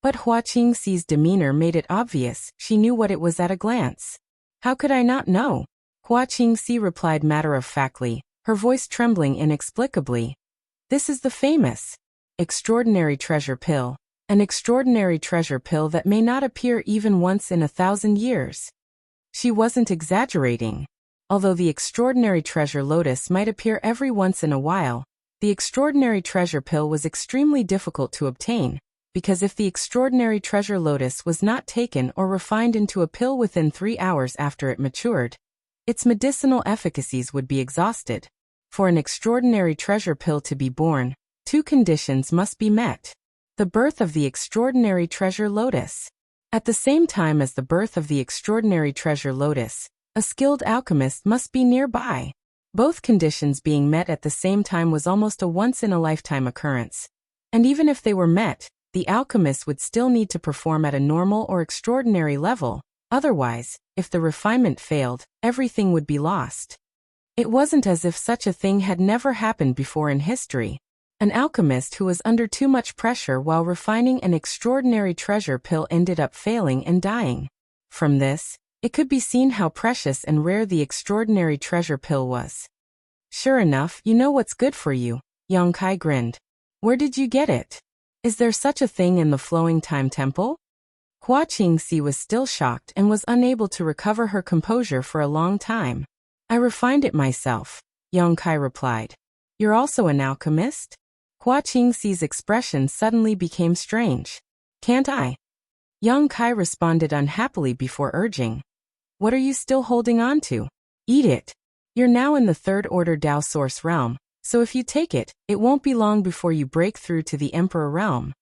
But Hua Qingxi's demeanor made it obvious she knew what it was at a glance. How could I not know? Hua Qingxi replied matter-of-factly, her voice trembling inexplicably. This is the famous, extraordinary treasure pill. An extraordinary treasure pill that may not appear even once in 1,000 years. She wasn't exaggerating. Although the extraordinary treasure lotus might appear every once in a while, the extraordinary treasure pill was extremely difficult to obtain, because if the extraordinary treasure lotus was not taken or refined into a pill within 3 hours after it matured, its medicinal efficacies would be exhausted. For an extraordinary treasure pill to be born, 2 conditions must be met. The birth of the extraordinary treasure lotus. At the same time as the birth of the extraordinary treasure lotus, a skilled alchemist must be nearby. Both conditions being met at the same time was almost a once-in-a-lifetime occurrence. And even if they were met, the alchemist would still need to perform at a normal or extraordinary level. Otherwise, if the refinement failed, everything would be lost. It wasn't as if such a thing had never happened before in history. An alchemist who was under too much pressure while refining an extraordinary treasure pill ended up failing and dying. From this, it could be seen how precious and rare the extraordinary treasure pill was. Sure enough, you know what's good for you, Yang Kai grinned. Where did you get it? Is there such a thing in the Flowing Time Temple? Hua Qingxi was still shocked and was unable to recover her composure for a long time. I refined it myself, Yang Kai replied. You're also an alchemist? Hua Qingxi's expression suddenly became strange. Can't I? Yang Kai responded unhappily before urging. What are you still holding on to? Eat it. You're now in the third order Dao Source realm, so if you take it, it won't be long before you break through to the Emperor realm.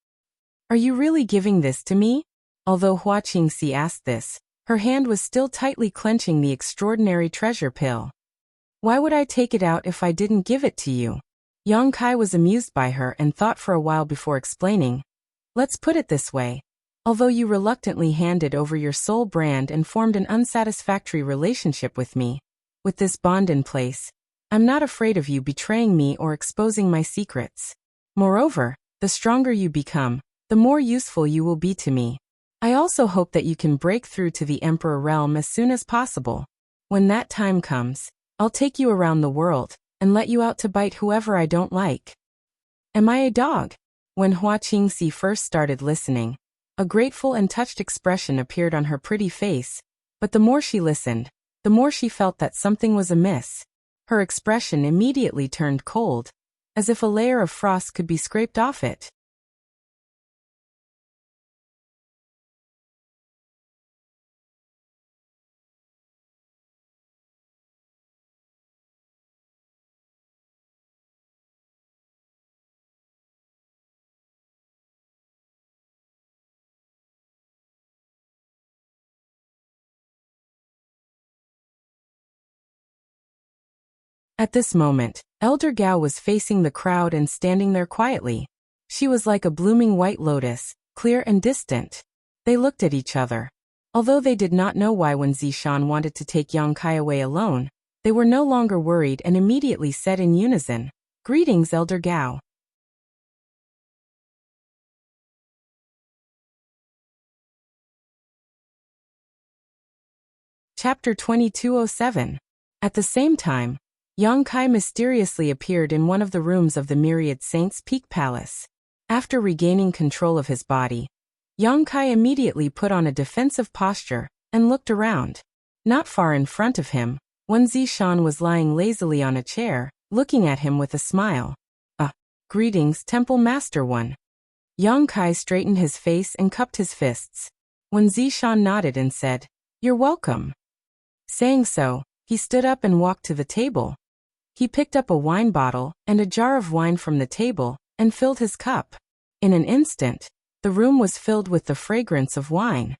Are you really giving this to me? Although Hua Qingxi asked this, her hand was still tightly clenching the extraordinary treasure pill. Why would I take it out if I didn't give it to you? Yang Kai was amused by her and thought for a while before explaining. Let's put it this way. Although you reluctantly handed over your soul brand and formed an unsatisfactory relationship with me, with this bond in place, I'm not afraid of you betraying me or exposing my secrets. Moreover, the stronger you become, the more useful you will be to me. I also hope that you can break through to the Emperor realm as soon as possible. When that time comes, I'll take you around the world and let you out to bite whoever I don't like. Am I a dog? When Hua Qingxi first started listening, a grateful and touched expression appeared on her pretty face, but the more she listened, the more she felt that something was amiss. Her expression immediately turned cold, as if a layer of frost could be scraped off it. At this moment, Elder Gao was facing the crowd and standing there quietly. She was like a blooming white lotus, clear and distant. They looked at each other. Although they did not know why when Zishan wanted to take Yang Kai away alone, they were no longer worried and immediately said in unison, Greetings, Elder Gao. Chapter 2207. At the same time, Yang Kai mysteriously appeared in one of the rooms of the Myriad Saints' Peak Palace. After regaining control of his body, Yang Kai immediately put on a defensive posture and looked around. Not far in front of him, Wen Zishan was lying lazily on a chair, looking at him with a smile. Greetings, Temple Master One. Yang Kai straightened his face and cupped his fists. Wen Zishan nodded and said, You're welcome. Saying so, he stood up and walked to the table. He picked up a wine bottle and a jar of wine from the table and filled his cup. In an instant, the room was filled with the fragrance of wine.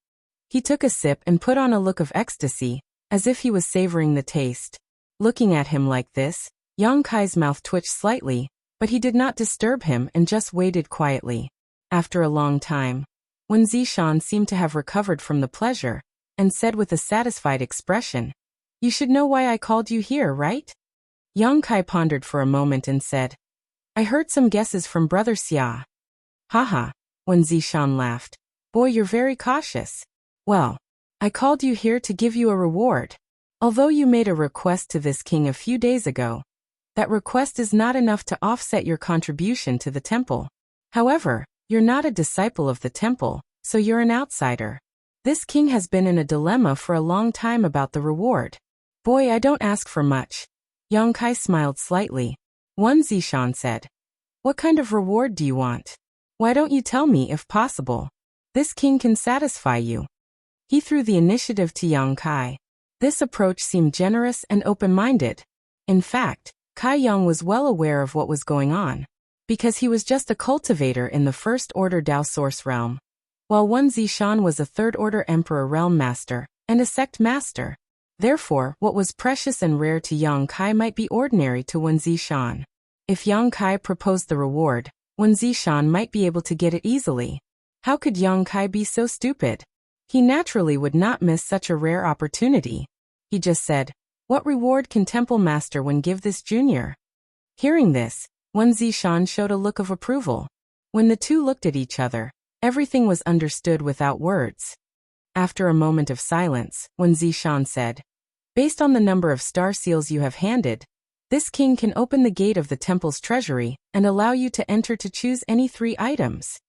He took a sip and put on a look of ecstasy, as if he was savoring the taste. Looking at him like this, Yang Kai's mouth twitched slightly, but he did not disturb him and just waited quietly. After a long time, Wen Zishan seemed to have recovered from the pleasure, and said with a satisfied expression, You should know why I called you here, right? Yang Kai pondered for a moment and said, I heard some guesses from Brother Xia. Haha, Wen Zishan laughed. Boy, you're very cautious. Well, I called you here to give you a reward. Although you made a request to this king a few days ago, that request is not enough to offset your contribution to the temple. However, you're not a disciple of the temple, so you're an outsider. This king has been in a dilemma for a long time about the reward. Boy, I don't ask for much. Yang Kai smiled slightly. Wen Zishan said, What kind of reward do you want? Why don't you tell me if possible? This king can satisfy you. He threw the initiative to Yang Kai. This approach seemed generous and open-minded. In fact, Kai Yang was well aware of what was going on, because he was just a cultivator in the First Order Dao Source realm, while Wen Zishan was a Third Order Emperor Realm Master and a Sect Master. Therefore, what was precious and rare to Yang Kai might be ordinary to Wen Zishan. If Yang Kai proposed the reward, Wen Zishan might be able to get it easily. How could Yang Kai be so stupid? He naturally would not miss such a rare opportunity. He just said, What reward can Temple Master Wen give this junior? Hearing this, Wen Zishan showed a look of approval. When the two looked at each other, everything was understood without words. After a moment of silence, Wen Zishan said, "Based on the number of star seals you have handed, this king can open the gate of the temple's treasury and allow you to enter to choose any 3 items."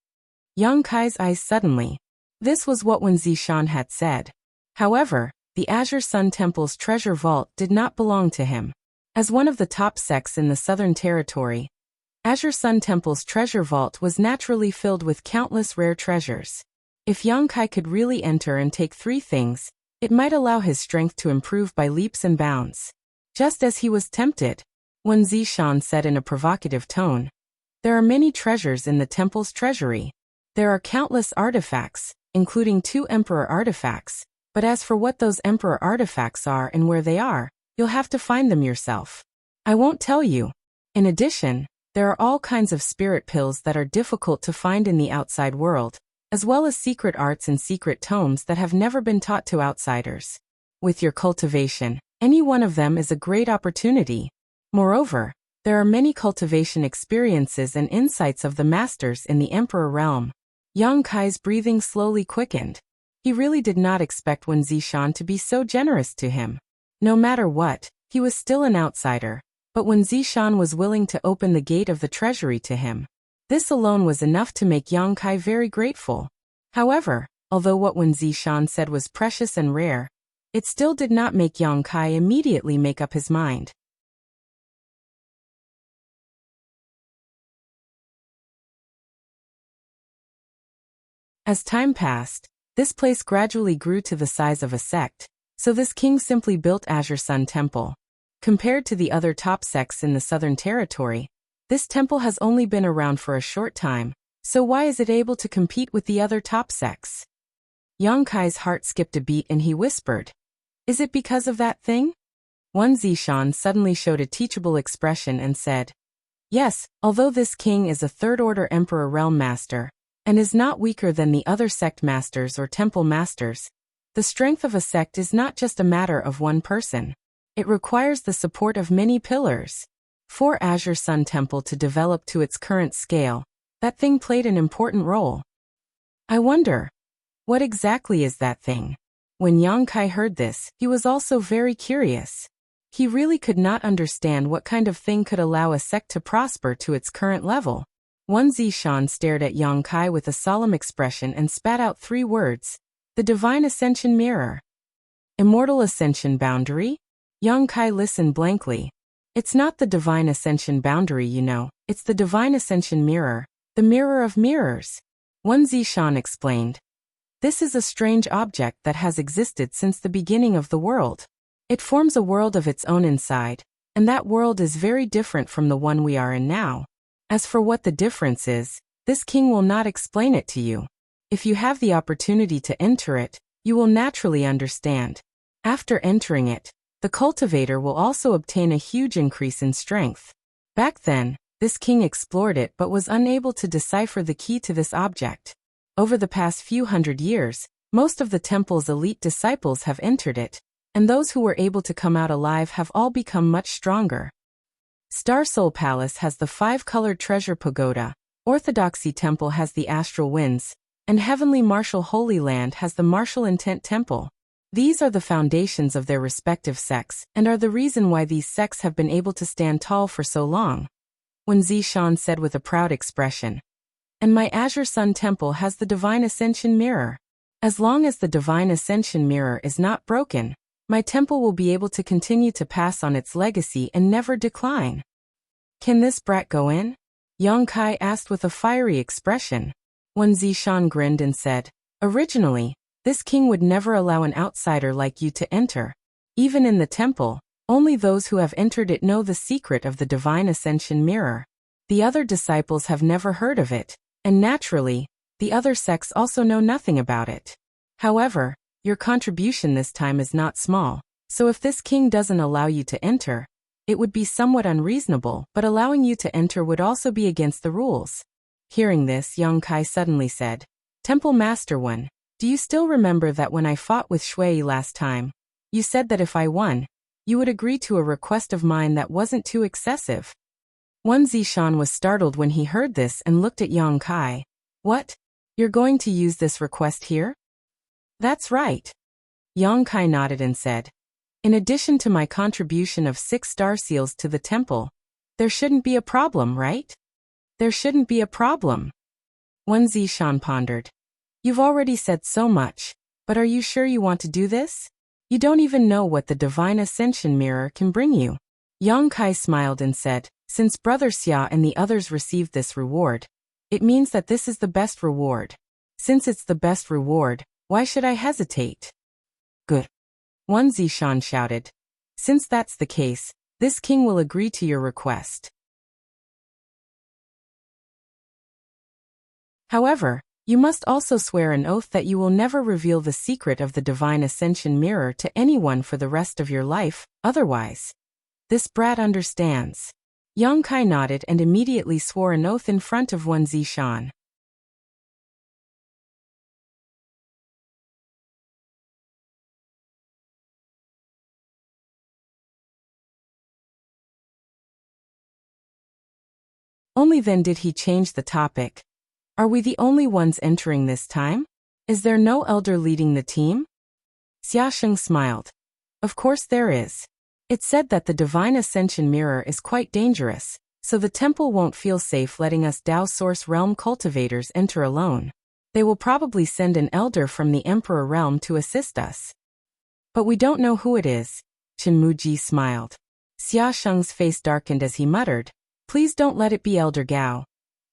Yang Kai's eyes suddenly. This was what Wen Zishan had said. However, the Azure Sun Temple's treasure vault did not belong to him. As one of the top sects in the Southern Territory, Azure Sun Temple's treasure vault was naturally filled with countless rare treasures. If Yang Kai could really enter and take 3 things, it might allow his strength to improve by leaps and bounds. Just as he was tempted, Wen Zishan said in a provocative tone, "There are many treasures in the temple's treasury. There are countless artifacts, including 2 emperor artifacts, but as for what those emperor artifacts are and where they are, you'll have to find them yourself. I won't tell you. In addition, there are all kinds of spirit pills that are difficult to find in the outside world, as well as secret arts and secret tomes that have never been taught to outsiders. With your cultivation, any one of them is a great opportunity. Moreover, there are many cultivation experiences and insights of the masters in the Emperor realm." Yang Kai's breathing slowly quickened. He really did not expect Wen Zishan to be so generous to him. No matter what, he was still an outsider, but Wen Zishan was willing to open the gate of the treasury to him. This alone was enough to make Yang Kai very grateful. However, although what Wen Zishan said was precious and rare, it still did not make Yang Kai immediately make up his mind. As time passed, this place gradually grew to the size of a sect, so this king simply built Azure Sun Temple. Compared to the other top sects in the Southern Territory, this temple has only been around for a short time, so why is it able to compete with the other top sects? Yang Kai's heart skipped a beat and he whispered, "Is it because of that thing?" Wen Zishan suddenly showed a teachable expression and said, "Yes, although this king is a 3rd-order Emperor Realm Master, and is not weaker than the other sect masters or temple masters, the strength of a sect is not just a matter of one person. It requires the support of many pillars. For Azure Sun Temple to develop to its current scale, that thing played an important role. I wonder, what exactly is that thing?" When Yang Kai heard this, he was also very curious. He really could not understand what kind of thing could allow a sect to prosper to its current level. Wen Zishan stared at Yang Kai with a solemn expression and spat out 3 words, "The Divine Ascension Mirror." Immortal Ascension Boundary? Yang Kai listened blankly. "It's not the Divine Ascension Boundary, you know, it's the Divine Ascension Mirror, the Mirror of Mirrors," Wen Zishan explained. "This is a strange object that has existed since the beginning of the world. It forms a world of its own inside, and that world is very different from the one we are in now. As for what the difference is, this king will not explain it to you. If you have the opportunity to enter it, you will naturally understand. After entering it, the cultivator will also obtain a huge increase in strength." Back then, this king explored it but was unable to decipher the key to this object. Over the past few hundred years, most of the temple's elite disciples have entered it, and those who were able to come out alive have all become much stronger. Star Soul Palace has the 5-colored treasure pagoda, Orthodoxy Temple has the Astral Winds, and Heavenly Martial Holy Land has the Martial Intent Temple. These are the foundations of their respective sects and are the reason why these sects have been able to stand tall for so long. Wen Zishan said with a proud expression, "And my Azure Sun Temple has the Divine Ascension Mirror. As long as the Divine Ascension Mirror is not broken, my temple will be able to continue to pass on its legacy and never decline." "Can this brat go in?" Yang Kai asked with a fiery expression. Wen Zishan grinned and said, "Originally, this king would never allow an outsider like you to enter. Even in the temple, only those who have entered it know the secret of the Divine Ascension Mirror. The other disciples have never heard of it, and naturally, the other sects also know nothing about it. However, your contribution this time is not small, so if this king doesn't allow you to enter, it would be somewhat unreasonable, but allowing you to enter would also be against the rules." Hearing this, Yang Kai suddenly said, "Temple Master Wen, do you still remember that when I fought with Shui last time, you said that if I won, you would agree to a request of mine that wasn't too excessive?" Wen Zishan was startled when he heard this and looked at Yang Kai. What? You're going to use this request here? That's right. Yang Kai nodded and said, in addition to my contribution of 6 star seals to the temple, there shouldn't be a problem, right? There shouldn't be a problem. Wen Zishan pondered. You've already said so much, but are you sure you want to do this? You don't even know what the Divine Ascension Mirror can bring you. Yang Kai smiled and said, since Brother Xia and the others received this reward, it means that this is the best reward. Since it's the best reward, why should I hesitate? Good. Wen Zishan shouted. Since that's the case, this king will agree to your request. However, you must also swear an oath that you will never reveal the secret of the Divine Ascension Mirror to anyone for the rest of your life, otherwise. This brat understands. Yang Kai nodded and immediately swore an oath in front of Wen Zishan. Only then did he change the topic. Are we the only ones entering this time? Is there no elder leading the team? Xiaosheng smiled. Of course there is. It's said that the Divine Ascension Mirror is quite dangerous, so the temple won't feel safe letting us Dao Source Realm cultivators enter alone. They will probably send an elder from the Emperor Realm to assist us. But we don't know who it is. Chen Muji smiled. Xiaosheng's face darkened as he muttered, please don't let it be Elder Gao.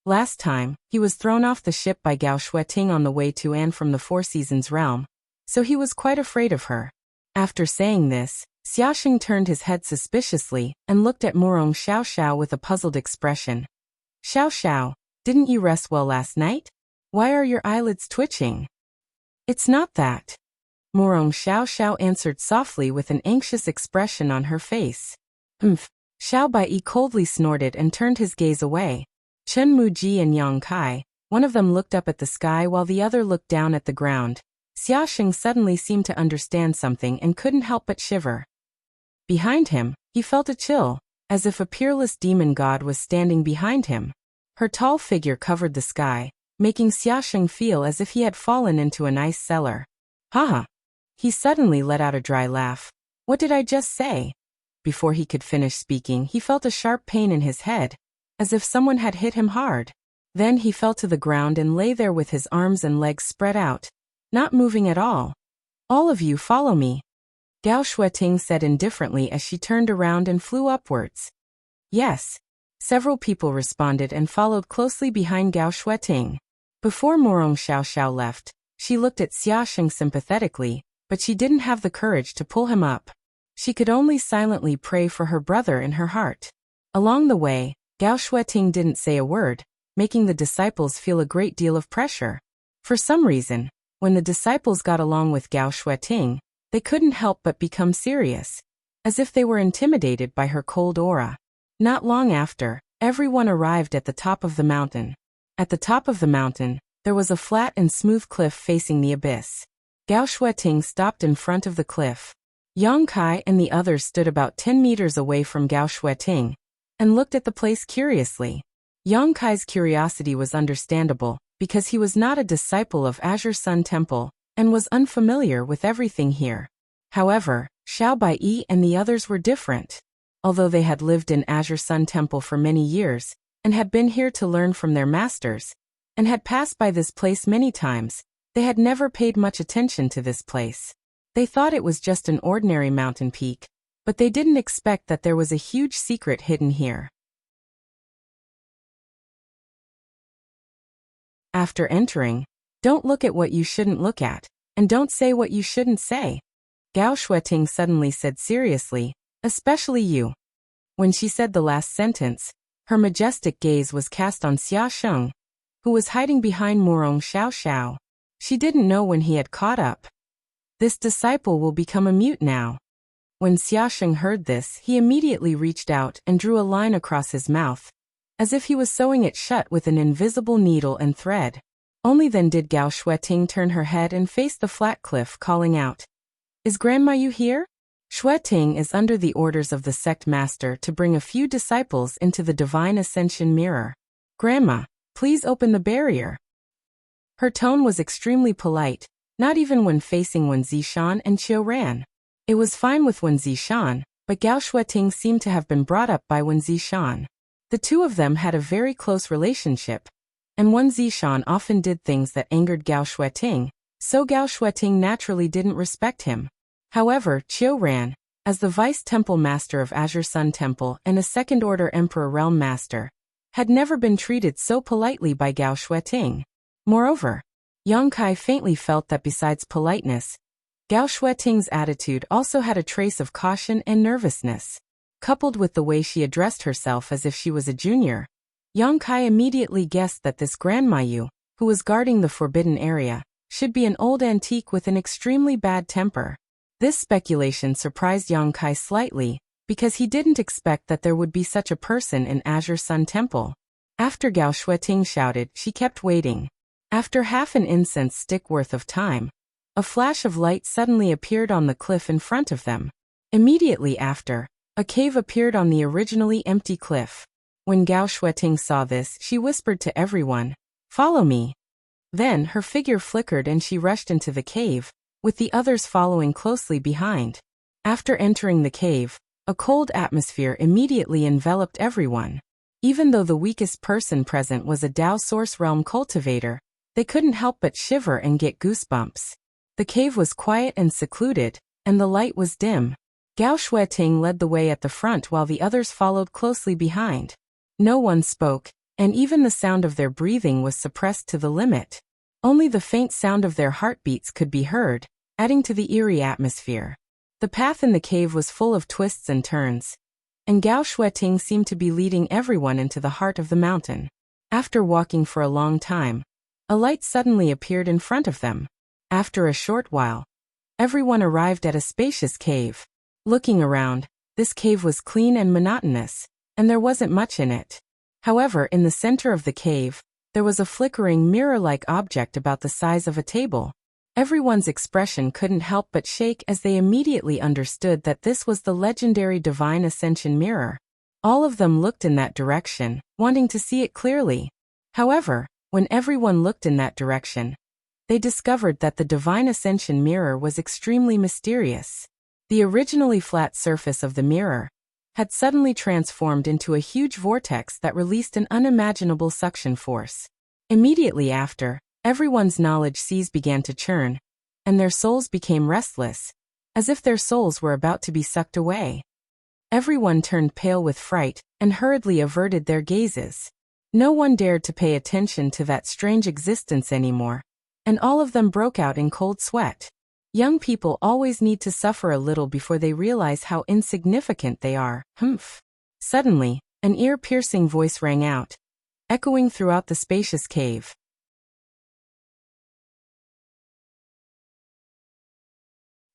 Last time, he was thrown off the ship by Gao Shueting on the way to and from the Four Seasons realm, so he was quite afraid of her. After saying this, Xiaosheng turned his head suspiciously and looked at Murong Xiaoxiao with a puzzled expression. Xiaoxiao, didn't you rest well last night? Why are your eyelids twitching? It's not that. Murong Xiaoxiao answered softly with an anxious expression on her face. Xiao Bai coldly snorted and turned his gaze away. Chen Muji and Yang Kai, one of them looked up at the sky while the other looked down at the ground. Xiaosheng suddenly seemed to understand something and couldn't help but shiver. Behind him, he felt a chill, as if a peerless demon god was standing behind him. Her tall figure covered the sky, making Xiaosheng feel as if he had fallen into an ice cellar. Haha! He suddenly let out a dry laugh. What did I just say? Before he could finish speaking, he felt a sharp pain in his head, as if someone had hit him hard. Then he fell to the ground and lay there with his arms and legs spread out, not moving at all. All of you follow me. Gao Shueting said indifferently as she turned around and flew upwards. Yes. Several people responded and followed closely behind Gao Shueting. Before Murong Xiaoxiao left, she looked at Xiaosheng sympathetically, but she didn't have the courage to pull him up. She could only silently pray for her brother in her heart. Along the way, Gao Shueting didn't say a word, making the disciples feel a great deal of pressure. For some reason, when the disciples got along with Gao Shueting, they couldn't help but become serious, as if they were intimidated by her cold aura. Not long after, everyone arrived at the top of the mountain. At the top of the mountain, there was a flat and smooth cliff facing the abyss. Gao Shueting stopped in front of the cliff. Yang Kai and the others stood about 10 meters away from Gao Shueting and looked at the place curiously. Yang Kai's curiosity was understandable, because he was not a disciple of Azure Sun Temple and was unfamiliar with everything here. However, Xiao Bai and the others were different. Although they had lived in Azure Sun Temple for many years and had been here to learn from their masters and had passed by this place many times, they had never paid much attention to this place. They thought it was just an ordinary mountain peak, but they didn't expect that there was a huge secret hidden here. After entering, don't look at what you shouldn't look at, and don't say what you shouldn't say. Gao Shueting suddenly said seriously, especially you. When she said the last sentence, her majestic gaze was cast on Xiaosheng, who was hiding behind Murong Xiaoxiao. She didn't know when he had caught up. This disciple will become a mute now. When Xiaosheng heard this, he immediately reached out and drew a line across his mouth, as if he was sewing it shut with an invisible needle and thread. Only then did Gao Shueting turn her head and face the flat cliff, calling out, "Is Grandma Yu here?" Xueting is under the orders of the sect master to bring a few disciples into the divine ascension mirror. Grandma, please open the barrier. Her tone was extremely polite, not even when facing Wen Zishan and Qiu Ran. It was fine with Wen Zishan, but Gao Xueting seemed to have been brought up by Wen Zishan. The two of them had a very close relationship, and Wen Zishan often did things that angered Gao Xueting, so Gao Xueting naturally didn't respect him. However, Qiu Ran, as the Vice Temple Master of Azure Sun Temple and a Second-Order Emperor Realm Master, had never been treated so politely by Gao Xueting. Moreover, Yang Kai faintly felt that besides politeness, Gao Xueting's attitude also had a trace of caution and nervousness. Coupled with the way she addressed herself as if she was a junior, Yang Kai immediately guessed that this Grandma Yu, who was guarding the forbidden area, should be an old antique with an extremely bad temper. This speculation surprised Yang Kai slightly, because he didn't expect that there would be such a person in Azure Sun Temple. After Gao Xueting shouted, she kept waiting. After half an incense stick worth of time, a flash of light suddenly appeared on the cliff in front of them. Immediately after, a cave appeared on the originally empty cliff. When Gao Xueting saw this, she whispered to everyone, "Follow me." Then her figure flickered and she rushed into the cave, with the others following closely behind. After entering the cave, a cold atmosphere immediately enveloped everyone. Even though the weakest person present was a Dao Source Realm cultivator, they couldn't help but shiver and get goosebumps. The cave was quiet and secluded, and the light was dim. Gao Xueting led the way at the front while the others followed closely behind. No one spoke, and even the sound of their breathing was suppressed to the limit. Only the faint sound of their heartbeats could be heard, adding to the eerie atmosphere. The path in the cave was full of twists and turns, and Gao Xueting seemed to be leading everyone into the heart of the mountain. After walking for a long time, a light suddenly appeared in front of them. After a short while, everyone arrived at a spacious cave. Looking around, this cave was clean and monotonous, and there wasn't much in it. However, in the center of the cave, there was a flickering mirror-like object about the size of a table. Everyone's expression couldn't help but shake as they immediately understood that this was the legendary Divine Ascension mirror. All of them looked in that direction, wanting to see it clearly. However, when everyone looked in that direction, they discovered that the Divine Ascension mirror was extremely mysterious. The originally flat surface of the mirror had suddenly transformed into a huge vortex that released an unimaginable suction force. Immediately after, everyone's knowledge seas began to churn, and their souls became restless, as if their souls were about to be sucked away. Everyone turned pale with fright and hurriedly averted their gazes. No one dared to pay attention to that strange existence anymore, and all of them broke out in cold sweat. Young people always need to suffer a little before they realize how insignificant they are. Humph. Suddenly, an ear-piercing voice rang out, echoing throughout the spacious cave.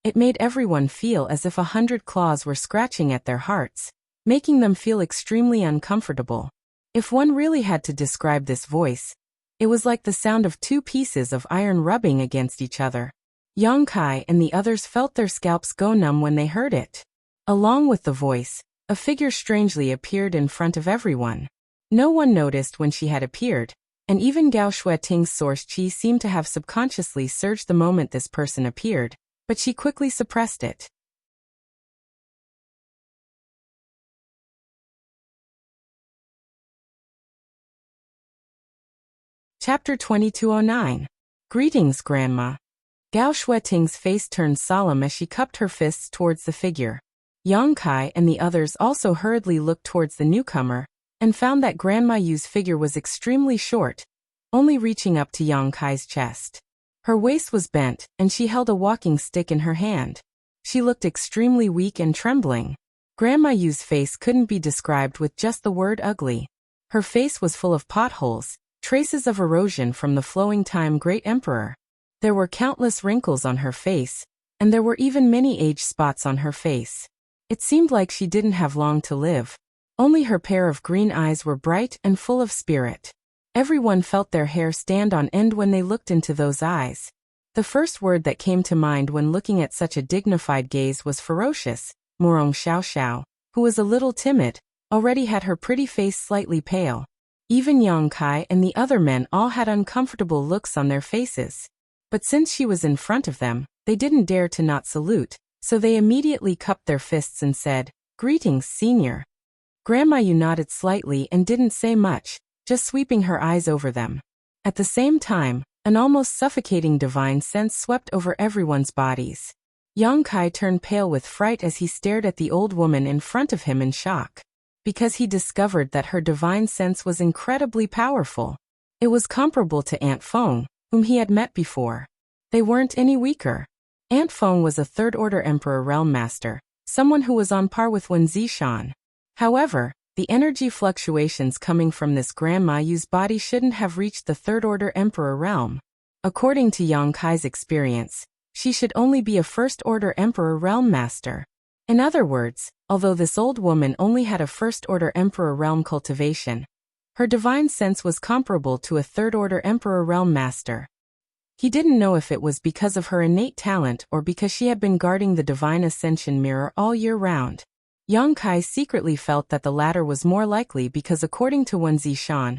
It made everyone feel as if 100 claws were scratching at their hearts, making them feel extremely uncomfortable. If one really had to describe this voice, it was like the sound of two pieces of iron rubbing against each other. Yang Kai and the others felt their scalps go numb when they heard it. Along with the voice, a figure strangely appeared in front of everyone. No one noticed when she had appeared, and even Gao Xueting's source qi seemed to have subconsciously surged the moment this person appeared, but she quickly suppressed it. Chapter 2209. Greetings, Grandma. Gao Xueting's face turned solemn as she cupped her fists towards the figure. Yang Kai and the others also hurriedly looked towards the newcomer, and found that Grandma Yu's figure was extremely short, only reaching up to Yang Kai's chest. Her waist was bent, and she held a walking stick in her hand. She looked extremely weak and trembling. Grandma Yu's face couldn't be described with just the word ugly. Her face was full of potholes, traces of erosion from the flowing time Great Emperor. There were countless wrinkles on her face, and there were even many age spots on her face. It seemed like she didn't have long to live. Only her pair of green eyes were bright and full of spirit. Everyone felt their hair stand on end when they looked into those eyes. The first word that came to mind when looking at such a dignified gaze was ferocious. Morong Xiao Xiao, who was a little timid, already had her pretty face slightly pale. Even Yang Kai and the other men all had uncomfortable looks on their faces. But since she was in front of them, they didn't dare to not salute, so they immediately cupped their fists and said, "Greetings, senior." Grandma Yu nodded slightly and didn't say much, just sweeping her eyes over them. At the same time, an almost suffocating divine sense swept over everyone's bodies. Yang Kai turned pale with fright as he stared at the old woman in front of him in shock, because he discovered that her divine sense was incredibly powerful. It was comparable to Aunt Feng, whom he had met before. They weren't any weaker. Aunt Feng was a third-order Emperor Realm Master, someone who was on par with Wen Zishan. However, the energy fluctuations coming from this Grandma Yu's body shouldn't have reached the third-order Emperor realm. According to Yang Kai's experience, she should only be a first-order Emperor Realm Master. In other words, although this old woman only had a first-order Emperor Realm cultivation, her divine sense was comparable to a third-order Emperor Realm Master. He didn't know if it was because of her innate talent or because she had been guarding the Divine Ascension Mirror all year round. Yang Kai secretly felt that the latter was more likely because according to Wen Zishan,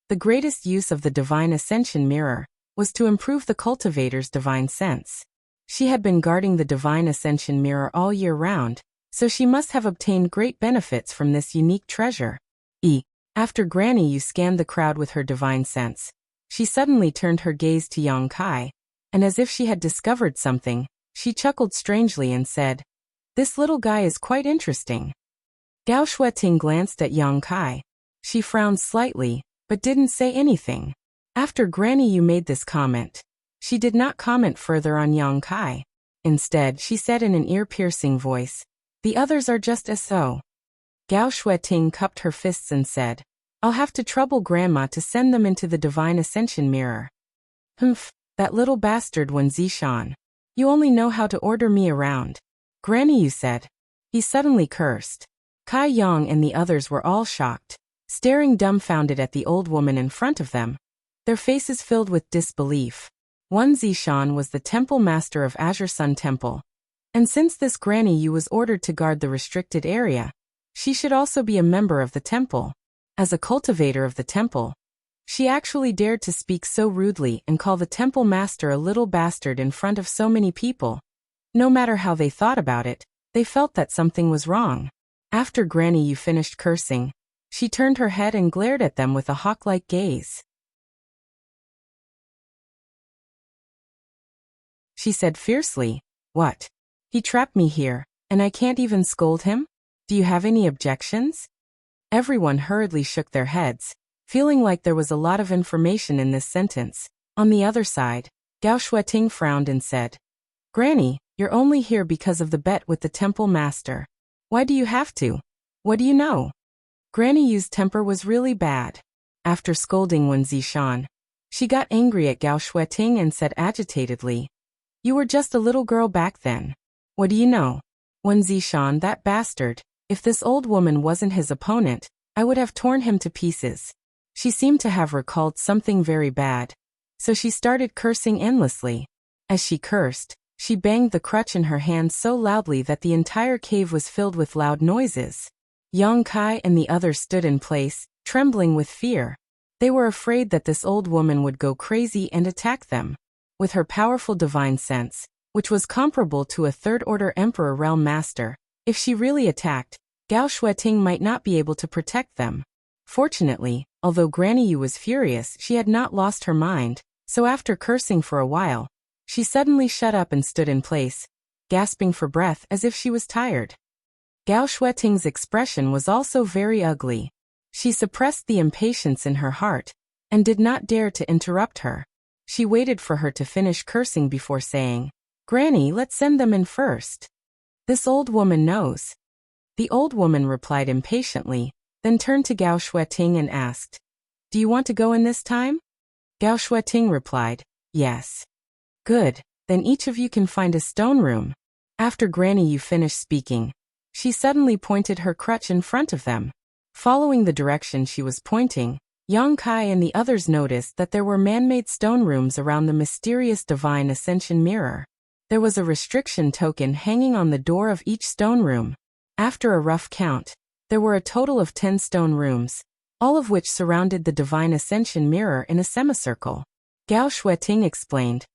the greatest use of the Divine Ascension Mirror was to improve the cultivator's divine sense. She had been guarding the Divine Ascension Mirror all year round, so she must have obtained great benefits from this unique treasure. After Granny Yu scanned the crowd with her divine sense, she suddenly turned her gaze to Yang Kai, and as if she had discovered something, she chuckled strangely and said, "This little guy is quite interesting." Gao Shueting glanced at Yang Kai. She frowned slightly, but didn't say anything. After Granny Yu made this comment, she did not comment further on Yang Kai. Instead, she said in an ear-piercing voice, "The others are just as so." Gao Shueting cupped her fists and said, "I'll have to trouble Grandma to send them into the Divine Ascension Mirror." "Humph, that little bastard Wen Zishan. You only know how to order me around," Granny Yu said. He suddenly cursed. Kai Yang and the others were all shocked, staring dumbfounded at the old woman in front of them, their faces filled with disbelief. Wen Zishan was the temple master of Azure Sun Temple, and since this Granny Yu was ordered to guard the restricted area, she should also be a member of the temple. As a cultivator of the temple, she actually dared to speak so rudely and call the temple master a little bastard in front of so many people. No matter how they thought about it, they felt that something was wrong. After Granny Yu finished cursing, she turned her head and glared at them with a hawk-like gaze. She said fiercely, "What? He trapped me here, and I can't even scold him? Do you have any objections?" Everyone hurriedly shook their heads, feeling like there was a lot of information in this sentence. On the other side, Gao Shueting frowned and said, "Granny, you're only here because of the bet with the temple master. Why do you have to? What do you know?" Granny Yu's temper was really bad. After scolding Wen Zishan, she got angry at Gao Shueting and said agitatedly, "You were just a little girl back then. What do you know? Wen Zishan, that bastard, if this old woman wasn't his opponent, I would have torn him to pieces." She seemed to have recalled something very bad, so she started cursing endlessly. As she cursed, she banged the crutch in her hand so loudly that the entire cave was filled with loud noises. Yang Kai and the others stood in place, trembling with fear. They were afraid that this old woman would go crazy and attack them. With her powerful divine sense, which was comparable to a third-order Emperor Realm Master, if she really attacked, Gao Shueting might not be able to protect them. Fortunately, although Granny Yu was furious, she had not lost her mind, so after cursing for a while, she suddenly shut up and stood in place, gasping for breath as if she was tired. Gao Shueting's expression was also very ugly. She suppressed the impatience in her heart, and did not dare to interrupt her. She waited for her to finish cursing before saying, "Granny, let's send them in first. This old woman knows." The old woman replied impatiently, then turned to Gao Shueting and asked, "Do you want to go in this time?" Gao Shueting replied, "Yes." "Good, then each of you can find a stone room." After Granny Yu finished speaking, she suddenly pointed her crutch in front of them. Following the direction she was pointing, Yang Kai and the others noticed that there were man-made stone rooms around the mysterious divine ascension mirror. There was a restriction token hanging on the door of each stone room. After a rough count, there were a total of 10 stone rooms, all of which surrounded the divine ascension mirror in a semicircle. Gao Shueting explained,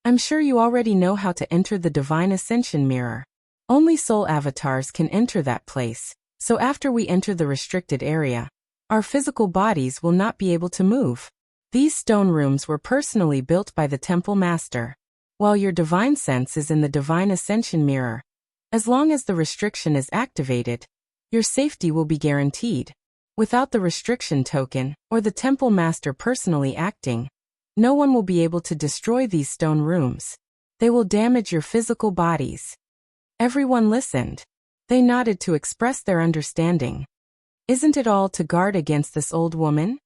I'm sure you already know how to enter the divine ascension mirror. Only soul avatars can enter that place, so after we enter the restricted area, our physical bodies will not be able to move. These stone rooms were personally built by the temple master. While your divine sense is in the divine ascension mirror, as long as the restriction is activated, your safety will be guaranteed. Without the restriction token, or the temple master personally acting, no one will be able to destroy these stone rooms. They will damage your physical bodies. Everyone listened. They nodded to express their understanding. Isn't it all to guard against this old woman?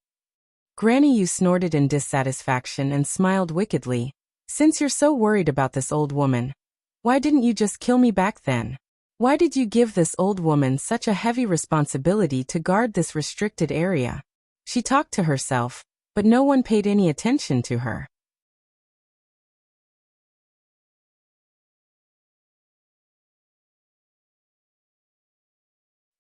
Granny Yu snorted in dissatisfaction and smiled wickedly. Since you're so worried about this old woman, why didn't you just kill me back then? Why did you give this old woman such a heavy responsibility to guard this restricted area? She talked to herself, but no one paid any attention to her.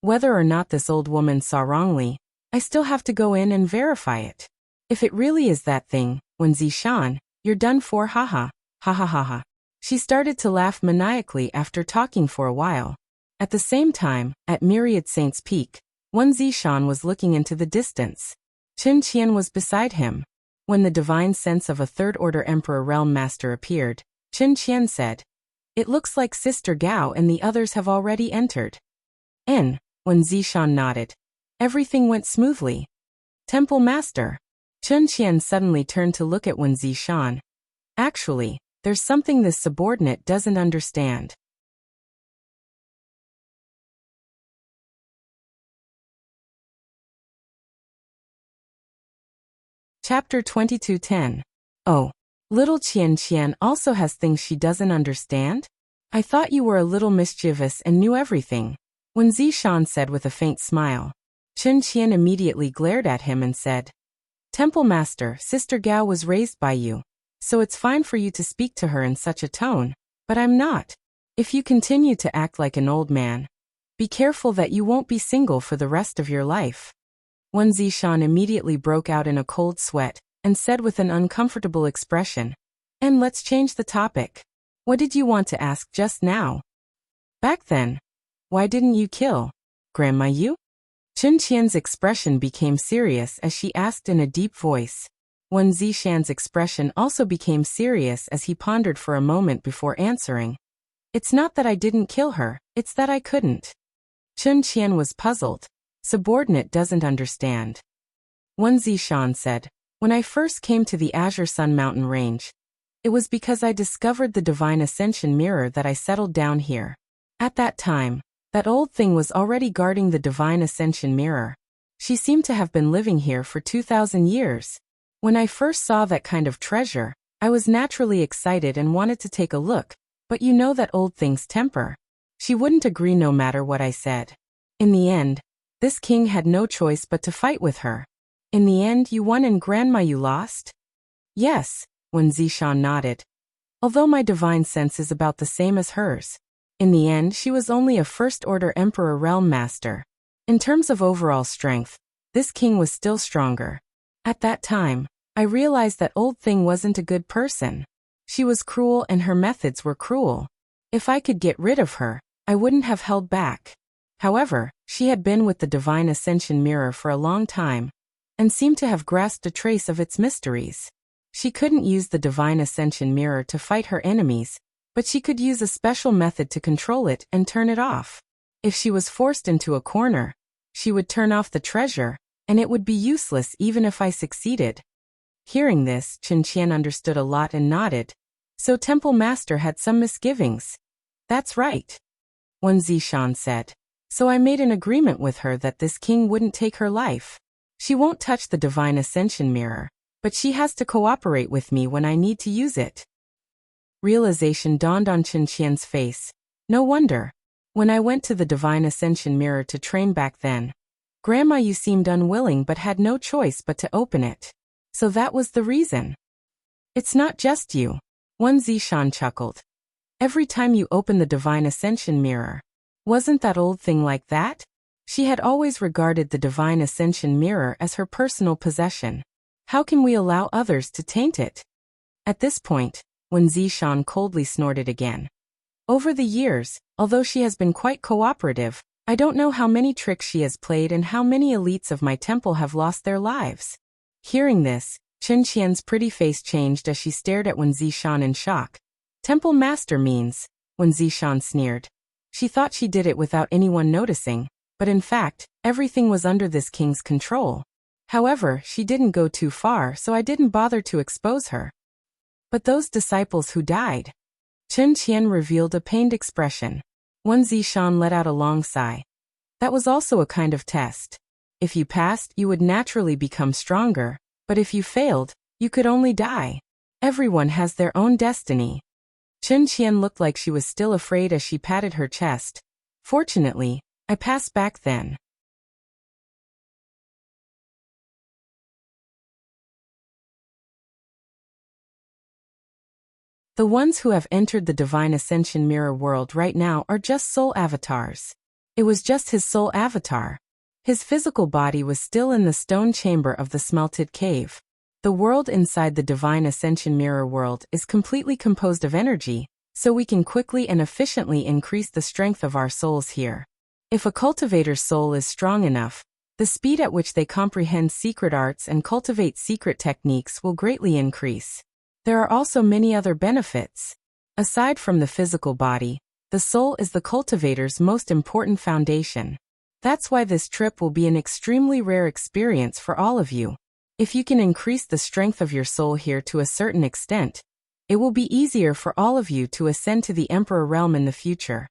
Whether or not this old woman saw wrongly, I still have to go in and verify it. If it really is that thing, Wen Zishan, you're done for, haha, ha ha ha ha. She started to laugh maniacally after talking for a while. At the same time, at Myriad Saints Peak, Wen Zishan was looking into the distance. Chen Qian was beside him. When the divine sense of a third-order Emperor Realm Master appeared, Chen Qian said, It looks like Sister Gao and the others have already entered. When Zishan nodded, everything went smoothly. Temple Master. Chen Qian suddenly turned to look at Wen Zishan. Actually, there's something this subordinate doesn't understand. Chapter 22:10. Oh, little Qian Qian also has things she doesn't understand? I thought you were a little mischievous and knew everything. Wen Zishan said with a faint smile. Chen Qian immediately glared at him and said, Temple Master, Sister Gao was raised by you, so it's fine for you to speak to her in such a tone, but I'm not. If you continue to act like an old man, be careful that you won't be single for the rest of your life. Wen Zishan immediately broke out in a cold sweat and said with an uncomfortable expression, And let's change the topic. What did you want to ask just now? Back then, why didn't you kill Grandma Yu? Chen Qian's expression became serious as she asked in a deep voice. Wen Zishan's expression also became serious as he pondered for a moment before answering. It's not that I didn't kill her, it's that I couldn't. Chen Qian was puzzled. Subordinate doesn't understand. Wen Zishan said, When I first came to the Azure Sun Mountain Range, it was because I discovered the Divine Ascension Mirror that I settled down here. At that time, that old thing was already guarding the Divine Ascension Mirror. She seemed to have been living here for 2,000 years. When I first saw that kind of treasure, I was naturally excited and wanted to take a look, but you know that old thing's temper. She wouldn't agree no matter what I said. In the end, this king had no choice but to fight with her. In the end, you won and Grandma you lost? Yes, Wen Zishan nodded. Although my divine sense is about the same as hers. In the end, she was only a first-order Emperor Realm Master. In terms of overall strength, this king was still stronger. At that time, I realized that old thing wasn't a good person. She was cruel and her methods were cruel. If I could get rid of her, I wouldn't have held back. However, she had been with the Divine Ascension Mirror for a long time, and seemed to have grasped a trace of its mysteries. She couldn't use the Divine Ascension Mirror to fight her enemies, but she could use a special method to control it and turn it off. If she was forced into a corner, she would turn off the treasure, and it would be useless even if I succeeded. Hearing this, Chen Qian understood a lot and nodded. So Temple Master had some misgivings. That's right, Wen Zishan said. So I made an agreement with her that this king wouldn't take her life. She won't touch the Divine Ascension Mirror, but she has to cooperate with me when I need to use it. Realization dawned on Chen Qian's face. No wonder. When I went to the Divine Ascension Mirror to train back then, Grandma, you seemed unwilling but had no choice but to open it. So that was the reason. It's not just you. Wen Zishan chuckled. Every time you open the Divine Ascension mirror. Wasn't that old thing like that? She had always regarded the Divine Ascension mirror as her personal possession. How can we allow others to taint it? At this point, Wen Zishan coldly snorted again. Over the years, although she has been quite cooperative, I don't know how many tricks she has played and how many elites of my temple have lost their lives. Hearing this, Chen Qian's pretty face changed as she stared at Wen Zishan in shock. Temple master means, Wen Zishan sneered. She thought she did it without anyone noticing, but in fact, everything was under this king's control. However, she didn't go too far, so I didn't bother to expose her. But those disciples who died. Chen Qian revealed a pained expression. Wen Zishan let out a long sigh. That was also a kind of test. If you passed, you would naturally become stronger, but if you failed, you could only die. Everyone has their own destiny. Chen Qian looked like she was still afraid as she patted her chest. Fortunately, I passed back then. The ones who have entered the Divine Ascension Mirror world right now are just soul avatars. It was just his soul avatar. His physical body was still in the stone chamber of the smelted cave. The world inside the Divine Ascension Mirror world is completely composed of energy, so we can quickly and efficiently increase the strength of our souls here. If a cultivator's soul is strong enough, the speed at which they comprehend secret arts and cultivate secret techniques will greatly increase. There are also many other benefits. Aside from the physical body, the soul is the cultivator's most important foundation. That's why this trip will be an extremely rare experience for all of you. If you can increase the strength of your soul here to a certain extent, it will be easier for all of you to ascend to the Emperor realm in the future.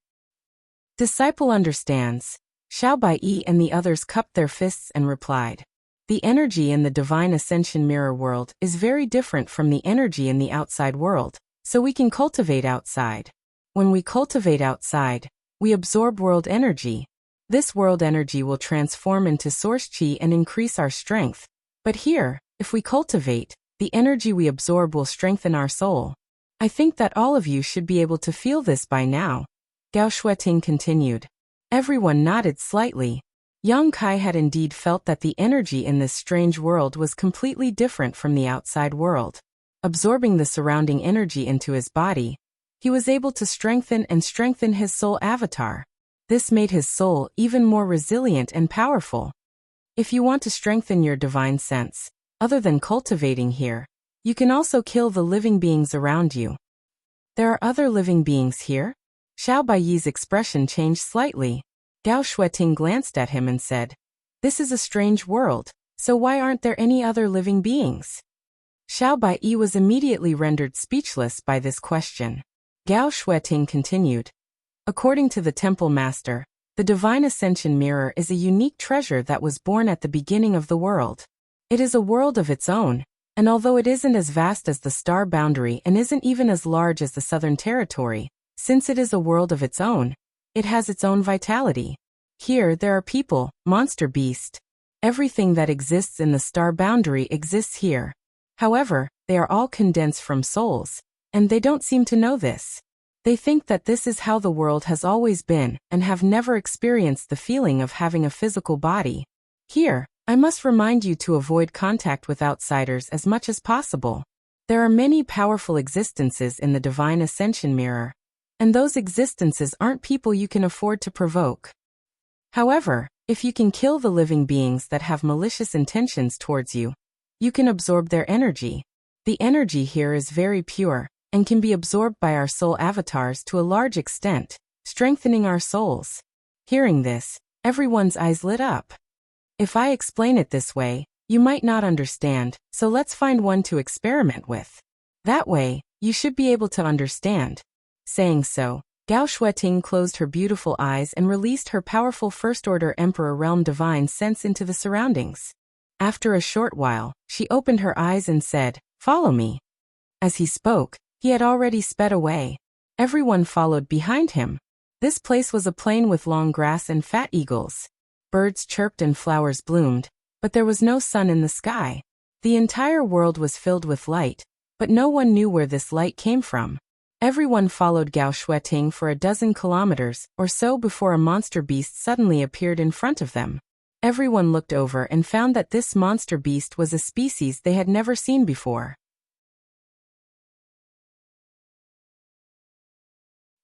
Disciple understands. Xiao Baiyi and the others cupped their fists and replied. The energy in the Divine Ascension Mirror world is very different from the energy in the outside world, so we can cultivate outside. When we cultivate outside, we absorb world energy. This world energy will transform into source qi and increase our strength. But here, if we cultivate, the energy we absorb will strengthen our soul. I think that all of you should be able to feel this by now. Gao Shueting continued. Everyone nodded slightly. Yang Kai had indeed felt that the energy in this strange world was completely different from the outside world. Absorbing the surrounding energy into his body, he was able to strengthen his soul avatar. This made his soul even more resilient and powerful. If you want to strengthen your divine sense, other than cultivating here, you can also kill the living beings around you. There are other living beings here? Xiao Baiyi's expression changed slightly. Gao Shueting glanced at him and said, This is a strange world, so why aren't there any other living beings? Xiao Baiyi was immediately rendered speechless by this question. Gao Shueting continued, According to the Temple Master, the Divine Ascension Mirror is a unique treasure that was born at the beginning of the world. It is a world of its own, and although it isn't as vast as the star boundary and isn't even as large as the Southern Territory, since it is a world of its own, it has its own vitality. Here there are people, monster beast. Everything that exists in the star boundary exists here. However, they are all condensed from souls, and they don't seem to know this. They think that this is how the world has always been and have never experienced the feeling of having a physical body. Here, I must remind you to avoid contact with outsiders as much as possible. There are many powerful existences in the Divine Ascension Mirror, and those existences aren't people you can afford to provoke. However, if you can kill the living beings that have malicious intentions towards you, you can absorb their energy. The energy here is very pure, and can be absorbed by our soul avatars to a large extent, strengthening our souls. Hearing this, everyone's eyes lit up. If I explain it this way, you might not understand, so let's find one to experiment with. That way, you should be able to understand. Saying so, Gao Shueting closed her beautiful eyes and released her powerful First-Order Emperor Realm Divine Sense into the surroundings. After a short while, she opened her eyes and said, Follow me. As he spoke, he had already sped away. Everyone followed behind him. This place was a plain with long grass and fat eagles. Birds chirped and flowers bloomed, but there was no sun in the sky. The entire world was filled with light, but no one knew where this light came from. Everyone followed Gao Shueting for a dozen kilometers or so before a monster beast suddenly appeared in front of them. Everyone looked over and found that this monster beast was a species they had never seen before.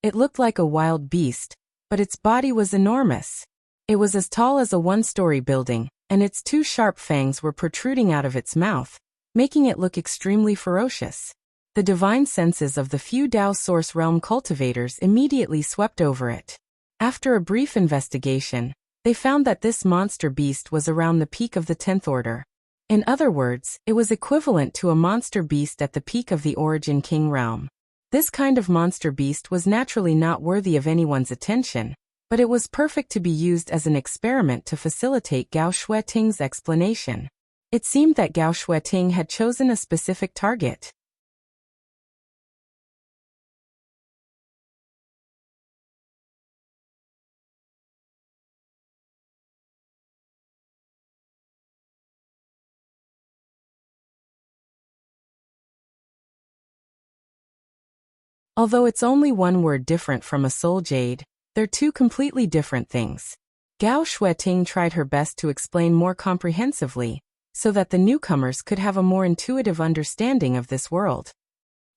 It looked like a wild beast, but its body was enormous. It was as tall as a one-story building, and its two sharp fangs were protruding out of its mouth, making it look extremely ferocious. The divine senses of the few Dao Source Realm cultivators immediately swept over it. After a brief investigation, they found that this monster beast was around the peak of the 10th order. In other words, it was equivalent to a monster beast at the peak of the Origin King realm. This kind of monster beast was naturally not worthy of anyone's attention, but it was perfect to be used as an experiment to facilitate Gao Shueting's explanation. It seemed that Gao Shueting had chosen a specific target. Although it's only one word different from a soul jade, they're two completely different things. Gao Shueting tried her best to explain more comprehensively, so that the newcomers could have a more intuitive understanding of this world.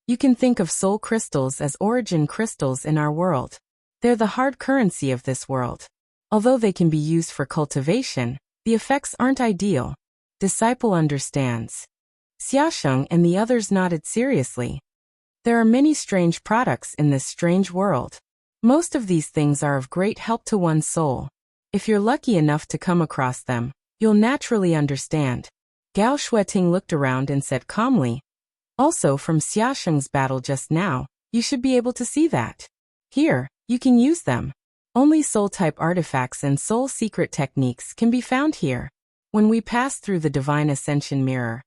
You can think of soul crystals as origin crystals in our world. They're the hard currency of this world. Although they can be used for cultivation, the effects aren't ideal. Disciple understands. Xiaosheng and the others nodded seriously. There are many strange products in this strange world. Most of these things are of great help to one's soul. If you're lucky enough to come across them, you'll naturally understand. Gao Shueting looked around and said calmly, "Also from Xiaosheng's battle just now, you should be able to see that. Here, you can use them. Only soul-type artifacts and soul secret techniques can be found here. When we passed through the Divine Ascension Mirror,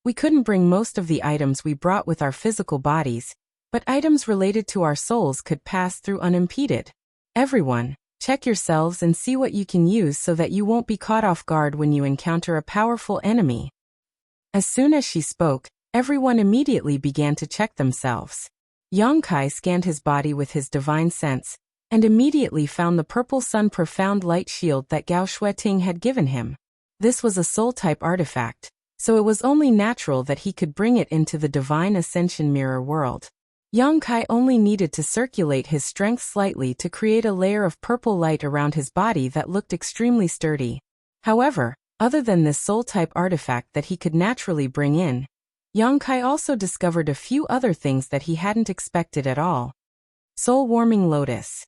we couldn't bring most of the items we brought with our physical bodies, but items related to our souls could pass through unimpeded. Everyone, check yourselves and see what you can use so that you won't be caught off guard when you encounter a powerful enemy." As soon as she spoke, everyone immediately began to check themselves. Yang Kai scanned his body with his divine sense, and immediately found the purple sun profound light shield that Gao Shueting had given him. This was a soul-type artifact, so it was only natural that he could bring it into the Divine Ascension Mirror world. Yang Kai only needed to circulate his strength slightly to create a layer of purple light around his body that looked extremely sturdy. However, other than this soul-type artifact that he could naturally bring in, Yang Kai also discovered a few other things that he hadn't expected at all. Soul-warming lotus.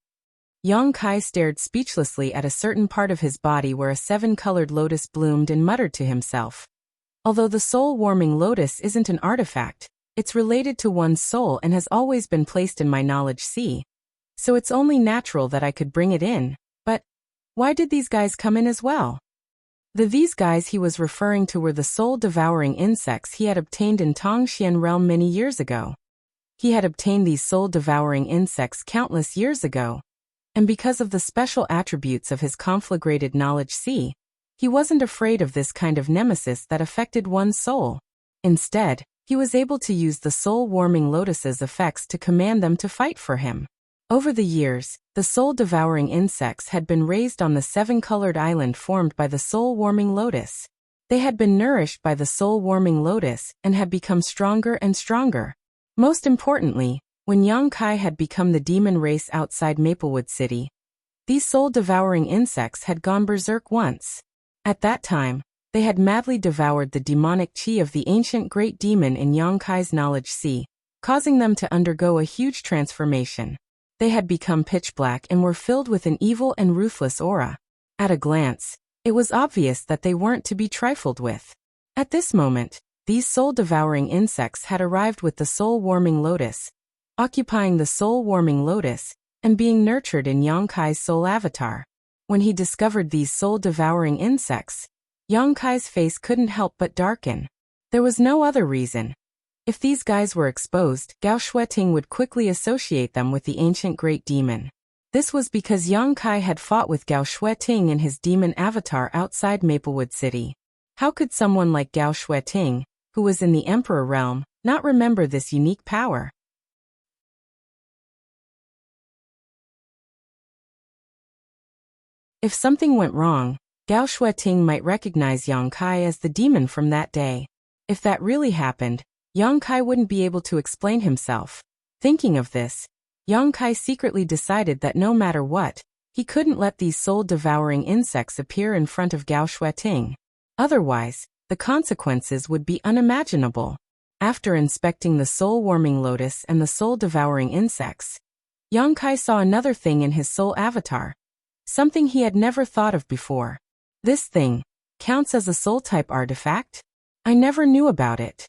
Yang Kai stared speechlessly at a certain part of his body where a 7-colored lotus bloomed and muttered to himself. Although the soul-warming lotus isn't an artifact, it's related to one's soul and has always been placed in my knowledge sea. So it's only natural that I could bring it in, but why did these guys come in as well? These guys he was referring to were the soul-devouring insects he had obtained in Tongxian realm many years ago. He had obtained these soul-devouring insects countless years ago, and because of the special attributes of his conflagrated knowledge sea, he wasn't afraid of this kind of nemesis that affected one's soul. Instead, he was able to use the soul-warming lotus's effects to command them to fight for him. Over the years, the soul-devouring insects had been raised on the 7-colored island formed by the soul-warming lotus. They had been nourished by the soul-warming lotus and had become stronger and stronger. Most importantly, when Yang Kai had become the demon race outside Maplewood City, these soul-devouring insects had gone berserk once. At that time, they had madly devoured the demonic chi of the ancient great demon in Yang Kai's knowledge sea, causing them to undergo a huge transformation. They had become pitch black and were filled with an evil and ruthless aura. At a glance, it was obvious that they weren't to be trifled with. At this moment, these soul-devouring insects had arrived with the soul-warming lotus, occupying the soul-warming lotus, and being nurtured in Yang Kai's soul avatar. When he discovered these soul-devouring insects, Yang Kai's face couldn't help but darken. There was no other reason. If these guys were exposed, Gao Shueting would quickly associate them with the ancient great demon. This was because Yang Kai had fought with Gao Shueting in his demon avatar outside Maplewood City. How could someone like Gao Shueting, who was in the Emperor realm, not remember this unique power? If something went wrong, Gao Shueting might recognize Yang Kai as the demon from that day. If that really happened, Yang Kai wouldn't be able to explain himself. Thinking of this, Yang Kai secretly decided that no matter what, he couldn't let these soul-devouring insects appear in front of Gao Shueting. Otherwise, the consequences would be unimaginable. After inspecting the soul-warming lotus and the soul-devouring insects, Yang Kai saw another thing in his soul avatar. Something he had never thought of before. This thing counts as a soul-type artifact? I never knew about it.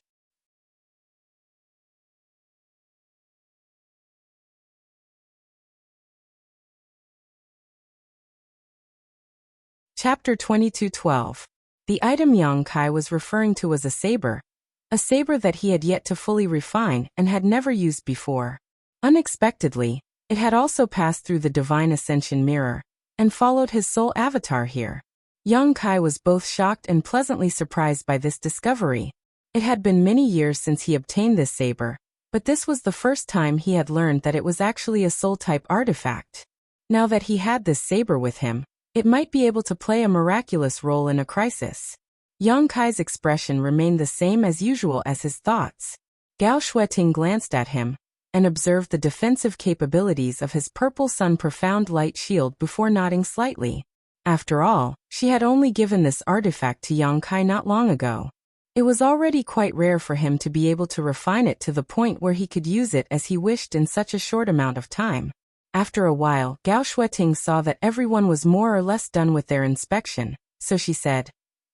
Chapter 22:12. The item Yang Kai was referring to was a saber that he had yet to fully refine and had never used before. Unexpectedly, it had also passed through the Divine Ascension Mirror and followed his soul avatar here. Yang Kai was both shocked and pleasantly surprised by this discovery. It had been many years since he obtained this saber, but this was the first time he had learned that it was actually a soul-type artifact. Now that he had this saber with him, it might be able to play a miraculous role in a crisis. Yang Kai's expression remained the same as usual as his thoughts. Gao Shueting glanced at him and observed the defensive capabilities of his purple sun profound light shield before nodding slightly. After all, she had only given this artifact to Yang Kai not long ago. It was already quite rare for him to be able to refine it to the point where he could use it as he wished in such a short amount of time. After a while, Gao Shueting saw that everyone was more or less done with their inspection, so she said,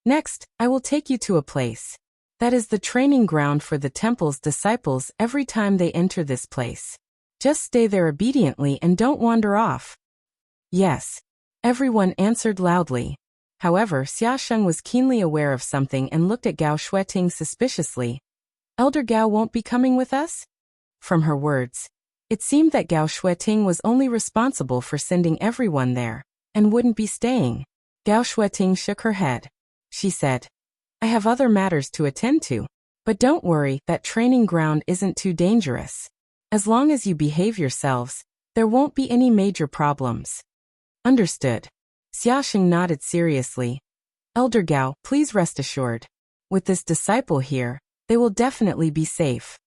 "Next, I will take you to a place that is the training ground for the temple's disciples every time they enter this place. Just stay there obediently and don't wander off." "Yes," everyone answered loudly. However, Xiaosheng was keenly aware of something and looked at Gao Shueting suspiciously. "Elder Gao won't be coming with us?" From her words, it seemed that Gao Shueting was only responsible for sending everyone there, and wouldn't be staying. Gao Shueting shook her head. She said, "I have other matters to attend to. But don't worry, that training ground isn't too dangerous. As long as you behave yourselves, there won't be any major problems." "Understood." Xiaosheng nodded seriously. "Elder Gao, please rest assured. With this disciple here, they will definitely be safe."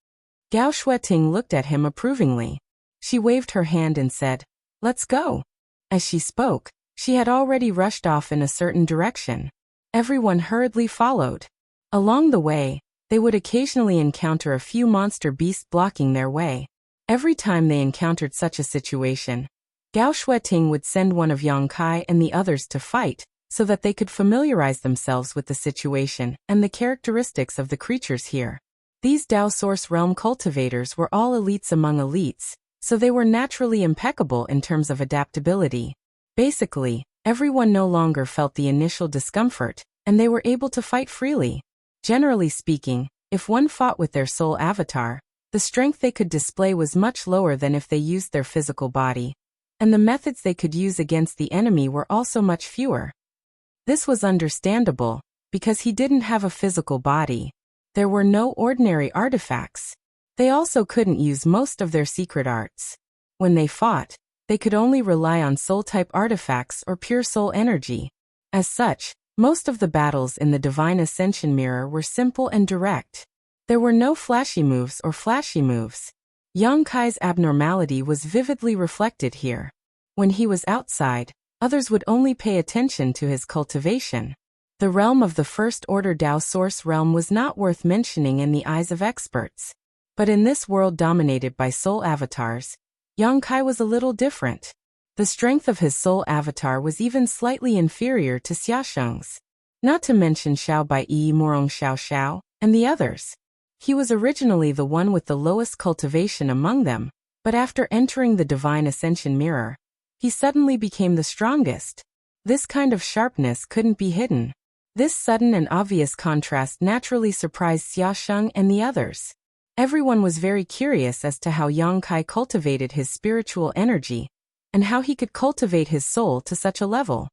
Gao Shueting looked at him approvingly. She waved her hand and said, "Let's go." As she spoke, she had already rushed off in a certain direction. Everyone hurriedly followed. Along the way, they would occasionally encounter a few monster beasts blocking their way. Every time they encountered such a situation, Gao Shueting would send one of Yang Kai and the others to fight, so that they could familiarize themselves with the situation and the characteristics of the creatures here. These Dao Source Realm cultivators were all elites among elites, so they were naturally impeccable in terms of adaptability. Basically, everyone no longer felt the initial discomfort, and they were able to fight freely. Generally speaking, if one fought with their soul avatar, the strength they could display was much lower than if they used their physical body, and the methods they could use against the enemy were also much fewer. This was understandable, because he didn't have a physical body. There were no ordinary artifacts. They also couldn't use most of their secret arts. When they fought, they could only rely on soul-type artifacts or pure soul energy. As such, most of the battles in the Divine Ascension Mirror were simple and direct. There were no flashy moves or flashy moves. Yang Kai's abnormality was vividly reflected here. When he was outside, others would only pay attention to his cultivation. The realm of the First Order Dao Source Realm was not worth mentioning in the eyes of experts. But in this world dominated by soul avatars, Yang Kai was a little different. The strength of his soul avatar was even slightly inferior to Xiaosheng's. Not to mention Xiao Bai Yi Morong Xiao Xiao, and the others. He was originally the one with the lowest cultivation among them, but after entering the Divine Ascension Mirror, he suddenly became the strongest. This kind of sharpness couldn't be hidden. This sudden and obvious contrast naturally surprised Xiaosheng and the others. Everyone was very curious as to how Yang Kai cultivated his spiritual energy, and how he could cultivate his soul to such a level.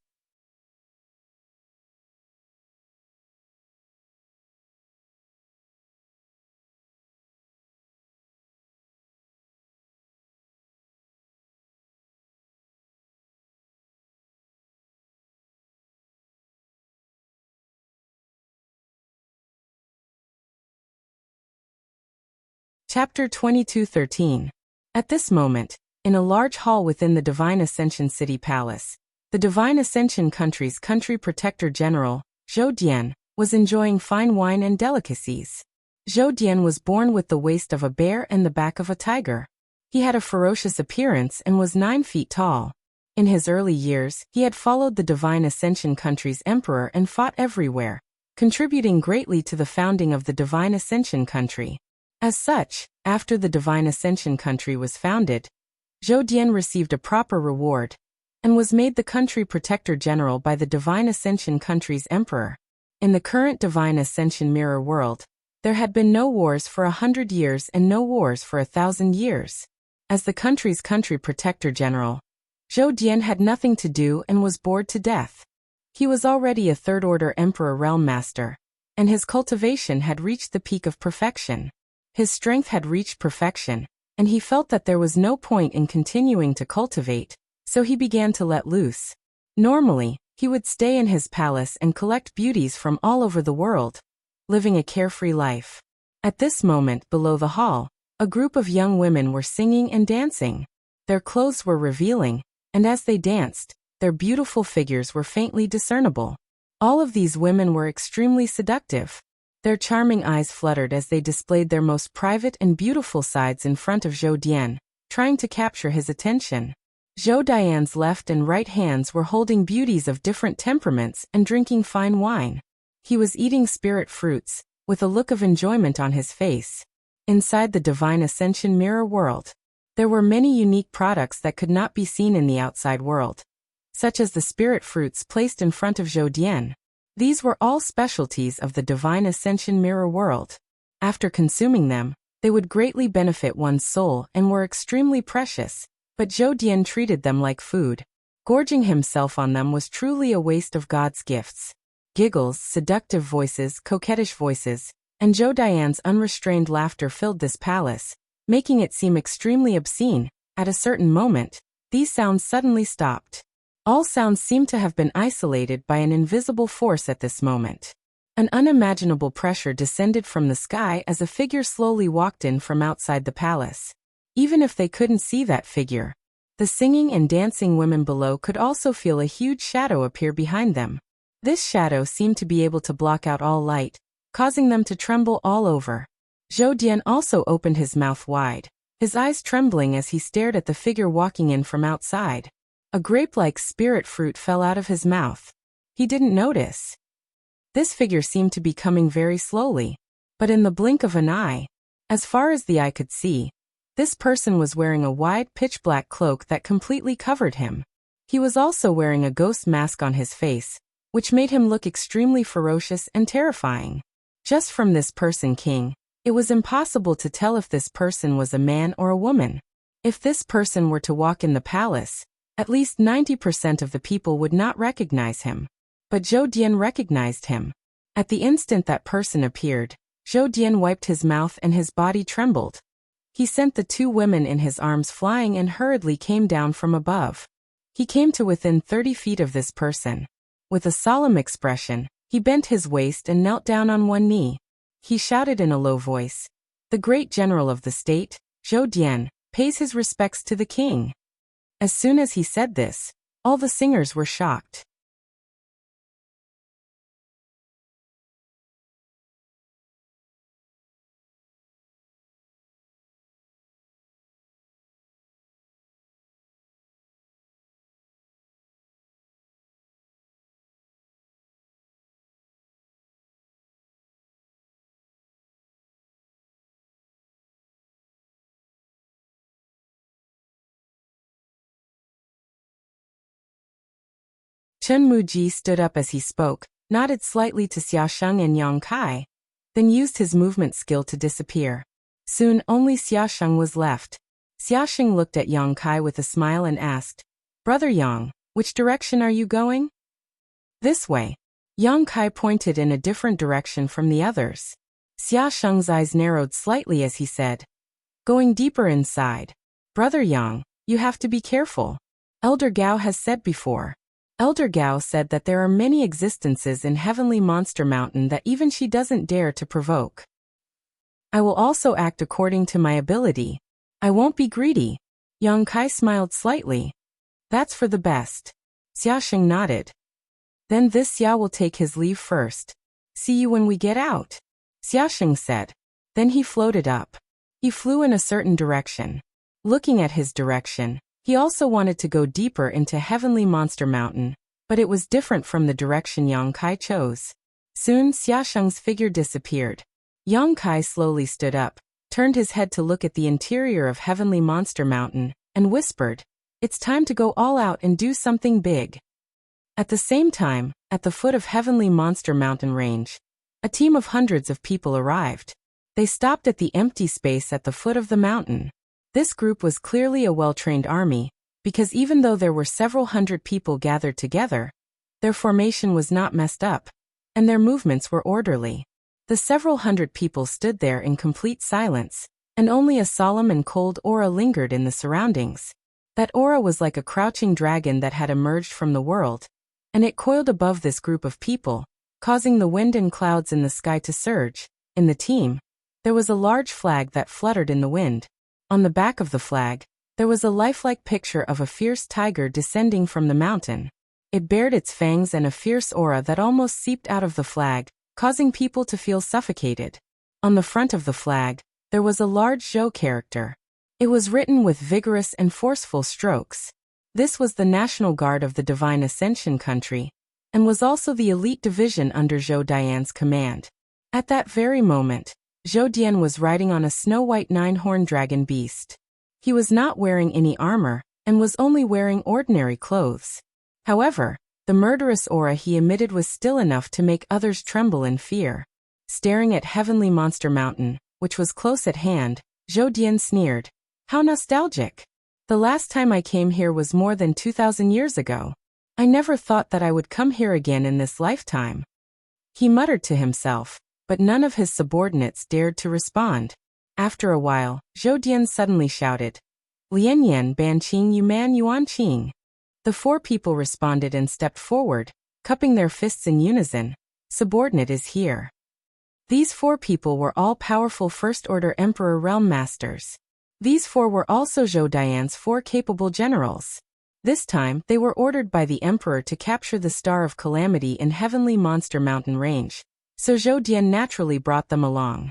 Chapter 22:13. At this moment, in a large hall within the Divine Ascension City Palace, the Divine Ascension Country's Country Protector General, Zhou Dian, was enjoying fine wine and delicacies. Zhou Dian was born with the waist of a bear and the back of a tiger. He had a ferocious appearance and was 9 feet tall. In his early years, he had followed the Divine Ascension Country's emperor and fought everywhere, contributing greatly to the founding of the Divine Ascension Country. As such, after the Divine Ascension Country was founded, Zhou Dian received a proper reward and was made the Country Protector General by the Divine Ascension Country's emperor. In the current Divine Ascension Mirror world, there had been no wars for 100 years and no wars for 1,000 years. As the country's Country Protector General, Zhou Dian had nothing to do and was bored to death. He was already a third-order Emperor Realm Master, and his cultivation had reached the peak of perfection. His strength had reached perfection, and he felt that there was no point in continuing to cultivate, so he began to let loose. Normally, he would stay in his palace and collect beauties from all over the world, living a carefree life. At this moment, below the hall, a group of young women were singing and dancing. Their clothes were revealing, and as they danced, their beautiful figures were faintly discernible. All of these women were extremely seductive. Their charming eyes fluttered as they displayed their most private and beautiful sides in front of Zhou Dian, trying to capture his attention. Zhou Dian's left and right hands were holding beauties of different temperaments and drinking fine wine. He was eating spirit fruits, with a look of enjoyment on his face. Inside the Divine Ascension Mirror world, there were many unique products that could not be seen in the outside world, such as the spirit fruits placed in front of Zhou Dian. These were all specialties of the Divine Ascension Mirror world. After consuming them, they would greatly benefit one's soul and were extremely precious, but Zhou Dian treated them like food. Gorging himself on them was truly a waste of God's gifts. Giggles, seductive voices, coquettish voices, and Zhou Dian's unrestrained laughter filled this palace, making it seem extremely obscene. At a certain moment, these sounds suddenly stopped. All sounds seemed to have been isolated by an invisible force at this moment. An unimaginable pressure descended from the sky as a figure slowly walked in from outside the palace. Even if they couldn't see that figure, the singing and dancing women below could also feel a huge shadow appear behind them. This shadow seemed to be able to block out all light, causing them to tremble all over. Zhou Dian also opened his mouth wide, his eyes trembling as he stared at the figure walking in from outside. A grape-like spirit fruit fell out of his mouth. He didn't notice. This figure seemed to be coming very slowly, but in the blink of an eye, as far as the eye could see, this person was wearing a wide pitch-black cloak that completely covered him. He was also wearing a ghost mask on his face, which made him look extremely ferocious and terrifying. Just from this person king, it was impossible to tell if this person was a man or a woman. If this person were to walk in the palace, at least 90% of the people would not recognize him. But Zhou Dian recognized him. At the instant that person appeared, Zhou Dian wiped his mouth and his body trembled. He sent the 2 women in his arms flying and hurriedly came down from above. He came to within 30 feet of this person. With a solemn expression, he bent his waist and knelt down on one knee. He shouted in a low voice, "The great general of the state, Zhou Dian, pays his respects to the king." As soon as he said this, all the singers were shocked. Chen Muji stood up as he spoke, nodded slightly to Xiaosheng and Yang Kai, then used his movement skill to disappear. Soon only Xiaosheng was left. Xiaosheng looked at Yang Kai with a smile and asked, Brother Yang, which direction are you going? This way. Yang Kai pointed in a different direction from the others. Xia Sheng's eyes narrowed slightly as he said, going deeper inside. Brother Yang, you have to be careful. Elder Gao has said before. Elder Gao said that there are many existences in Heavenly Monster Mountain that even she doesn't dare to provoke. I will also act according to my ability. I won't be greedy. Yang Kai smiled slightly. That's for the best. Xia Sheng nodded. Then this Xia will take his leave first. See you when we get out. Xia Sheng said. Then he floated up. He flew in a certain direction. Looking at his direction, he also wanted to go deeper into Heavenly Monster Mountain, but it was different from the direction Yang Kai chose. Soon Xia Sheng's figure disappeared. Yang Kai slowly stood up, turned his head to look at the interior of Heavenly Monster Mountain, and whispered, "It's time to go all out and do something big." At the same time, at the foot of Heavenly Monster Mountain range, a team of hundreds of people arrived. They stopped at the empty space at the foot of the mountain. This group was clearly a well-trained army, because even though there were several hundred people gathered together, their formation was not messed up, and their movements were orderly. The several hundred people stood there in complete silence, and only a solemn and cold aura lingered in the surroundings. That aura was like a crouching dragon that had emerged from the world, and it coiled above this group of people, causing the wind and clouds in the sky to surge. In the team, there was a large flag that fluttered in the wind. On the back of the flag, there was a lifelike picture of a fierce tiger descending from the mountain. It bared its fangs and a fierce aura that almost seeped out of the flag, causing people to feel suffocated. On the front of the flag, there was a large Zhou character. It was written with vigorous and forceful strokes. This was the National Guard of the Divine Ascension country, and was also the elite division under Zhou Dian's command. At that very moment, Zhou Dian was riding on a snow-white nine-horned dragon beast. He was not wearing any armor, and was only wearing ordinary clothes. However, the murderous aura he emitted was still enough to make others tremble in fear. Staring at Heavenly Monster Mountain, which was close at hand, Zhou Dian sneered. How nostalgic. The last time I came here was more than 2,000 years ago. I never thought that I would come here again in this lifetime. He muttered to himself, but none of his subordinates dared to respond. After a while, Zhou Dian suddenly shouted, "Lian Yan Ban Qing Yu Man Yuan Qing." The four people responded and stepped forward, cupping their fists in unison. Subordinate is here. These four people were all powerful First-Order Emperor Realm Masters. These four were also Zhou Dian's four capable generals. This time, they were ordered by the Emperor to capture the Star of Calamity in Heavenly Monster Mountain Range, so Zhou Dian naturally brought them along.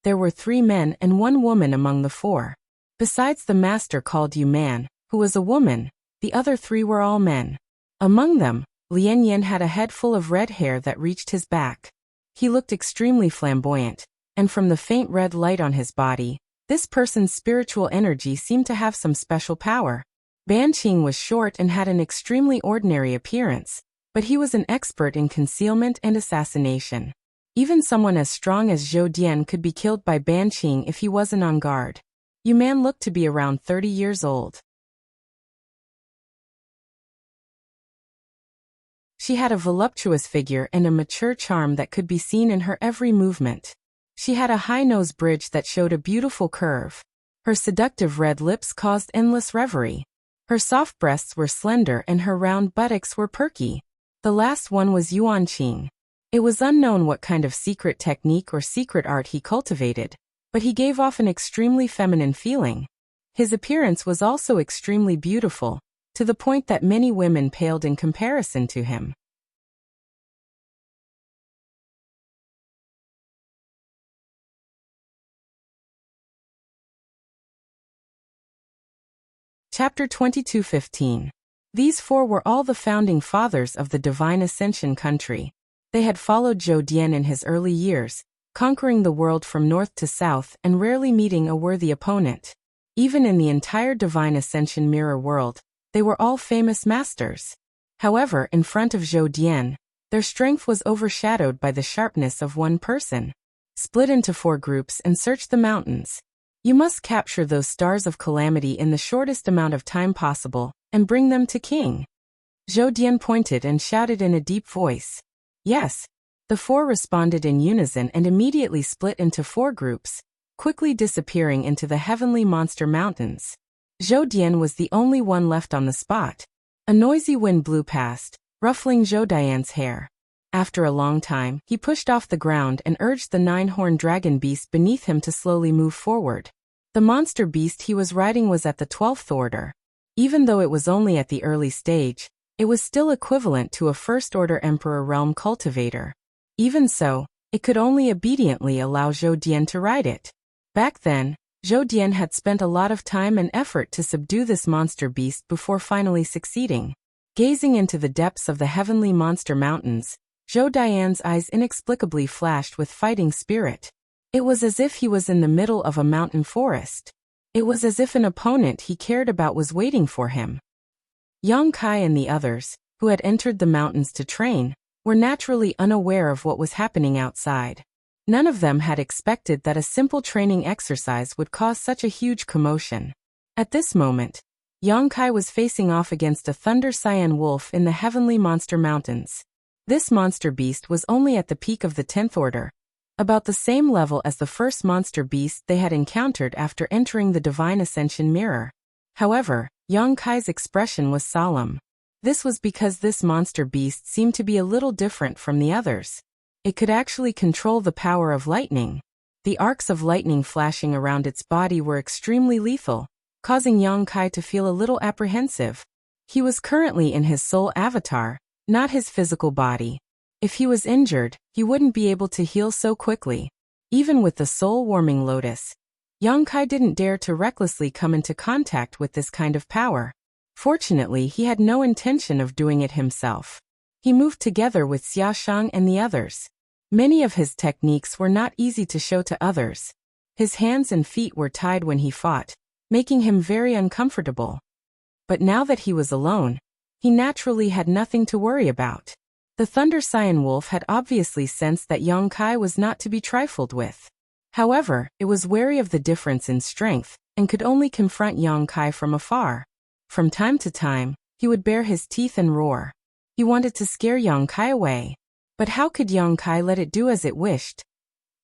There were 3 men and 1 woman among the 4. Besides the master called Yu Man, who was a woman, the other 3 were all men. Among them, Lian Yan had a head full of red hair that reached his back. He looked extremely flamboyant, and from the faint red light on his body, this person's spiritual energy seemed to have some special power. Ban Qing was short and had an extremely ordinary appearance, but he was an expert in concealment and assassination. Even someone as strong as Zhou Dian could be killed by Ban Qing if he wasn't on guard. Yu Man looked to be around 30 years old. She had a voluptuous figure and a mature charm that could be seen in her every movement. She had a high nose bridge that showed a beautiful curve. Her seductive red lips caused endless reverie. Her soft breasts were slender and her round buttocks were perky. The last one was Yuan Qing. It was unknown what kind of secret technique or secret art he cultivated, but he gave off an extremely feminine feeling. His appearance was also extremely beautiful, to the point that many women paled in comparison to him. Chapter 22:15. These 4 were all the founding fathers of the Divine Ascension country. They had followed Zhou Dian in his early years, conquering the world from north to south and rarely meeting a worthy opponent. Even in the entire Divine Ascension mirror world, they were all famous masters. However, in front of Zhou Dian, their strength was overshadowed by the sharpness of one person. Split into 4 groups and search the mountains. You must capture those stars of calamity in the shortest amount of time possible, and bring them to King. Zhou Dian pointed and shouted in a deep voice. Yes. The four responded in unison and immediately split into four groups, quickly disappearing into the heavenly monster mountains. Zhou Dian was the only one left on the spot. A noisy wind blew past, ruffling Zhou Dian's hair. After a long time, he pushed off the ground and urged the nine-horned dragon beast beneath him to slowly move forward. The monster beast he was riding was at the 12th order. Even though it was only at the early stage, it was still equivalent to a first-order Emperor realm cultivator. Even so, it could only obediently allow Zhou Dian to ride it. Back then, Zhou Dian had spent a lot of time and effort to subdue this monster beast before finally succeeding. Gazing into the depths of the heavenly monster mountains, Zhou Dian's eyes inexplicably flashed with fighting spirit. It was as if he was in the middle of a mountain forest. It was as if an opponent he cared about was waiting for him. Yang Kai and the others, who had entered the mountains to train, were naturally unaware of what was happening outside. None of them had expected that a simple training exercise would cause such a huge commotion. At this moment, Yang Kai was facing off against a Thunder Cyan wolf in the heavenly monster mountains. This monster beast was only at the peak of the 10th order, about the same level as the first monster beast they had encountered after entering the Divine Ascension Mirror. However, Yang Kai's expression was solemn. This was because this monster beast seemed to be a little different from the others. It could actually control the power of lightning. The arcs of lightning flashing around its body were extremely lethal, causing Yang Kai to feel a little apprehensive. He was currently in his soul avatar, not his physical body. If he was injured, he wouldn't be able to heal so quickly. Even with the soul-warming lotus, Yang Kai didn't dare to recklessly come into contact with this kind of power. Fortunately, he had no intention of doing it himself. He moved together with Xiaoshang and the others. Many of his techniques were not easy to show to others. His hands and feet were tied when he fought, making him very uncomfortable. But now that he was alone, he naturally had nothing to worry about. The Thunder Cyan wolf had obviously sensed that Yang Kai was not to be trifled with. However, it was wary of the difference in strength, and could only confront Yang Kai from afar. From time to time, he would bare his teeth and roar. He wanted to scare Yang Kai away. But how could Yang Kai let it do as it wished?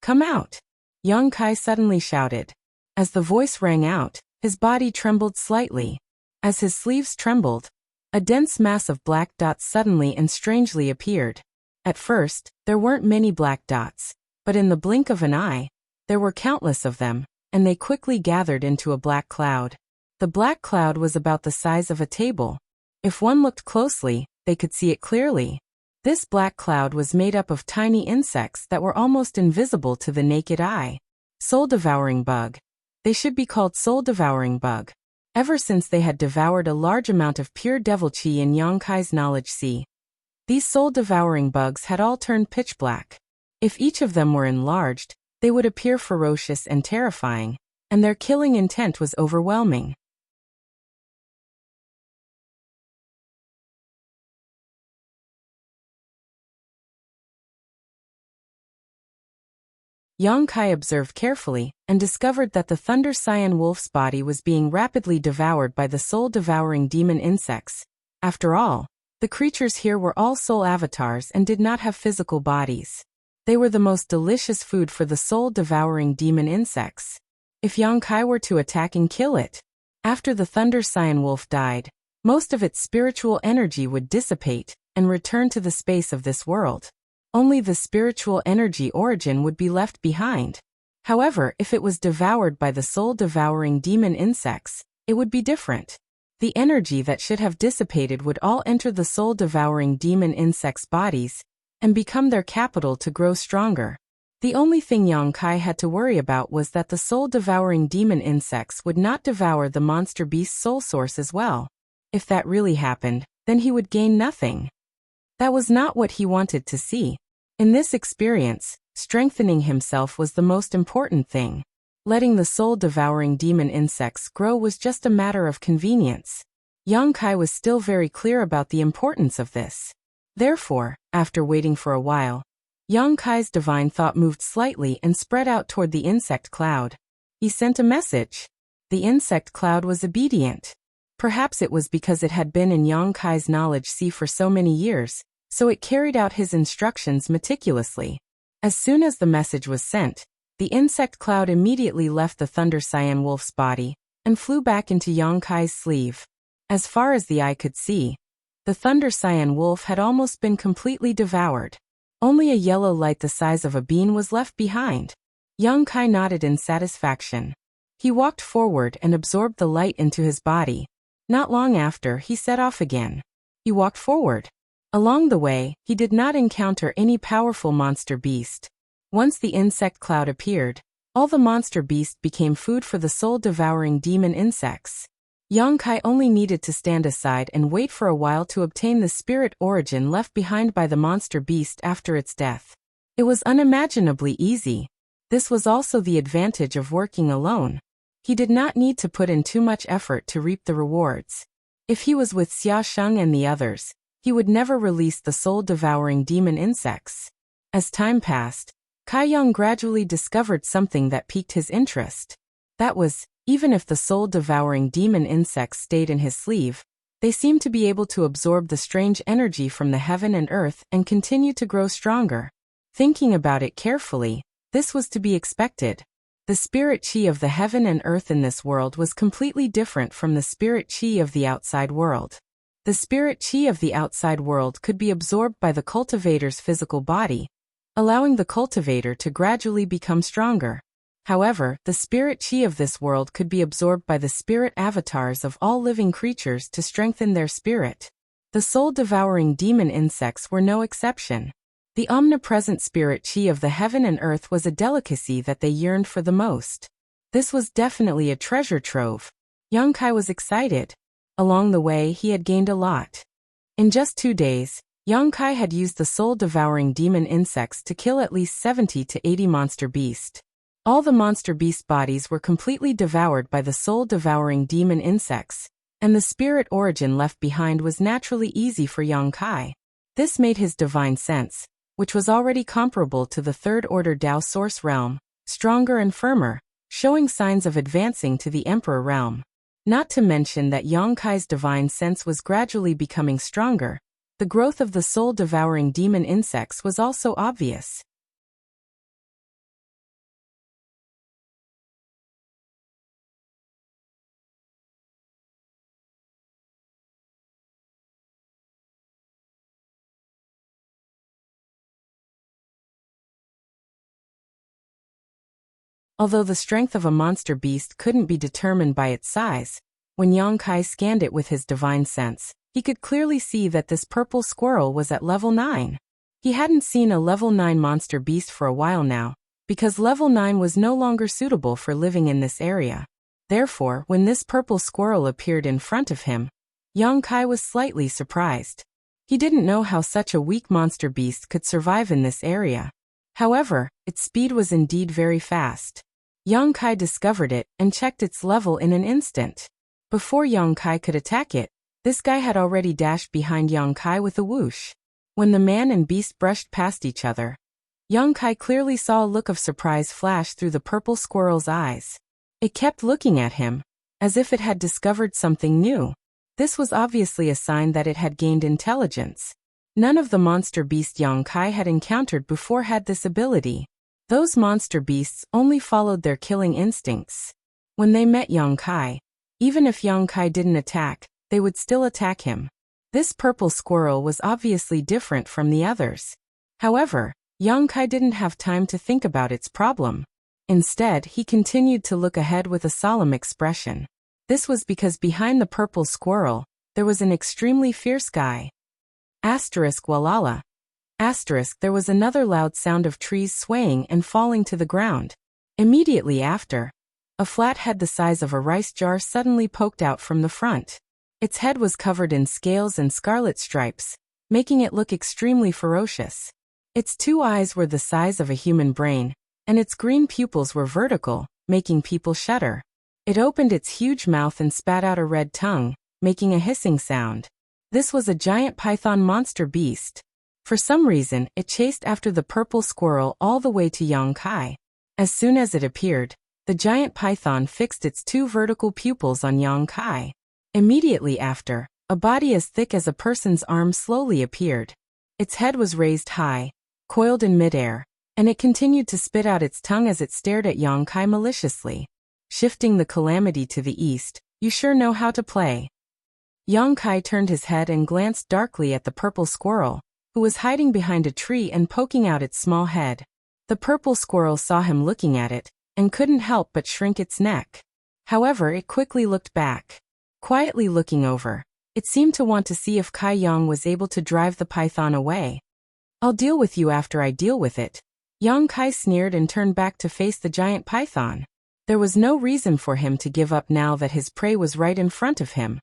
Come out! Yang Kai suddenly shouted. As the voice rang out, his body trembled slightly. As his sleeves trembled, a dense mass of black dots suddenly and strangely appeared. At first, there weren't many black dots, but in the blink of an eye, there were countless of them, and they quickly gathered into a black cloud. The black cloud was about the size of a table. If one looked closely, they could see it clearly. This black cloud was made up of tiny insects that were almost invisible to the naked eye. Soul-devouring bug. They should be called soul-devouring bug. Ever since they had devoured a large amount of pure devil chi in Yang Kai's knowledge sea, these soul-devouring bugs had all turned pitch black. If each of them were enlarged, they would appear ferocious and terrifying, and their killing intent was overwhelming. Yang Kai observed carefully, and discovered that the Thunder Cyan wolf's body was being rapidly devoured by the soul-devouring demon insects. After all, the creatures here were all soul avatars and did not have physical bodies. They were the most delicious food for the soul-devouring demon insects. If Yang Kai were to attack and kill it, after the Thunder Cyan wolf died, most of its spiritual energy would dissipate and return to the space of this world. Only the spiritual energy origin would be left behind. However, if it was devoured by the soul-devouring demon insects, it would be different. The energy that should have dissipated would all enter the soul-devouring demon insects' bodies and become their capital to grow stronger. The only thing Yang Kai had to worry about was that the soul-devouring demon insects would not devour the monster beast's soul source as well. If that really happened, then he would gain nothing. That was not what he wanted to see. In this experience, strengthening himself was the most important thing. Letting the soul-devouring demon insects grow was just a matter of convenience. Yang Kai was still very clear about the importance of this. Therefore, after waiting for a while, Yang Kai's divine thought moved slightly and spread out toward the insect cloud. He sent a message. The insect cloud was obedient. Perhaps it was because it had been in Yang Kai's knowledge sea for so many years, so it carried out his instructions meticulously. As soon as the message was sent, the insect cloud immediately left the Thunder Cyan Wolf's body and flew back into Yang Kai's sleeve. As far as the eye could see, the Thunder Cyan Wolf had almost been completely devoured. Only a yellow light the size of a bean was left behind. Yang Kai nodded in satisfaction. He walked forward and absorbed the light into his body. Not long after, he set off again. He walked forward. Along the way, he did not encounter any powerful monster beast. Once the insect cloud appeared, all the monster beasts became food for the soul-devouring demon insects. Yang Kai only needed to stand aside and wait for a while to obtain the spirit origin left behind by the monster beast after its death. It was unimaginably easy. This was also the advantage of working alone. He did not need to put in too much effort to reap the rewards. If he was with Xia Sheng and the others, he would never release the soul-devouring demon insects. As time passed, Kai Yang gradually discovered something that piqued his interest. That was, even if the soul-devouring demon insects stayed in his sleeve, they seemed to be able to absorb the strange energy from the heaven and earth and continue to grow stronger. Thinking about it carefully, this was to be expected. The spirit chi of the heaven and earth in this world was completely different from the spirit chi of the outside world. The spirit chi of the outside world could be absorbed by the cultivator's physical body, allowing the cultivator to gradually become stronger. However, the spirit chi of this world could be absorbed by the spirit avatars of all living creatures to strengthen their spirit. The soul-devouring demon insects were no exception. The omnipresent spirit chi of the heaven and earth was a delicacy that they yearned for the most. This was definitely a treasure trove. Yang Kai was excited. Along the way, he had gained a lot. In just 2 days, Yang Kai had used the soul-devouring demon insects to kill at least 70 to 80 monster beasts. All the monster beast bodies were completely devoured by the soul-devouring demon insects, and the spirit origin left behind was naturally easy for Yang Kai. This made his divine sense, which was already comparable to the third-order Tao source realm, stronger and firmer, showing signs of advancing to the Emperor realm. Not to mention that Yang Kai's divine sense was gradually becoming stronger. The growth of the soul-devouring demon insects was also obvious. Although the strength of a monster beast couldn't be determined by its size, when Yang Kai scanned it with his divine sense, he could clearly see that this purple squirrel was at level 9. He hadn't seen a level 9 monster beast for a while now, because level 9 was no longer suitable for living in this area. Therefore, when this purple squirrel appeared in front of him, Yang Kai was slightly surprised. He didn't know how such a weak monster beast could survive in this area. However, its speed was indeed very fast. Yang Kai discovered it and checked its level in an instant. Before Yang Kai could attack it, this guy had already dashed behind Yang Kai with a whoosh. When the man and beast brushed past each other, Yang Kai clearly saw a look of surprise flash through the purple squirrel's eyes. It kept looking at him, as if it had discovered something new. This was obviously a sign that it had gained intelligence. None of the monster beasts Yang Kai had encountered before had this ability. Those monster beasts only followed their killing instincts. When they met Yang Kai, even if Yang Kai didn't attack, they would still attack him. This purple squirrel was obviously different from the others. However, Yang Kai didn't have time to think about its problem. Instead, he continued to look ahead with a solemn expression. This was because behind the purple squirrel, there was an extremely fierce guy. Asterisk walala. Asterisk there was another loud sound of trees swaying and falling to the ground. Immediately after, a flat head the size of a rice jar suddenly poked out from the front. Its head was covered in scales and scarlet stripes, making it look extremely ferocious. Its 2 eyes were the size of a human brain, and its green pupils were vertical, making people shudder. It opened its huge mouth and spat out a red tongue, making a hissing sound. This was a giant python monster beast. For some reason, it chased after the purple squirrel all the way to Yang Kai. As soon as it appeared, the giant python fixed its 2 vertical pupils on Yang Kai. Immediately after, a body as thick as a person's arm slowly appeared. Its head was raised high, coiled in midair, and it continued to spit out its tongue as it stared at Yang Kai maliciously. Shifting the calamity to the east, you sure know how to play. Yang Kai turned his head and glanced darkly at the purple squirrel, who was hiding behind a tree and poking out its small head. The purple squirrel saw him looking at it, and couldn't help but shrink its neck. However, it quickly looked back. Quietly looking over, it seemed to want to see if Kai Yang was able to drive the python away. "I'll deal with you after I deal with it." Yang Kai sneered and turned back to face the giant python. There was no reason for him to give up now that his prey was right in front of him.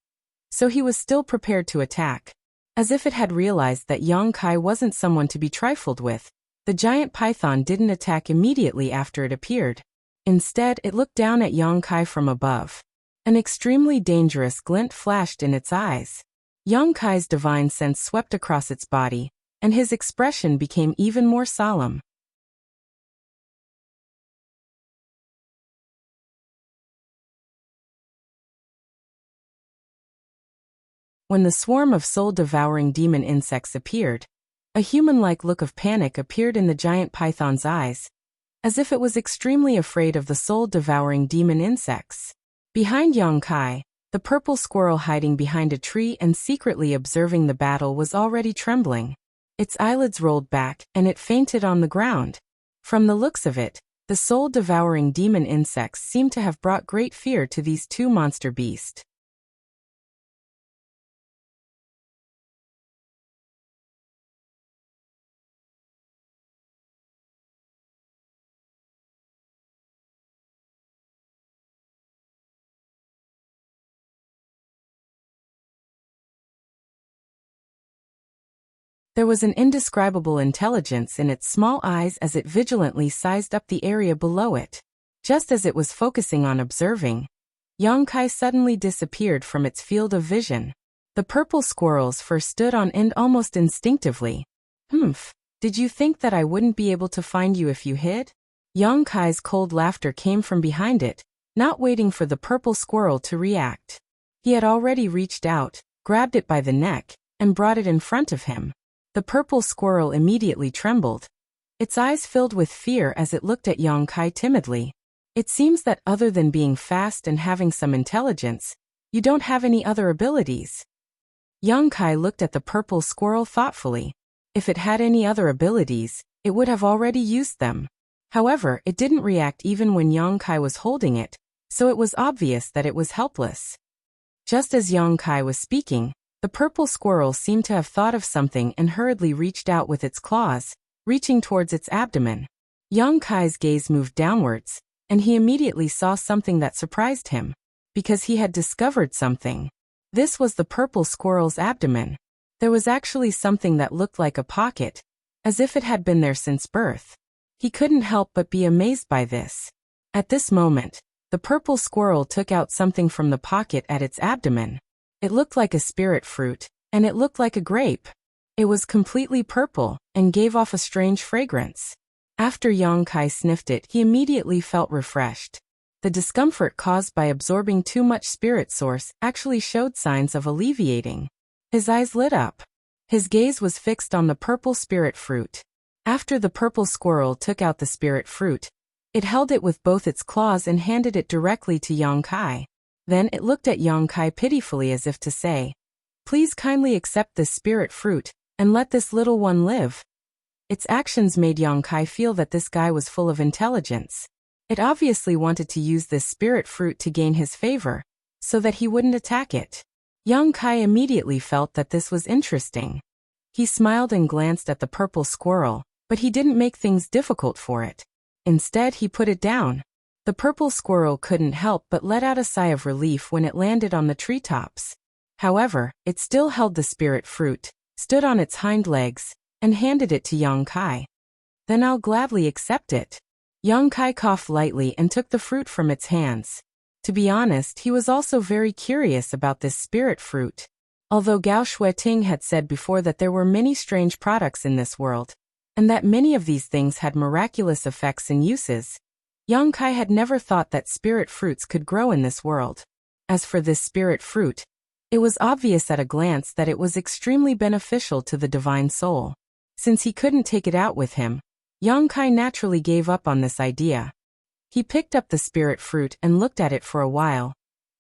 So he was still prepared to attack. As if it had realized that Yang Kai wasn't someone to be trifled with, the giant python didn't attack immediately after it appeared. Instead, it looked down at Yang Kai from above. An extremely dangerous glint flashed in its eyes. Yang Kai's divine sense swept across its body, and his expression became even more solemn. When the swarm of soul-devouring demon insects appeared, a human-like look of panic appeared in the giant python's eyes, as if it was extremely afraid of the soul-devouring demon insects. Behind Yang Kai, the purple squirrel hiding behind a tree and secretly observing the battle was already trembling. Its eyelids rolled back, and it fainted on the ground. From the looks of it, the soul-devouring demon insects seemed to have brought great fear to these two monster beasts. There was an indescribable intelligence in its small eyes as it vigilantly sized up the area below it. Just as it was focusing on observing, Yang Kai suddenly disappeared from its field of vision. The purple squirrel's fur stood on end almost instinctively. "Humph, did you think that I wouldn't be able to find you if you hid?" Yang Kai's cold laughter came from behind it, not waiting for the purple squirrel to react. He had already reached out, grabbed it by the neck, and brought it in front of him. The purple squirrel immediately trembled. Its eyes filled with fear as it looked at Yang Kai timidly. "It seems that other than being fast and having some intelligence, you don't have any other abilities." Yang Kai looked at the purple squirrel thoughtfully. If it had any other abilities, it would have already used them. However, it didn't react even when Yang Kai was holding it, so it was obvious that it was helpless. Just as Yang Kai was speaking, the purple squirrel seemed to have thought of something and hurriedly reached out with its claws, reaching towards its abdomen. Yang Kai's gaze moved downwards, and he immediately saw something that surprised him, because he had discovered something. This was the purple squirrel's abdomen. There was actually something that looked like a pocket, as if it had been there since birth. He couldn't help but be amazed by this. At this moment, the purple squirrel took out something from the pocket at its abdomen. It looked like a spirit fruit, and it looked like a grape. It was completely purple, and gave off a strange fragrance. After Yang Kai sniffed it, he immediately felt refreshed. The discomfort caused by absorbing too much spirit source actually showed signs of alleviating. His eyes lit up. His gaze was fixed on the purple spirit fruit. After the purple squirrel took out the spirit fruit, it held it with both its claws and handed it directly to Yang Kai. Then it looked at Yang Kai pitifully as if to say, "Please kindly accept this spirit fruit, and let this little one live." Its actions made Yang Kai feel that this guy was full of intelligence. It obviously wanted to use this spirit fruit to gain his favor, so that he wouldn't attack it. Yang Kai immediately felt that this was interesting. He smiled and glanced at the purple squirrel, but he didn't make things difficult for it. Instead, he put it down. The purple squirrel couldn't help but let out a sigh of relief when it landed on the treetops. However, it still held the spirit fruit, stood on its hind legs, and handed it to Yang Kai. "Then I'll gladly accept it." Yang Kai coughed lightly and took the fruit from its hands. To be honest, he was also very curious about this spirit fruit. Although Gao Shueting had said before that there were many strange products in this world, and that many of these things had miraculous effects and uses, Yang Kai had never thought that spirit fruits could grow in this world. As for this spirit fruit, It was obvious at a glance that it was extremely beneficial to the divine soul. Since he couldn't take it out with him, Yang Kai naturally gave up on this idea. He picked up the spirit fruit and looked at it for a while,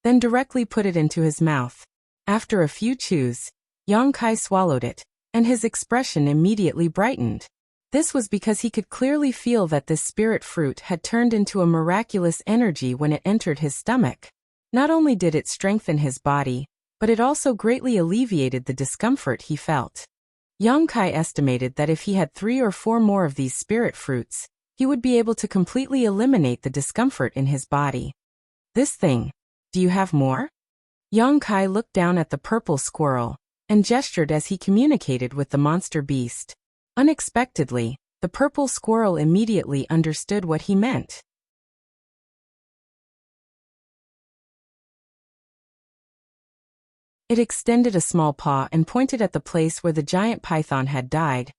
then directly put it into his mouth. After a few chews, Yang Kai swallowed it, and his expression immediately brightened. This was because he could clearly feel that this spirit fruit had turned into a miraculous energy when it entered his stomach. Not only did it strengthen his body, but it also greatly alleviated the discomfort he felt. Yang Kai estimated that if he had 3 or 4 more of these spirit fruits, he would be able to completely eliminate the discomfort in his body. This thing. Do you have more? Yang Kai looked down at the purple squirrel and gestured as he communicated with the monster beast. Unexpectedly, the purple squirrel immediately understood what he meant. It extended a small paw and pointed at the place where the giant python had died,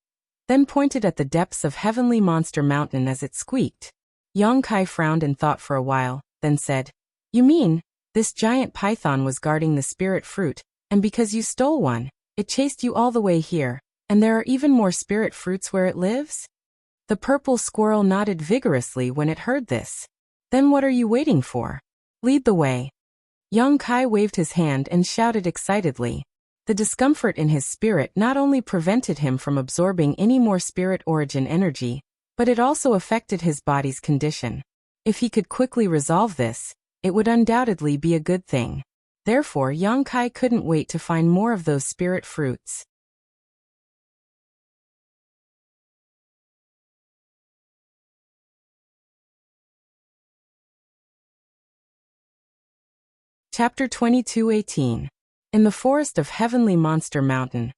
then pointed at the depths of Heavenly Monster Mountain as it squeaked. Yang Kai frowned and thought for a while, then said, "You mean, this giant python was guarding the spirit fruit, and because you stole one, it chased you all the way here, and there are even more spirit fruits where it lives?" The purple squirrel nodded vigorously when it heard this. "Then what are you waiting for? Lead the way." Yang Kai waved his hand and shouted excitedly. The discomfort in his spirit not only prevented him from absorbing any more spirit origin energy, but it also affected his body's condition. If he could quickly resolve this, it would undoubtedly be a good thing. Therefore, Yang Kai couldn't wait to find more of those spirit fruits. Chapter 22:18. In the forest of Heavenly Monster Mountain,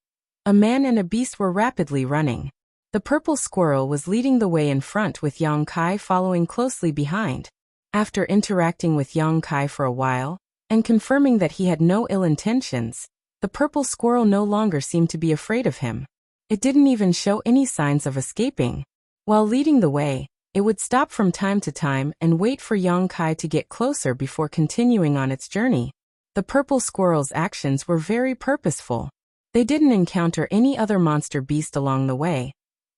a man and a beast were rapidly running. The purple squirrel was leading the way in front with Yang Kai following closely behind. After interacting with Yang Kai for a while, and confirming that he had no ill intentions, the purple squirrel no longer seemed to be afraid of him. It didn't even show any signs of escaping. While leading the way, it would stop from time to time and wait for Yang Kai to get closer before continuing on its journey. The purple squirrel's actions were very purposeful. They didn't encounter any other monster beast along the way,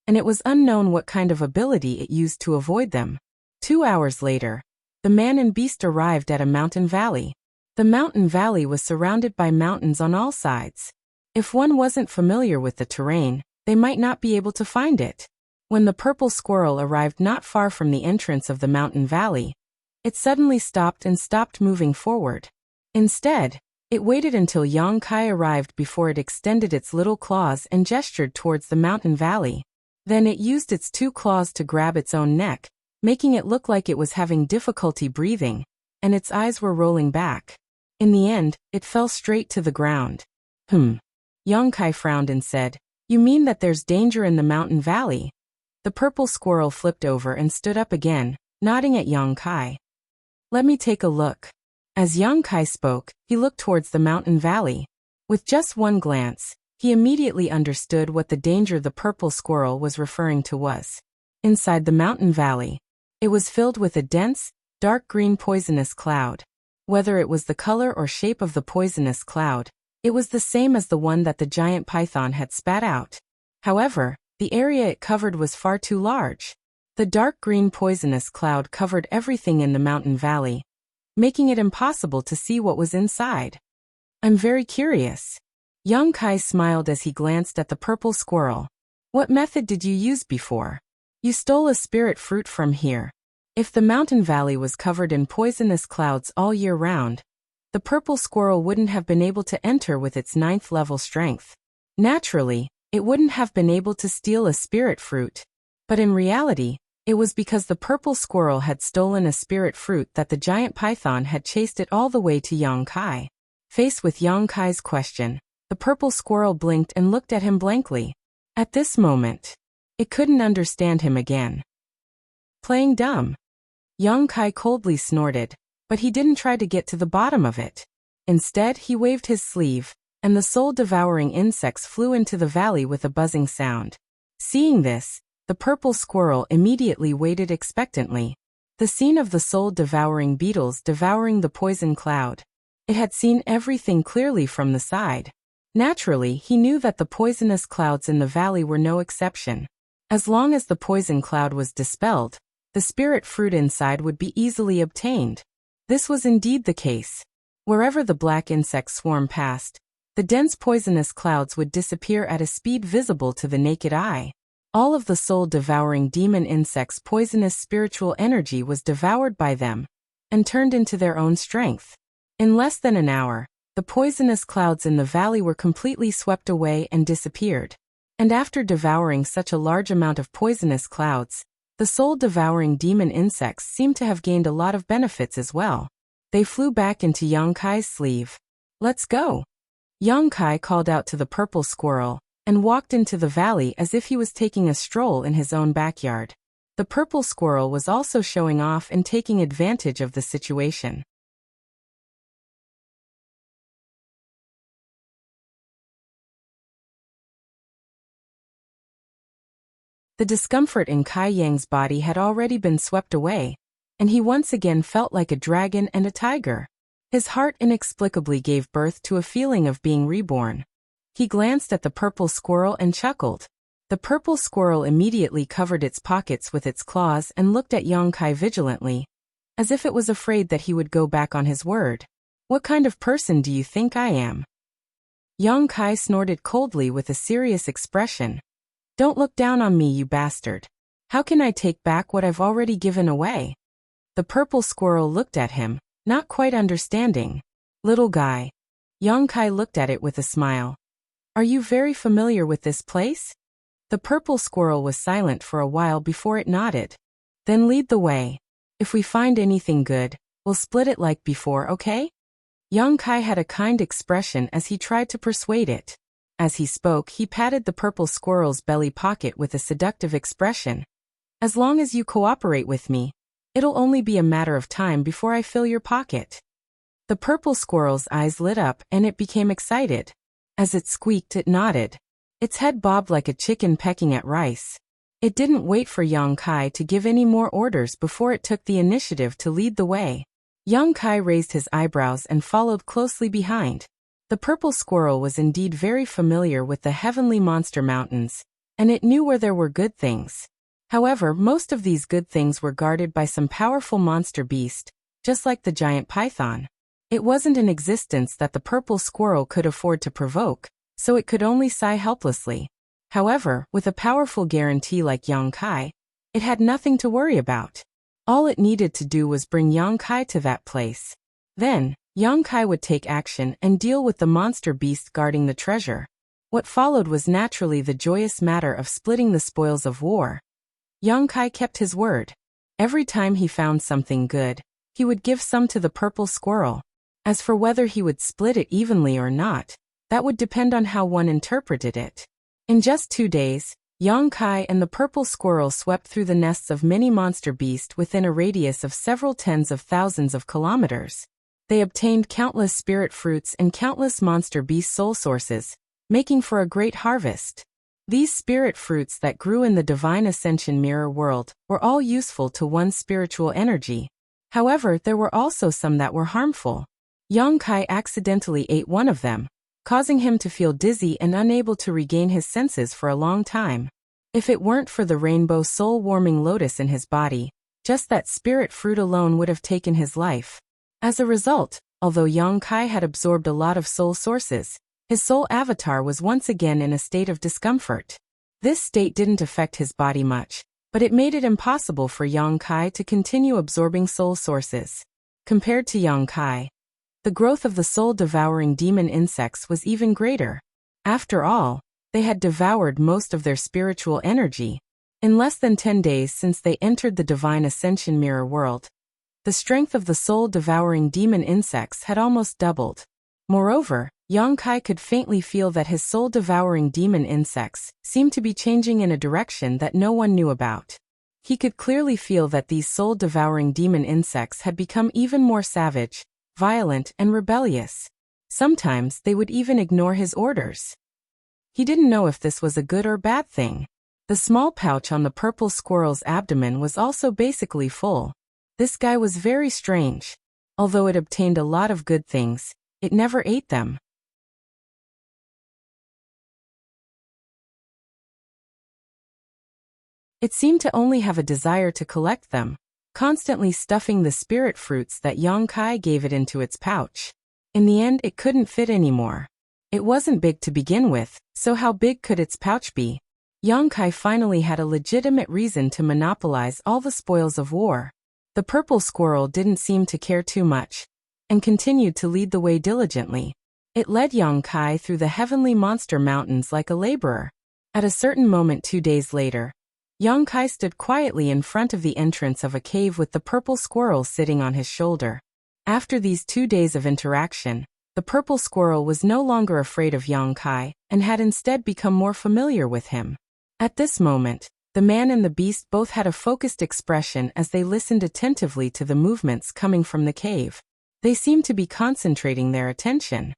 and it was unknown what kind of ability it used to avoid them. 2 hours later, the man and beast arrived at a mountain valley. The mountain valley was surrounded by mountains on all sides. If one wasn't familiar with the terrain, they might not be able to find it. When the purple squirrel arrived not far from the entrance of the mountain valley, it suddenly stopped and stopped moving forward. Instead, it waited until Yang Kai arrived before it extended its little claws and gestured towards the mountain valley. Then it used its 2 claws to grab its own neck, making it look like it was having difficulty breathing, and its eyes were rolling back. In the end, it fell straight to the ground. Yang Kai frowned and said, "You mean that there's danger in the mountain valley?" The purple squirrel flipped over and stood up again, nodding at Yang Kai. "Let me take a look." As Yang Kai spoke, he looked towards the mountain valley. With just one glance, he immediately understood what the danger the purple squirrel was referring to was. Inside the mountain valley, it was filled with a dense, dark green poisonous cloud. Whether it was the color or shape of the poisonous cloud, it was the same as the one that the giant python had spat out. However, the area it covered was far too large. The dark green poisonous cloud covered everything in the mountain valley, making it impossible to see what was inside. "I'm very curious." Yang Kai smiled as he glanced at the purple squirrel. "What method did you use before? You stole a spirit fruit from here." If the mountain valley was covered in poisonous clouds all year round, the purple squirrel wouldn't have been able to enter with its 9th level strength. Naturally, it wouldn't have been able to steal a spirit fruit. But in reality, it was because the purple squirrel had stolen a spirit fruit that the giant python had chased it all the way to Yang Kai. Faced with Yang Kai's question, the purple squirrel blinked and looked at him blankly. At this moment, it couldn't understand him again. Playing dumb. Yang Kai coldly snorted, but he didn't try to get to the bottom of it. Instead, he waved his sleeve, and the soul-devouring insects flew into the valley with a buzzing sound. Seeing this, the purple squirrel immediately waited expectantly. The scene of the soul-devouring beetles devouring the poison cloud It had seen everything clearly from the side. Naturally, he knew that the poisonous clouds in the valley were no exception. As long as the poison cloud was dispelled, the spirit fruit inside would be easily obtained. This was indeed the case. Wherever the black insect swarm passed, the dense poisonous clouds would disappear at a speed visible to the naked eye. All of the soul-devouring demon insects' poisonous spiritual energy was devoured by them and turned into their own strength. In less than an hour, the poisonous clouds in the valley were completely swept away and disappeared. And after devouring such a large amount of poisonous clouds, the soul-devouring demon insects seemed to have gained a lot of benefits as well. They flew back into Yang Kai's sleeve. "Let's go." Yang Kai called out to the purple squirrel and walked into the valley as if he was taking a stroll in his own backyard. The purple squirrel was also showing off and taking advantage of the situation. The discomfort in Kai Yang's body had already been swept away, and he once again felt like a dragon and a tiger. His heart inexplicably gave birth to a feeling of being reborn. He glanced at the purple squirrel and chuckled. The purple squirrel immediately covered its pockets with its claws and looked at Yang Kai vigilantly, as if it was afraid that he would go back on his word. "What kind of person do you think I am?" Yang Kai snorted coldly with a serious expression. "Don't look down on me, you bastard. How can I take back what I've already given away?" The purple squirrel looked at him, not quite understanding. "Little guy." Yang Kai looked at it with a smile. "Are you very familiar with this place?" The purple squirrel was silent for a while before it nodded. "Then lead the way. If we find anything good, we'll split it like before, okay?" Yang Kai had a kind expression as he tried to persuade it. As he spoke, he patted the purple squirrel's belly pocket with a seductive expression. "As long as you cooperate with me, it'll only be a matter of time before I fill your pocket." The purple squirrel's eyes lit up and it became excited. As it squeaked, it nodded. Its head bobbed like a chicken pecking at rice. It didn't wait for Yang Kai to give any more orders before it took the initiative to lead the way. Yang Kai raised his eyebrows and followed closely behind. The purple squirrel was indeed very familiar with the heavenly monster mountains, and it knew where there were good things. However, most of these good things were guarded by some powerful monster beast, just like the giant python. It wasn't an existence that the purple squirrel could afford to provoke, so it could only sigh helplessly. However, with a powerful guarantee like Yang Kai, it had nothing to worry about. All it needed to do was bring Yang Kai to that place. Then, Yang Kai would take action and deal with the monster beast guarding the treasure. What followed was naturally the joyous matter of splitting the spoils of war. Yang Kai kept his word. Every time he found something good, he would give some to the purple squirrel. As for whether he would split it evenly or not, that would depend on how one interpreted it. In just 2 days, Yang Kai and the purple squirrel swept through the nests of many monster beasts within a radius of several tens of thousands of kilometers. They obtained countless spirit fruits and countless monster beast soul sources, making for a great harvest. These spirit fruits that grew in the divine ascension mirror world were all useful to one's spiritual energy. However, there were also some that were harmful. Yang Kai accidentally ate one of them, causing him to feel dizzy and unable to regain his senses for a long time. If it weren't for the rainbow soul-warming lotus in his body, just that spirit fruit alone would have taken his life. As a result, although Yang Kai had absorbed a lot of soul sources, his soul avatar was once again in a state of discomfort. This state didn't affect his body much, but it made it impossible for Yang Kai to continue absorbing soul sources. Compared to Yang Kai, the growth of the soul-devouring demon insects was even greater. After all, they had devoured most of their spiritual energy. In less than 10 days since they entered the divine ascension mirror world, the strength of the soul-devouring demon insects had almost doubled. Moreover, Yang Kai could faintly feel that his soul-devouring demon insects seemed to be changing in a direction that no one knew about. He could clearly feel that these soul-devouring demon insects had become even more savage, violent, and rebellious. Sometimes they would even ignore his orders. He didn't know if this was a good or bad thing. The small pouch on the purple squirrel's abdomen was also basically full. This guy was very strange. Although it obtained a lot of good things, it never ate them. It seemed to only have a desire to collect them, constantly stuffing the spirit fruits that Yang Kai gave it into its pouch. In the end, it couldn't fit anymore. It wasn't big to begin with, so how big could its pouch be? Yang Kai finally had a legitimate reason to monopolize all the spoils of war. The purple squirrel didn't seem to care too much, and continued to lead the way diligently. It led Yang Kai through the heavenly monster mountains like a laborer. At a certain moment 2 days later, Yang Kai stood quietly in front of the entrance of a cave with the purple squirrel sitting on his shoulder. After these 2 days of interaction, the purple squirrel was no longer afraid of Yang Kai, and had instead become more familiar with him. At this moment, the man and the beast both had a focused expression as they listened attentively to the movements coming from the cave. They seemed to be concentrating their attention.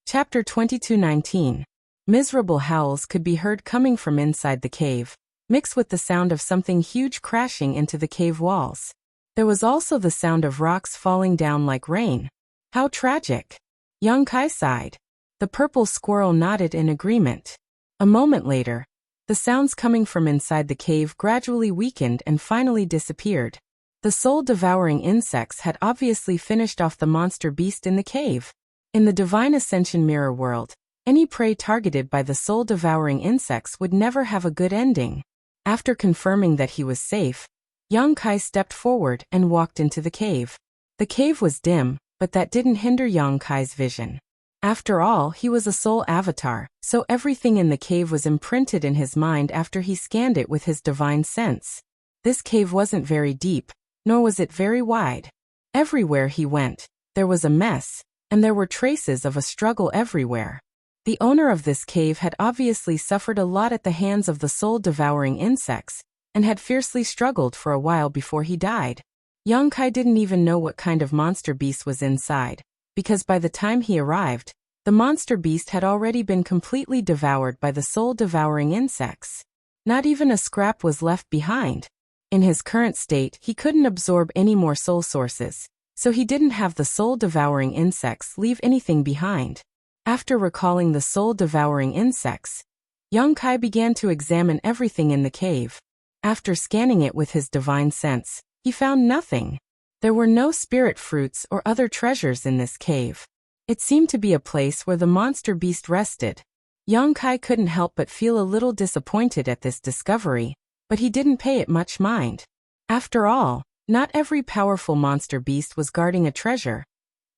Chapter 22:19. Miserable howls could be heard coming from inside the cave, mixed with the sound of something huge crashing into the cave walls. There was also the sound of rocks falling down like rain. How tragic! Yang Kai sighed. The purple squirrel nodded in agreement. A moment later, the sounds coming from inside the cave gradually weakened and finally disappeared. The soul-devouring insects had obviously finished off the monster beast in the cave. In the Divine Ascension Mirror world, any prey targeted by the soul-devouring insects would never have a good ending. After confirming that he was safe, Yang Kai stepped forward and walked into the cave. The cave was dim, but that didn't hinder Yang Kai's vision. After all, he was a soul avatar, so everything in the cave was imprinted in his mind after he scanned it with his divine sense. This cave wasn't very deep, nor was it very wide. Everywhere he went, there was a mess, and there were traces of a struggle everywhere. The owner of this cave had obviously suffered a lot at the hands of the soul-devouring insects, and had fiercely struggled for a while before he died. Yang Kai didn't even know what kind of monster beast was inside, because by the time he arrived, the monster beast had already been completely devoured by the soul-devouring insects. Not even a scrap was left behind. In his current state, he couldn't absorb any more soul sources, so he didn't have the soul-devouring insects leave anything behind. After recalling the soul-devouring insects, Yang Kai began to examine everything in the cave. After scanning it with his divine sense, he found nothing. There were no spirit fruits or other treasures in this cave. It seemed to be a place where the monster beast rested. Yang Kai couldn't help but feel a little disappointed at this discovery, but he didn't pay it much mind. After all, not every powerful monster beast was guarding a treasure.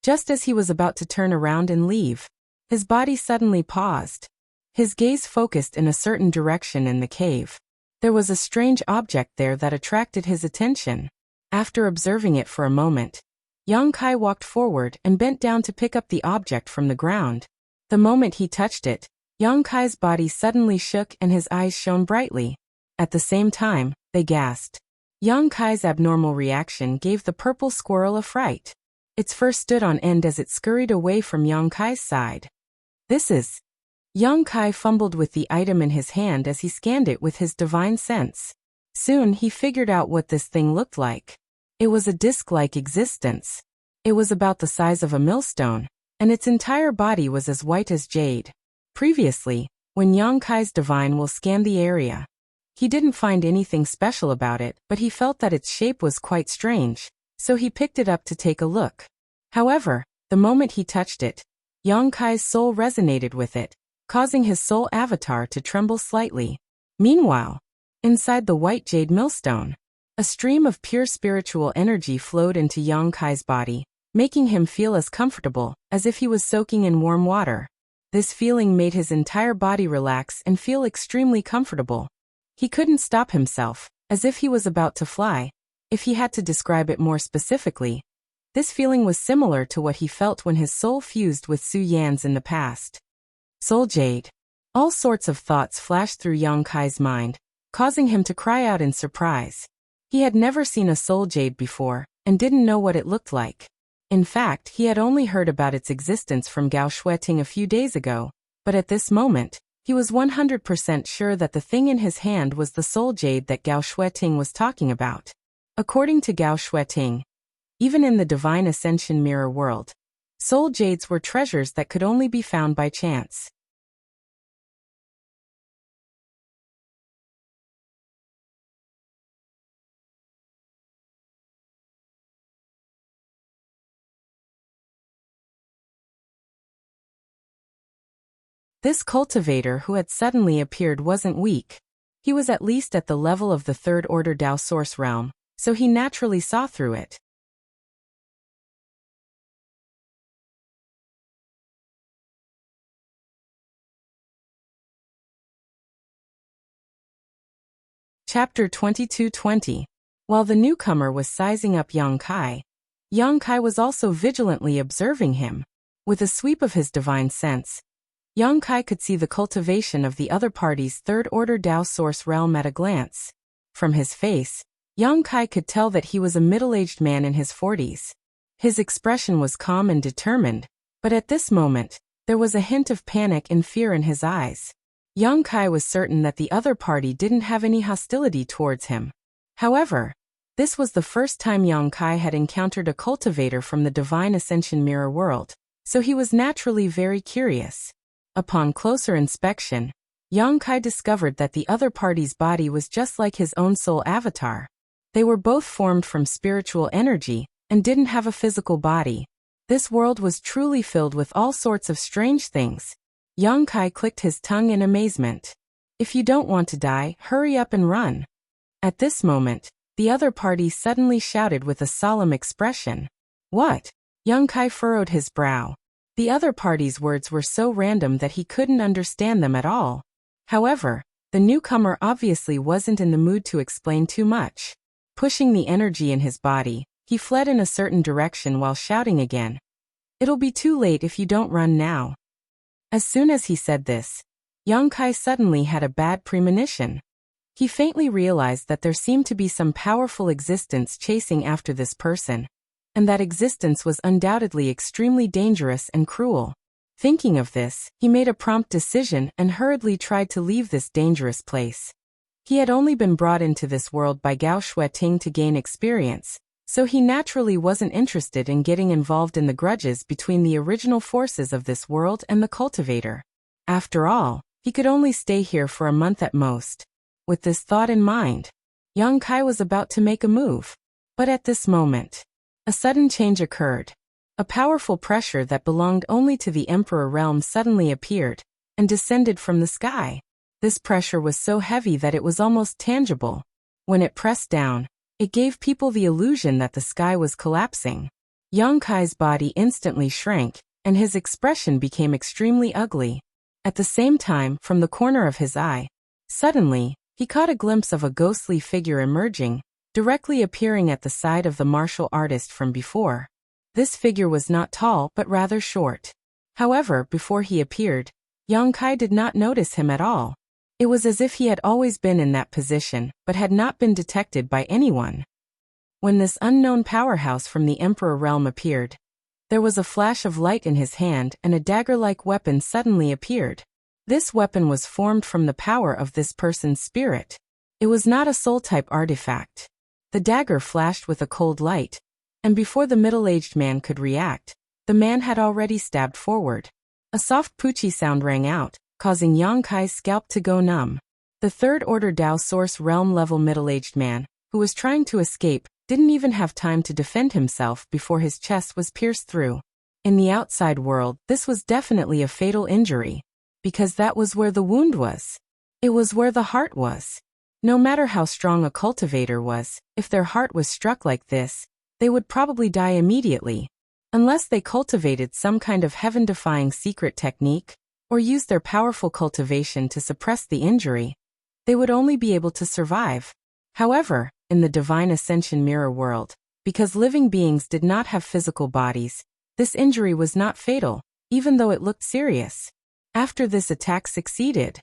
Just as he was about to turn around and leave, his body suddenly paused. His gaze focused in a certain direction in the cave. There was a strange object there that attracted his attention. After observing it for a moment, Yang Kai walked forward and bent down to pick up the object from the ground. The moment he touched it, Yang Kai's body suddenly shook and his eyes shone brightly. At the same time, they gasped. Yang Kai's abnormal reaction gave the purple squirrel a fright. Its fur stood on end as it scurried away from Yang Kai's side. This is... Yang Kai fumbled with the item in his hand as he scanned it with his divine sense. Soon he figured out what this thing looked like. It was a disc-like existence. It was about the size of a millstone, and its entire body was as white as jade. Previously, when Yang Kai's divine will scanned the area, he didn't find anything special about it, but he felt that its shape was quite strange, so he picked it up to take a look. However, the moment he touched it, Yang Kai's soul resonated with it, causing his soul avatar to tremble slightly. Meanwhile, inside the white jade millstone, a stream of pure spiritual energy flowed into Yang Kai's body, making him feel as comfortable as if he was soaking in warm water. This feeling made his entire body relax and feel extremely comfortable. He couldn't stop himself, as if he was about to fly. If he had to describe it more specifically, this feeling was similar to what he felt when his soul fused with Su Yan's in the past. Soul Jade. All sorts of thoughts flashed through Yang Kai's mind, causing him to cry out in surprise. He had never seen a soul jade before, and didn't know what it looked like. In fact, he had only heard about its existence from Gao Shueting a few days ago, But at this moment, he was 100% sure that the thing in his hand was the soul jade that Gao Shueting was talking about. According to Gao Shueting, even in the divine ascension mirror world, soul jades were treasures that could only be found by chance. This cultivator who had suddenly appeared wasn't weak. He was at least at the level of the third-order Dao source realm, so he naturally saw through it. Chapter 2220. While the newcomer was sizing up Yang Kai was also vigilantly observing him. With a sweep of his divine sense, Yang Kai could see the cultivation of the other party's third-order Dao source realm at a glance. From his face, Yang Kai could tell that he was a middle-aged man in his 40s. His expression was calm and determined, but at this moment, there was a hint of panic and fear in his eyes. Yang Kai was certain that the other party didn't have any hostility towards him. However, this was the first time Yang Kai had encountered a cultivator from the divine ascension mirror world, so he was naturally very curious. Upon closer inspection, Yang Kai discovered that the other party's body was just like his own soul avatar. They were both formed from spiritual energy and didn't have a physical body. This world was truly filled with all sorts of strange things. Yang Kai clicked his tongue in amazement. If you don't want to die, hurry up and run. At this moment, the other party suddenly shouted with a solemn expression. What? Yang Kai furrowed his brow. The other party's words were so random that he couldn't understand them at all. However, the newcomer obviously wasn't in the mood to explain too much. Pushing the energy in his body, he fled in a certain direction while shouting again. It'll be too late if you don't run now. As soon as he said this, Yang Kai suddenly had a bad premonition. He faintly realized that there seemed to be some powerful existence chasing after this person, and that existence was undoubtedly extremely dangerous and cruel. Thinking of this, he made a prompt decision and hurriedly tried to leave this dangerous place. He had only been brought into this world by Gao Shueting to gain experience, so he naturally wasn't interested in getting involved in the grudges between the original forces of this world and the cultivator. After all, he could only stay here for a month at most. With this thought in mind, Yang Kai was about to make a move. But at this moment, a sudden change occurred. A powerful pressure that belonged only to the Emperor realm suddenly appeared and descended from the sky. This pressure was so heavy that it was almost tangible. When it pressed down, it gave people the illusion that the sky was collapsing. Yang Kai's body instantly shrank, and his expression became extremely ugly. At the same time, from the corner of his eye, suddenly, he caught a glimpse of a ghostly figure emerging, directly appearing at the side of the martial artist from before. This figure was not tall but rather short. However, before he appeared, Yang Kai did not notice him at all. It was as if he had always been in that position, but had not been detected by anyone. When this unknown powerhouse from the Emperor realm appeared, there was a flash of light in his hand and a dagger-like weapon suddenly appeared. This weapon was formed from the power of this person's spirit. It was not a soul-type artifact. The dagger flashed with a cold light, and before the middle-aged man could react, the man had already stabbed forward. A soft poochie sound rang out, causing Yang Kai's scalp to go numb. The third-order Dao source realm-level middle-aged man, who was trying to escape, didn't even have time to defend himself before his chest was pierced through. In the outside world, this was definitely a fatal injury, because that was where the wound was. It was where the heart was. No matter how strong a cultivator was, if their heart was struck like this, they would probably die immediately. Unless they cultivated some kind of heaven-defying secret technique, or used their powerful cultivation to suppress the injury, they would only be able to survive. However, in the divine ascension mirror world, because living beings did not have physical bodies, this injury was not fatal, even though it looked serious. After this attack succeeded,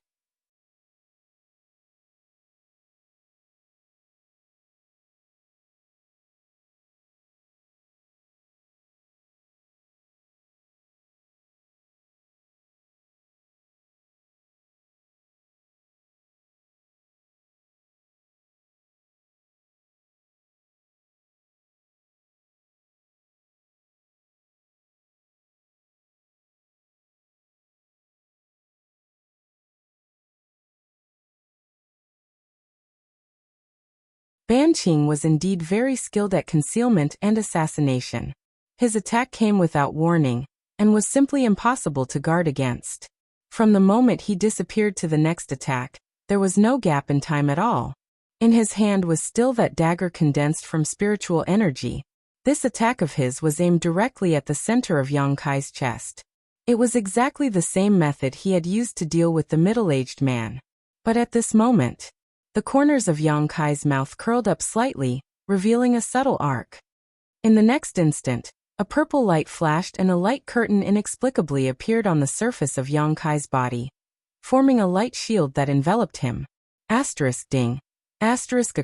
Ban Qing was indeed very skilled at concealment and assassination. His attack came without warning, and was simply impossible to guard against. From the moment he disappeared to the next attack, there was no gap in time at all. In his hand was still that dagger condensed from spiritual energy. This attack of his was aimed directly at the center of Yang Kai's chest. It was exactly the same method he had used to deal with the middle-aged man. But at this moment, the corners of Yang Kai's mouth curled up slightly, revealing a subtle arc. In the next instant, a purple light flashed and a light curtain inexplicably appeared on the surface of Yang Kai's body, forming a light shield that enveloped him. Ding. A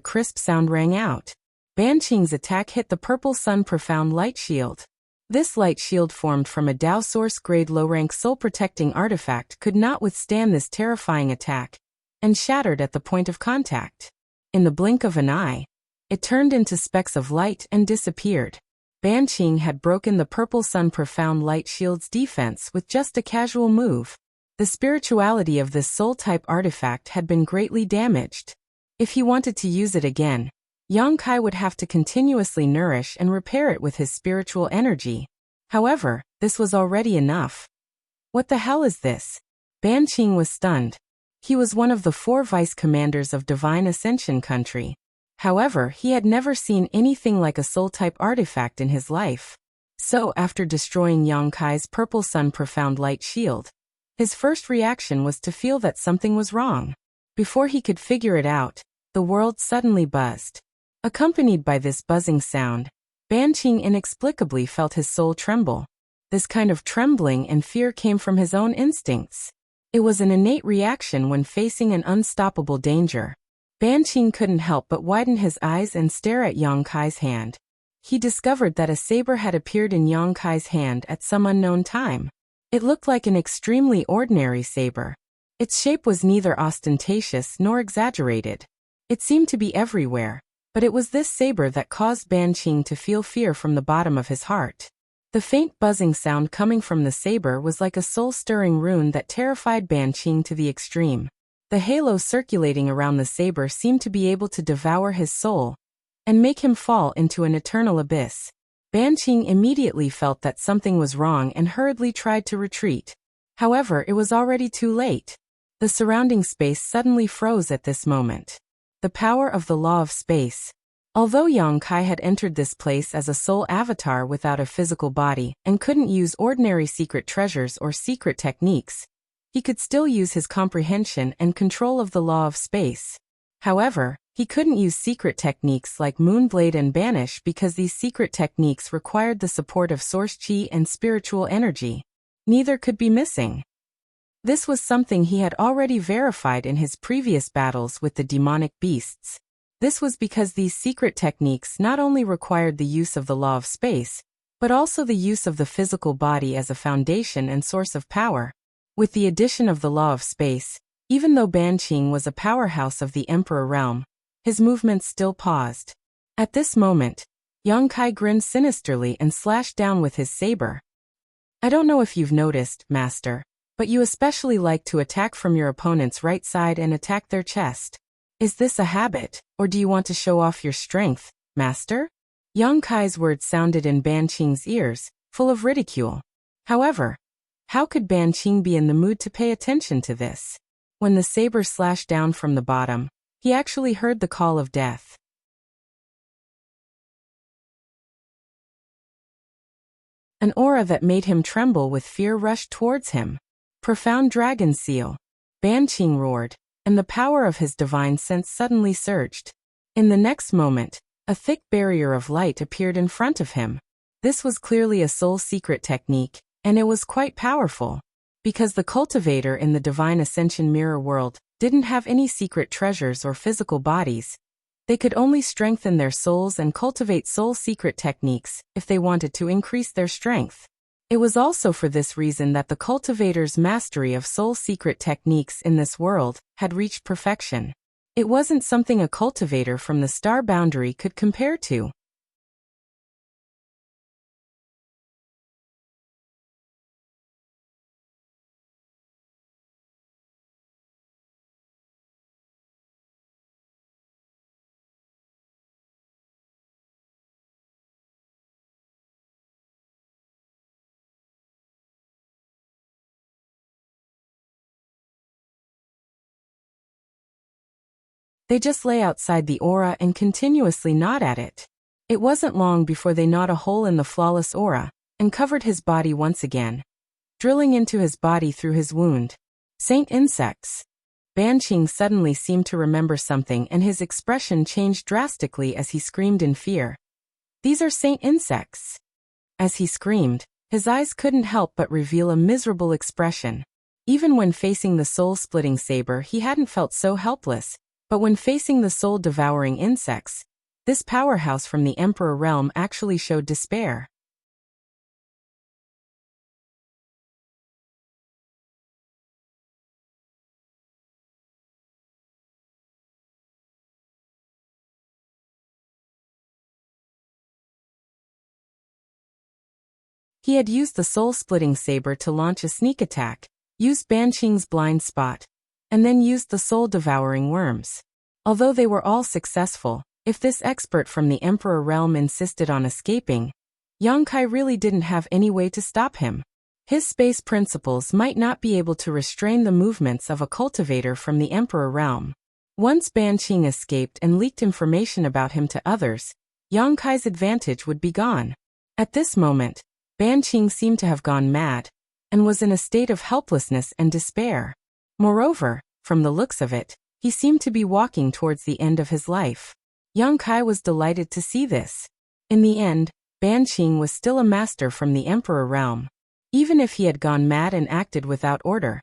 crisp sound rang out. Ban Qing's attack hit the purple sun profound light shield. This light shield formed from a Dao Source-grade low-rank soul-protecting artifact could not withstand this terrifying attack, and shattered at the point of contact. In the blink of an eye, it turned into specks of light and disappeared. Ban Qing had broken the purple sun profound light shield's defense with just a casual move. The spirituality of this soul-type artifact had been greatly damaged. If he wanted to use it again, Yang Kai would have to continuously nourish and repair it with his spiritual energy. However, this was already enough. What the hell is this? Ban Qing was stunned. He was one of the 4 vice commanders of Divine Ascension Country. However, he had never seen anything like a soul-type artifact in his life. So, after destroying Yang Kai's purple sun profound light shield, his first reaction was to feel that something was wrong. Before he could figure it out, the world suddenly buzzed. Accompanied by this buzzing sound, Ban Qing inexplicably felt his soul tremble. This kind of trembling and fear came from his own instincts. It was an innate reaction when facing an unstoppable danger. Ban Qing couldn't help but widen his eyes and stare at Yang Kai's hand. He discovered that a saber had appeared in Yang Kai's hand at some unknown time. It looked like an extremely ordinary saber. Its shape was neither ostentatious nor exaggerated. It seemed to be everywhere. But it was this saber that caused Ban Qing to feel fear from the bottom of his heart. The faint buzzing sound coming from the saber was like a soul-stirring rune that terrified Ban Qing to the extreme. The halo circulating around the saber seemed to be able to devour his soul and make him fall into an eternal abyss. Ban Qing immediately felt that something was wrong and hurriedly tried to retreat. However, it was already too late. The surrounding space suddenly froze at this moment. The power of the law of space. Although Yang Kai had entered this place as a soul avatar without a physical body and couldn't use ordinary secret treasures or secret techniques, he could still use his comprehension and control of the law of space. However, he couldn't use secret techniques like Moonblade and Banish because these secret techniques required the support of source chi and spiritual energy. Neither could be missing. This was something he had already verified in his previous battles with the demonic beasts. This was because these secret techniques not only required the use of the law of space, but also the use of the physical body as a foundation and source of power. With the addition of the law of space, even though Ban Qing was a powerhouse of the Emperor realm, his movements still paused. At this moment, Yang Kai grinned sinisterly and slashed down with his saber. I don't know if you've noticed, Master, but you especially like to attack from your opponent's right side and attack their chest. Is this a habit, or do you want to show off your strength, Master? Yang Kai's words sounded in Ban Qing's ears, full of ridicule. However, how could Ban Qing be in the mood to pay attention to this? When the saber slashed down from the bottom, he actually heard the call of death. An aura that made him tremble with fear rushed towards him. Profound dragon seal. Ban Qing roared, and the power of his divine sense suddenly surged. In the next moment, a thick barrier of light appeared in front of him. This was clearly a soul secret technique, and it was quite powerful. Because the cultivator in the Divine Ascension mirror world didn't have any secret treasures or physical bodies, they could only strengthen their souls and cultivate soul secret techniques if they wanted to increase their strength. It was also for this reason that the cultivator's mastery of soul secret techniques in this world had reached perfection. It wasn't something a cultivator from the star boundary could compare to. They just lay outside the aura and continuously gnawed at it. It wasn't long before they gnawed a hole in the flawless aura and covered his body once again, drilling into his body through his wound. Saint insects. Banqing suddenly seemed to remember something and his expression changed drastically as he screamed in fear. These are saint insects. As he screamed, his eyes couldn't help but reveal a miserable expression. Even when facing the soul-splitting saber he hadn't felt so helpless, but when facing the soul-devouring insects, this powerhouse from the Emperor realm actually showed despair. He had used the soul-splitting saber to launch a sneak attack, used Banqing's blind spot, and then used the soul-devouring worms. Although they were all successful, if this expert from the Emperor realm insisted on escaping, Yang Kai really didn't have any way to stop him. His space principles might not be able to restrain the movements of a cultivator from the Emperor realm. Once Banqing escaped and leaked information about him to others, Yang Kai's advantage would be gone. At this moment, Banqing seemed to have gone mad, and was in a state of helplessness and despair. Moreover, from the looks of it, he seemed to be walking towards the end of his life. Yang Kai was delighted to see this. In the end, Banqing was still a master from the Emperor realm. Even if he had gone mad and acted without order,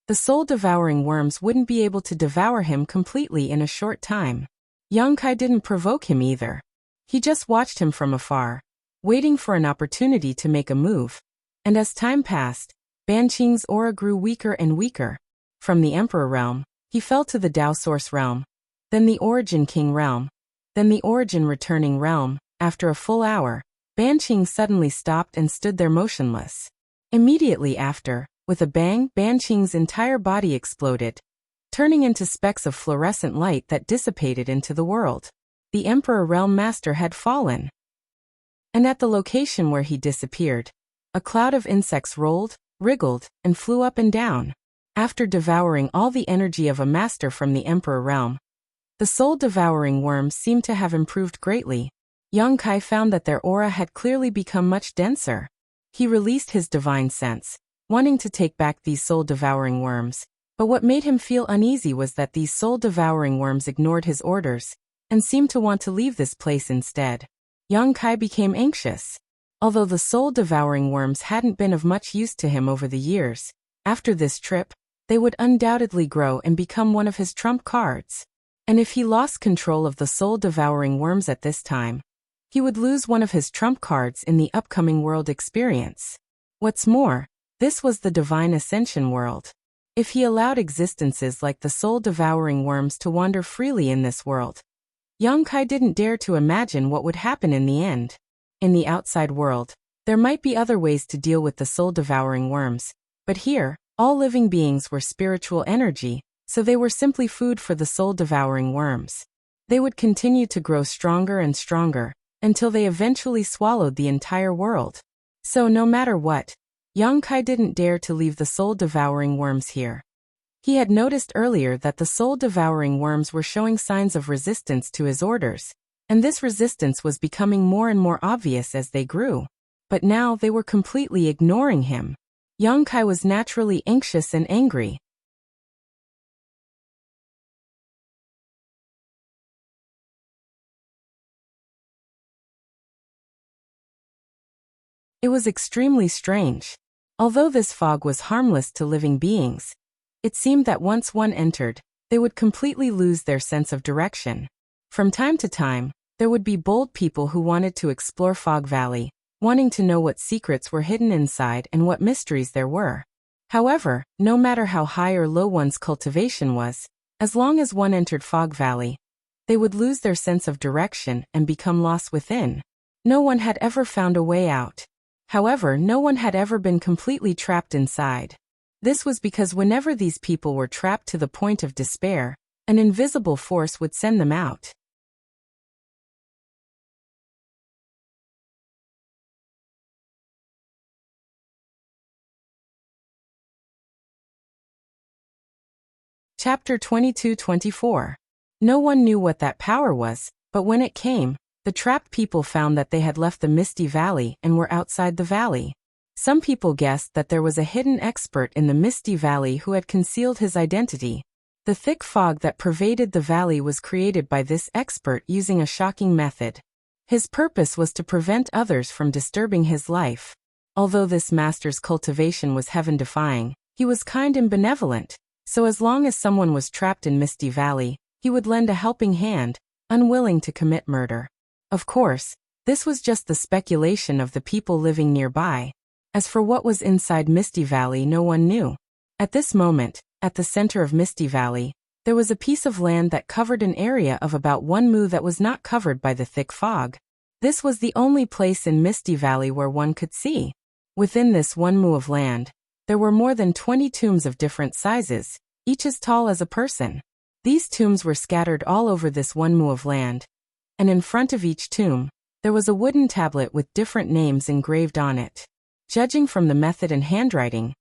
the soul-devouring worms wouldn't be able to devour him completely in a short time. Yang Kai didn't provoke him either. He just watched him from afar, waiting for an opportunity to make a move. And as time passed, Banqing's aura grew weaker and weaker. From the Emperor realm, he fell to the Tao Source realm, then the Origin King realm, then the Origin Returning realm. After a full hour, Banqing suddenly stopped and stood there motionless. Immediately after, with a bang, Banqing's entire body exploded, turning into specks of fluorescent light that dissipated into the world. The Emperor Realm Master had fallen. And at the location where he disappeared, a cloud of insects rolled, wriggled, and flew up and down. After devouring all the energy of a master from the Emperor realm, the soul-devouring worms seemed to have improved greatly. Yang Kai found that their aura had clearly become much denser. He released his divine sense, wanting to take back these soul-devouring worms, but what made him feel uneasy was that these soul-devouring worms ignored his orders, and seemed to want to leave this place instead. Yang Kai became anxious. Although the soul-devouring worms hadn't been of much use to him over the years, after this trip, they would undoubtedly grow and become one of his trump cards. And if he lost control of the soul-devouring worms at this time, he would lose one of his trump cards in the upcoming world experience. What's more, this was the Divine Ascension world. If he allowed existences like the soul-devouring worms to wander freely in this world, Yang Kai didn't dare to imagine what would happen in the end. In the outside world, there might be other ways to deal with the soul-devouring worms, but here, all living beings were spiritual energy, so they were simply food for the soul-devouring worms. They would continue to grow stronger and stronger, until they eventually swallowed the entire world. So no matter what, Yang Kai didn't dare to leave the soul-devouring worms here. He had noticed earlier that the soul-devouring worms were showing signs of resistance to his orders, and this resistance was becoming more and more obvious as they grew. But now they were completely ignoring him. Yang Kai was naturally anxious and angry. It was extremely strange. Although this fog was harmless to living beings, it seemed that once one entered, they would completely lose their sense of direction. From time to time, there would be bold people who wanted to explore Fog Valley, wanting to know what secrets were hidden inside and what mysteries there were. However, no matter how high or low one's cultivation was, as long as one entered Fog Valley, they would lose their sense of direction and become lost within. No one had ever found a way out. However, no one had ever been completely trapped inside. This was because whenever these people were trapped to the point of despair, an invisible force would send them out. Chapter 22-24. No one knew what that power was, but when it came, the trapped people found that they had left the Misty Valley and were outside the valley. Some people guessed that there was a hidden expert in the Misty Valley who had concealed his identity. The thick fog that pervaded the valley was created by this expert using a shocking method. His purpose was to prevent others from disturbing his life. Although this master's cultivation was heaven-defying, he was kind and benevolent, so as long as someone was trapped in Misty Valley, he would lend a helping hand, unwilling to commit murder. Of course, this was just the speculation of the people living nearby. As for what was inside Misty Valley, no one knew. At this moment, at the center of Misty Valley, there was a piece of land that covered an area of about 1 mu that was not covered by the thick fog. This was the only place in Misty Valley where one could see. Within this 1 mu of land, there were more than 20 tombs of different sizes, each as tall as a person. These tombs were scattered all over this 1 mu of land, and in front of each tomb, there was a wooden tablet with different names engraved on it. Judging from the method and handwriting,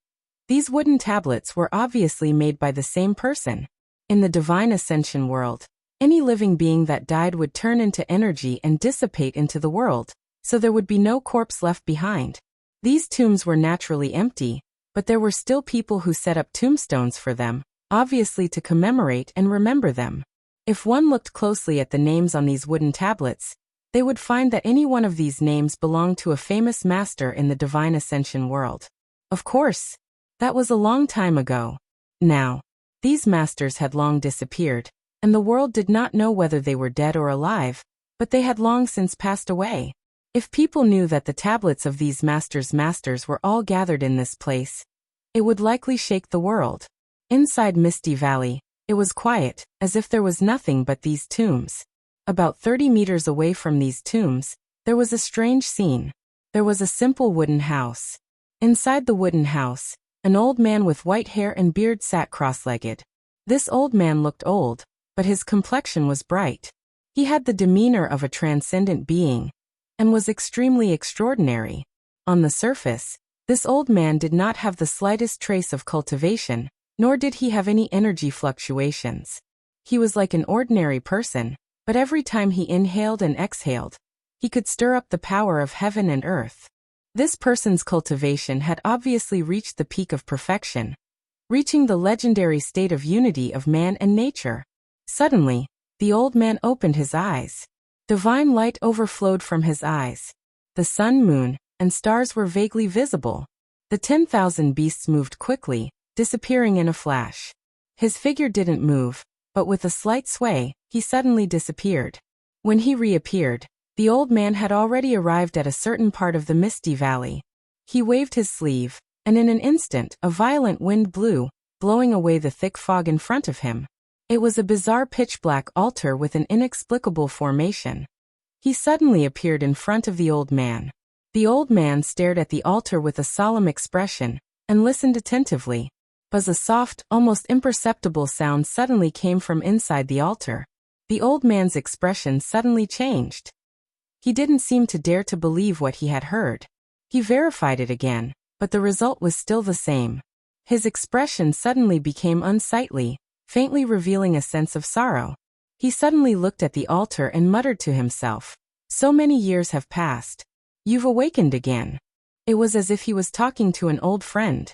these wooden tablets were obviously made by the same person. In the divine ascension world, any living being that died would turn into energy and dissipate into the world, so there would be no corpse left behind. These tombs were naturally empty, but there were still people who set up tombstones for them, obviously to commemorate and remember them. If one looked closely at the names on these wooden tablets, they would find that any one of these names belonged to a famous master in the divine ascension world. Of course, that was a long time ago. Now, these masters had long disappeared, and the world did not know whether they were dead or alive, but they had long since passed away. If people knew that the tablets of these masters were all gathered in this place, it would likely shake the world. Inside Misty Valley, it was quiet, as if there was nothing but these tombs. About 30 meters away from these tombs, there was a strange scene. There was a simple wooden house. Inside the wooden house, an old man with white hair and beard sat cross-legged. This old man looked old, but his complexion was bright. He had the demeanor of a transcendent being, and was extremely extraordinary. On the surface, this old man did not have the slightest trace of cultivation, nor did he have any energy fluctuations. He was like an ordinary person, but every time he inhaled and exhaled, he could stir up the power of heaven and earth. This person's cultivation had obviously reached the peak of perfection, reaching the legendary state of unity of man and nature. Suddenly, the old man opened his eyes. Divine light overflowed from his eyes. The sun, moon, and stars were vaguely visible. The 10,000 beasts moved quickly, disappearing in a flash. His figure didn't move, but with a slight sway, he suddenly disappeared. When he reappeared, the old man had already arrived at a certain part of the Misty Valley. He waved his sleeve, and in an instant, a violent wind blew, blowing away the thick fog in front of him. It was a bizarre pitch-black altar with an inexplicable formation. He suddenly appeared in front of the old man. The old man stared at the altar with a solemn expression, and listened attentively. But a soft, almost imperceptible sound suddenly came from inside the altar. The old man's expression suddenly changed. He didn't seem to dare to believe what he had heard. He verified it again, but the result was still the same. His expression suddenly became unsightly, faintly revealing a sense of sorrow. He suddenly looked at the altar and muttered to himself, "So many years have passed. You've awakened again." It was as if he was talking to an old friend.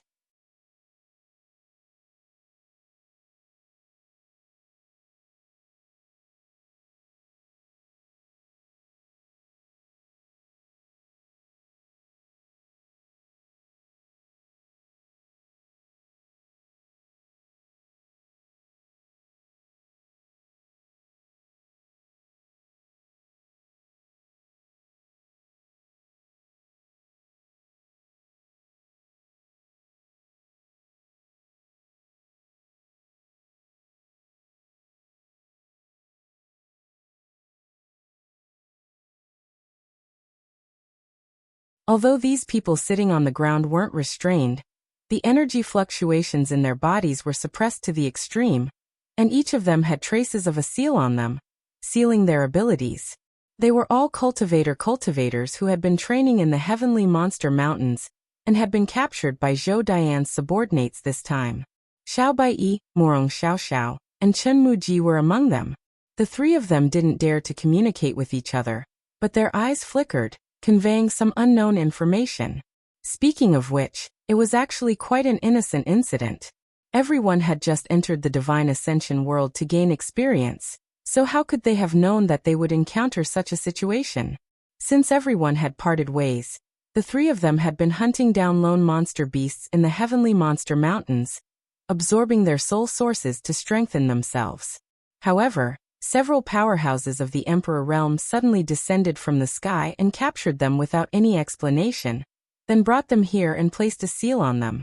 Although these people sitting on the ground weren't restrained, the energy fluctuations in their bodies were suppressed to the extreme, and each of them had traces of a seal on them, sealing their abilities. They were all cultivators who had been training in the heavenly monster mountains, and had been captured by Zhou Dian's subordinates this time. Xiao Baiyi, Morong Xiao Xiao, and Chen Muji were among them. The three of them didn't dare to communicate with each other, but their eyes flickered, conveying some unknown information. Speaking of which, it was actually quite an innocent incident. Everyone had just entered the Divine Ascension world to gain experience, so how could they have known that they would encounter such a situation? Since everyone had parted ways, the three of them had been hunting down lone monster beasts in the heavenly monster mountains, absorbing their soul sources to strengthen themselves. However, several powerhouses of the Emperor realm suddenly descended from the sky and captured them without any explanation, then brought them here and placed a seal on them.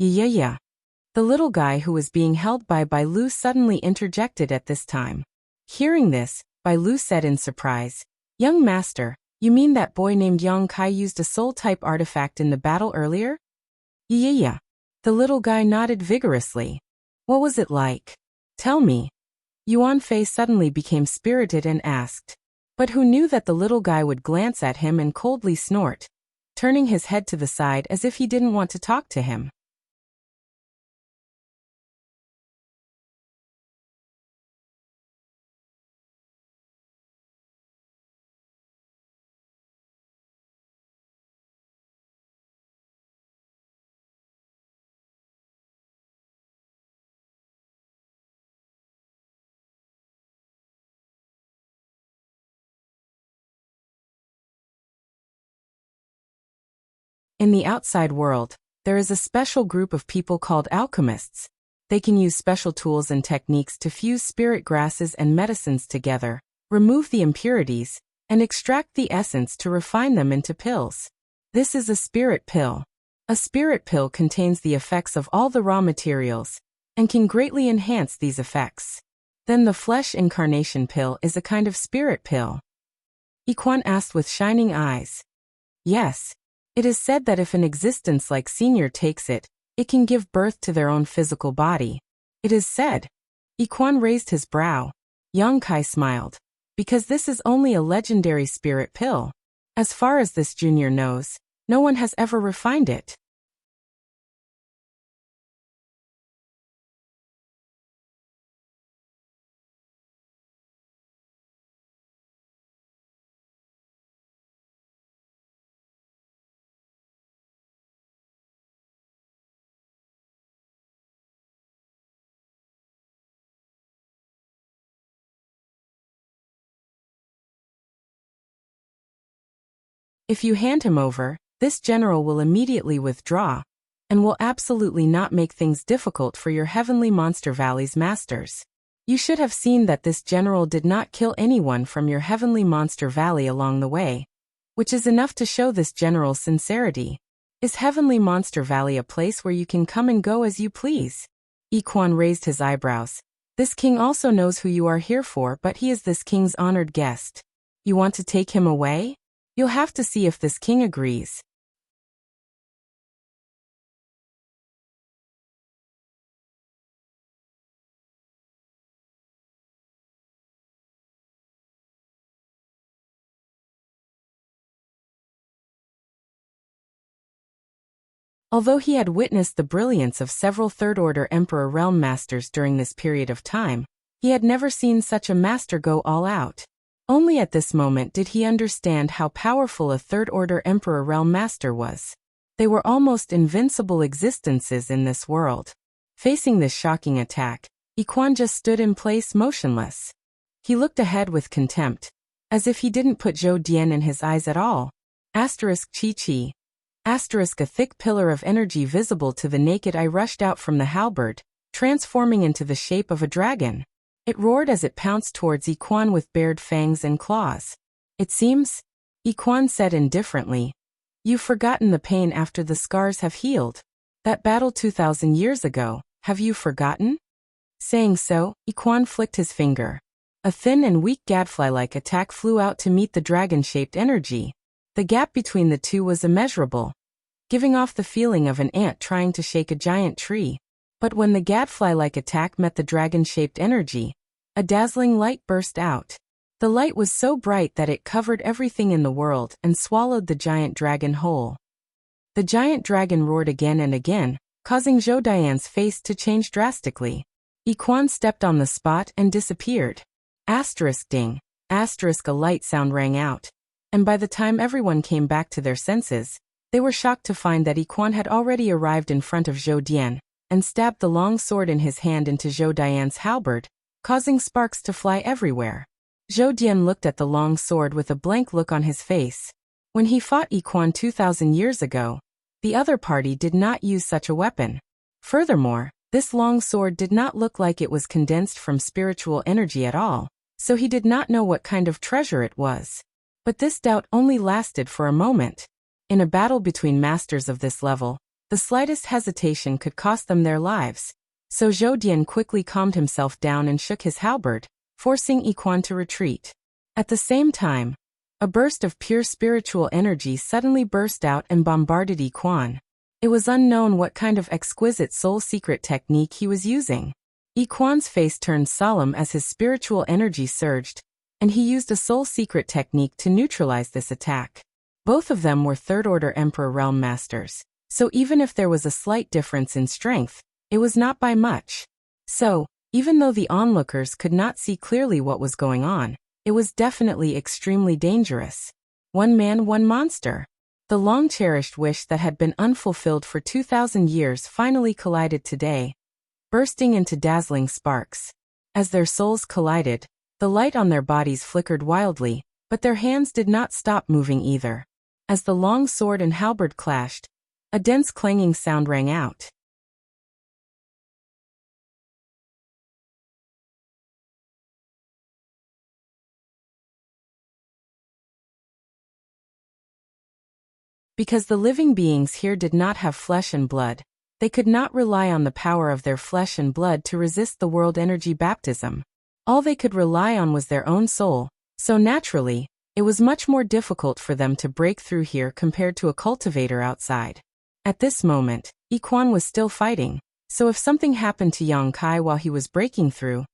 Yeah. The little guy who was being held by Bai Lu suddenly interjected at this time. Hearing this, Bai Lu said in surprise, "Young master, you mean that boy named Yang Kai used a soul-type artifact in the battle earlier?" Yeah. The little guy nodded vigorously. "What was it like? Tell me." Yuan Fei suddenly became spirited and asked. But who knew that the little guy would glance at him and coldly snort, turning his head to the side as if he didn't want to talk to him. In the outside world, there is a special group of people called alchemists. They can use special tools and techniques to fuse spirit grasses and medicines together, remove the impurities, and extract the essence to refine them into pills. This is a spirit pill. A spirit pill contains the effects of all the raw materials, and can greatly enhance these effects. Then the flesh incarnation pill is a kind of spirit pill. Iquan asked with shining eyes. Yes. It is said that if an existence like Senior takes it, it can give birth to their own physical body. It is said. Iquan raised his brow. Yang Kai smiled. Because this is only a legendary spirit pill. As far as this junior knows, no one has ever refined it. If you hand him over, this general will immediately withdraw, and will absolutely not make things difficult for your Heavenly Monster Valley's masters. You should have seen that this general did not kill anyone from your Heavenly Monster Valley along the way, which is enough to show this general's sincerity. Is Heavenly Monster Valley a place where you can come and go as you please? Iquan raised his eyebrows. This king also knows who you are here for, but he is this king's honored guest. You want to take him away? You'll have to see if this king agrees. Although he had witnessed the brilliance of several third-order Emperor realm masters during this period of time, he had never seen such a master go all out. Only at this moment did he understand how powerful a third-order Emperor realm master was. They were almost invincible existences in this world. Facing this shocking attack, Iquan just stood in place motionless. He looked ahead with contempt, as if he didn't put Zhou Dian in his eyes at all. Chi. Asterisk, a thick pillar of energy visible to the naked eye rushed out from the halberd, transforming into the shape of a dragon. It roared as it pounced towards Iquan with bared fangs and claws. It seems, Iquan said indifferently, you've forgotten the pain after the scars have healed. That battle 2,000 years ago, have you forgotten? Saying so, Iquan flicked his finger. A thin and weak gadfly-like attack flew out to meet the dragon-shaped energy. The gap between the two was immeasurable, giving off the feeling of an ant trying to shake a giant tree. But when the gadfly-like attack met the dragon-shaped energy, a dazzling light burst out. The light was so bright that it covered everything in the world and swallowed the giant dragon whole. The giant dragon roared again and again, causing Zhou Dian's face to change drastically. Iquan stepped on the spot and disappeared. Asterisk ding. Asterisk, a light sound rang out. And by the time everyone came back to their senses, they were shocked to find that Iquan had already arrived in front of Zhou Dian and stabbed the long sword in his hand into Zhou Dian's halberd, causing sparks to fly everywhere. Zhou Dian looked at the long sword with a blank look on his face. When he fought Iquan 2,000 years ago, the other party did not use such a weapon. Furthermore, this long sword did not look like it was condensed from spiritual energy at all, so he did not know what kind of treasure it was. But this doubt only lasted for a moment. In a battle between masters of this level, the slightest hesitation could cost them their lives. So Zhou Dian quickly calmed himself down and shook his halberd, forcing Iquan to retreat. At the same time, a burst of pure spiritual energy suddenly burst out and bombarded Iquan. It was unknown what kind of exquisite soul secret technique he was using. Iquan's face turned solemn as his spiritual energy surged, and he used a soul secret technique to neutralize this attack. Both of them were third-order Emperor Realm Masters, so even if there was a slight difference in strength, it was not by much. So, even though the onlookers could not see clearly what was going on, it was definitely extremely dangerous. One man, one monster. The long-cherished wish that had been unfulfilled for 2,000 years finally collided today, bursting into dazzling sparks. As their souls collided, the light on their bodies flickered wildly, but their hands did not stop moving either. As the long sword and halberd clashed, a dense clanging sound rang out. Because the living beings here did not have flesh and blood, they could not rely on the power of their flesh and blood to resist the world energy baptism. All they could rely on was their own soul, so naturally, it was much more difficult for them to break through here compared to a cultivator outside. At this moment, Iquan was still fighting, so if something happened to Yang Kai while he was breaking through,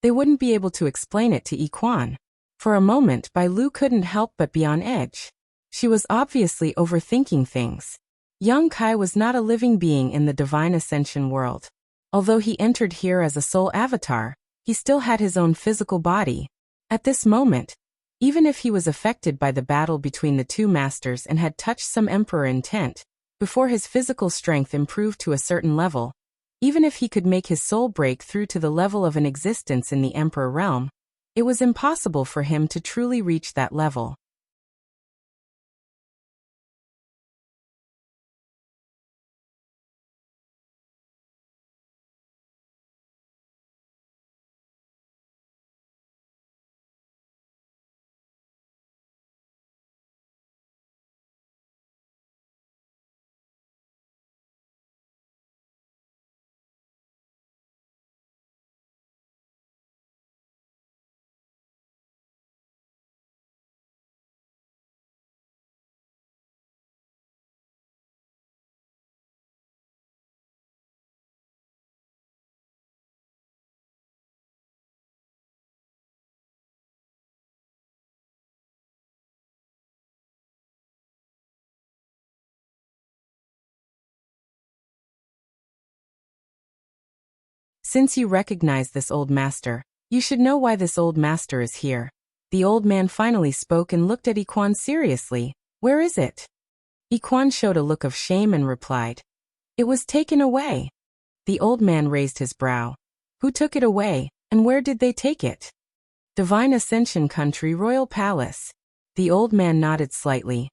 they wouldn't be able to explain it to Iquan. For a moment, Bai Lu couldn't help but be on edge. She was obviously overthinking things. Yang Kai was not a living being in the Divine Ascension world. Although he entered here as a soul avatar, he still had his own physical body. At this moment, even if he was affected by the battle between the two masters and had touched some emperor intent, before his physical strength improved to a certain level, even if he could make his soul break through to the level of an existence in the emperor realm, it was impossible for him to truly reach that level. Since you recognize this old master, you should know why this old master is here. The old man finally spoke and looked at Iquan seriously. Where is it? Iquan showed a look of shame and replied, it was taken away. The old man raised his brow. Who took it away, and where did they take it? Divine Ascension Country Royal Palace. The old man nodded slightly.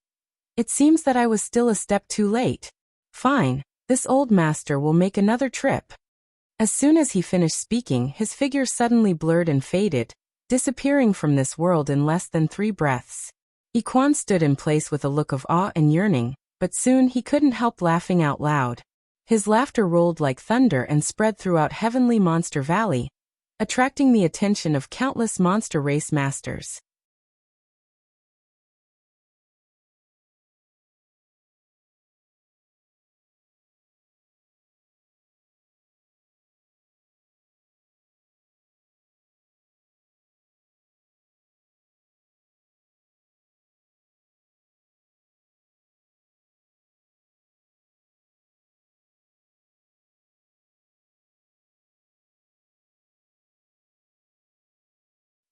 It seems that I was still a step too late. Fine, this old master will make another trip. As soon as he finished speaking, his figure suddenly blurred and faded, disappearing from this world in less than 3 breaths. Yiquan stood in place with a look of awe and yearning, but soon he couldn't help laughing out loud. His laughter rolled like thunder and spread throughout Heavenly Monster Valley, attracting the attention of countless monster race masters.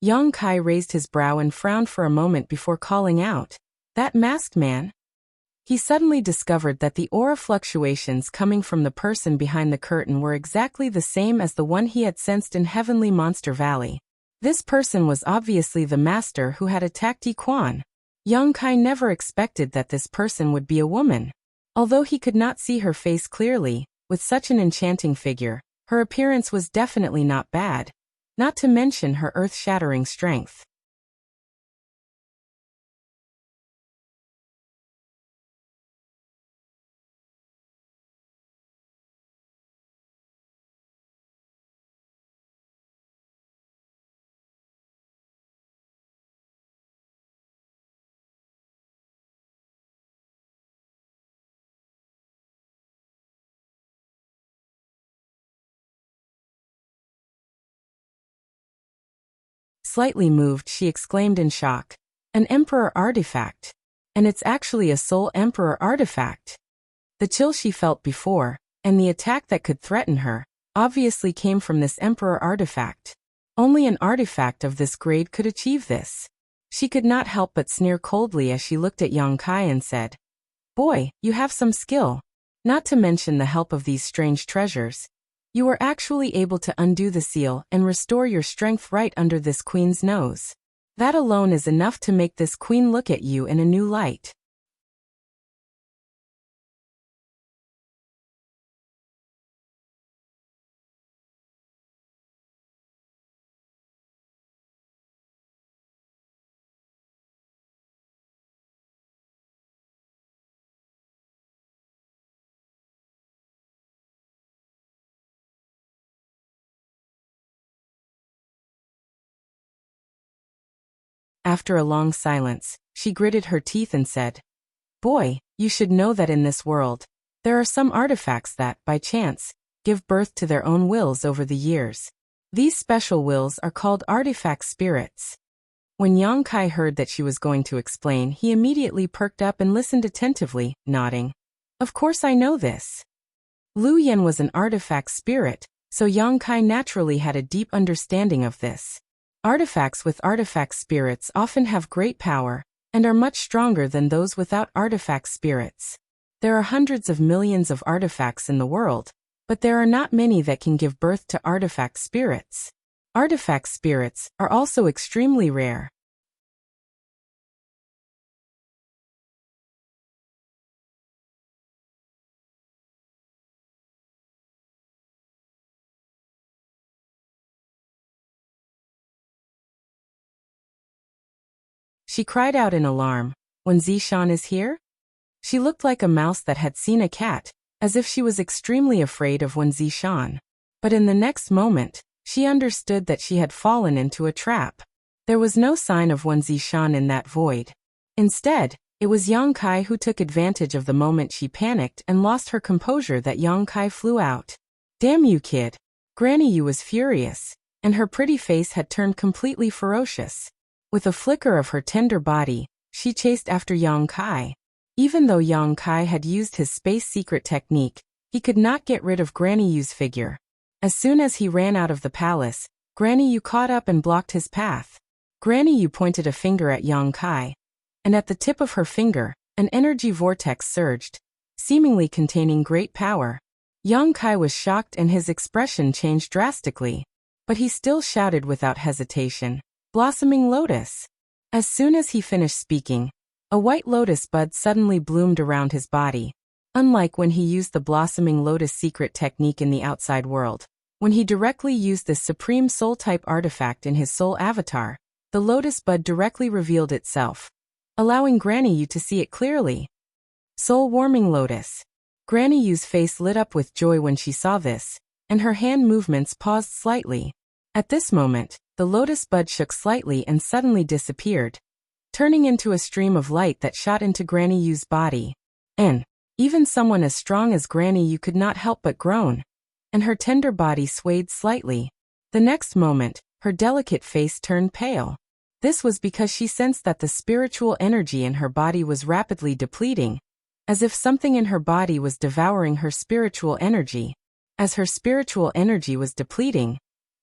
Yang Kai raised his brow and frowned for a moment before calling out, "That masked man?" He suddenly discovered that the aura fluctuations coming from the person behind the curtain were exactly the same as the one he had sensed in Heavenly Monster Valley. This person was obviously the master who had attacked Yiquan. Yang Kai never expected that this person would be a woman. Although he could not see her face clearly, with such an enchanting figure, her appearance was definitely not bad, not to mention her earth-shattering strength. Slightly moved, she exclaimed in shock, "An Emperor artifact! And it's actually a Soul Emperor artifact!" The chill she felt before, and the attack that could threaten her, obviously came from this Emperor artifact. Only an artifact of this grade could achieve this. She could not help but sneer coldly as she looked at Yang Kai and said, "Boy, you have some skill. Not to mention the help of these strange treasures. You were actually able to undo the seal and restore your strength right under this queen's nose. That alone is enough to make this queen look at you in a new light." After a long silence, she gritted her teeth and said, "Boy, you should know that in this world, there are some artifacts that, by chance, give birth to their own wills over the years. These special wills are called artifact spirits." When Yang Kai heard that she was going to explain, he immediately perked up and listened attentively, nodding. "Of course I know this." Lu Yen was an artifact spirit, so Yang Kai naturally had a deep understanding of this. Artifacts with artifact spirits often have great power, and are much stronger than those without artifact spirits. There are hundreds of millions of artifacts in the world, but there are not many that can give birth to artifact spirits. Artifact spirits are also extremely rare. She cried out in alarm, "When Zishan is here?" She looked like a mouse that had seen a cat, as if she was extremely afraid of Wen Zishan. But in the next moment, she understood that she had fallen into a trap. There was no sign of Wen Zishan in that void. Instead, it was Yang Kai who took advantage of the moment she panicked and lost her composure that Yang Kai flew out. "Damn you, kid." Granny Yu was furious, and her pretty face had turned completely ferocious. With a flicker of her tender body, she chased after Yang Kai. Even though Yang Kai had used his space secret technique, he could not get rid of Granny Yu's figure. As soon as he ran out of the palace, Granny Yu caught up and blocked his path. Granny Yu pointed a finger at Yang Kai, and at the tip of her finger, an energy vortex surged, seemingly containing great power. Yang Kai was shocked and his expression changed drastically, but he still shouted without hesitation, "Blossoming Lotus!" As soon as he finished speaking, A white lotus bud suddenly bloomed around his body. Unlike when he used the blossoming lotus secret technique in the outside world, when he directly used this supreme soul-type artifact in his soul avatar, the lotus bud directly revealed itself, allowing Granny Yu to see it clearly. Soul-warming lotus. Granny Yu's face lit up with joy when she saw this, and her hand movements paused slightly. At this moment, the lotus bud shook slightly and suddenly disappeared, turning into a stream of light that shot into Granny Yu's body. And even someone as strong as Granny Yu could not help but groan, and her tender body swayed slightly. The next moment, her delicate face turned pale. This was because she sensed that the spiritual energy in her body was rapidly depleting, as if something in her body was devouring her spiritual energy. As her spiritual energy was depleting,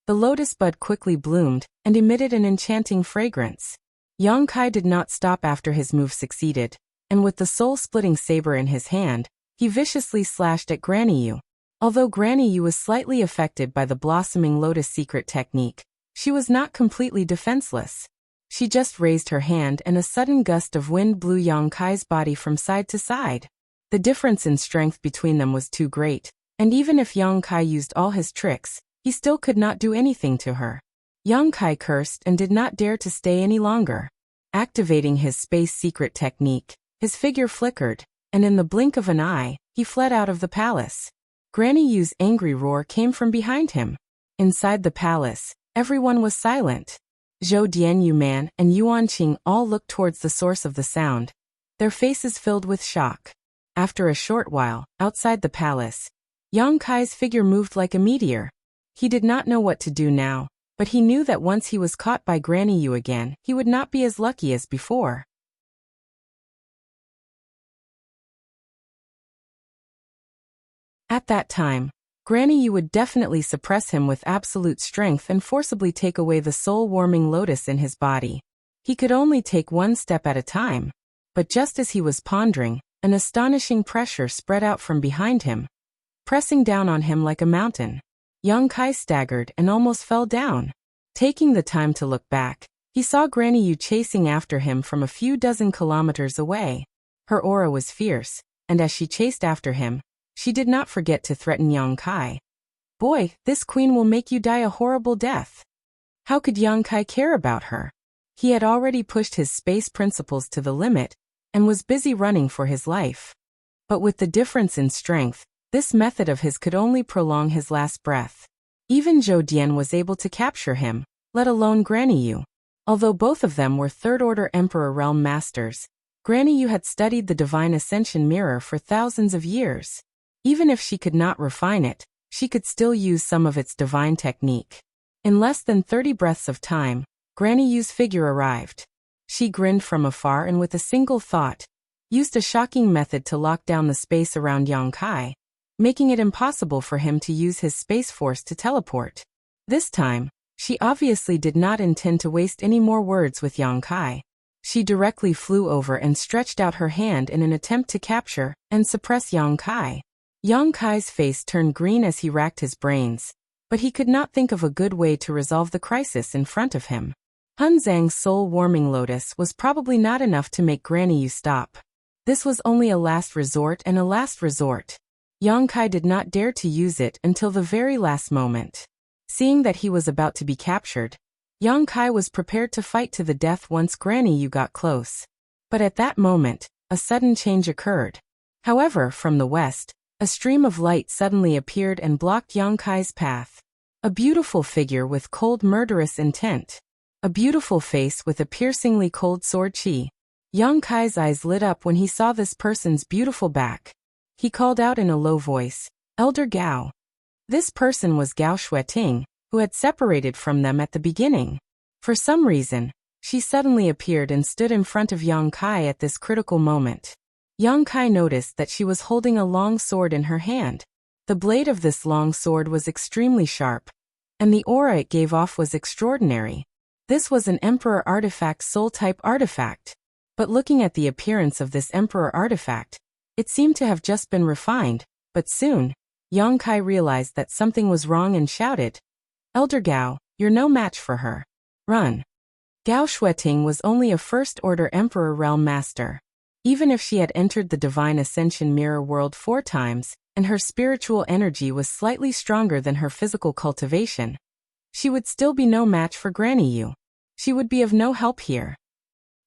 the lotus bud quickly bloomed and emitted an enchanting fragrance. Yang Kai did not stop after his move succeeded, and with the soul-splitting saber in his hand, he viciously slashed at Granny Yu. Although Granny Yu was slightly affected by the blossoming lotus secret technique, she was not completely defenseless. She just raised her hand and a sudden gust of wind blew Yang Kai's body from side to side. The difference in strength between them was too great, and even if Yang Kai used all his tricks, he still could not do anything to her. Yang Kai cursed and did not dare to stay any longer. Activating his space secret technique, his figure flickered, and in the blink of an eye, he fled out of the palace. Granny Yu's angry roar came from behind him. Inside the palace, everyone was silent. Zhou Dianyu Man and Yuan Qing all looked towards the source of the sound, their faces filled with shock. After a short while, outside the palace, Yang Kai's figure moved like a meteor. He did not know what to do now, but he knew that once he was caught by Granny Yu again, he would not be as lucky as before. At that time, Granny Yu would definitely suppress him with absolute strength and forcibly take away the soul-warming lotus in his body. He could only take one step at a time. But just as he was pondering, an astonishing pressure spread out from behind him, pressing down on him like a mountain. Yang Kai staggered and almost fell down. Taking the time to look back, he saw Granny Yu chasing after him from a few dozen kilometers away. Her aura was fierce, and as she chased after him, she did not forget to threaten Yang Kai. Boy, this queen will make you die a horrible death. How could Yang Kai care about her? He had already pushed his space principles to the limit, and was busy running for his life. But with the difference in strength, this method of his could only prolong his last breath. Even Zhou Dian was able to capture him, let alone Granny Yu. Although both of them were third-order Emperor Realm Masters, Granny Yu had studied the Divine Ascension Mirror for thousands of years. Even if she could not refine it, she could still use some of its divine technique. In less than 30 breaths of time, Granny Yu's figure arrived. She grinned from afar and with a single thought, used a shocking method to lock down the space around Yang Kai, making it impossible for him to use his space force to teleport. This time, she obviously did not intend to waste any more words with Yang Kai. She directly flew over and stretched out her hand in an attempt to capture and suppress Yang Kai. Yang Kai's face turned green as he racked his brains, but he could not think of a good way to resolve the crisis in front of him. Hun Zhang's soul-warming lotus was probably not enough to make Granny Yu stop. This was only a last resort and a last resort. Yang Kai did not dare to use it until the very last moment. Seeing that he was about to be captured, Yang Kai was prepared to fight to the death once Granny Yu got close. But at that moment, a sudden change occurred. However, from the west, a stream of light suddenly appeared and blocked Yang Kai's path. A beautiful figure with cold murderous intent. A beautiful face with a piercingly cold sword chi. Yang Kai's eyes lit up when he saw this person's beautiful back. He called out in a low voice, "Elder Gao." This person was Gao Xueting, who had separated from them at the beginning. For some reason, she suddenly appeared and stood in front of Yang Kai at this critical moment. Yang Kai noticed that she was holding a long sword in her hand. The blade of this long sword was extremely sharp, and the aura it gave off was extraordinary. This was an Emperor Artifact soul-type artifact. But looking at the appearance of this Emperor Artifact, it seemed to have just been refined, but soon, Yang Kai realized that something was wrong and shouted, "Elder Gao, you're no match for her. Run." Gao Shueting was only a first-order Emperor Realm Master. Even if she had entered the Divine Ascension Mirror World 4 times, and her spiritual energy was slightly stronger than her physical cultivation, she would still be no match for Granny Yu. She would be of no help here.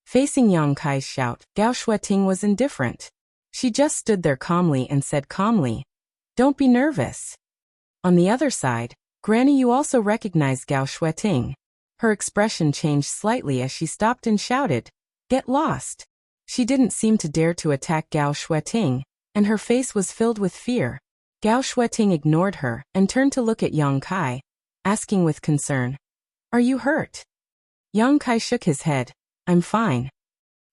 Facing Yang Kai's shout, Gao Shueting was indifferent. She just stood there calmly and said calmly, "Don't be nervous." On the other side, Granny Yu also recognized Gao Shueting. Her expression changed slightly as she stopped and shouted, "Get lost!" She didn't seem to dare to attack Gao Shueting, and her face was filled with fear. Gao Shueting ignored her and turned to look at Yang Kai, asking with concern, "Are you hurt?" Yang Kai shook his head, "I'm fine."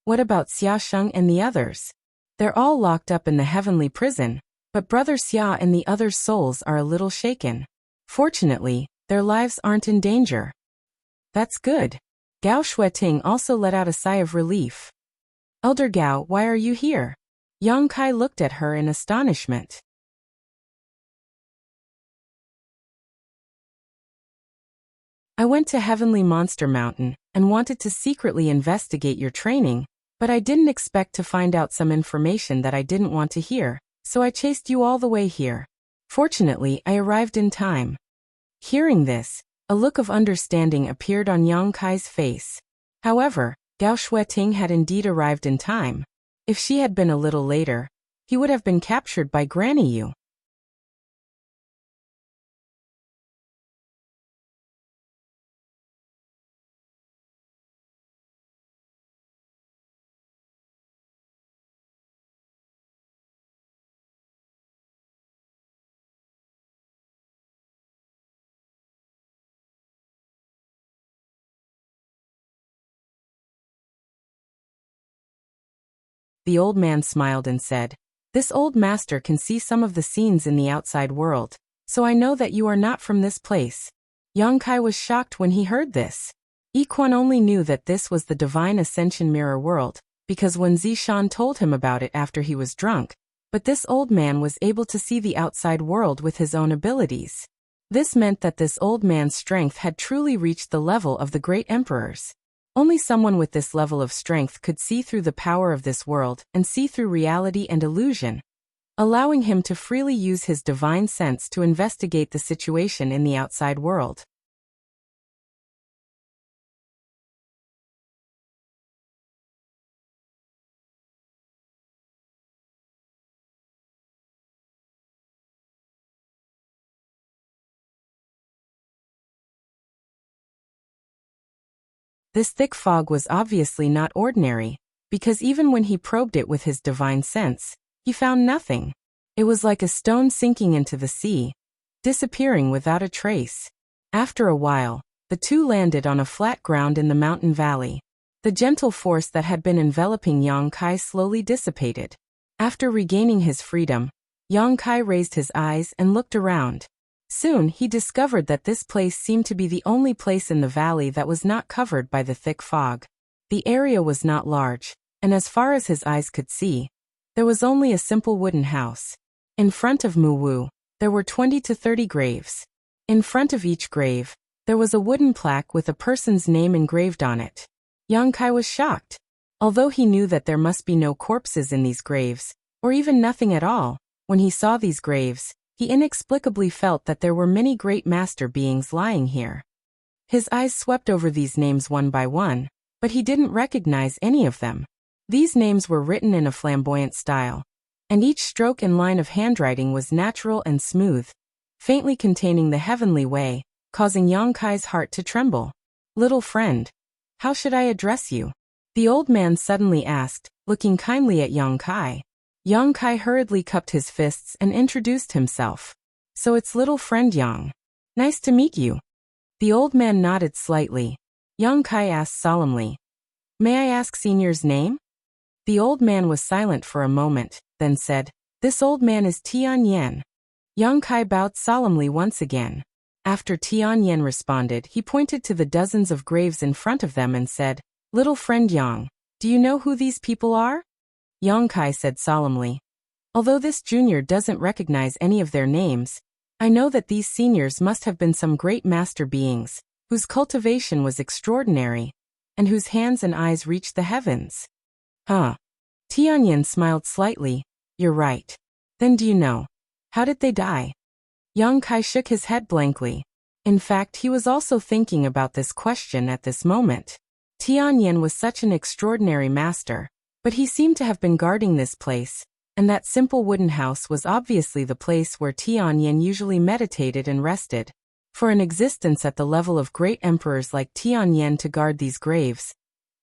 "What about Xia Sheng and the others?" "They're all locked up in the heavenly prison, but Brother Xia and the others' souls are a little shaken. Fortunately, their lives aren't in danger." "That's good." Gao Shueting also let out a sigh of relief. "Elder Gao, why are you here?" Yang Kai looked at her in astonishment. "I went to Heavenly Monster Mountain and wanted to secretly investigate your training, but I didn't expect to find out some information that I didn't want to hear, so I chased you all the way here. Fortunately, I arrived in time." Hearing this, a look of understanding appeared on Yang Kai's face. However, Gao Shueting had indeed arrived in time. If she had been a little later, he would have been captured by Granny Yu. The old man smiled and said, "This old master can see some of the scenes in the outside world, so I know that you are not from this place." Yang Kai was shocked when he heard this. Yiquan only knew that this was the Divine Ascension Mirror World, because Wen Zishan told him about it after he was drunk, but this old man was able to see the outside world with his own abilities. This meant that this old man's strength had truly reached the level of the great emperors. Only someone with this level of strength could see through the power of this world and see through reality and illusion, allowing him to freely use his divine sense to investigate the situation in the outside world. This thick fog was obviously not ordinary, because even when he probed it with his divine sense, he found nothing. It was like a stone sinking into the sea, disappearing without a trace. After a while, the two landed on a flat ground in the mountain valley. The gentle force that had been enveloping Yang Kai slowly dissipated. After regaining his freedom, Yang Kai raised his eyes and looked around. Soon he discovered that this place seemed to be the only place in the valley that was not covered by the thick fog. The area was not large, and as far as his eyes could see, there was only a simple wooden house. In front of Mu Wu, there were 20 to 30 graves. In front of each grave, there was a wooden plaque with a person's name engraved on it. Yang Kai was shocked. Although he knew that there must be no corpses in these graves, or even nothing at all, when he saw these graves, he inexplicably felt that there were many great master beings lying here. His eyes swept over these names one by one, but he didn't recognize any of them. These names were written in a flamboyant style, and each stroke and line of handwriting was natural and smooth, faintly containing the heavenly way, causing Yang Kai's heart to tremble. "Little friend, how should I address you?" the old man suddenly asked, looking kindly at Yang Kai. Yang Kai hurriedly cupped his fists and introduced himself. "So it's little friend Yang. Nice to meet you." The old man nodded slightly. Yang Kai asked solemnly, "May I ask Senior's name?" The old man was silent for a moment, then said, "This old man is Tian Yan." Yang Kai bowed solemnly once again. After Tian Yan responded, he pointed to the dozens of graves in front of them and said, "Little friend Yang, do you know who these people are?" Yang Kai said solemnly, "Although this junior doesn't recognize any of their names, I know that these seniors must have been some great master beings, whose cultivation was extraordinary, and whose hands and eyes reached the heavens. Huh. Tianyin smiled slightly. You're right. Then do you know? How did they die? Yang Kai shook his head blankly. In fact, he was also thinking about this question at this moment. Tianyin was such an extraordinary master, but he seemed to have been guarding this place, and that simple wooden house was obviously the place where Tianyin usually meditated and rested. For an existence at the level of great emperors like Tianyin to guard these graves,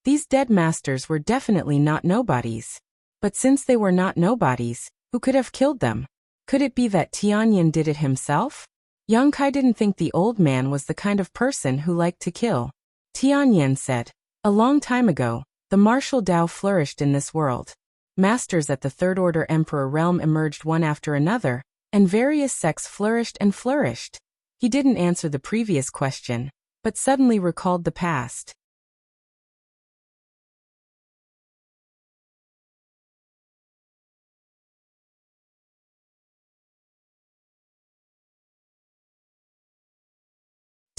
these dead masters were definitely not nobodies. But since they were not nobodies, who could have killed them? Could it be that Tianyin did it himself? Yang Kai didn't think the old man was the kind of person who liked to kill. Tianyin said, a long time ago, the martial Tao flourished in this world. Masters at the Third Order Emperor realm emerged one after another, and various sects flourished and flourished. He didn't answer the previous question, but suddenly recalled the past.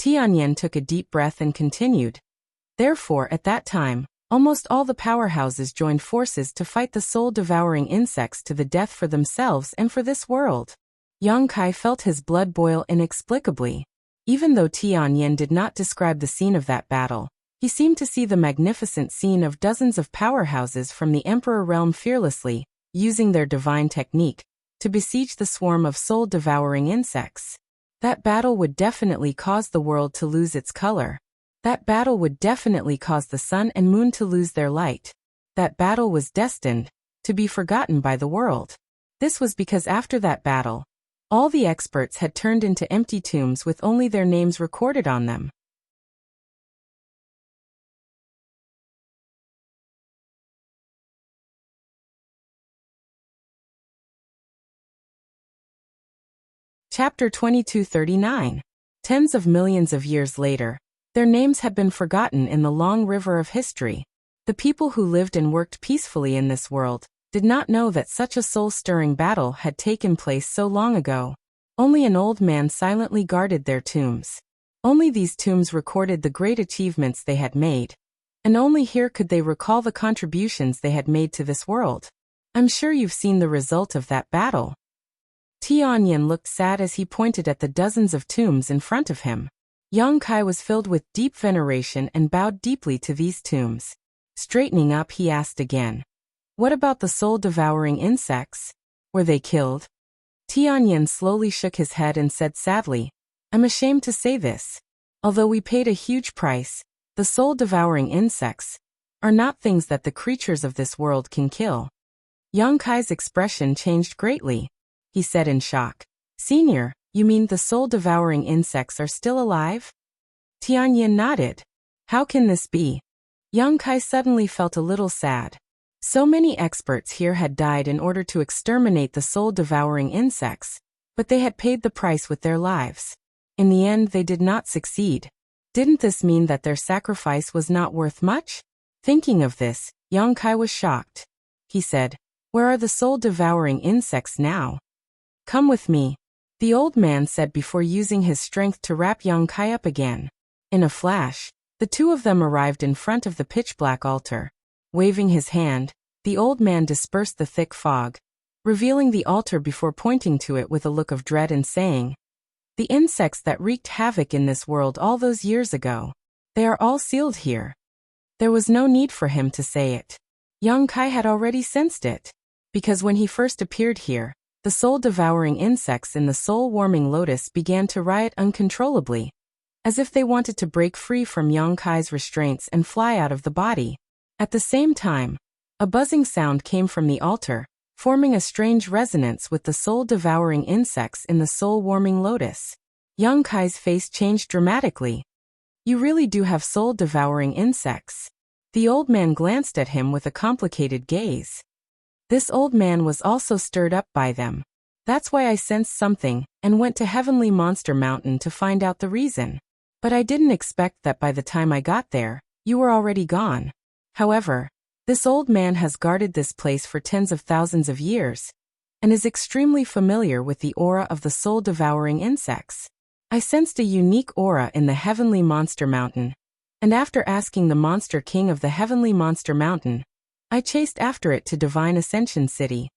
Tianyin took a deep breath and continued. Therefore, at that time, almost all the powerhouses joined forces to fight the soul-devouring insects to the death for themselves and for this world. Yang Kai felt his blood boil inexplicably. Even though Tianyin did not describe the scene of that battle, he seemed to see the magnificent scene of dozens of powerhouses from the Emperor realm fearlessly, using their divine technique, to besiege the swarm of soul-devouring insects. That battle would definitely cause the world to lose its color. That battle would definitely cause the sun and moon to lose their light. That battle was destined to be forgotten by the world. This was because after that battle, all the experts had turned into empty tombs with only their names recorded on them. Chapter 2239. Tens of millions of years later, their names had been forgotten in the long river of history. The people who lived and worked peacefully in this world did not know that such a soul-stirring battle had taken place so long ago. Only an old man silently guarded their tombs. Only these tombs recorded the great achievements they had made, and only here could they recall the contributions they had made to this world. I'm sure you've seen the result of that battle. Tianyin looked sad as he pointed at the dozens of tombs in front of him. Yang Kai was filled with deep veneration and bowed deeply to these tombs. Straightening up, he asked again, what about the soul-devouring insects? Were they killed? Tianyin slowly shook his head and said sadly, I'm ashamed to say this. Although we paid a huge price, the soul-devouring insects are not things that the creatures of this world can kill. Yang Kai's expression changed greatly. He said in shock, Senior, you mean the soul-devouring insects are still alive? Tianyin nodded. How can this be? Yang Kai suddenly felt a little sad. So many experts here had died in order to exterminate the soul-devouring insects, but they had paid the price with their lives. In the end, they did not succeed. Didn't this mean that their sacrifice was not worth much? Thinking of this, Yang Kai was shocked. He said, Where are the soul-devouring insects now? Come with me, the old man said before using his strength to wrap Yang Kai up again. In a flash, the two of them arrived in front of the pitch-black altar. Waving his hand, the old man dispersed the thick fog, revealing the altar before pointing to it with a look of dread and saying, The insects that wreaked havoc in this world all those years ago, they are all sealed here. There was no need for him to say it. Yang Kai had already sensed it, because when he first appeared here, the soul-devouring insects in the soul-warming lotus began to riot uncontrollably, as if they wanted to break free from Yang Kai's restraints and fly out of the body. At the same time, a buzzing sound came from the altar, forming a strange resonance with the soul-devouring insects in the soul-warming lotus. Yang Kai's face changed dramatically. You really do have soul-devouring insects. The old man glanced at him with a complicated gaze. This old man was also stirred up by them. That's why I sensed something and went to Heavenly Monster Mountain to find out the reason. But I didn't expect that by the time I got there, you were already gone. However, this old man has guarded this place for tens of thousands of years, and is extremely familiar with the aura of the soul-devouring insects. I sensed a unique aura in the Heavenly Monster Mountain, And after asking the monster king of the heavenly monster mountain, I chased after it to Divine Ascension City.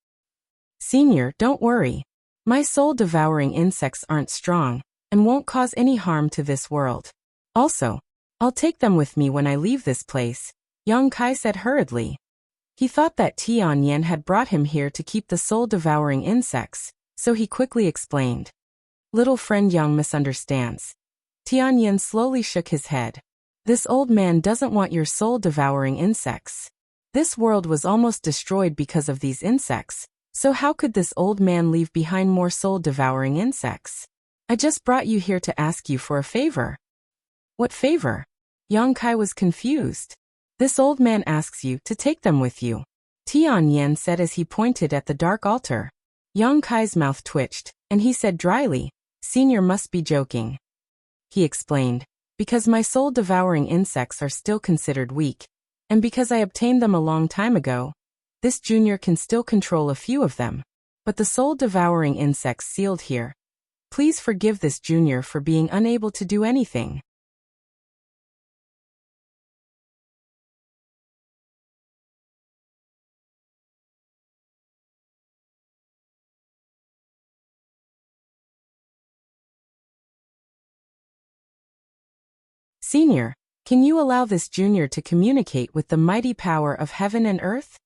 Senior, don't worry. My soul-devouring insects aren't strong, and won't cause any harm to this world. Also, I'll take them with me when I leave this place, Yang Kai said hurriedly. He thought that Tianyan had brought him here to keep the soul-devouring insects, so he quickly explained. Little friend Yang misunderstands. Tianyan slowly shook his head. This old man doesn't want your soul-devouring insects. This world was almost destroyed because of these insects, so how could this old man leave behind more soul-devouring insects? I just brought you here to ask you for a favor. What favor? Yang Kai was confused. This old man asks you to take them with you, Tianyan said as he pointed at the dark altar. Yang Kai's mouth twitched, and he said dryly, Senior must be joking. He explained, because my soul-devouring insects are still considered weak, and because I obtained them a long time ago, this junior can still control a few of them. But the soul-devouring insects sealed here. Please forgive this junior for being unable to do anything. Senior, can you allow this junior to communicate with the mighty power of heaven and earth?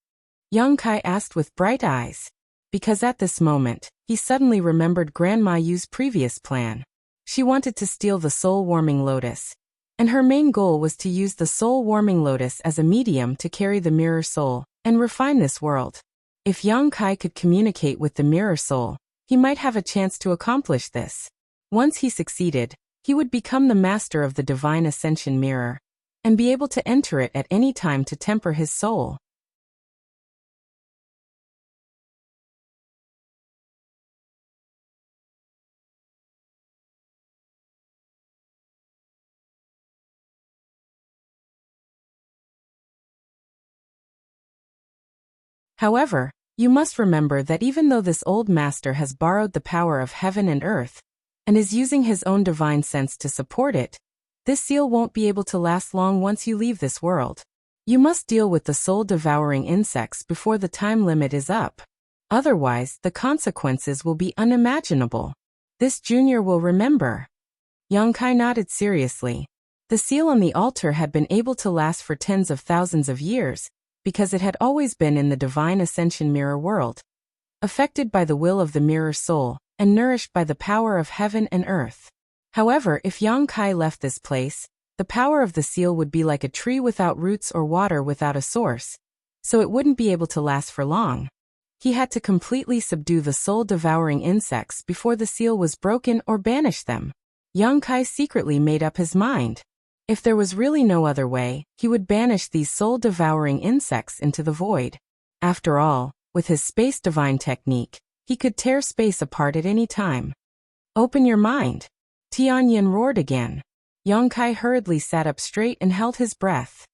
Yang Kai asked with bright eyes. Because at this moment, he suddenly remembered Grandma Yu's previous plan. She wanted to steal the soul-warming lotus, and her main goal was to use the soul-warming lotus as a medium to carry the mirror soul and refine this world. If Yang Kai could communicate with the mirror soul, he might have a chance to accomplish this. Once he succeeded, he would become the master of the Divine Ascension Mirror, and be able to enter it at any time to temper his soul. However, you must remember that even though this old master has borrowed the power of heaven and earth, and is using his own divine sense to support it, this seal won't be able to last long once you leave this world. You must deal with the soul-devouring insects before the time limit is up. Otherwise, the consequences will be unimaginable. This junior will remember. Yang Kai nodded seriously. The seal on the altar had been able to last for tens of thousands of years, because it had always been in the Divine Ascension Mirror world, affected by the will of the mirror soul, and nourished by the power of heaven and earth. However, if Yang Kai left this place, the power of the seal would be like a tree without roots or water without a source, so it wouldn't be able to last for long. He had to completely subdue the soul-devouring insects before the seal was broken or banish them. Yang Kai secretly made up his mind. If there was really no other way, he would banish these soul-devouring insects into the void. After all, with his space divine technique, he could tear space apart at any time. Open your mind. Tianyan roared again. Yang Kai hurriedly sat up straight and held his breath.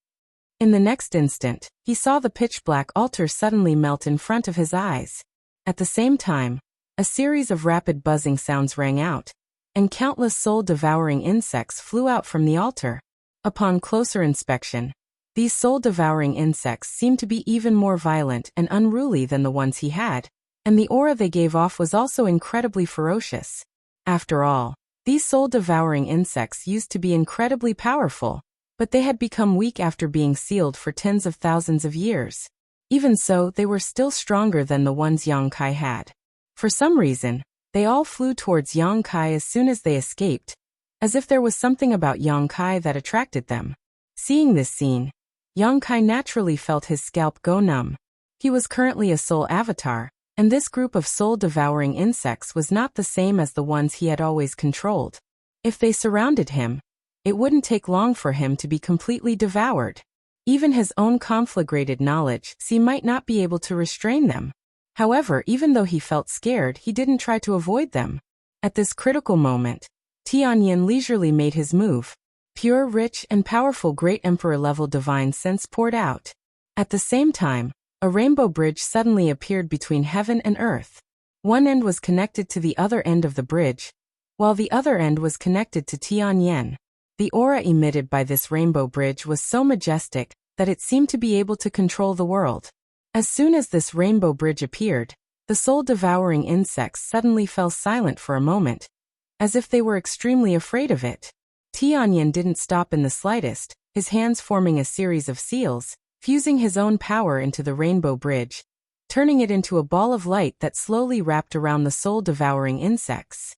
In the next instant, he saw the pitch-black altar suddenly melt in front of his eyes. At the same time, a series of rapid buzzing sounds rang out, and countless soul-devouring insects flew out from the altar. Upon closer inspection, these soul-devouring insects seemed to be even more violent and unruly than the ones he had, and the aura they gave off was also incredibly ferocious. After all, these soul-devouring insects used to be incredibly powerful, but they had become weak after being sealed for tens of thousands of years. Even so, they were still stronger than the ones Yang Kai had. For some reason, they all flew towards Yang Kai as soon as they escaped, as if there was something about Yang Kai that attracted them. Seeing this scene, Yang Kai naturally felt his scalp go numb. He was currently a soul avatar, and this group of soul-devouring insects was not the same as the ones he had always controlled. If they surrounded him, it wouldn't take long for him to be completely devoured. Even his own conflagrated knowledge might not be able to restrain them. However, even though he felt scared, he didn't try to avoid them. At this critical moment, Tianyan leisurely made his move. Pure, rich, and powerful Great Emperor-level divine sense poured out. At the same time, a rainbow bridge suddenly appeared between heaven and earth. One end was connected to the other end of the bridge, while the other end was connected to Tianyan. The aura emitted by this rainbow bridge was so majestic that it seemed to be able to control the world. As soon as this rainbow bridge appeared, the soul-devouring insects suddenly fell silent for a moment, as if they were extremely afraid of it. Tianyan didn't stop in the slightest, his hands forming a series of seals, fusing his own power into the rainbow bridge, turning it into a ball of light that slowly wrapped around the soul-devouring insects.